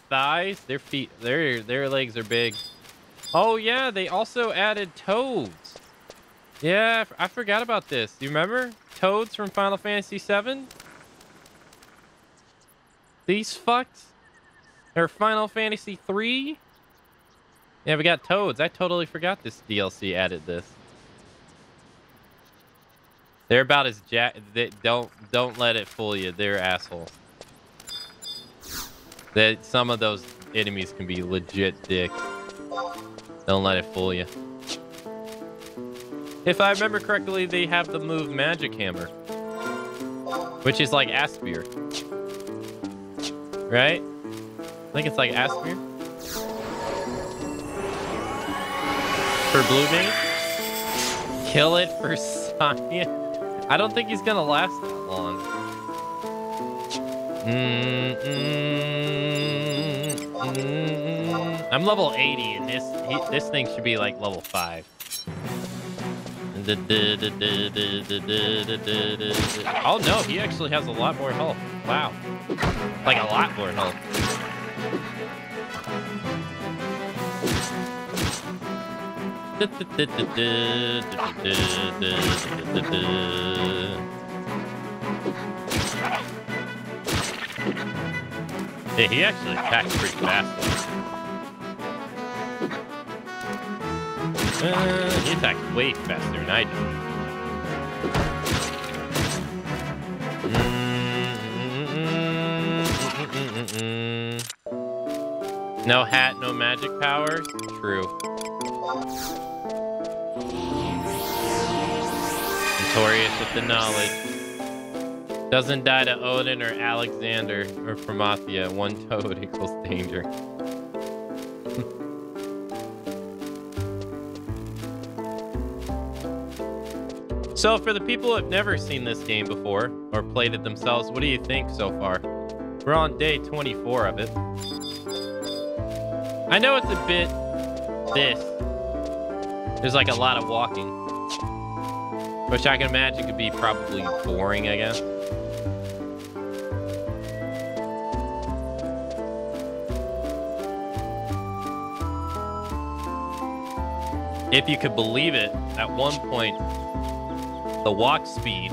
thighs. Their feet, their legs are big. Oh yeah, they also added toads. Yeah, I forgot about this. Do you remember toads from Final Fantasy VII? These fucks. Or Final Fantasy 3? Yeah, we got toads. I totally forgot this DLC added this. They're about as don't let it fool you. They're assholes. Some of those enemies can be legit dick. Don't let it fool you. If I remember correctly, they have the move Magic Hammer, which is like Aspir, right? I think it's like Aspir. For Blue Mage? Kill it for Science? I don't think he's gonna last that long. I'm level 80 and this thing should be like level 5. Oh no, he actually has a lot more health. Wow. Like a lot more health. Yeah, he actually attacks pretty fast. He attacks way faster than I do. No hat, no magic powers? True. Notorious with the knowledge. Doesn't die to Odin or Alexander or Promathia. One toad equals danger. So for the people who have never seen this game before or played it themselves, what do you think so far? We're on day 24 of it. I know it's a bit there's like a lot of walking, which I can imagine could be probably boring, I guess. If you could believe it, at one point, the walk speed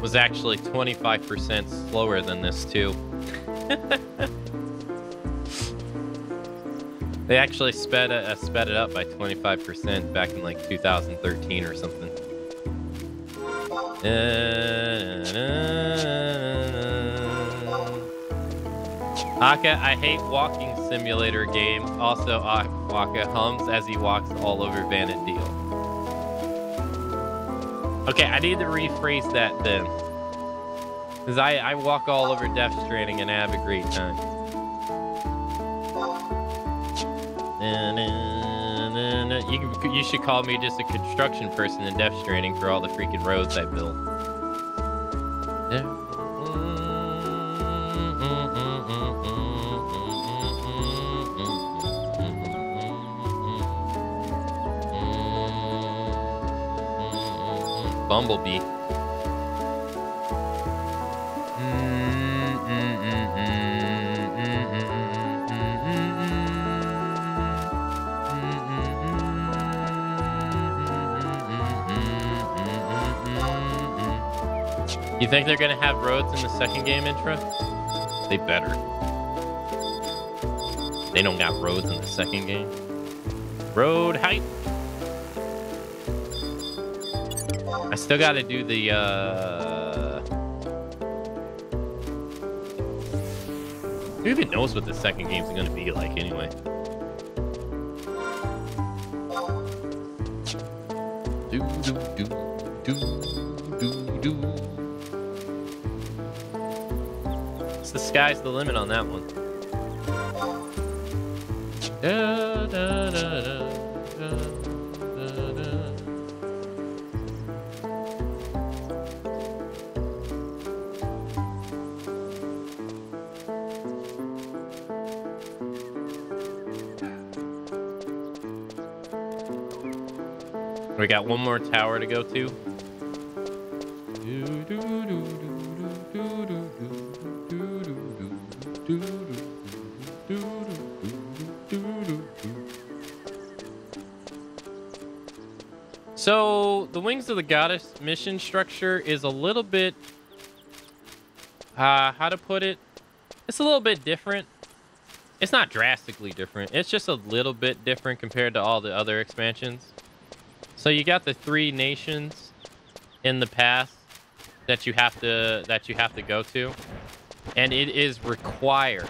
was actually 25% slower than this too. They actually sped it up by 25% back in like 2013 or something. Aka, I hate walking simulator game. Also, Aka hums as he walks all over Vanadil. Okay, I need to rephrase that then. Because I walk all over Death Stranding and have a great time. You should call me just a construction person in Death Stranding for all the freaking roads I built. Bumblebee. You think they're gonna have roads in the second game intro? They better. They don't got roads in the second game. Road hype. I still gotta do the who even knows what the second game's gonna be like anyway? The sky's the limit on that one. Da, da, da, da, da, da, da. We got one more tower to go to. So the Wings of the Goddess mission structure is a little bit, how to put it? It's a little bit different. It's not drastically different. It's just a little bit different compared to all the other expansions. So you got the 3 nations in the path that you have to go to, and it is required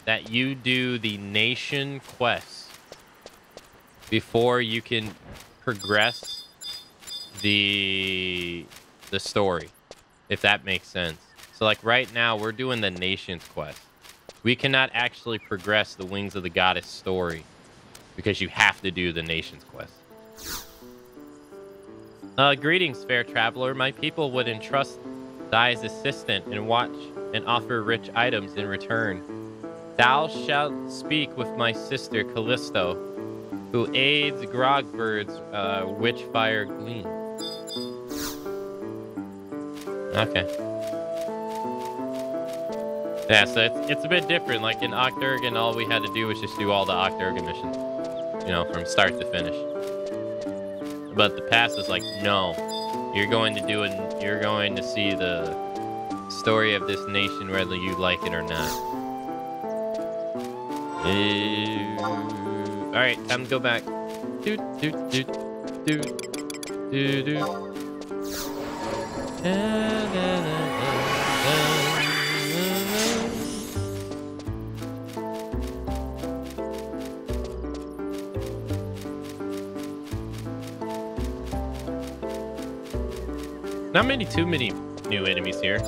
that you do the nation quests before you can progress the story, if that makes sense. So like right now we're doing the nations quest. We cannot actually progress the Wings of the Goddess story because you have to do the nations quest. Greetings, fair traveler. My people would entrust thy as assistant and watch and offer rich items in return. Thou shalt speak with my sister Callisto, who aids Grogbird's witchfire gleam. Okay. Yeah, so it's a bit different. Like in Octurgan, all we had to do was just do all the Octurgan missions, you know, from start to finish. But the pass is like, no, you're going to do it. You're going to see the story of this nation, whether you like it or not. All right, time to go back. Doot doot doot doot doot doot. Not too many new enemies here.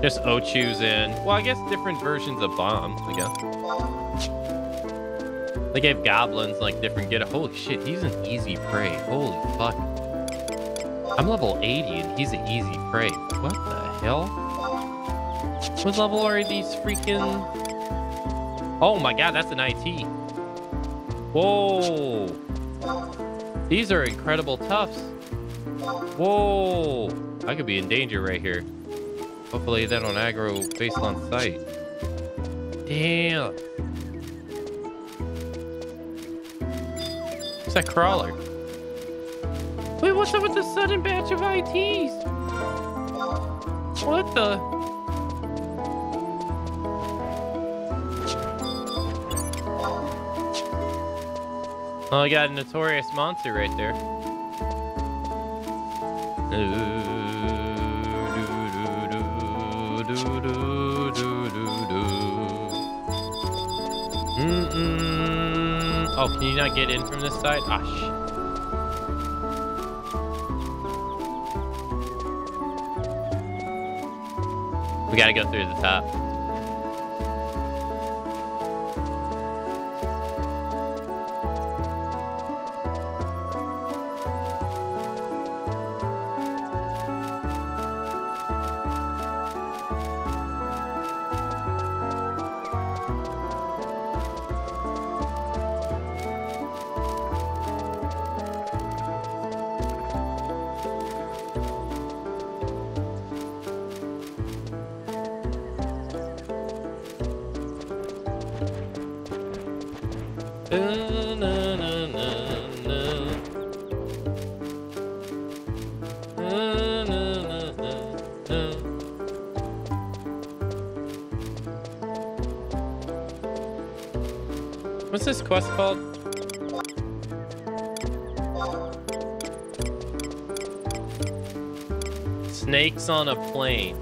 Just Ochus and, well, I guess different versions of bombs, I guess. They gave goblins like different holy shit, he's an easy prey. Holy fuck. I'm level 80 and he's an easy prey. What the hell? What level are these freaking... Oh my god, that's an IT. Whoa. These are incredible toughs. Whoa. I could be in danger right here. Hopefully they don't aggro based on sight. Damn. What's that crawler? Wait, what's up with the sudden batch of ITs? What the? Oh, I got a notorious monster right there. Oh, can you not get in from this side? Ah, shit. We gotta go through the top. What's this quest called? Snakes on a plane.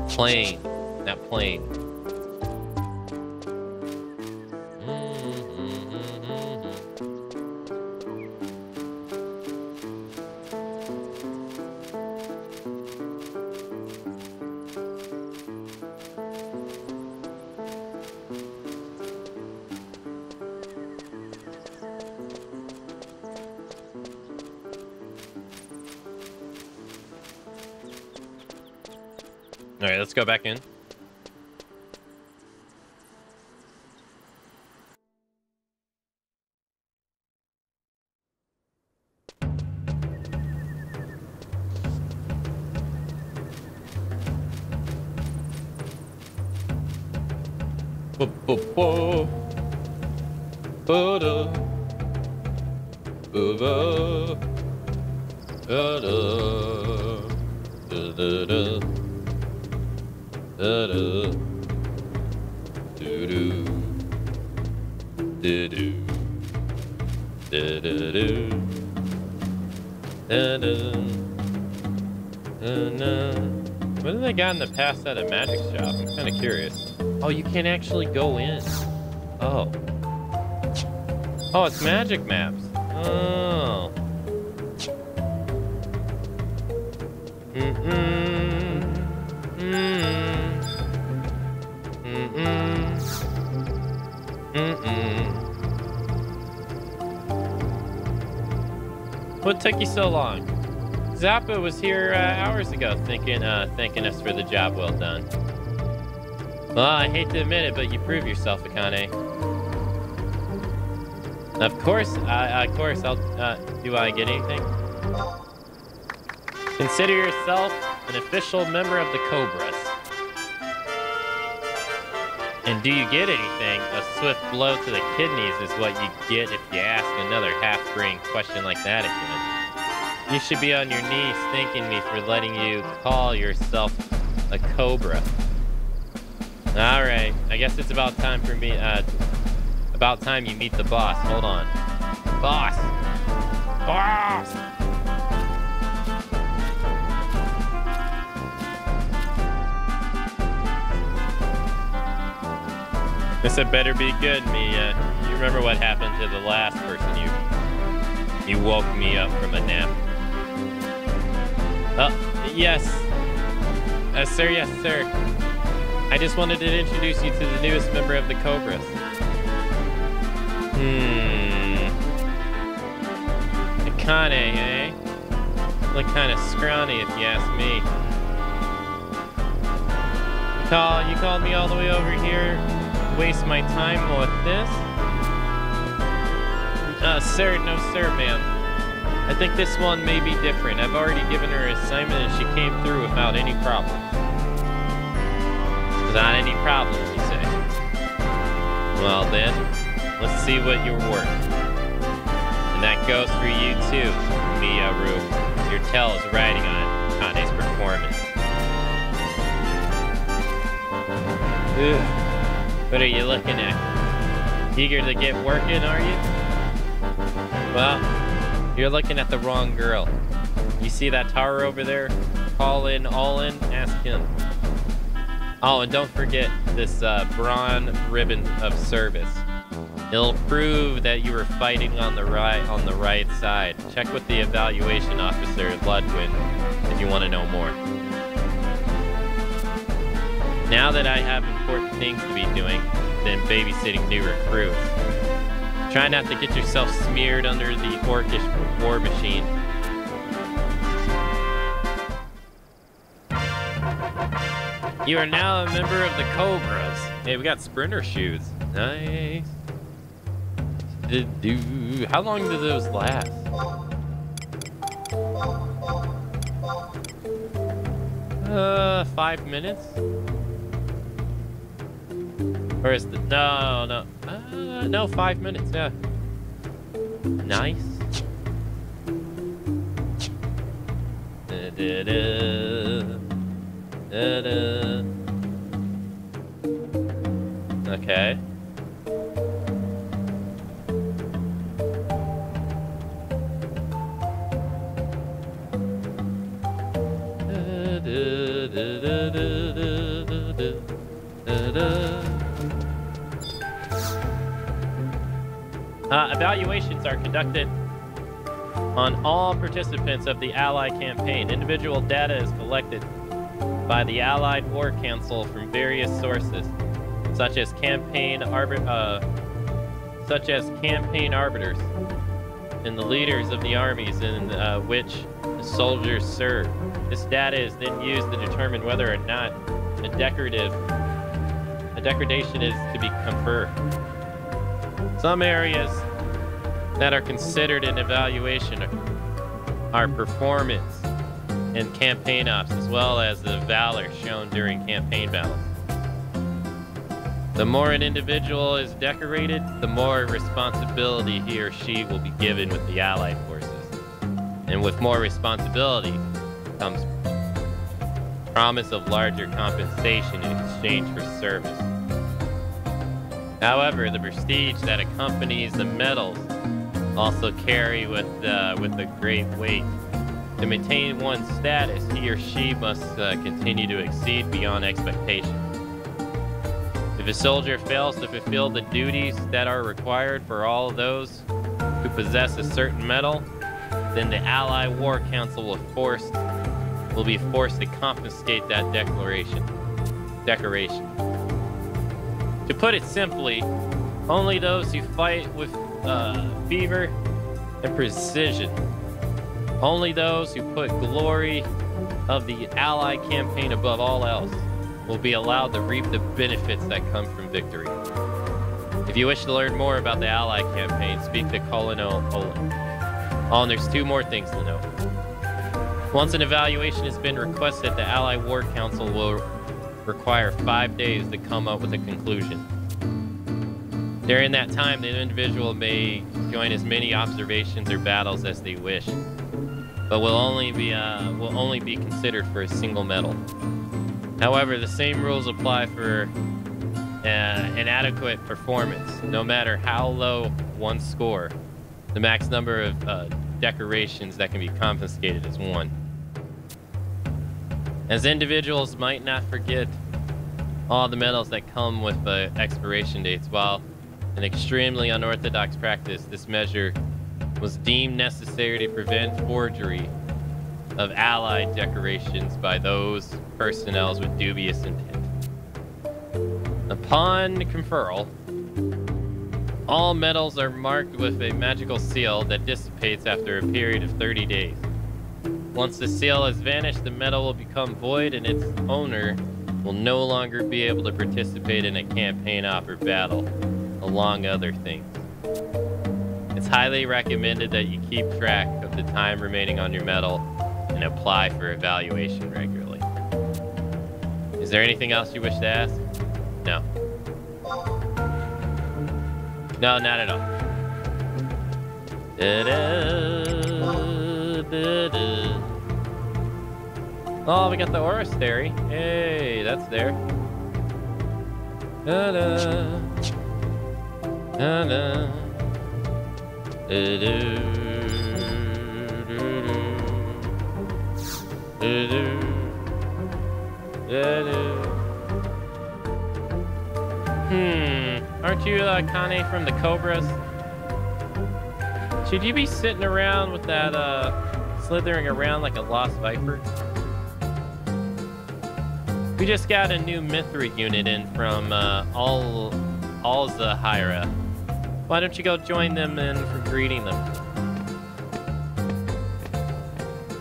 Plane. That plane. All right, let's go back in. What have they got in the past at a magic shop? I'm kind of curious. Oh, you can't actually go in. Oh. Oh, it's magic maps. Oh. What took you so long? Zappa was here hours ago thanking us for the job well done. Well, I hate to admit it, but you prove yourself, Akane. Of course, I'll, do I get anything? Consider yourself an official member of the Cobras. And do you get anything? A swift blow to the kidneys is what you get if you ask another half-brained question like that again. You should be on your knees thanking me for letting you call yourself a Cobra. Alright, I guess it's about time for me, about time you meet the boss. Hold on. Boss! Boss! This had better be good, Mia. You remember what happened to the last person you woke me up from a nap. Yes. Sir, yes, sir. I just wanted to introduce you to the newest member of the Cobras. Akane, eh? Look kind of scrawny if you ask me. You called me all the way over here? Waste my time with this? Sir, no sir, ma'am. I think this one may be different. I've already given her an assignment and she came through without any problems. Without any problems, you say? Well then, let's see what you're worth. And that goes for you too, Miyaru. Your tail is riding on Kane's performance. What are you looking at? Eager to get working, are you? Well, you're looking at the wrong girl. You see that tower over there? All in, ask him. Oh, and don't forget this bronze ribbon of service. It'll prove that you were fighting on the right side. Check with the evaluation officer, Ludwin, if you want to know more. Now that I have important things to be doing than babysitting new recruits, try not to get yourself smeared under the orcish war machine. You are now a member of the Cobras. Hey, we got sprinter shoes. Nice. How long do those last? Uh, 5 minutes? Or is the... No, 5 minutes, yeah. Nice. Okay. Evaluations are conducted on all participants of the Allied campaign. Individual data is collected by the Allied War Council from various sources, such as campaign arbiters and the leaders of the armies in which the soldiers serve. This data is then used to determine whether or not a degradation is to be conferred. Some areas that are considered an evaluation are performance and campaign ops, as well as the valor shown during campaign battles. The more an individual is decorated, the more responsibility he or she will be given with the Allied forces. And with more responsibility comes promise of larger compensation in exchange for service. However, the prestige that accompanies the medals also carry with a great weight. To maintain one's status, he or she must continue to exceed beyond expectation. If a soldier fails to fulfill the duties that are required for all those who possess a certain medal, then the Allied War Council will be forced to confiscate that decoration. To put it simply, only those who fight with fever and precision, only those who put glory of the Allied campaign above all else, will be allowed to reap the benefits that come from victory. If you wish to learn more about the Allied campaign, speak to Colonel Olin. Oh, and there's 2 more things to note. Once an evaluation has been requested, the Allied War Council will require 5 days to come up with a conclusion. During that time, the individual may join as many observations or battles as they wish, but will only be considered for a single medal. However, the same rules apply for inadequate performance. No matter how low one score, the max number of decorations that can be confiscated is 1. As individuals might not forget all the medals that come with expiration dates, while an extremely unorthodox practice, this measure was deemed necessary to prevent forgery of Allied decorations by those personnel with dubious intent. Upon conferral, all medals are marked with a magical seal that dissipates after a period of 30 days. Once the seal has vanished, the medal will become void and its owner will no longer be able to participate in a campaign op or battle, along other things. It's highly recommended that you keep track of the time remaining on your medal and apply for evaluation regularly. Is there anything else you wish to ask? No. No, not at all. Oh, we got the Oristary. Hey, that's there. Aren't you Kane from the Cobras? Should you be sitting around with that, slithering around like a lost viper? We just got a new Mithra unit in from, Alzahira. Why don't you go join them in for greeting them?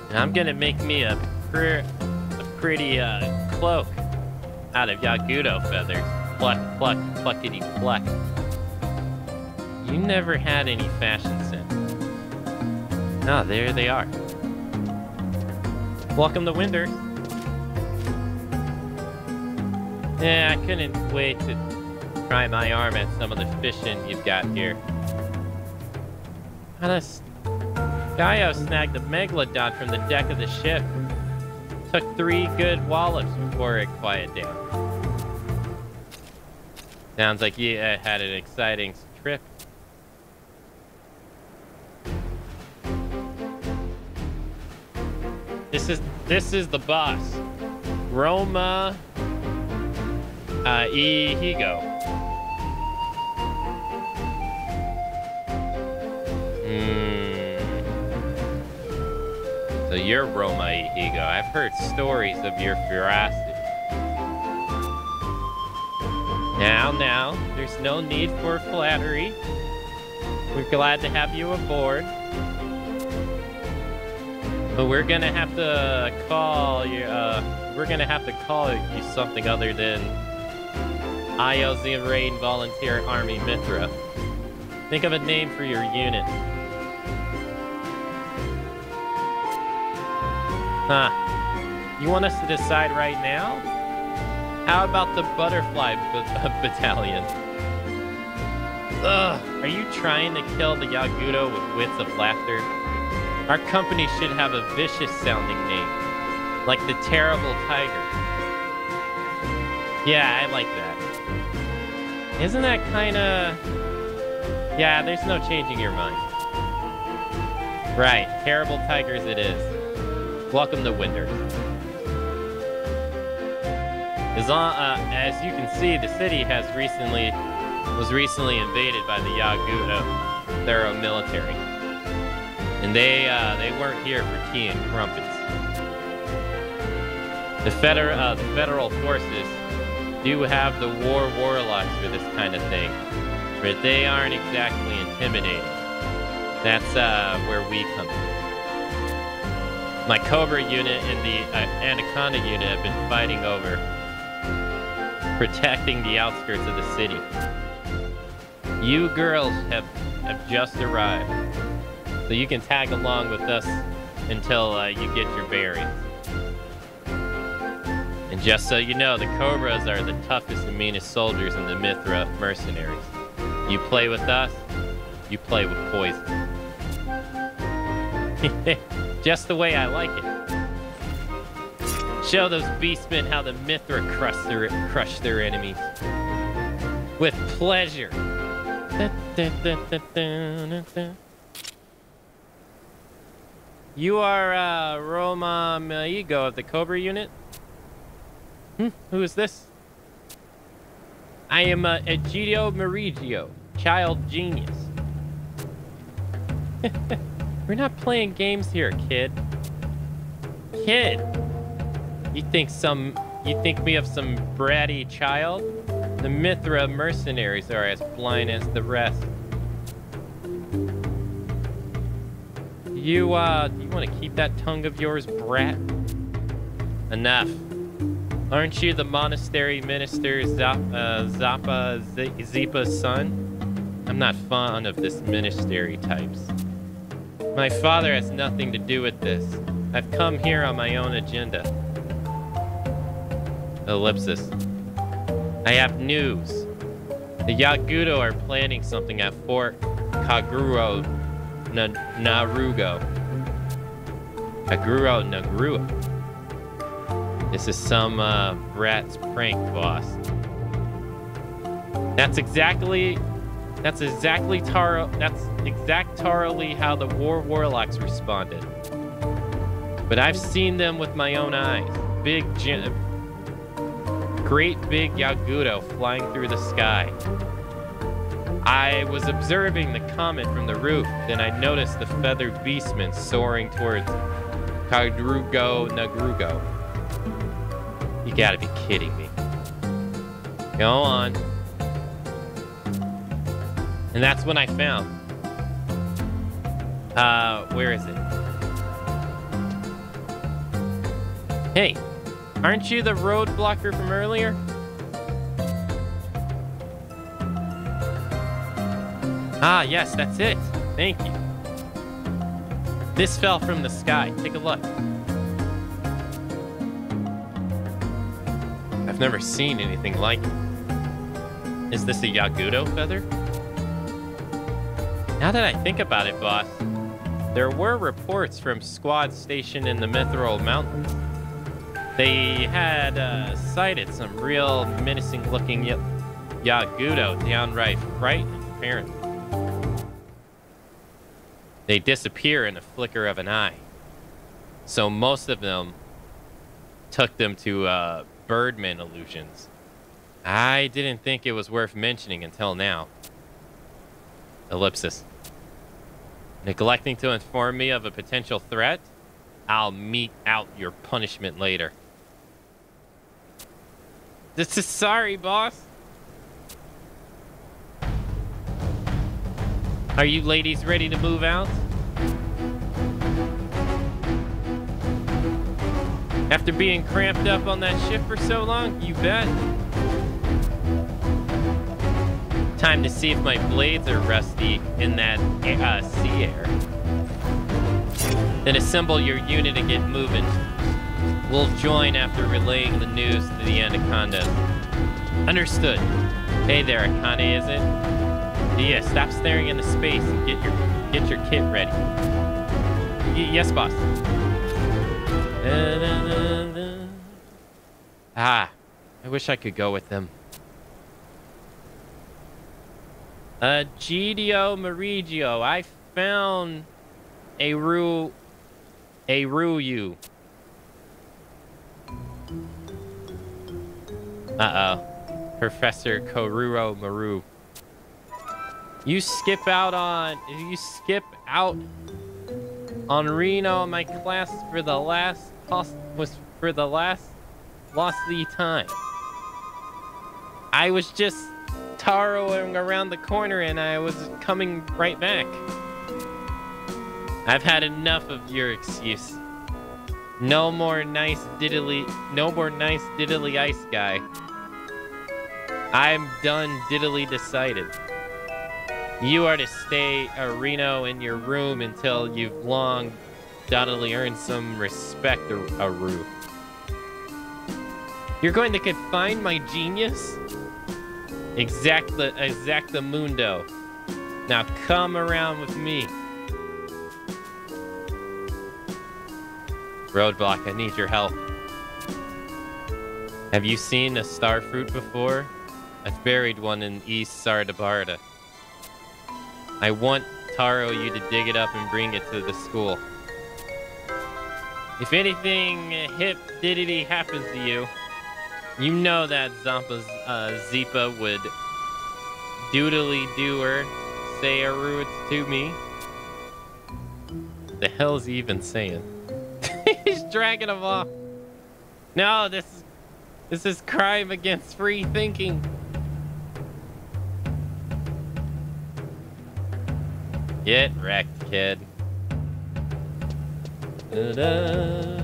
And I'm gonna make me a pretty, cloak out of Yagudo feathers. Pluck, pluck, pluckety pluck. You never had any fashion sense. Ah, there they are. Welcome to Winter. Yeah, I couldn't wait to try my arm at some of the fishing you've got here. Gaio snagged a megalodon from the deck of the ship. Took 3 good wallops before it quieted down. Sounds like you had an exciting trip. This is the boss, Roma Ihigo. So you're Roma Ihigo. I've heard stories of your ferocity. Now, there's no need for flattery. We're glad to have you aboard. But we're gonna have to call you, something other than IOZ Rain Volunteer Army Mithra. Think of a name for your unit. Huh. You want us to decide right now? How about the Butterfly Battalion? Ugh, are you trying to kill the Yagudo with wits of laughter? Our company should have a vicious sounding name, like the Terrible Tiger. Yeah, I like that. Isn't that kinda... Yeah, there's no changing your mind. Right, Terrible Tigers it is. Welcome to Winter. As you can see, the city was recently invaded by the Yagudo Thero military. And they weren't here for tea and crumpets. The federal forces do have the warlocks for this kind of thing, but they aren't exactly intimidating. That's where we come in. My Cobra unit and the Anaconda unit have been fighting over protecting the outskirts of the city. You girls have just arrived, so you can tag along with us until you get your bearings. And just so you know, the Cobras are the toughest and meanest soldiers in the Mithra mercenaries. You play with us, you play with poison. Just the way I like it. Show those beastmen how the Mithra crush their enemies. With pleasure. You are Roma Maigo of the Cobra unit? Who is this? I am Egidio Merigio, child genius. We're not playing games here, kid. Kid? You think me of some bratty child? The Mithra mercenaries are as blind as the rest. You want to keep that tongue of yours, brat? Enough. Aren't you the monastery minister Zappa Zipa's son? I'm not fond of this ministry types. My father has nothing to do with this. I've come here on my own agenda. Ellipsis. I have news. The Yagudo are planning something at Fort Kaguro Narugo. Kaguro Narugo. This is some brat's prank, boss. That's exactly exactly how the warlocks responded. But I've seen them with my own eyes. Great big Yagudo flying through the sky. I was observing the comet from the roof, then I noticed the feathered beastmen soaring towards Kadrugo Nagrugo. You gotta be kidding me. Go on. And that's when I found. Where is it? Hey, aren't you the roadblocker from earlier? Ah, yes, that's it. Thank you. This fell from the sky. Take a look. I've never seen anything like it. Is this a Yagudo feather? Now that I think about it, boss, there were reports from squads stationed in the Mithril Mountains. They had sighted some real menacing-looking Yagudo, downright frightening, apparently. They disappear in a flicker of an eye. So most of them took them to Birdman illusions. I didn't think it was worth mentioning until now. Ellipsis. Neglecting to inform me of a potential threat? I'll mete out your punishment later. This is sorry, boss. Are you ladies ready to move out? After being cramped up on that ship for so long? You bet. Time to see if my blades are rusty in that sea air. Then assemble your unit and get moving. We'll join after relaying the news to the Anaconda. Understood. Hey there, Akane, is it? Yeah, stop staring into space and get your kit ready. Yes, boss. Ah, I wish I could go with them. Gidio Marigio, I found a Ryu. Uh-oh. Professor Koruro Maru. You skip out on Reno. My class for the last lost the time. I was just taroing around the corner and I was coming right back. I've had enough of your excuse. No more nice diddly ice guy. I'm done diddly decided. You are to stay, Reno, in your room until you've long doubtedly earned some respect, Aru. You're going to confine my genius? Exacta mundo. Now come around with me. Roadblock, I need your help. Have you seen a star fruit before? I've buried one in East Sardabarda. I want Taro you to dig it up and bring it to the school. If anything hip-diddity happens to you, you know that Zipa would doodly-doer say a rude to me. The hell's he even saying? He's dragging him off. No, this is crime against free thinking. Get wrecked, kid. Da-da.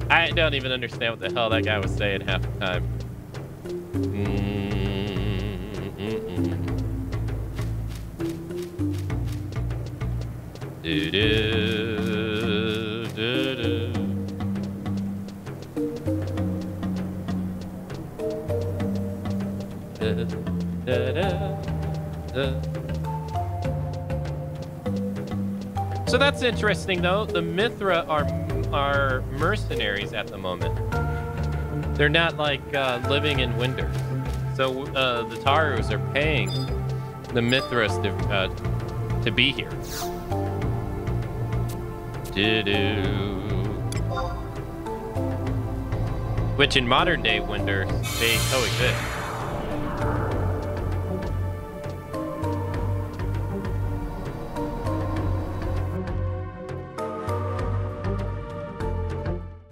I don't even understand what the hell that guy was saying half the time. So that's interesting, though. The Mithra are mercenaries at the moment. They're not like living in Winders. So the Tarus are paying the Mithras to be here. Which in modern day Wonder, they coexist.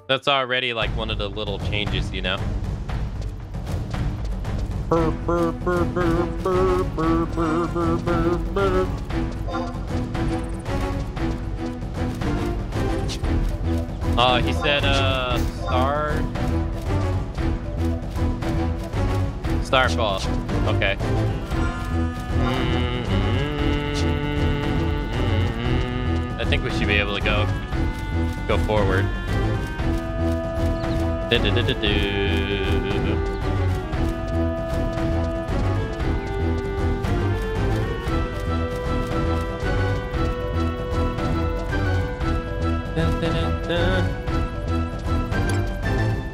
That's already like one of the little changes, you know? He said, Starfall. Okay. I think we should be able to go forward.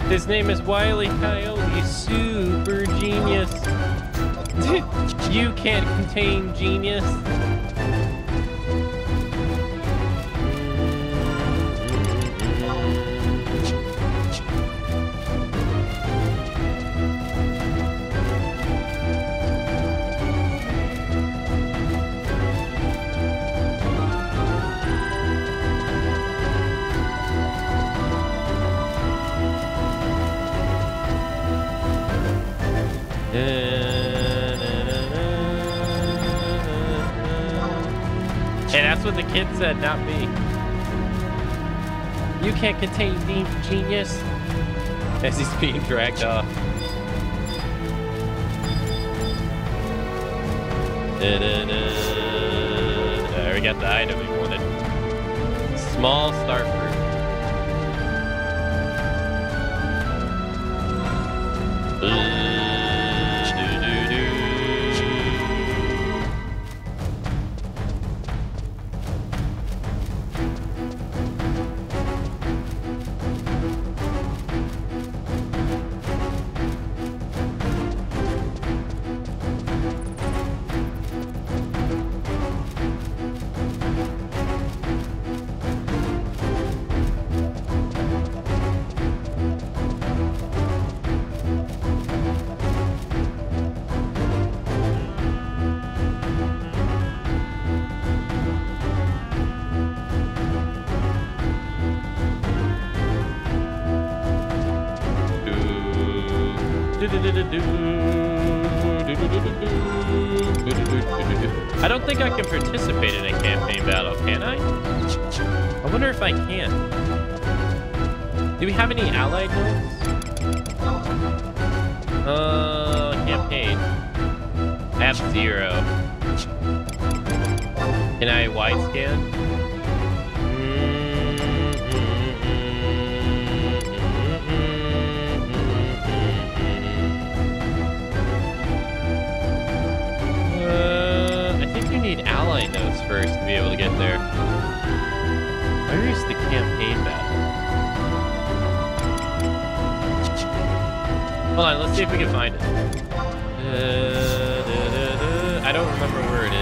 His name is Wile E. Coyote, super genius. You can't contain genius. Hey, that's what the kid said, not me. You can't contain genius. As he's being dragged off. There, we got the item we wanted. Small start fruit. I don't think I can participate in a campaign battle, can I? I wonder if I can. Do we have any allied notes? Campaign. I have 0. Can I wide scan? Ally notes first to be able to get there. Where is the campaign battle? Hold on, let's see if we can find it. I don't remember where it is.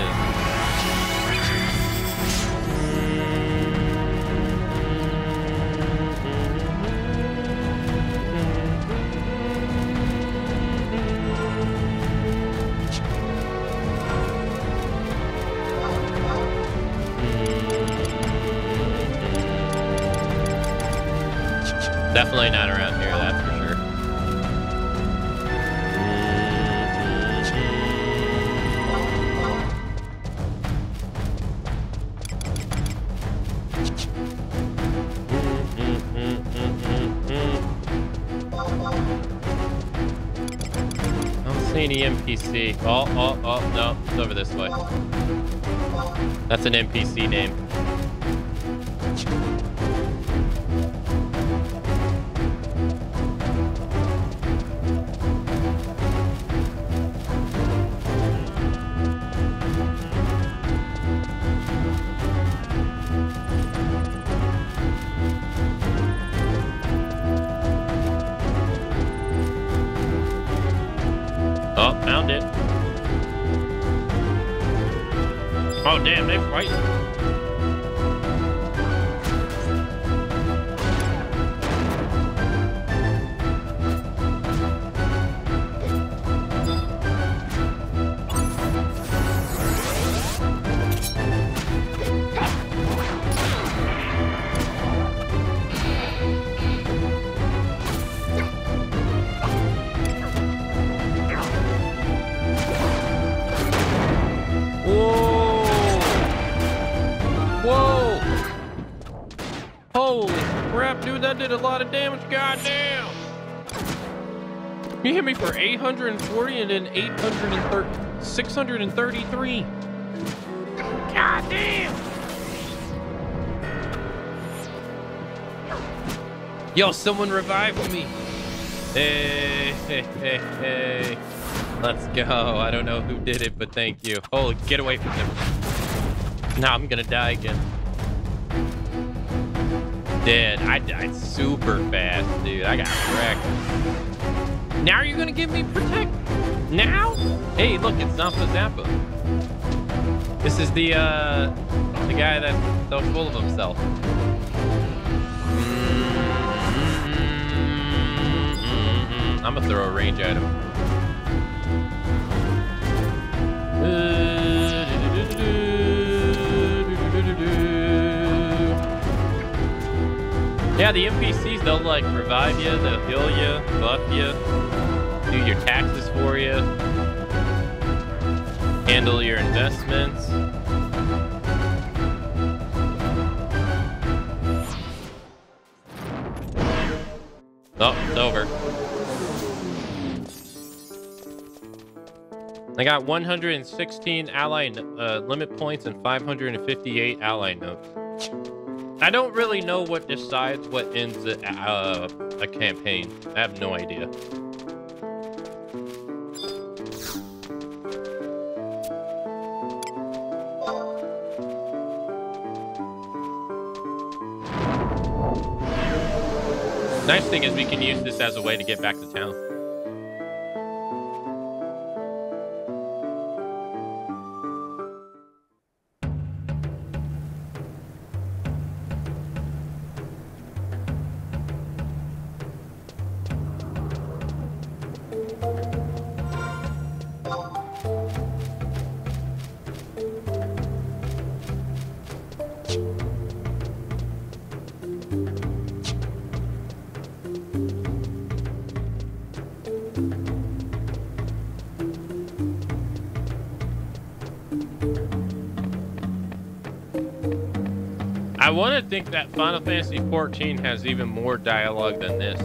Definitely not around here, that's for sure. I don't see any NPC. Oh, no, it's over this way. That's an NPC name. Oh, found it. Oh, damn, they fight. Holy crap, dude, that did a lot of damage. Goddamn. He hit me for 840 and then 633. Goddamn. Yo, someone revived me. Hey, hey, hey, hey. Let's go. I don't know who did it, but thank you. Holy, get away from him. Now I'm gonna die again. Dead. I died super fast, dude. I got wrecked. Now you're gonna give me protect? Now? Hey, look, it's Zampa Zappa. This is the guy that's so full of himself. I'm gonna throw a range at him. Yeah, the NPCs, they'll like revive you, they'll heal you, buff you, do your taxes for you, handle your investments. Oh, it's over. I got 116 ally limit points and 558 ally notes. I don't really know what decides what ends a campaign. I have no idea. Nice thing is we can use this as a way to get back to town. I want to think that Final Fantasy XIV has even more dialogue than this.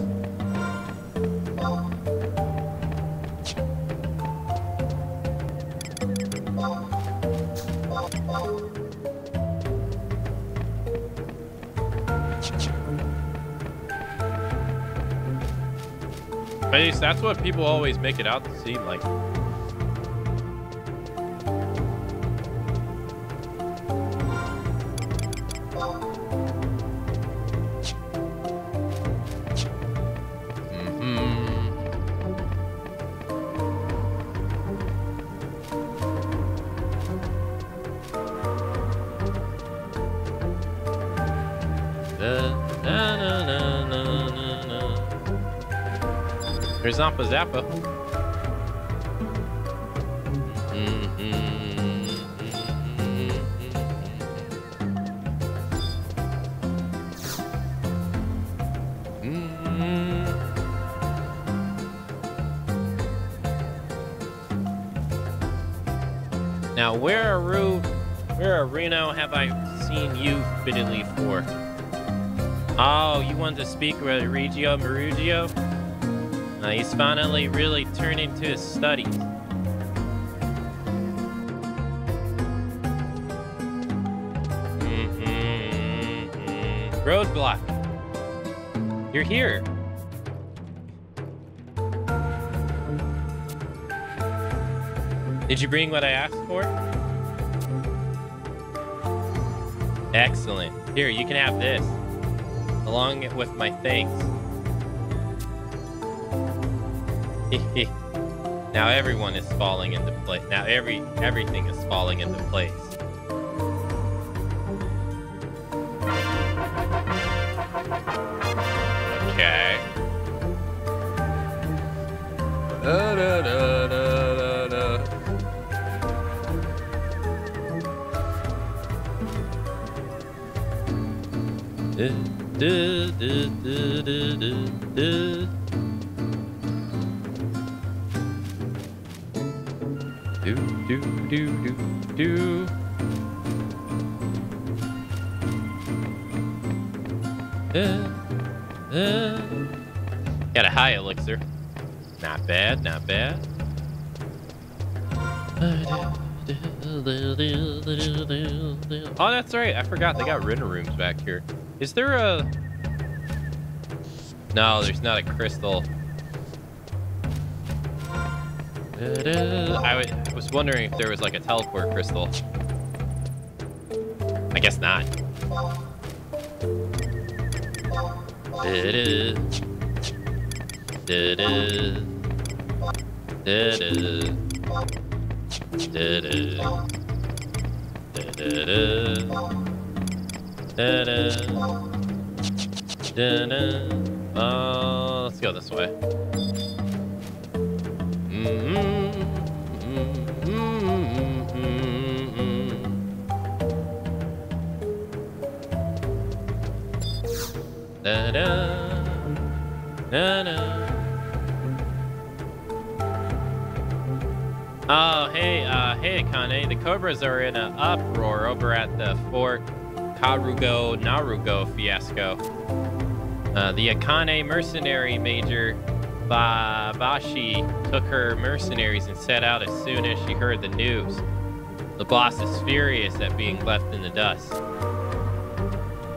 At least that's what people always make it out to seem like. There's Zampa Zappa. Now, where Reno have I seen you fittingly for? Oh, you wanted to speak with Regio Marugio? He's finally really turning to his studies. Roadblock. You're here. Did you bring what I asked for? Excellent. Here, you can have this, along with my thanks. Now everyone is falling into place. Now everything is falling into place. Okay. Da, da, da, da, da. Da, da, da, da, da, da. Do, do, do, do, do. Got a high elixir. Not bad, not bad. Oh, that's right. I forgot they got render rooms back here. Is there a... No, there's not a crystal. I was wondering if there was like a teleport crystal. I guess not. Let's go this way. Oh, hey, Akane. The Cobras are in an uproar over at the Fort Narugo fiasco. The Akane mercenary major Babashi took her mercenaries and set out as soon as she heard the news. The boss is furious at being left in the dust.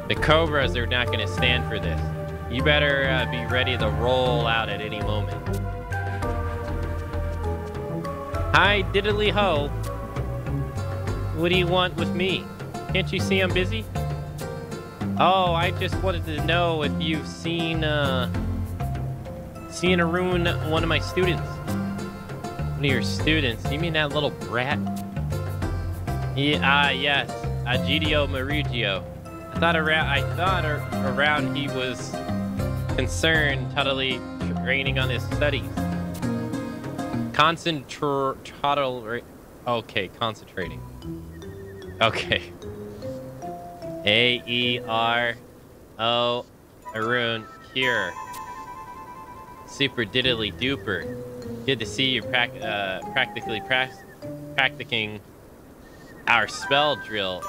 The Cobras are not going to stand for this. You better be ready to roll out at any moment. Hi, diddly ho. What do you want with me? Can't you see I'm busy? Oh, I just wanted to know if you've seen Arun, one of my students. One of your students? You mean that little brat? Yeah, yes, Agidio Marugio. I thought around he was concerned, totally training on his studies. Concentrating. Okay. A-E-R-O Arun here. Super diddly duper. Good to see you practically practicing our spell drill.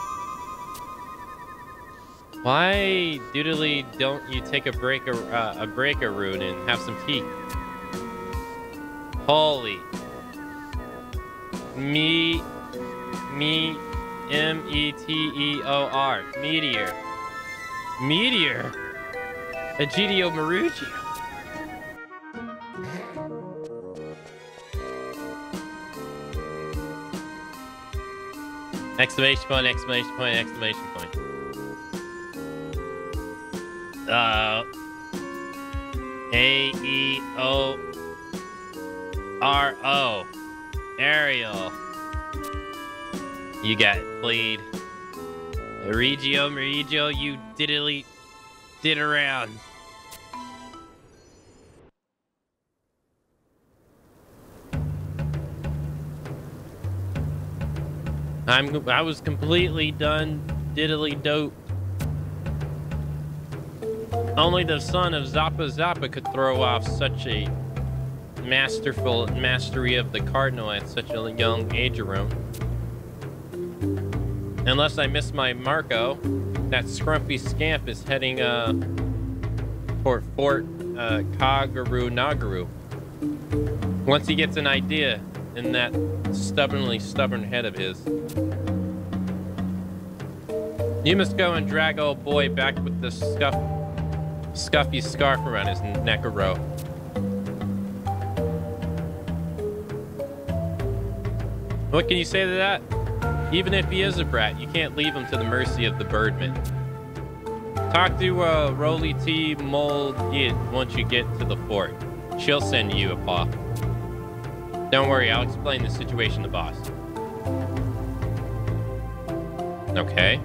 Why doodly don't you take a break, Arun, and have some tea? Holy. M-E-T-E-O-R. Meteor. Meteor? Egidio Marugio. Exclamation point, exclamation point, exclamation point. A-E-O-R-O. Ariel. You got played. Regio, you did around. I was completely done diddly dope. Only the son of Zappa could throw off such a masterful mastery of the cardinal at such a young age, Arun. Unless I miss my Marco, that scrumpy scamp is heading for Fort Kagaru Nagaru. Once he gets an idea in that stubborn head of his. You must go and drag old boy back with the scuffy scarf around his neck a row. What can you say to that? Even if he is a brat, you can't leave him to the mercy of the birdman. Talk to Roly T Mold once you get to the fort. She'll send you a paw. Don't worry, I'll explain the situation to boss. Okay.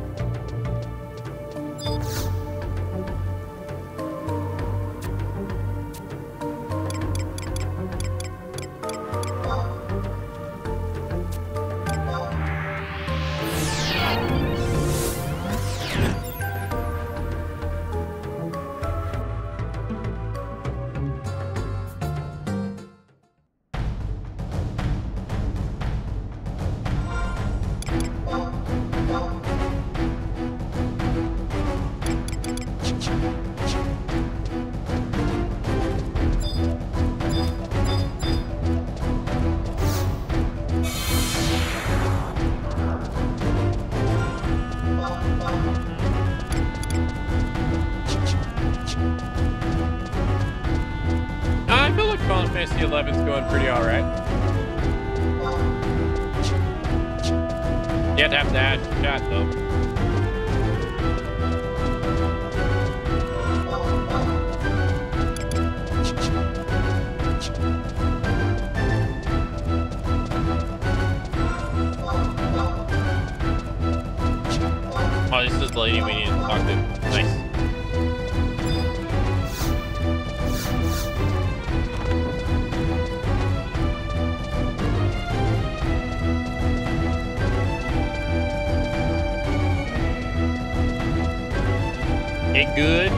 Fantasy 11's going pretty alright. You have to add chat though. Oh, this is the lady we need to talk to. Nice. It good?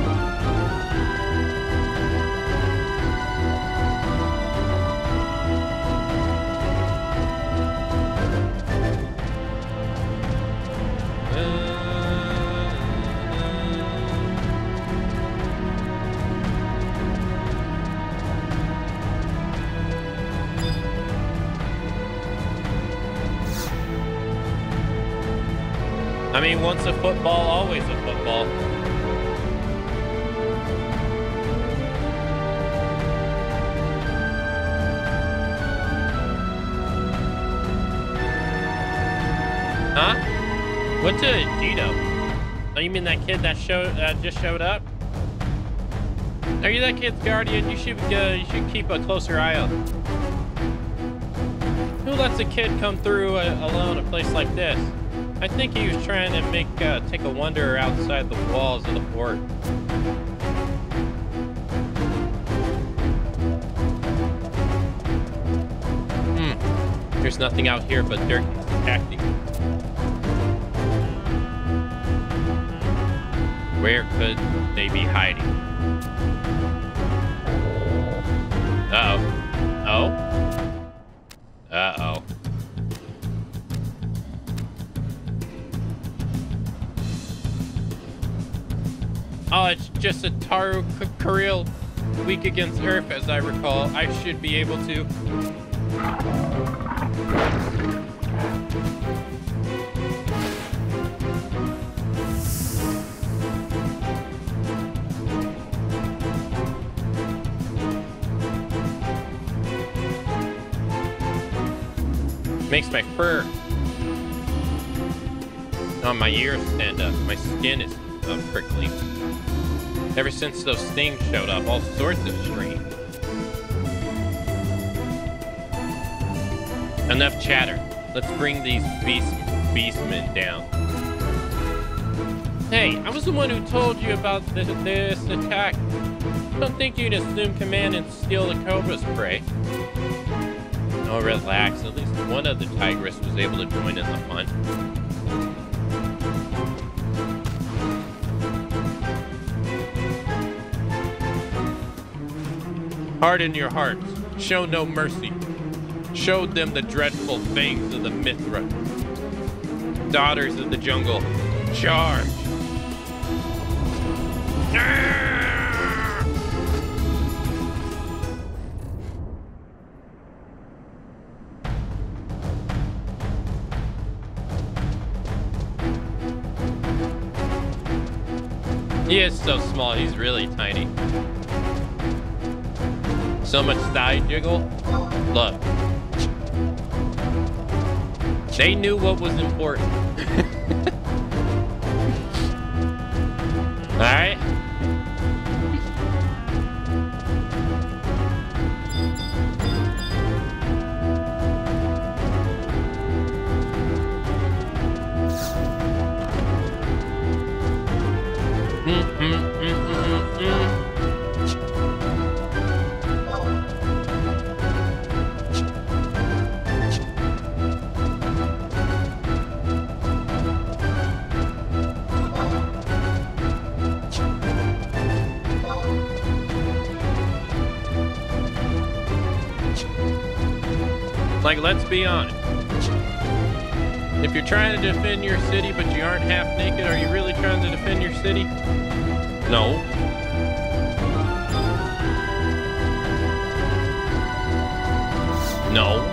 I mean, once a football, always a football. Huh? What's a Gito? Oh, you mean that kid that just showed up? Are you that kid's guardian? You should keep a closer eye on. Who lets a kid come through alone a place like this? I think he was trying to take a wanderer outside the walls of the fort. There's nothing out here but dirt and cacti. Where could they be hiding? Uh-oh. Oh? Uh-oh. Oh, it's just a Taru Kareel weak against Earth, as I recall. I should be able to. Makes my fur on my ears stand up. My skin is prickly. Ever since those things showed up, all sorts of strange. Enough chatter. Let's bring these beastmen down. Hey, I was the one who told you about this attack. Don't think you'd assume command and steal the Cobra's prey. Oh, relax. At least one of the Tigress was able to join in the fun. Harden your hearts. Show no mercy. Showed them the dreadful fangs of the Mithra. Daughters of the jungle, charge! He is so small, he's really tiny. So much thigh jiggle. Look. They knew what was important. All right. Like, let's be honest. If you're trying to defend your city, but you aren't half naked, are you really trying to defend your city? No. No.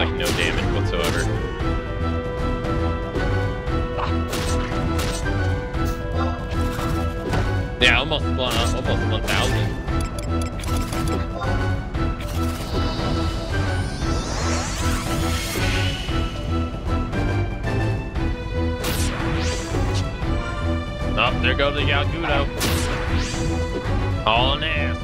like no damage whatsoever. Yeah, almost 1,000. Oh, there goes the Yagudo. Hauling ass.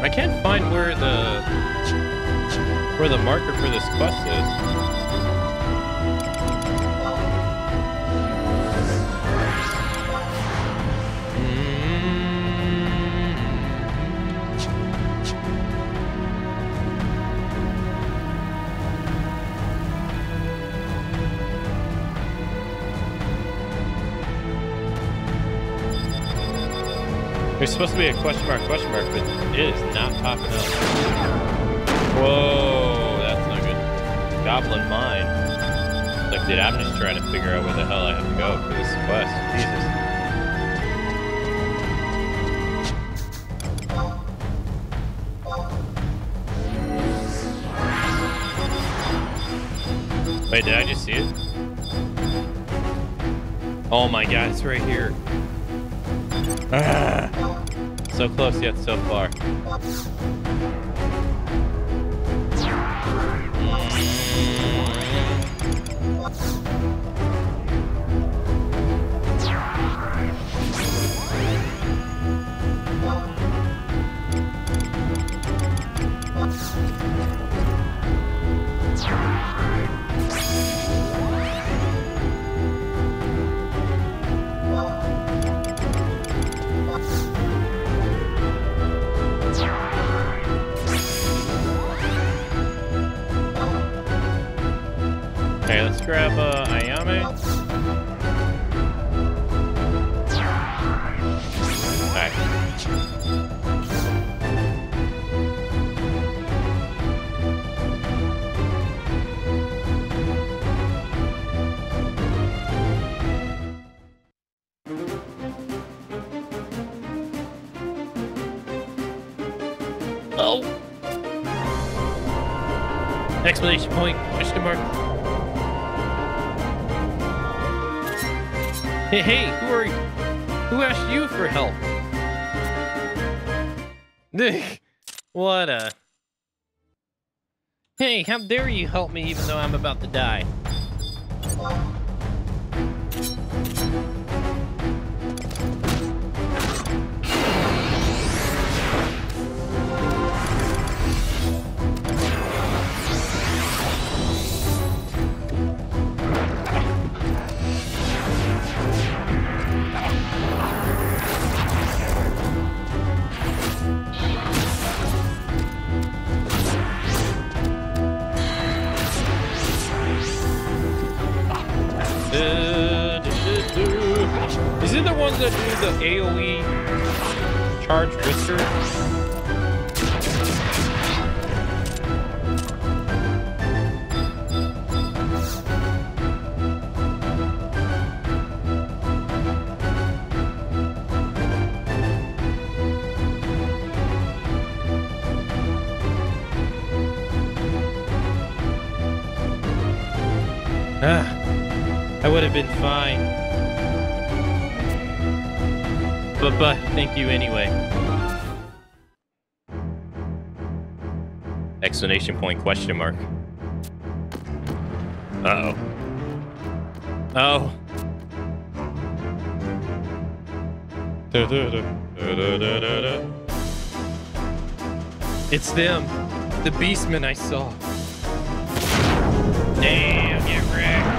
I can't find where the marker for this quest is. There's supposed to be a question mark, but it is not popping up. Whoa, that's not good. Goblin mine. Like, dude, I'm just trying to figure out where the hell I have to go for this quest. Jesus. Wait, did I just see it? Oh my god, it's right here. Ah. So close yet so far. Okay, let's grab Ayame. Alright. Oh! Exclamation point, question mark. Hey, who are you? Who asked you for help? What a... Hey, how dare you help me even though I'm about to die? you the ones that do the AoE charge whisker? I would have been fine. But thank you anyway. Explanation point, question mark. Uh-oh. Oh. It's them. The beastmen I saw. Damn, get wrecked.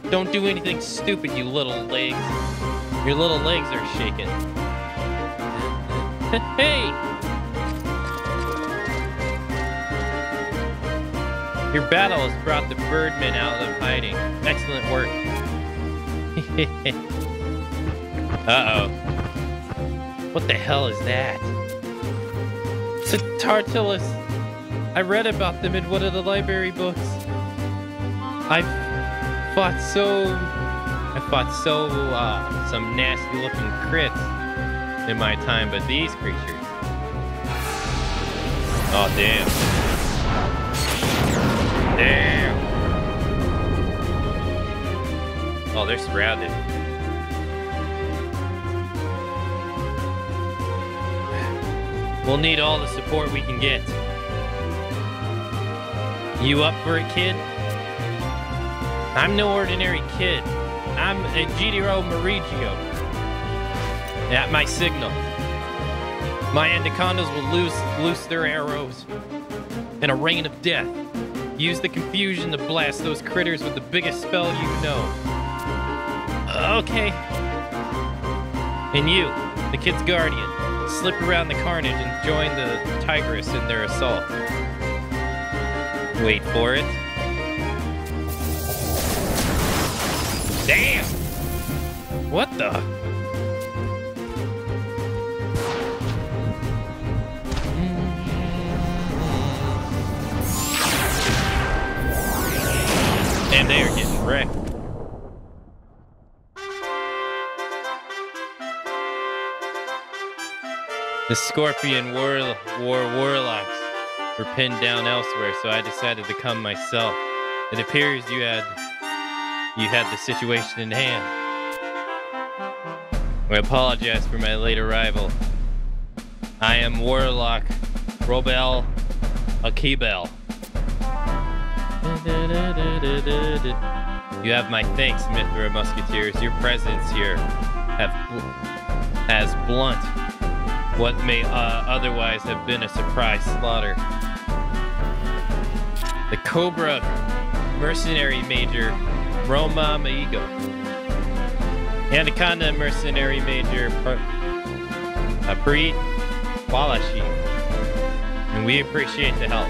Don't do anything stupid, you little legs. Your little legs are shaking. Hey! Your battle has brought the birdmen out of hiding. Excellent work. Uh-oh. What the hell is that? It's a Tartulus. I read about them in one of the library books. I fought some nasty looking crits in my time, but these creatures. Oh, damn. Damn. Oh, they're surrounded. We'll need all the support we can get. You up for it, kid? I'm no ordinary kid. I'm a Ejiro Marigio. At my signal, my anacondas will loose their arrows in a rain of death. Use the confusion to blast those critters with the biggest spell you know. Okay. And you, the kid's guardian, slip around the carnage and join the tigress in their assault. Wait for it. Damn! What the? And they are getting wrecked. The Scorpion warlocks were pinned down elsewhere, so I decided to come myself. It appears you had the situation in hand. I apologize for my late arrival. I am Warlock Robel Akibel. You have my thanks, Mithra Musketeers. Your presence here has blunt what may otherwise have been a surprise slaughter. The Cobra Mercenary Major Roma Maigo. Anaconda Mercenary Major Preet Walashi. And we appreciate the help.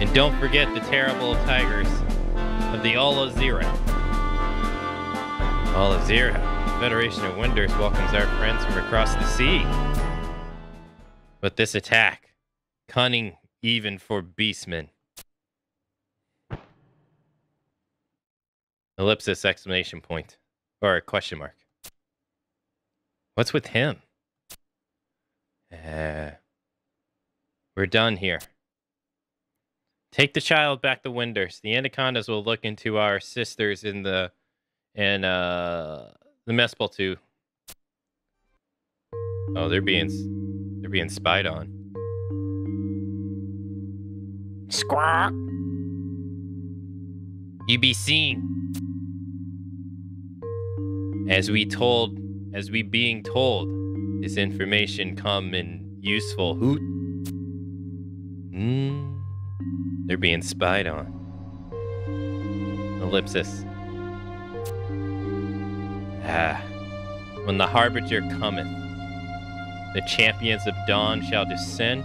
And don't forget the terrible tigers of the Olazira. Olazira. Federation of Winders welcomes our friends from across the sea. But this attack, cunning even for beastmen. Ellipsis, exclamation point. Or a question mark. What's with him? We're done here. Take the child back to Winders. The anacondas will look into our sisters in the Mespal too. Oh, they're being spied on. Squawk. You be seen. As we being told, this information come in useful hoot. They're being spied on. Ellipsis. When the Harbinger cometh, the champions of dawn shall descend.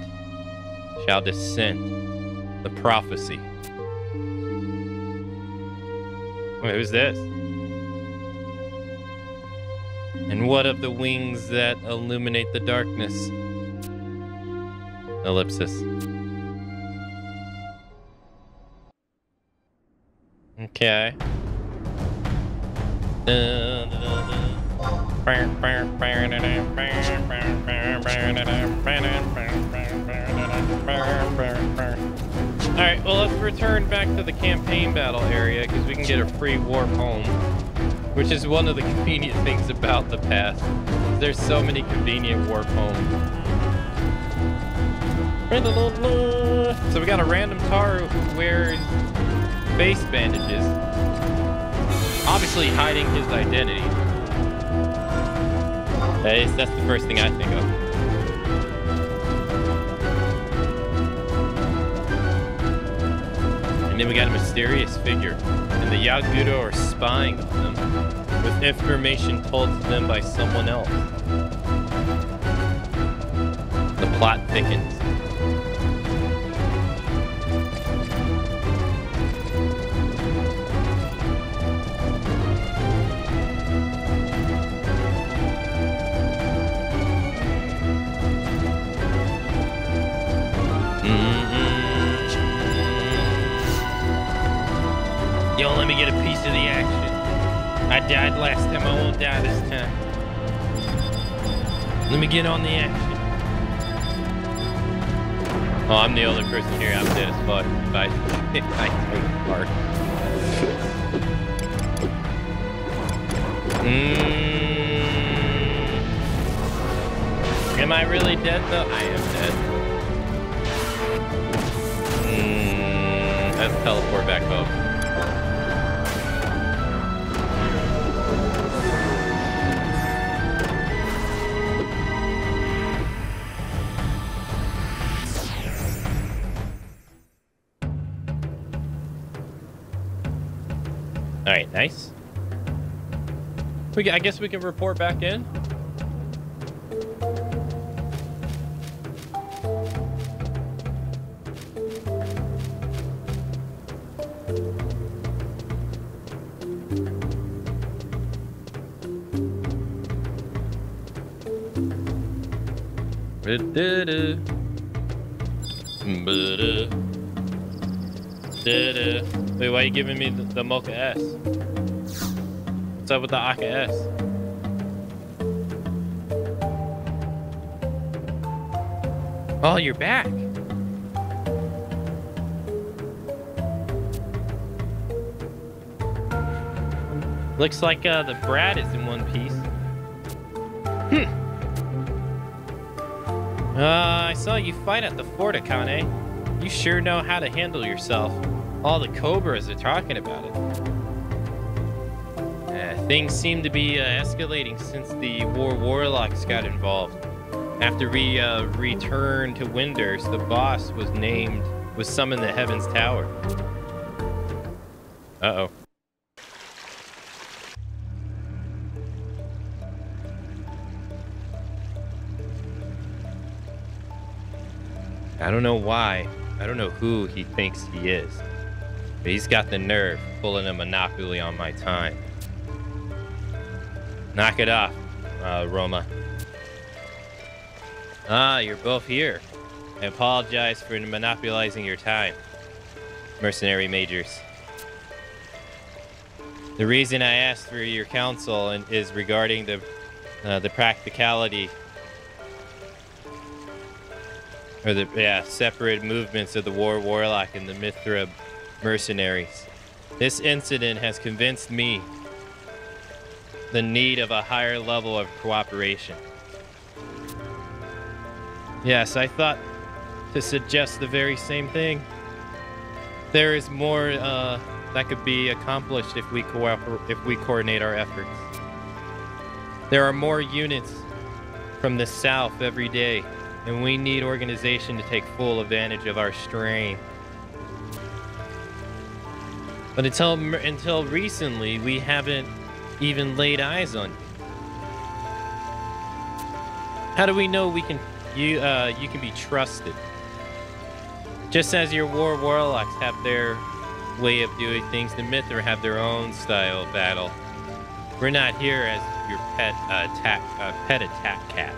The prophecy Wait, who's this? And what of the wings that illuminate the darkness? Ellipsis. Okay. Alright, well, let's return back to the campaign battle area because we can get a free warp home, which is one of the convenient things about the past. There's so many convenient warp homes. So we got a random Taru who wears face bandages, obviously hiding his identity. That's the first thing I think of. And then we got a mysterious figure, and the Yagudo are spying on them with information told to them by someone else. The plot thickens. Yo, let me get a piece of the action. I died last time, I won't die this time. Let me get on the action. Oh, I'm the only person here. I'm dead as fuck. If I take part. Am I really dead though? I am dead. Let's teleport back home. All right, nice. I guess we can report back in. Wait, why are you giving me the Mocha S? What's up with the Aka S? Oh, you're back. Looks like the Brad is in one piece. I saw you fight at the fort, Akane. You sure know how to handle yourself. All the Cobras are talking about it. Things seem to be escalating since the Warlocks got involved. After we returned to Winders, the boss was summoned to Heaven's Tower. Uh-oh. I don't know why. I don't know who he thinks he is. But he's got the nerve pulling a monopoly on my time. Knock it off, Roma. Ah, you're both here. I apologize for monopolizing your time, mercenary majors. The reason I asked for your counsel is regarding the practicality or the separate movements of the Warlock and the Mithra mercenaries. This incident has convinced me the need of a higher level of cooperation. Yes, I thought to suggest the very same thing. There is more that could be accomplished if we coordinate our efforts. There are more units from the south every day, and we need organization to take full advantage of our strength. But until recently, we haven't even laid eyes on you. How do we know you can be trusted? Just as your warlocks have their way of doing things. The myth or have their own style of battle. We're not here as your pet attack cats.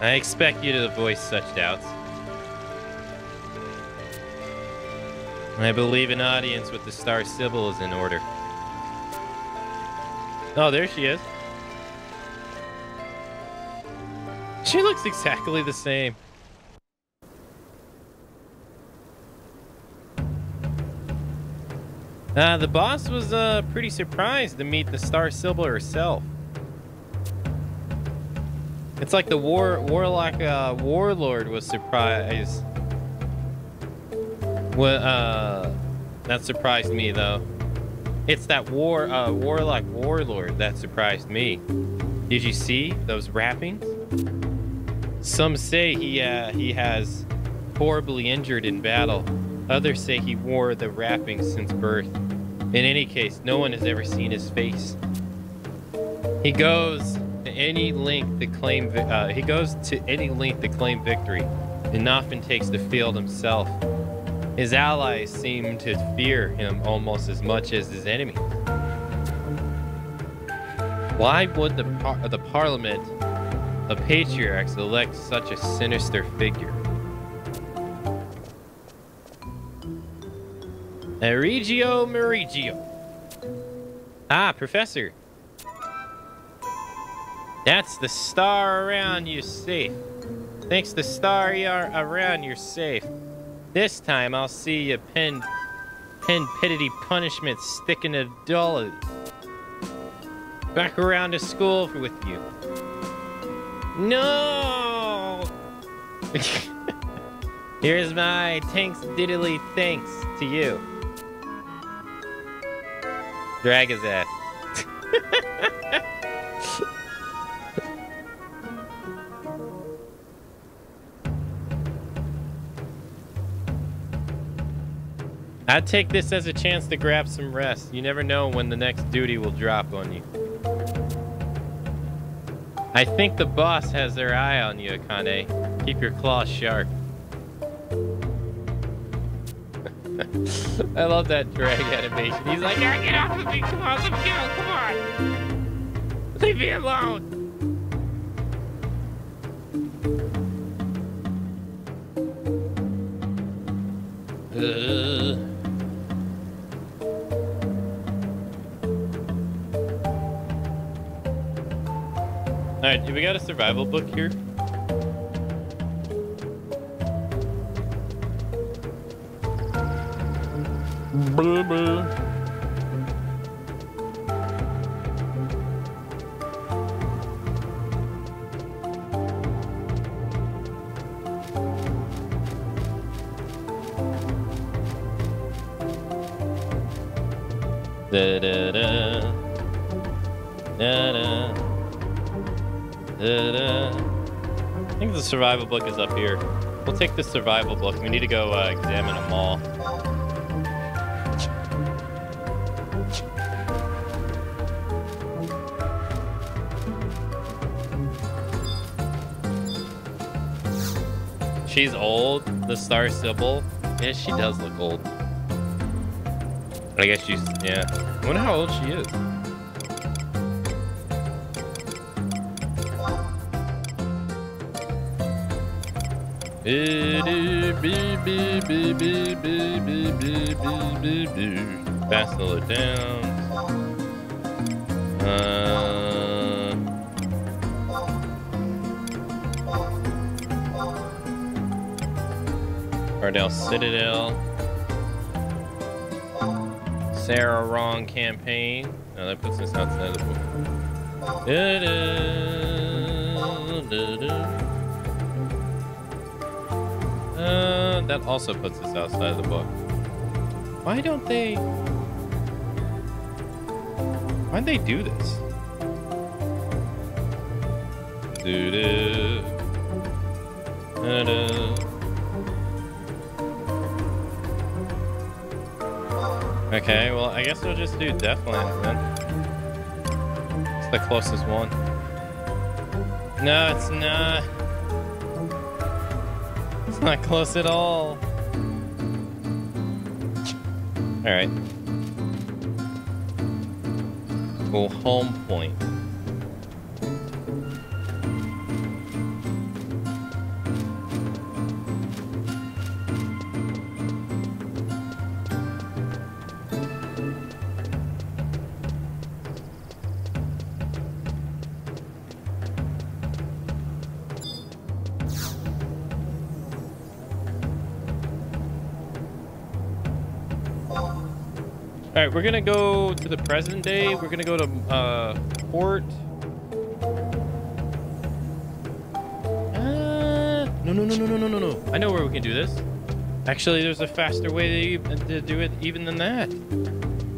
I expect you to voice such doubts. I believe an audience with the star symbol is in order. Oh, there she is. She looks exactly the same. The boss was pretty surprised to meet the star symbol herself. It's like the warlock warlord was surprised. Well, that surprised me though. It's that warlock warlord that surprised me. Did you see those wrappings? Some say he has horribly injured in battle. Others say he wore the wrappings since birth. In any case, no one has ever seen his face. He goes to any length to claim victory, and often takes the field himself. His allies seem to fear him almost as much as his enemies. Why would the Parliament of Patriarchs elect such a sinister figure? Regio Merigio. Ah, Professor. That's the star around you safe. Thanks to the star around you're safe. This time I'll see you pen pittity punishment sticking to dully. Back around to school with you. No! Here's my thanks diddly thanks to you. Drag his ass. I'd take this as a chance to grab some rest. You never know when the next duty will drop on you. I think the boss has their eye on you, Akane. Keep your claws sharp. I love that drag animation. He's like, yeah, get off of me. Come on, let me go. Come on. Leave me alone. Alright, do we got a survival book here? Blah, blah. Da da da da da da. I think the survival book is up here. We'll take the survival book. We need to go examine them all. She's old, the star symbol. Yeah, she does look old. I guess she's, yeah. I wonder how old she is. Fast slow it down. Ardell Citadel. Sarah Wrong campaign. No, that puts us outside the book. That also puts us outside the book. Why'd they do this? Okay, well, I guess we'll just do Deathlands then. It's the closest one. No, it's not. It's not close at all. Alright. Well, home point. All right, we're gonna go to the present day. We're gonna go to port. No. I know where we can do this. Actually, there's a faster way to do it even than that.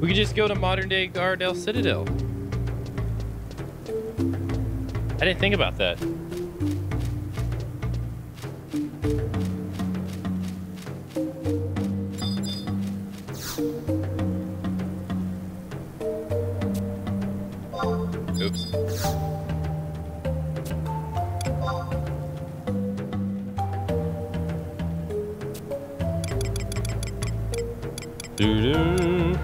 We could just go to modern day Gardel Citadel. I didn't think about that. Oops. Doo-doo.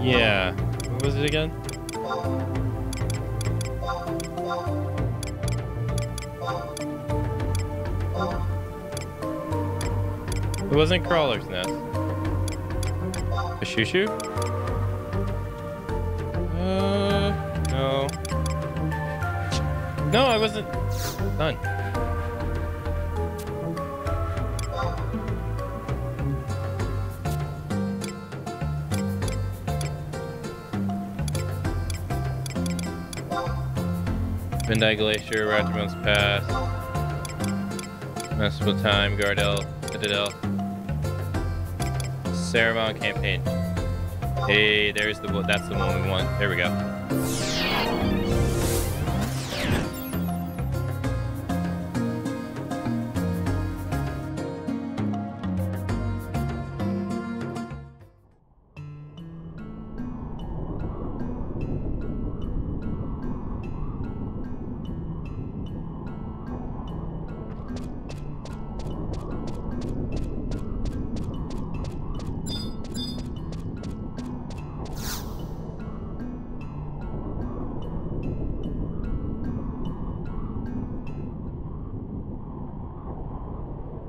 Yeah. What was it again? It wasn't Crawler's Nest. A shoo-shoo? No. No, I wasn't done. Vendai Glacier, Rajamon's Pass, Municipal Time, Gardel, Citadel, Saravon Campaign. Hey, that's the one we want. There we go.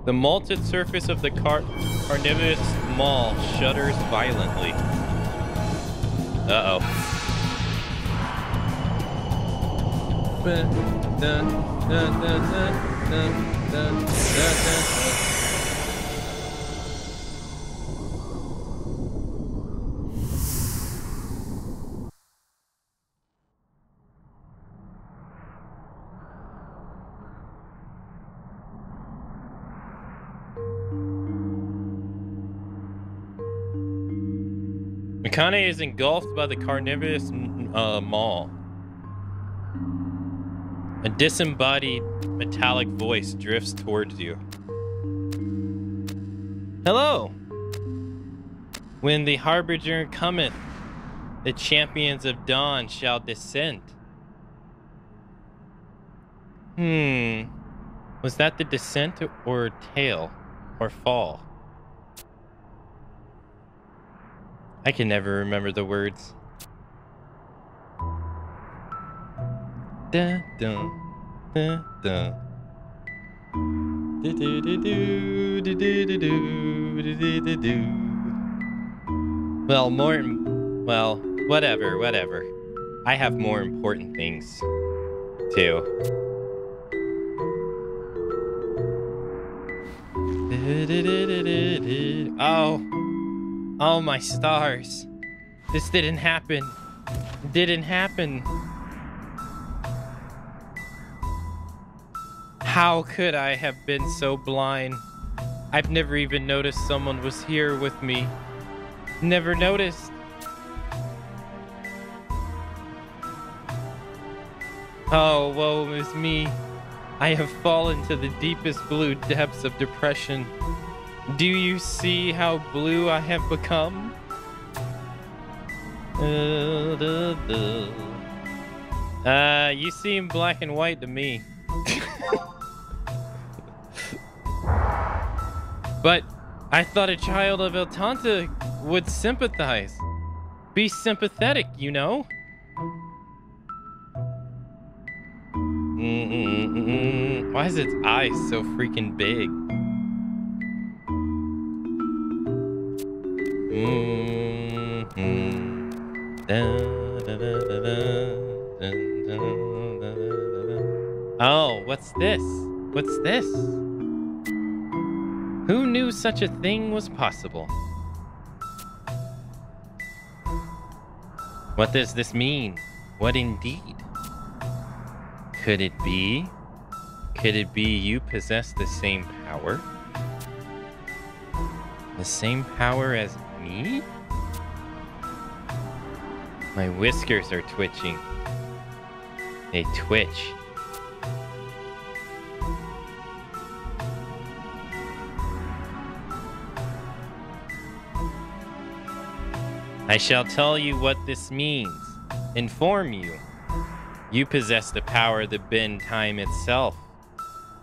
The malted surface of the carnivorous maw shudders violently. Uh-oh. Mikane is engulfed by the carnivorous maw. A disembodied metallic voice drifts towards you. Hello! When the harbinger cometh, the champions of dawn shall descend. Was that the descent or tail or fall? I can never remember the words. Da da da da. Do do do do do do do do do do. Well, whatever. I have more important things too. Oh my stars. This didn't happen. Didn't happen. How could I have been so blind? I've never even noticed someone was here with me. Never noticed. Oh, woe is me. I have fallen to the deepest blue depths of depression. Do you see how blue I have become? You seem black and white to me. But I thought a child of Eltanta would sympathize. Be sympathetic, you know? Why is its eyes so freaking big? Oh, what's this? What's this? Who knew such a thing was possible? What does this mean? What indeed? Could it be? Could it be you possess the same power? The same power as me? My whiskers are twitching. They twitch. I shall tell you what this means. Inform you. You possess the power to bend time itself,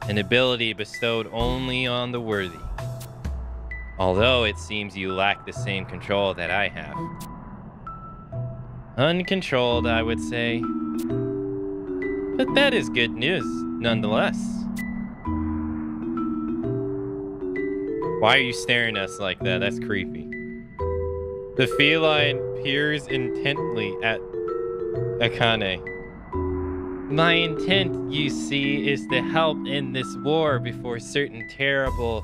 an ability bestowed only on the worthy. Although it seems you lack the same control that I have. Uncontrolled, I would say. But that is good news, nonetheless. Why are you staring at us like that? That's creepy. The feline peers intently at Akane. My intent, you see, is to help in this war before certain terrible,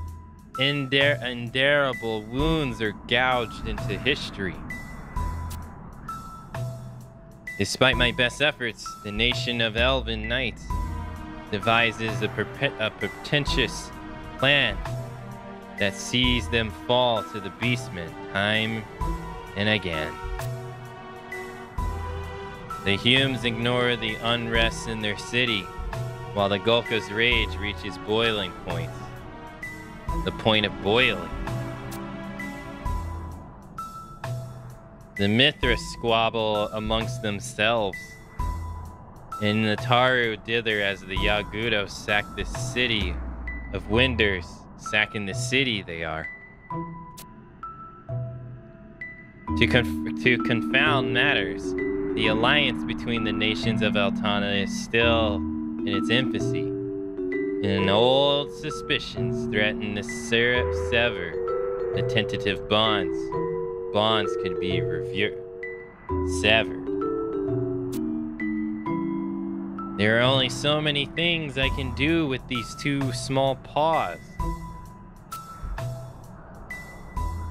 unbearable wounds are gouged into history. Despite my best efforts, the nation of Elven Knights devises a pretentious plan that sees them fall to the beastmen time and again. The Humes ignore the unrest in their city, while the Golka's rage reaches boiling point. The point of boiling. The Mithras squabble amongst themselves, and the Taru dither as the Yagudo sack the city of Winders. Sacking the city they are. To confound matters, the alliance between the nations of Eltana is still in its infancy, and old suspicions threaten to sever the tentative bonds. Bonds could be severed. There are only so many things I can do with these two small paws.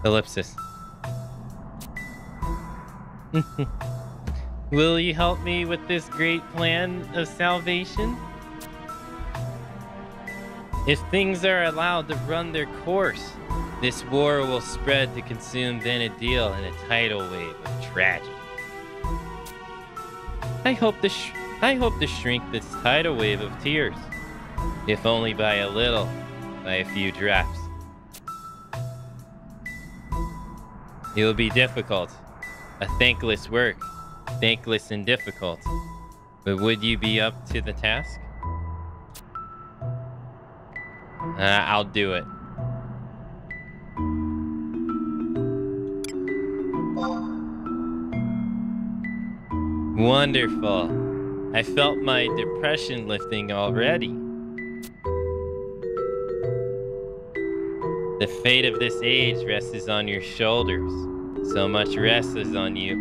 Ellipsis. Will you help me with this great plan of salvation? If things are allowed to run their course, this war will spread to consume Venedil in a tidal wave of tragedy. I hope to shrink this tidal wave of tears, if only by a little, by a few drops. It will be difficult, a thankless work, thankless and difficult. But would you be up to the task? I'll do it. Wonderful. I felt my depression lifting already. The fate of this age rests on your shoulders. So much rests on you.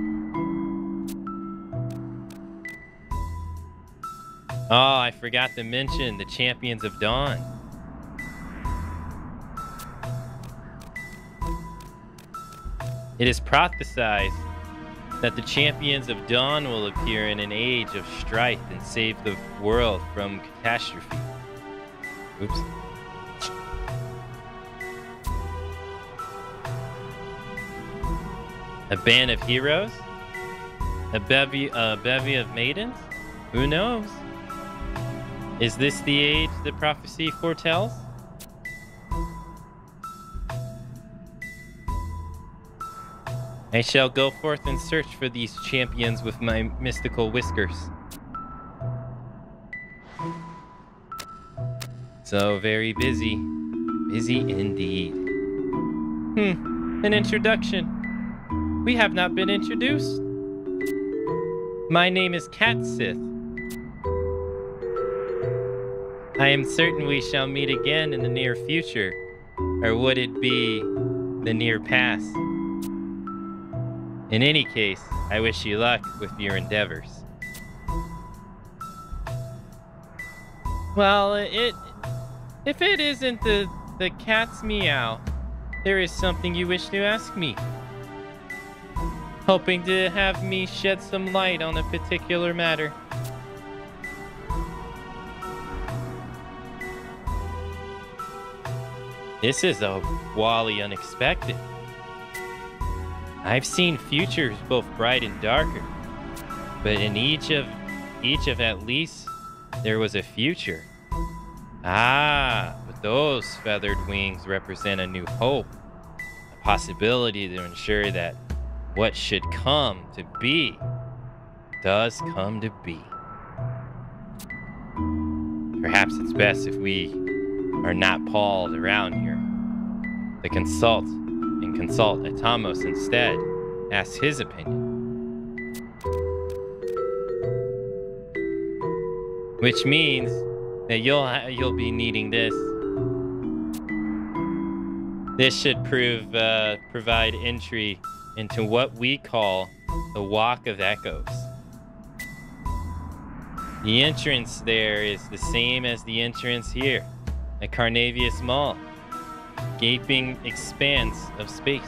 Oh, I forgot to mention the Champions of Dawn. It is prophesied that the Champions of Dawn will appear in an age of strife and save the world from catastrophe. Oops. A band of heroes? A bevy of maidens? Who knows? Is this the age the prophecy foretells? I shall go forth and search for these champions with my mystical whiskers. So very busy. Busy indeed. An introduction. We have not been introduced. My name is Cat Sith. I am certain we shall meet again in the near future. Or would it be the near past? In any case, I wish you luck with your endeavors. Well, if it isn't the cat's meow, there is something you wish to ask me. Hoping to have me shed some light on a particular matter. This is a wholly unexpected. I've seen futures both bright and darker, but in each of at least there was a future. Ah, but those feathered wings represent a new hope, a possibility to ensure that what should come to be does come to be. Perhaps it's best if we are not pawed around here. To consult Atamos instead. Ask his opinion. Which means that you'll be needing this. This should provide entry into what we call the Walk of Echoes. The entrance there is the same as the entrance here at Carnavius Mall. Gaping expanse of space.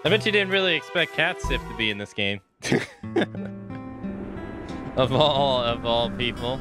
I bet you didn't really expect Cat Sith to be in this game. of all people.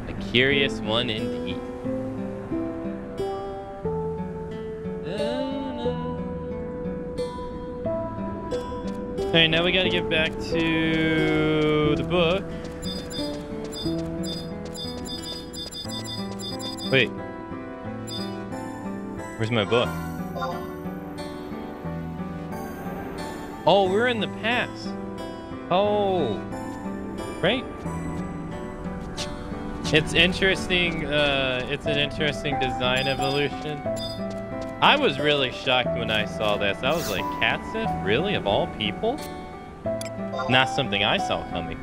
A curious one indeed. Alright, now we gotta get back to the book. Wait. Where's my book? Oh, we're in the past. Oh. Right. It's interesting. It's an interesting design evolution. I was really shocked when I saw this. I was like, Cat Sith? Really? Of all people? Not something I saw coming.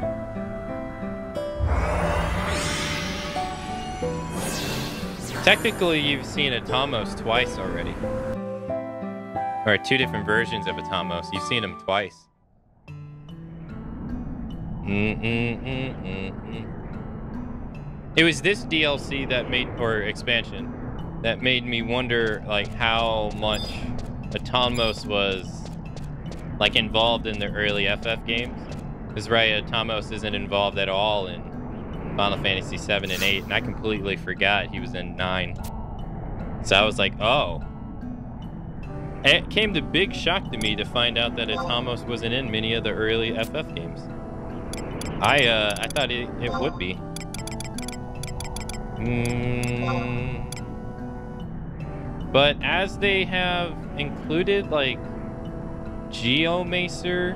Technically, you've seen Atamos twice already. Or two different versions of Atamos. You've seen him twice. It was this DLC that made, or expansion, that made me wonder, like, how much Atamos was, like, involved in the early FF games. Because, right, Atamos isn't involved at all in Final Fantasy 7 and 8, and I completely forgot he was in 9. So I was like, oh. It came to big shock to me to find out that Atamos wasn't in many of the early FF games. I thought it would be. But as they have included, like, Geomacer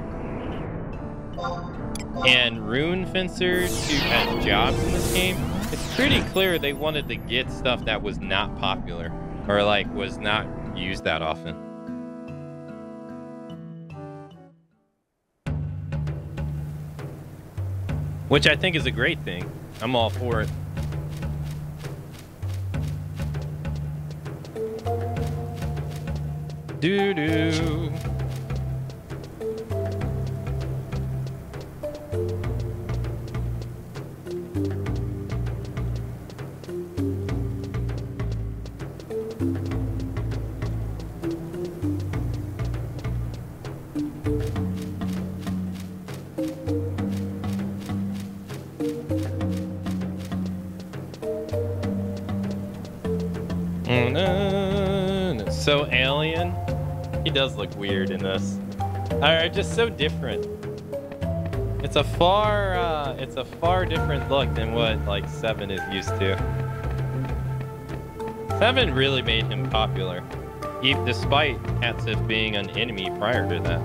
and Rune Fencer as jobs in this game, it's pretty clear they wanted to get stuff that was not popular, or, like, was not used that often. Which I think is a great thing. I'm all for it. Doo-doo. So alien. He does look weird in this. Just so different. It's a far different look than what like 7 is used to. 7 really made him popular, despite Katsif being an enemy prior to that.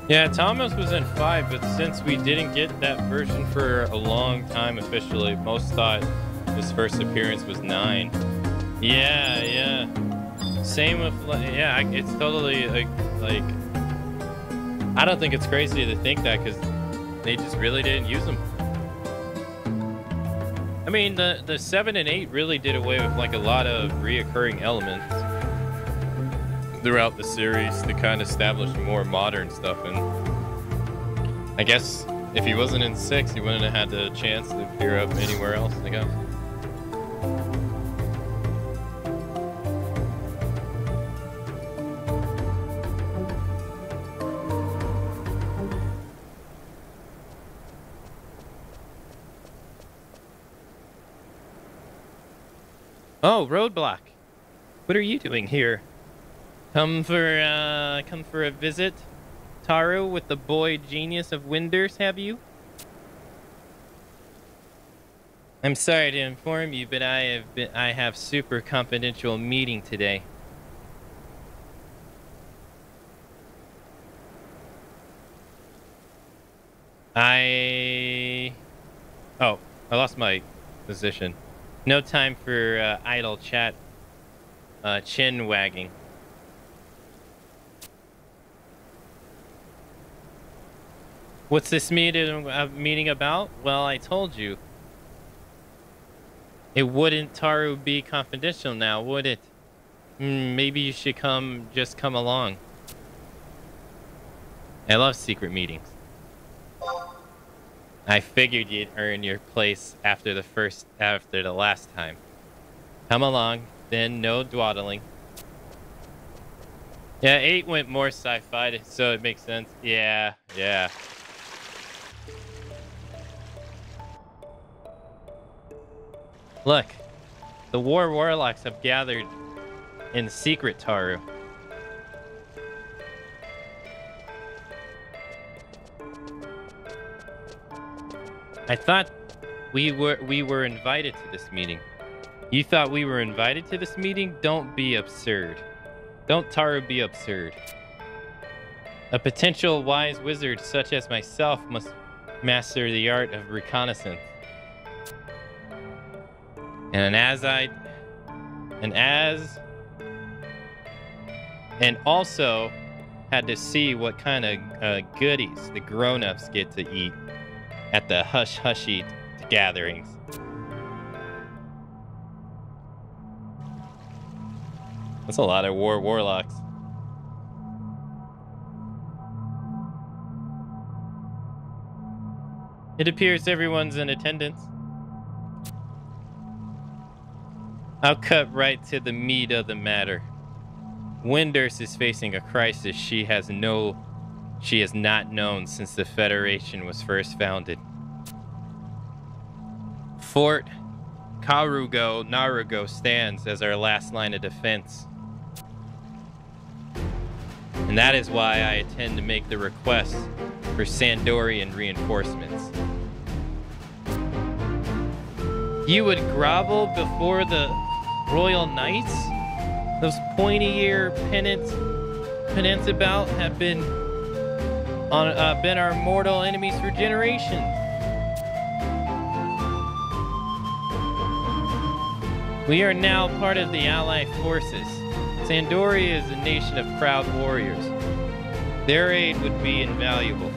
Yeah, Thomas was in 5, but since we didn't get that version for a long time officially, most thought his first appearance was 9. Yeah. Same with, yeah, it's totally like I don't think it's crazy to think that because they just really didn't use them. I mean, the 7 and 8 really did away with like a lot of reoccurring elements throughout the series to kind of establish more modern stuff. And I guess if he wasn't in 6, he wouldn't have had the chance to appear up anywhere else, I guess. Oh, Roadblock. What are you doing here? Come for a visit, Taro, with the boy genius of Winders, have you? I'm sorry to inform you, but I have super confidential meeting today. I lost my position. No time for idle chat, chin wagging. What's this meeting about? Well, I told you. It wouldn't, Taru, be confidential now, would it? Maybe you should just come along. I love secret meetings. I figured you'd earn your place after the last time. Come along, then no dawdling. Yeah, 8 went more sci-fi, so it makes sense. Yeah. Look, the War Warlocks have gathered in secret, Taru. I thought we were invited to this meeting. You thought we were invited to this meeting? Don't be absurd. Don't, Taru, be absurd. A potential wise wizard such as myself must master the art of reconnaissance. And also had to see what kind of goodies the grown-ups get to eat at the hush-hushy gatherings. That's a lot of warlocks. It appears everyone's in attendance. I'll cut right to the meat of the matter. Winders is facing a crisis she has not known since the Federation was first founded. Fort Narugo stands as our last line of defense. And that is why I intend to make the request for Sandorian reinforcements. You would grovel before the Royal Knights? Those pointy-ear pennants about have been our mortal enemies for generations. We are now part of the Allied forces. Sandoria is a nation of proud warriors. Their aid would be invaluable.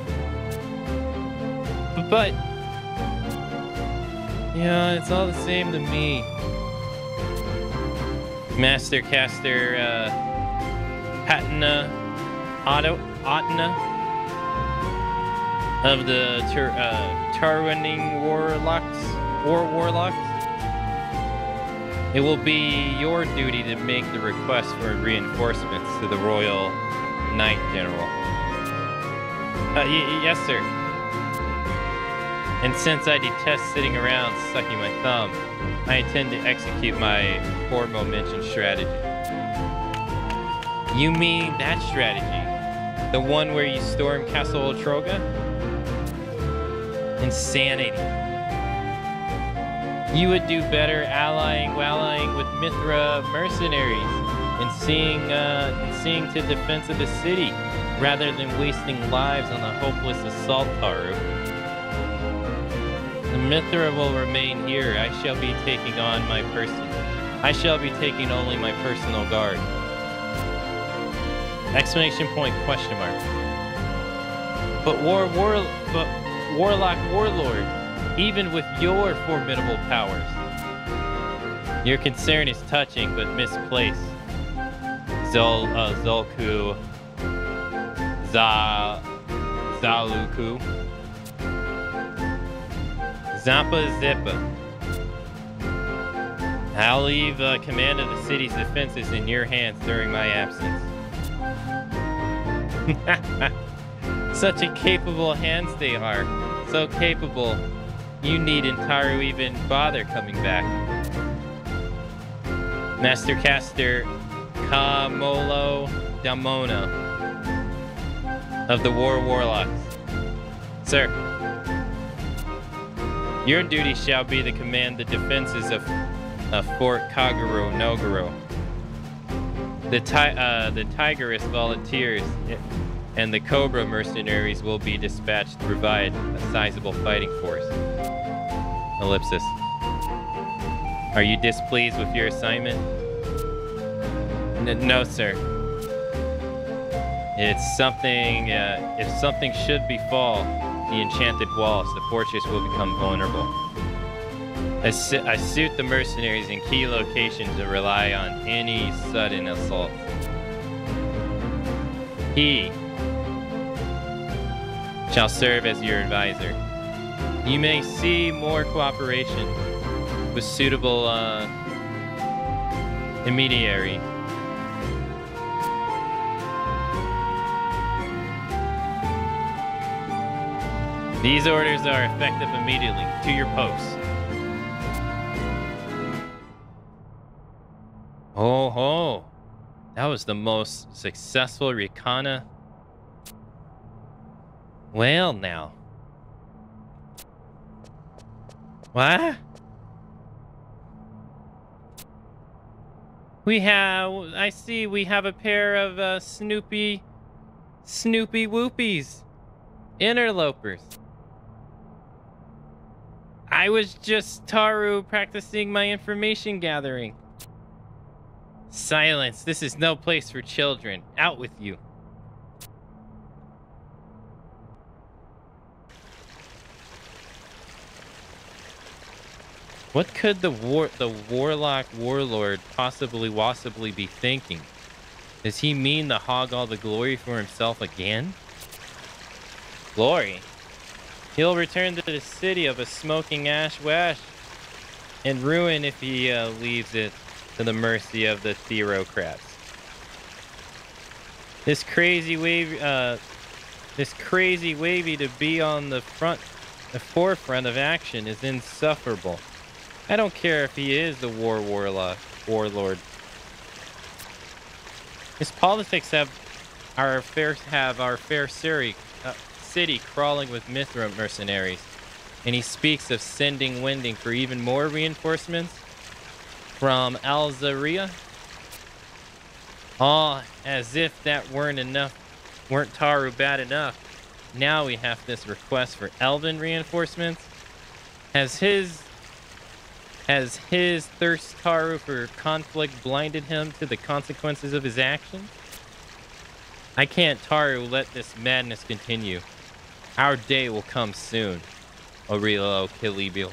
But yeah, it's all the same to me. Master Caster Patna Otna of the Tarwaning Warlocks. It will be your duty to make the request for reinforcements to the Royal Knight General. Yes, sir. And since I detest sitting around sucking my thumb, I intend to execute my aforementioned strategy. You mean that strategy? The one where you storm Castle Otroga? Insanity. You would do better allying with Mithra mercenaries and seeing to defense of the city, rather than wasting lives on the hopeless assault, Taru. The Mithra will remain here. I shall be taking only my personal guard. Exclamation point, question mark. But Warlock Warlord, even with your formidable powers, your concern is touching but misplaced. Zolku Zaluku Zappa Zippa. I'll leave command of the city's defenses in your hands during my absence. Such a capable hands they are. So capable, you needn't Taru even bother coming back. Master Caster Kamolo Damona of the Warlocks. Sir, your duty shall be to command the defenses of Fort Kaguro Noguro. The Tigerist volunteers and the Cobra mercenaries will be dispatched to provide a sizable fighting force. Ellipsis. Are you displeased with your assignment? No, sir. It's something, if something should befall the enchanted walls, the fortress will become vulnerable. I suit the mercenaries in key locations to rely on any sudden assault. He shall serve as your advisor. You may see more cooperation with suitable intermediary. These orders are effective immediately. To your posts. Oh ho! That was the most successful Rikana. Well now. What? I see we have a pair of Snoopy Whoopies. Interlopers. I was just Taru practicing my information gathering. Silence. This is no place for children. Out with you. What could the Warlock Warlord possibly be thinking? Does he mean to hog all the glory for himself again? Glory? He'll return to the city of a smoking ash wash and ruin if he leaves it to the mercy of the theocrats. This crazy wavy to be on the forefront of action is insufferable. I don't care if he is the warlord. His politics have our fair city crawling with Mithra mercenaries, and he speaks of sending Wending for even more reinforcements from Alzaria. Oh, as if that weren't Taru bad enough. Now we have this request for Elven reinforcements. Has Has his thirst Taru for conflict blinded him to the consequences of his actions? I can't, Taru, let this madness continue. Our day will come soon. Orilo Kilibil.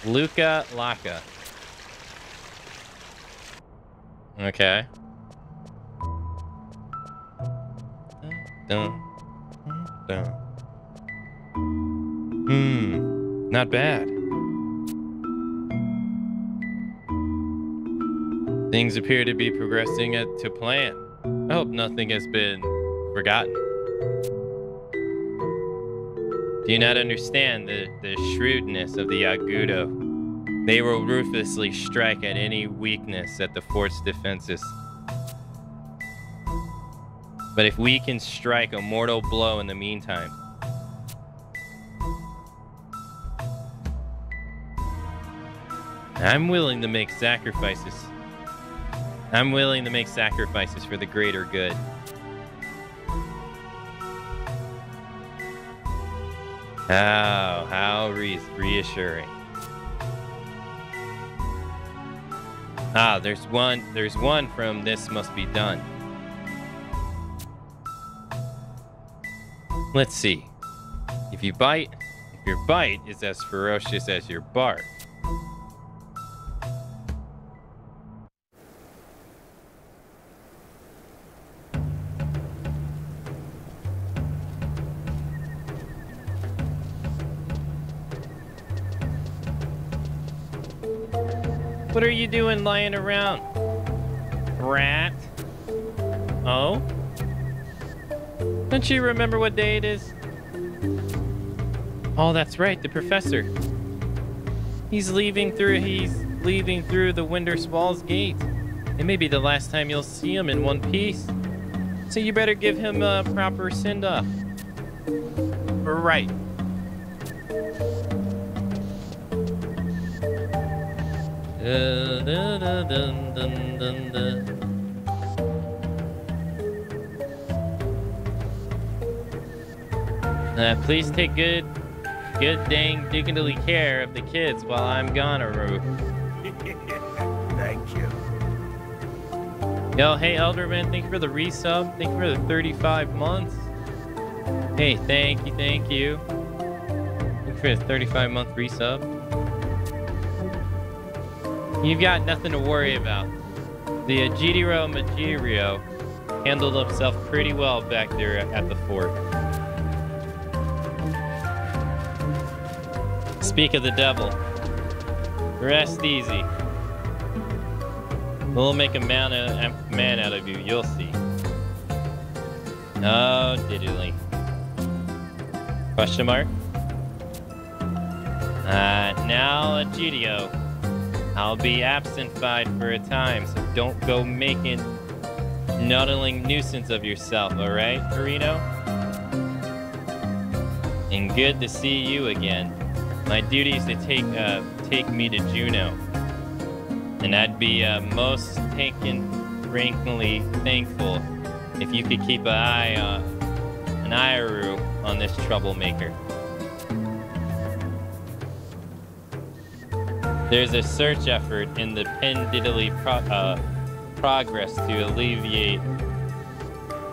Luca Laka. Okay. Dun, dun. Not bad. Things appear to be progressing to plan. I hope nothing has been forgotten. Do you not understand the shrewdness of the Yagudo? They will ruthlessly strike at any weakness at the fort's defenses. But if we can strike a mortal blow in the meantime, I'm willing to make sacrifices. I'm willing to make sacrifices for the greater good. How reassuring. Ah, there's one from This Must Be Done. Let's see. If your bite is as ferocious as your bark. What are you doing lying around? Rat? Oh? Don't you remember what day it is? Oh, that's right, the professor. He's leaving through the Winterswall's gate. It may be the last time you'll see him in one piece. So you better give him a proper send-off. Right. Please take good dang dignity care of the kids while I'm gone, Aru. Thank you. Yo, hey Elderman, thank you for the resub. Thank you for the 35 months. Hey, thank you. Thank you for the 35-month resub. You've got nothing to worry about. The Ejidiro Majirio handled himself pretty well back there at the fort. Speak of the devil. Rest easy. We'll make a man out of you, you'll see. Oh, diddly. Question mark? Now, Egidio. I'll be absent-fied for a time, so don't go making noddling nuisance of yourself, alright, Marino? And good to see you again. My duty is to take me to Juneau. And I'd be most frankly thankful if you could keep an eye on this troublemaker. There's a search effort in the Pendiddly progress to alleviate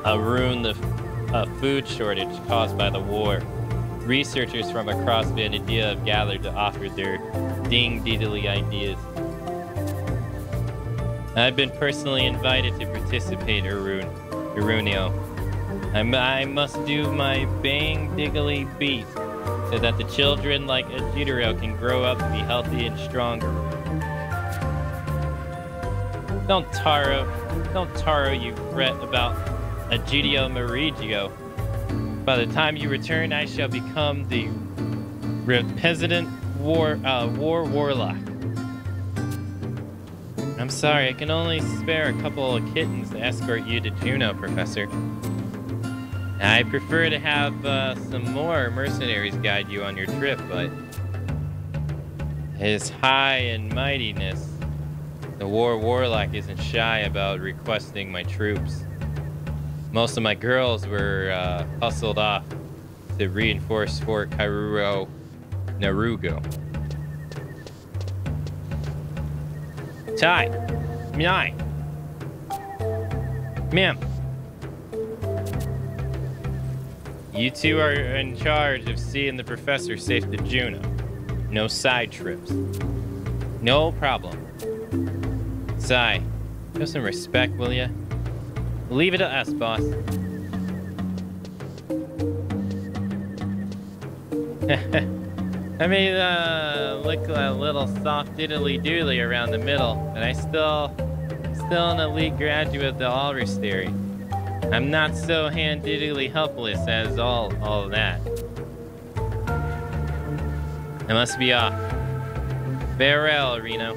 a food shortage caused by the war. Researchers from across Vanadia have gathered to offer their ding-diddly ideas. I've been personally invited to participate, Irunio. I must do my bang-diggly beat so that the children like Ejidiro can grow up to be healthy and stronger. Don't Taro you fret about Egidio Marigio. By the time you return, I shall become the resident warlock. I'm sorry, I can only spare a couple of kittens to escort you to Juneau, Professor. I prefer to have some more mercenaries guide you on your trip, but His High and Mightiness, the warlock, isn't shy about requesting my troops. Most of my girls were hustled off to reinforce Fort Kairuro Narugo. Tai. Miai. Ma'am. You two are in charge of seeing the professor safe to Juno. No side trips. No problem. Sai, show some respect, will ya? Leave it to us, boss. I mean, look a little soft diddly-doodly around the middle, but I still an elite graduate of the Walrus theory. I'm not so hand-diddly helpless as all that. I must be off. Farewell, Reno.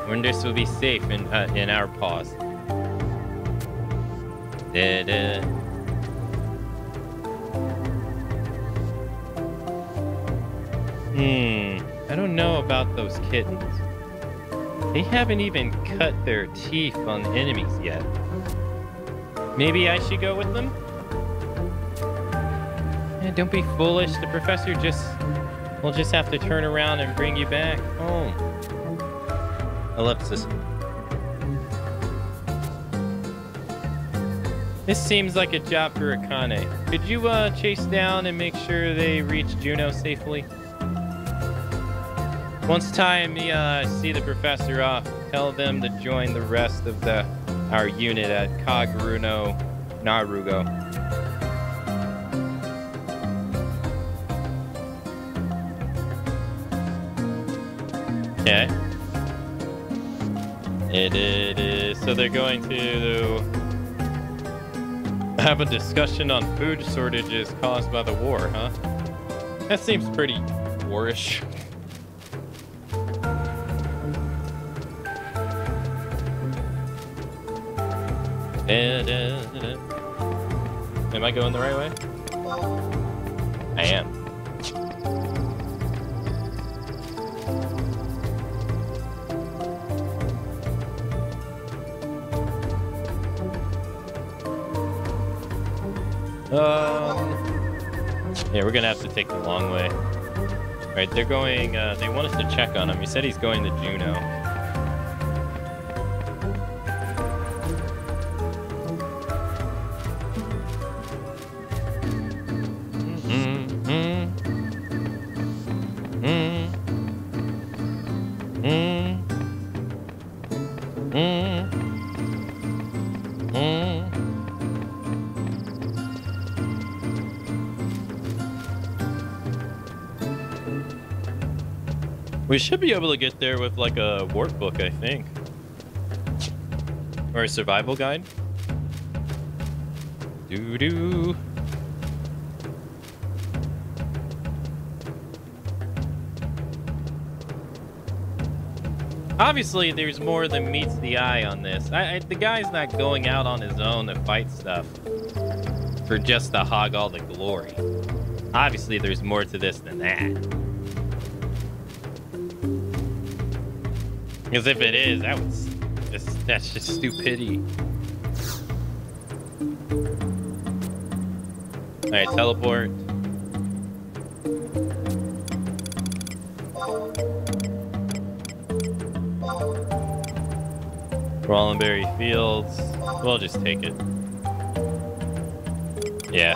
Wonders will be safe in our paws. I don't know about those kittens. They haven't even cut their teeth on enemies yet. Maybe I should go with them? Yeah, don't be foolish. The professor will just have to turn around and bring you back home. Ellipsis. This seems like a job for Akane. Could you chase down and make sure they reach Juno safely? Once Tai and me see the professor off, tell them to join the rest of our unit at Kagruno Narugo. Okay. It is. So they're going to have a discussion on food shortages caused by the war, huh? That seems pretty warish. Am I going the right way? I am. Yeah, we're gonna have to take the long way. All right, they're going. They want us to check on him. He said he's going to Juno. We should be able to get there with like a workbook, I think. Or a survival guide. Doo-doo. Obviously, there's more than meets the eye on this. The guy's not going out on his own to fight stuff for just to hog all the glory. Obviously, there's more to this than that. Because if it is, that's just stupidity. All right, teleport. Rollenberry Fields. We'll just take it. Yeah.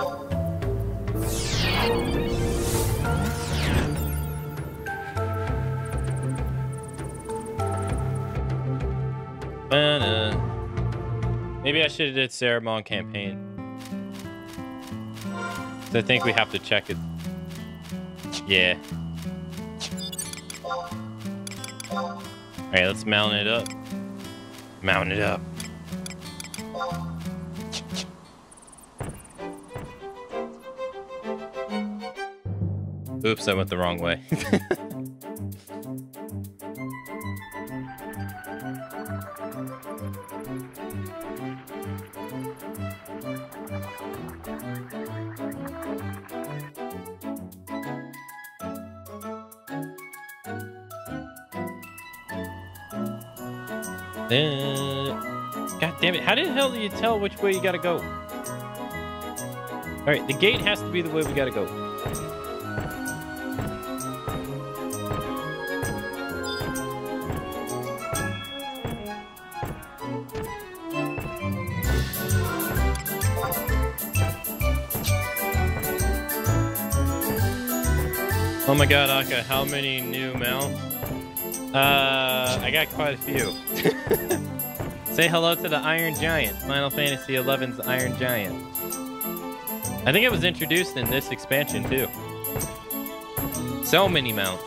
Maybe I should have did Ceramon campaign. So I think we have to check it. Yeah. Alright, let's mount it up. Mount it up. Oops, I went the wrong way. God damn it, how the hell do you tell which way you gotta go? Alright, the gate has to be the way we gotta go. Oh my god, Aka, how many new mounts? I got quite a few. Say hello to the Iron Giant. Final Fantasy XI's Iron Giant. I think it was introduced in this expansion too. So many mounts.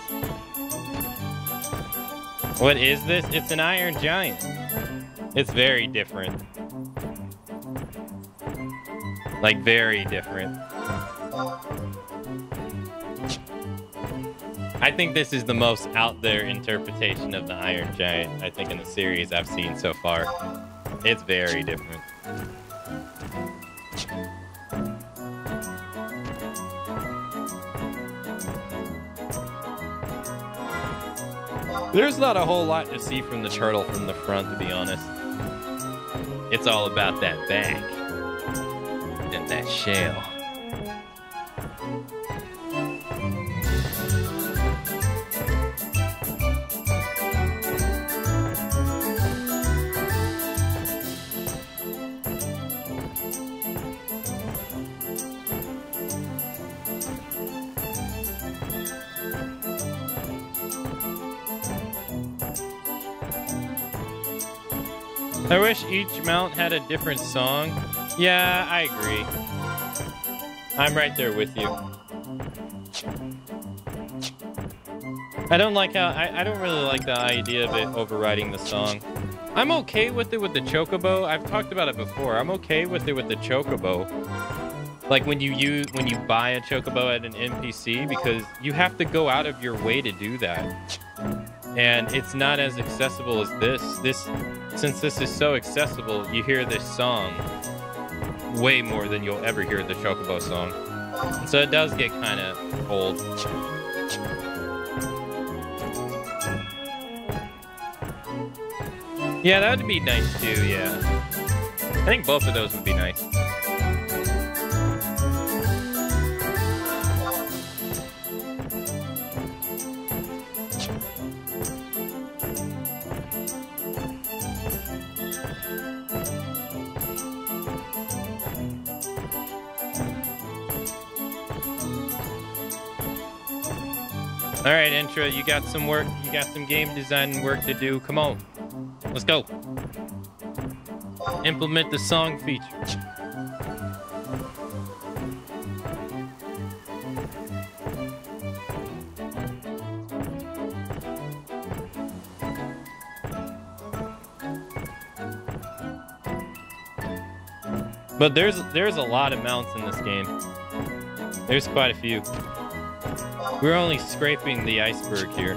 What is this? It's an Iron Giant. It's very different. Like, very different. I think this is the most out there interpretation of the Iron Giant, I think, in the series I've seen so far. It's very different. There's not a whole lot to see from the turtle from the front, to be honest. It's all about that back and that shell. I wish each mount had a different song. Yeah, I agree. I'm right there with you. I don't like how... I don't really like the idea of it overriding the song. I'm okay with it with the chocobo. I've talked about it before. I'm okay with it with the chocobo. Like when you buy a chocobo at an NPC, because you have to go out of your way to do that. And it's not as accessible as this. Since this is so accessible, you hear this song way more than you'll ever hear the chocobo song. And so it does get kind of old. Yeah, that would be nice too, yeah. I think both of those would be nice. All right, Intra, you got some work. You got some game design work to do. Come on, let's go. Implement the song feature. But there's a lot of mounts in this game. There's quite a few. We're only scraping the iceberg here.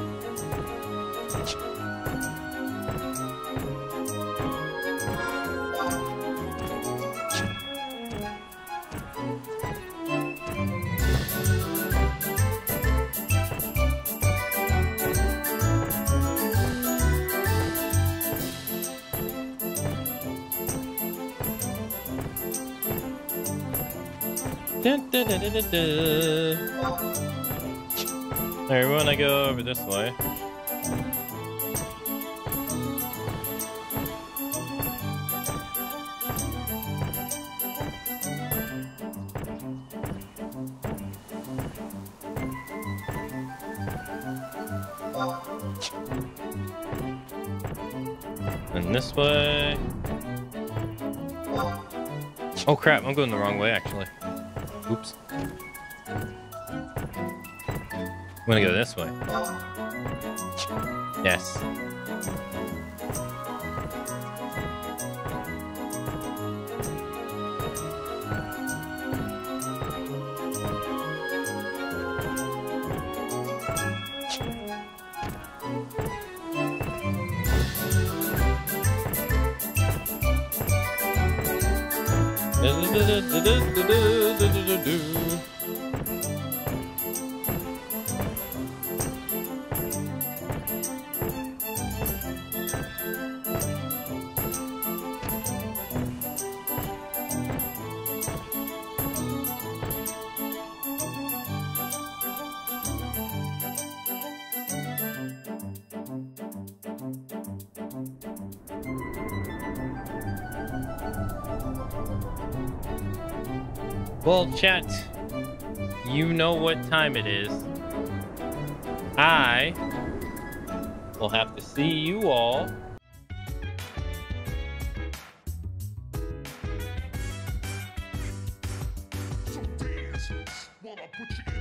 Dun, dun, dun, dun, dun, dun. Alright, we want to go over this way. And this way. Oh crap, I'm going the wrong way actually. Oops. I'm gonna go this way. Yes. Well, chat, you know what time it is. I will have to see you all So dance, while I put you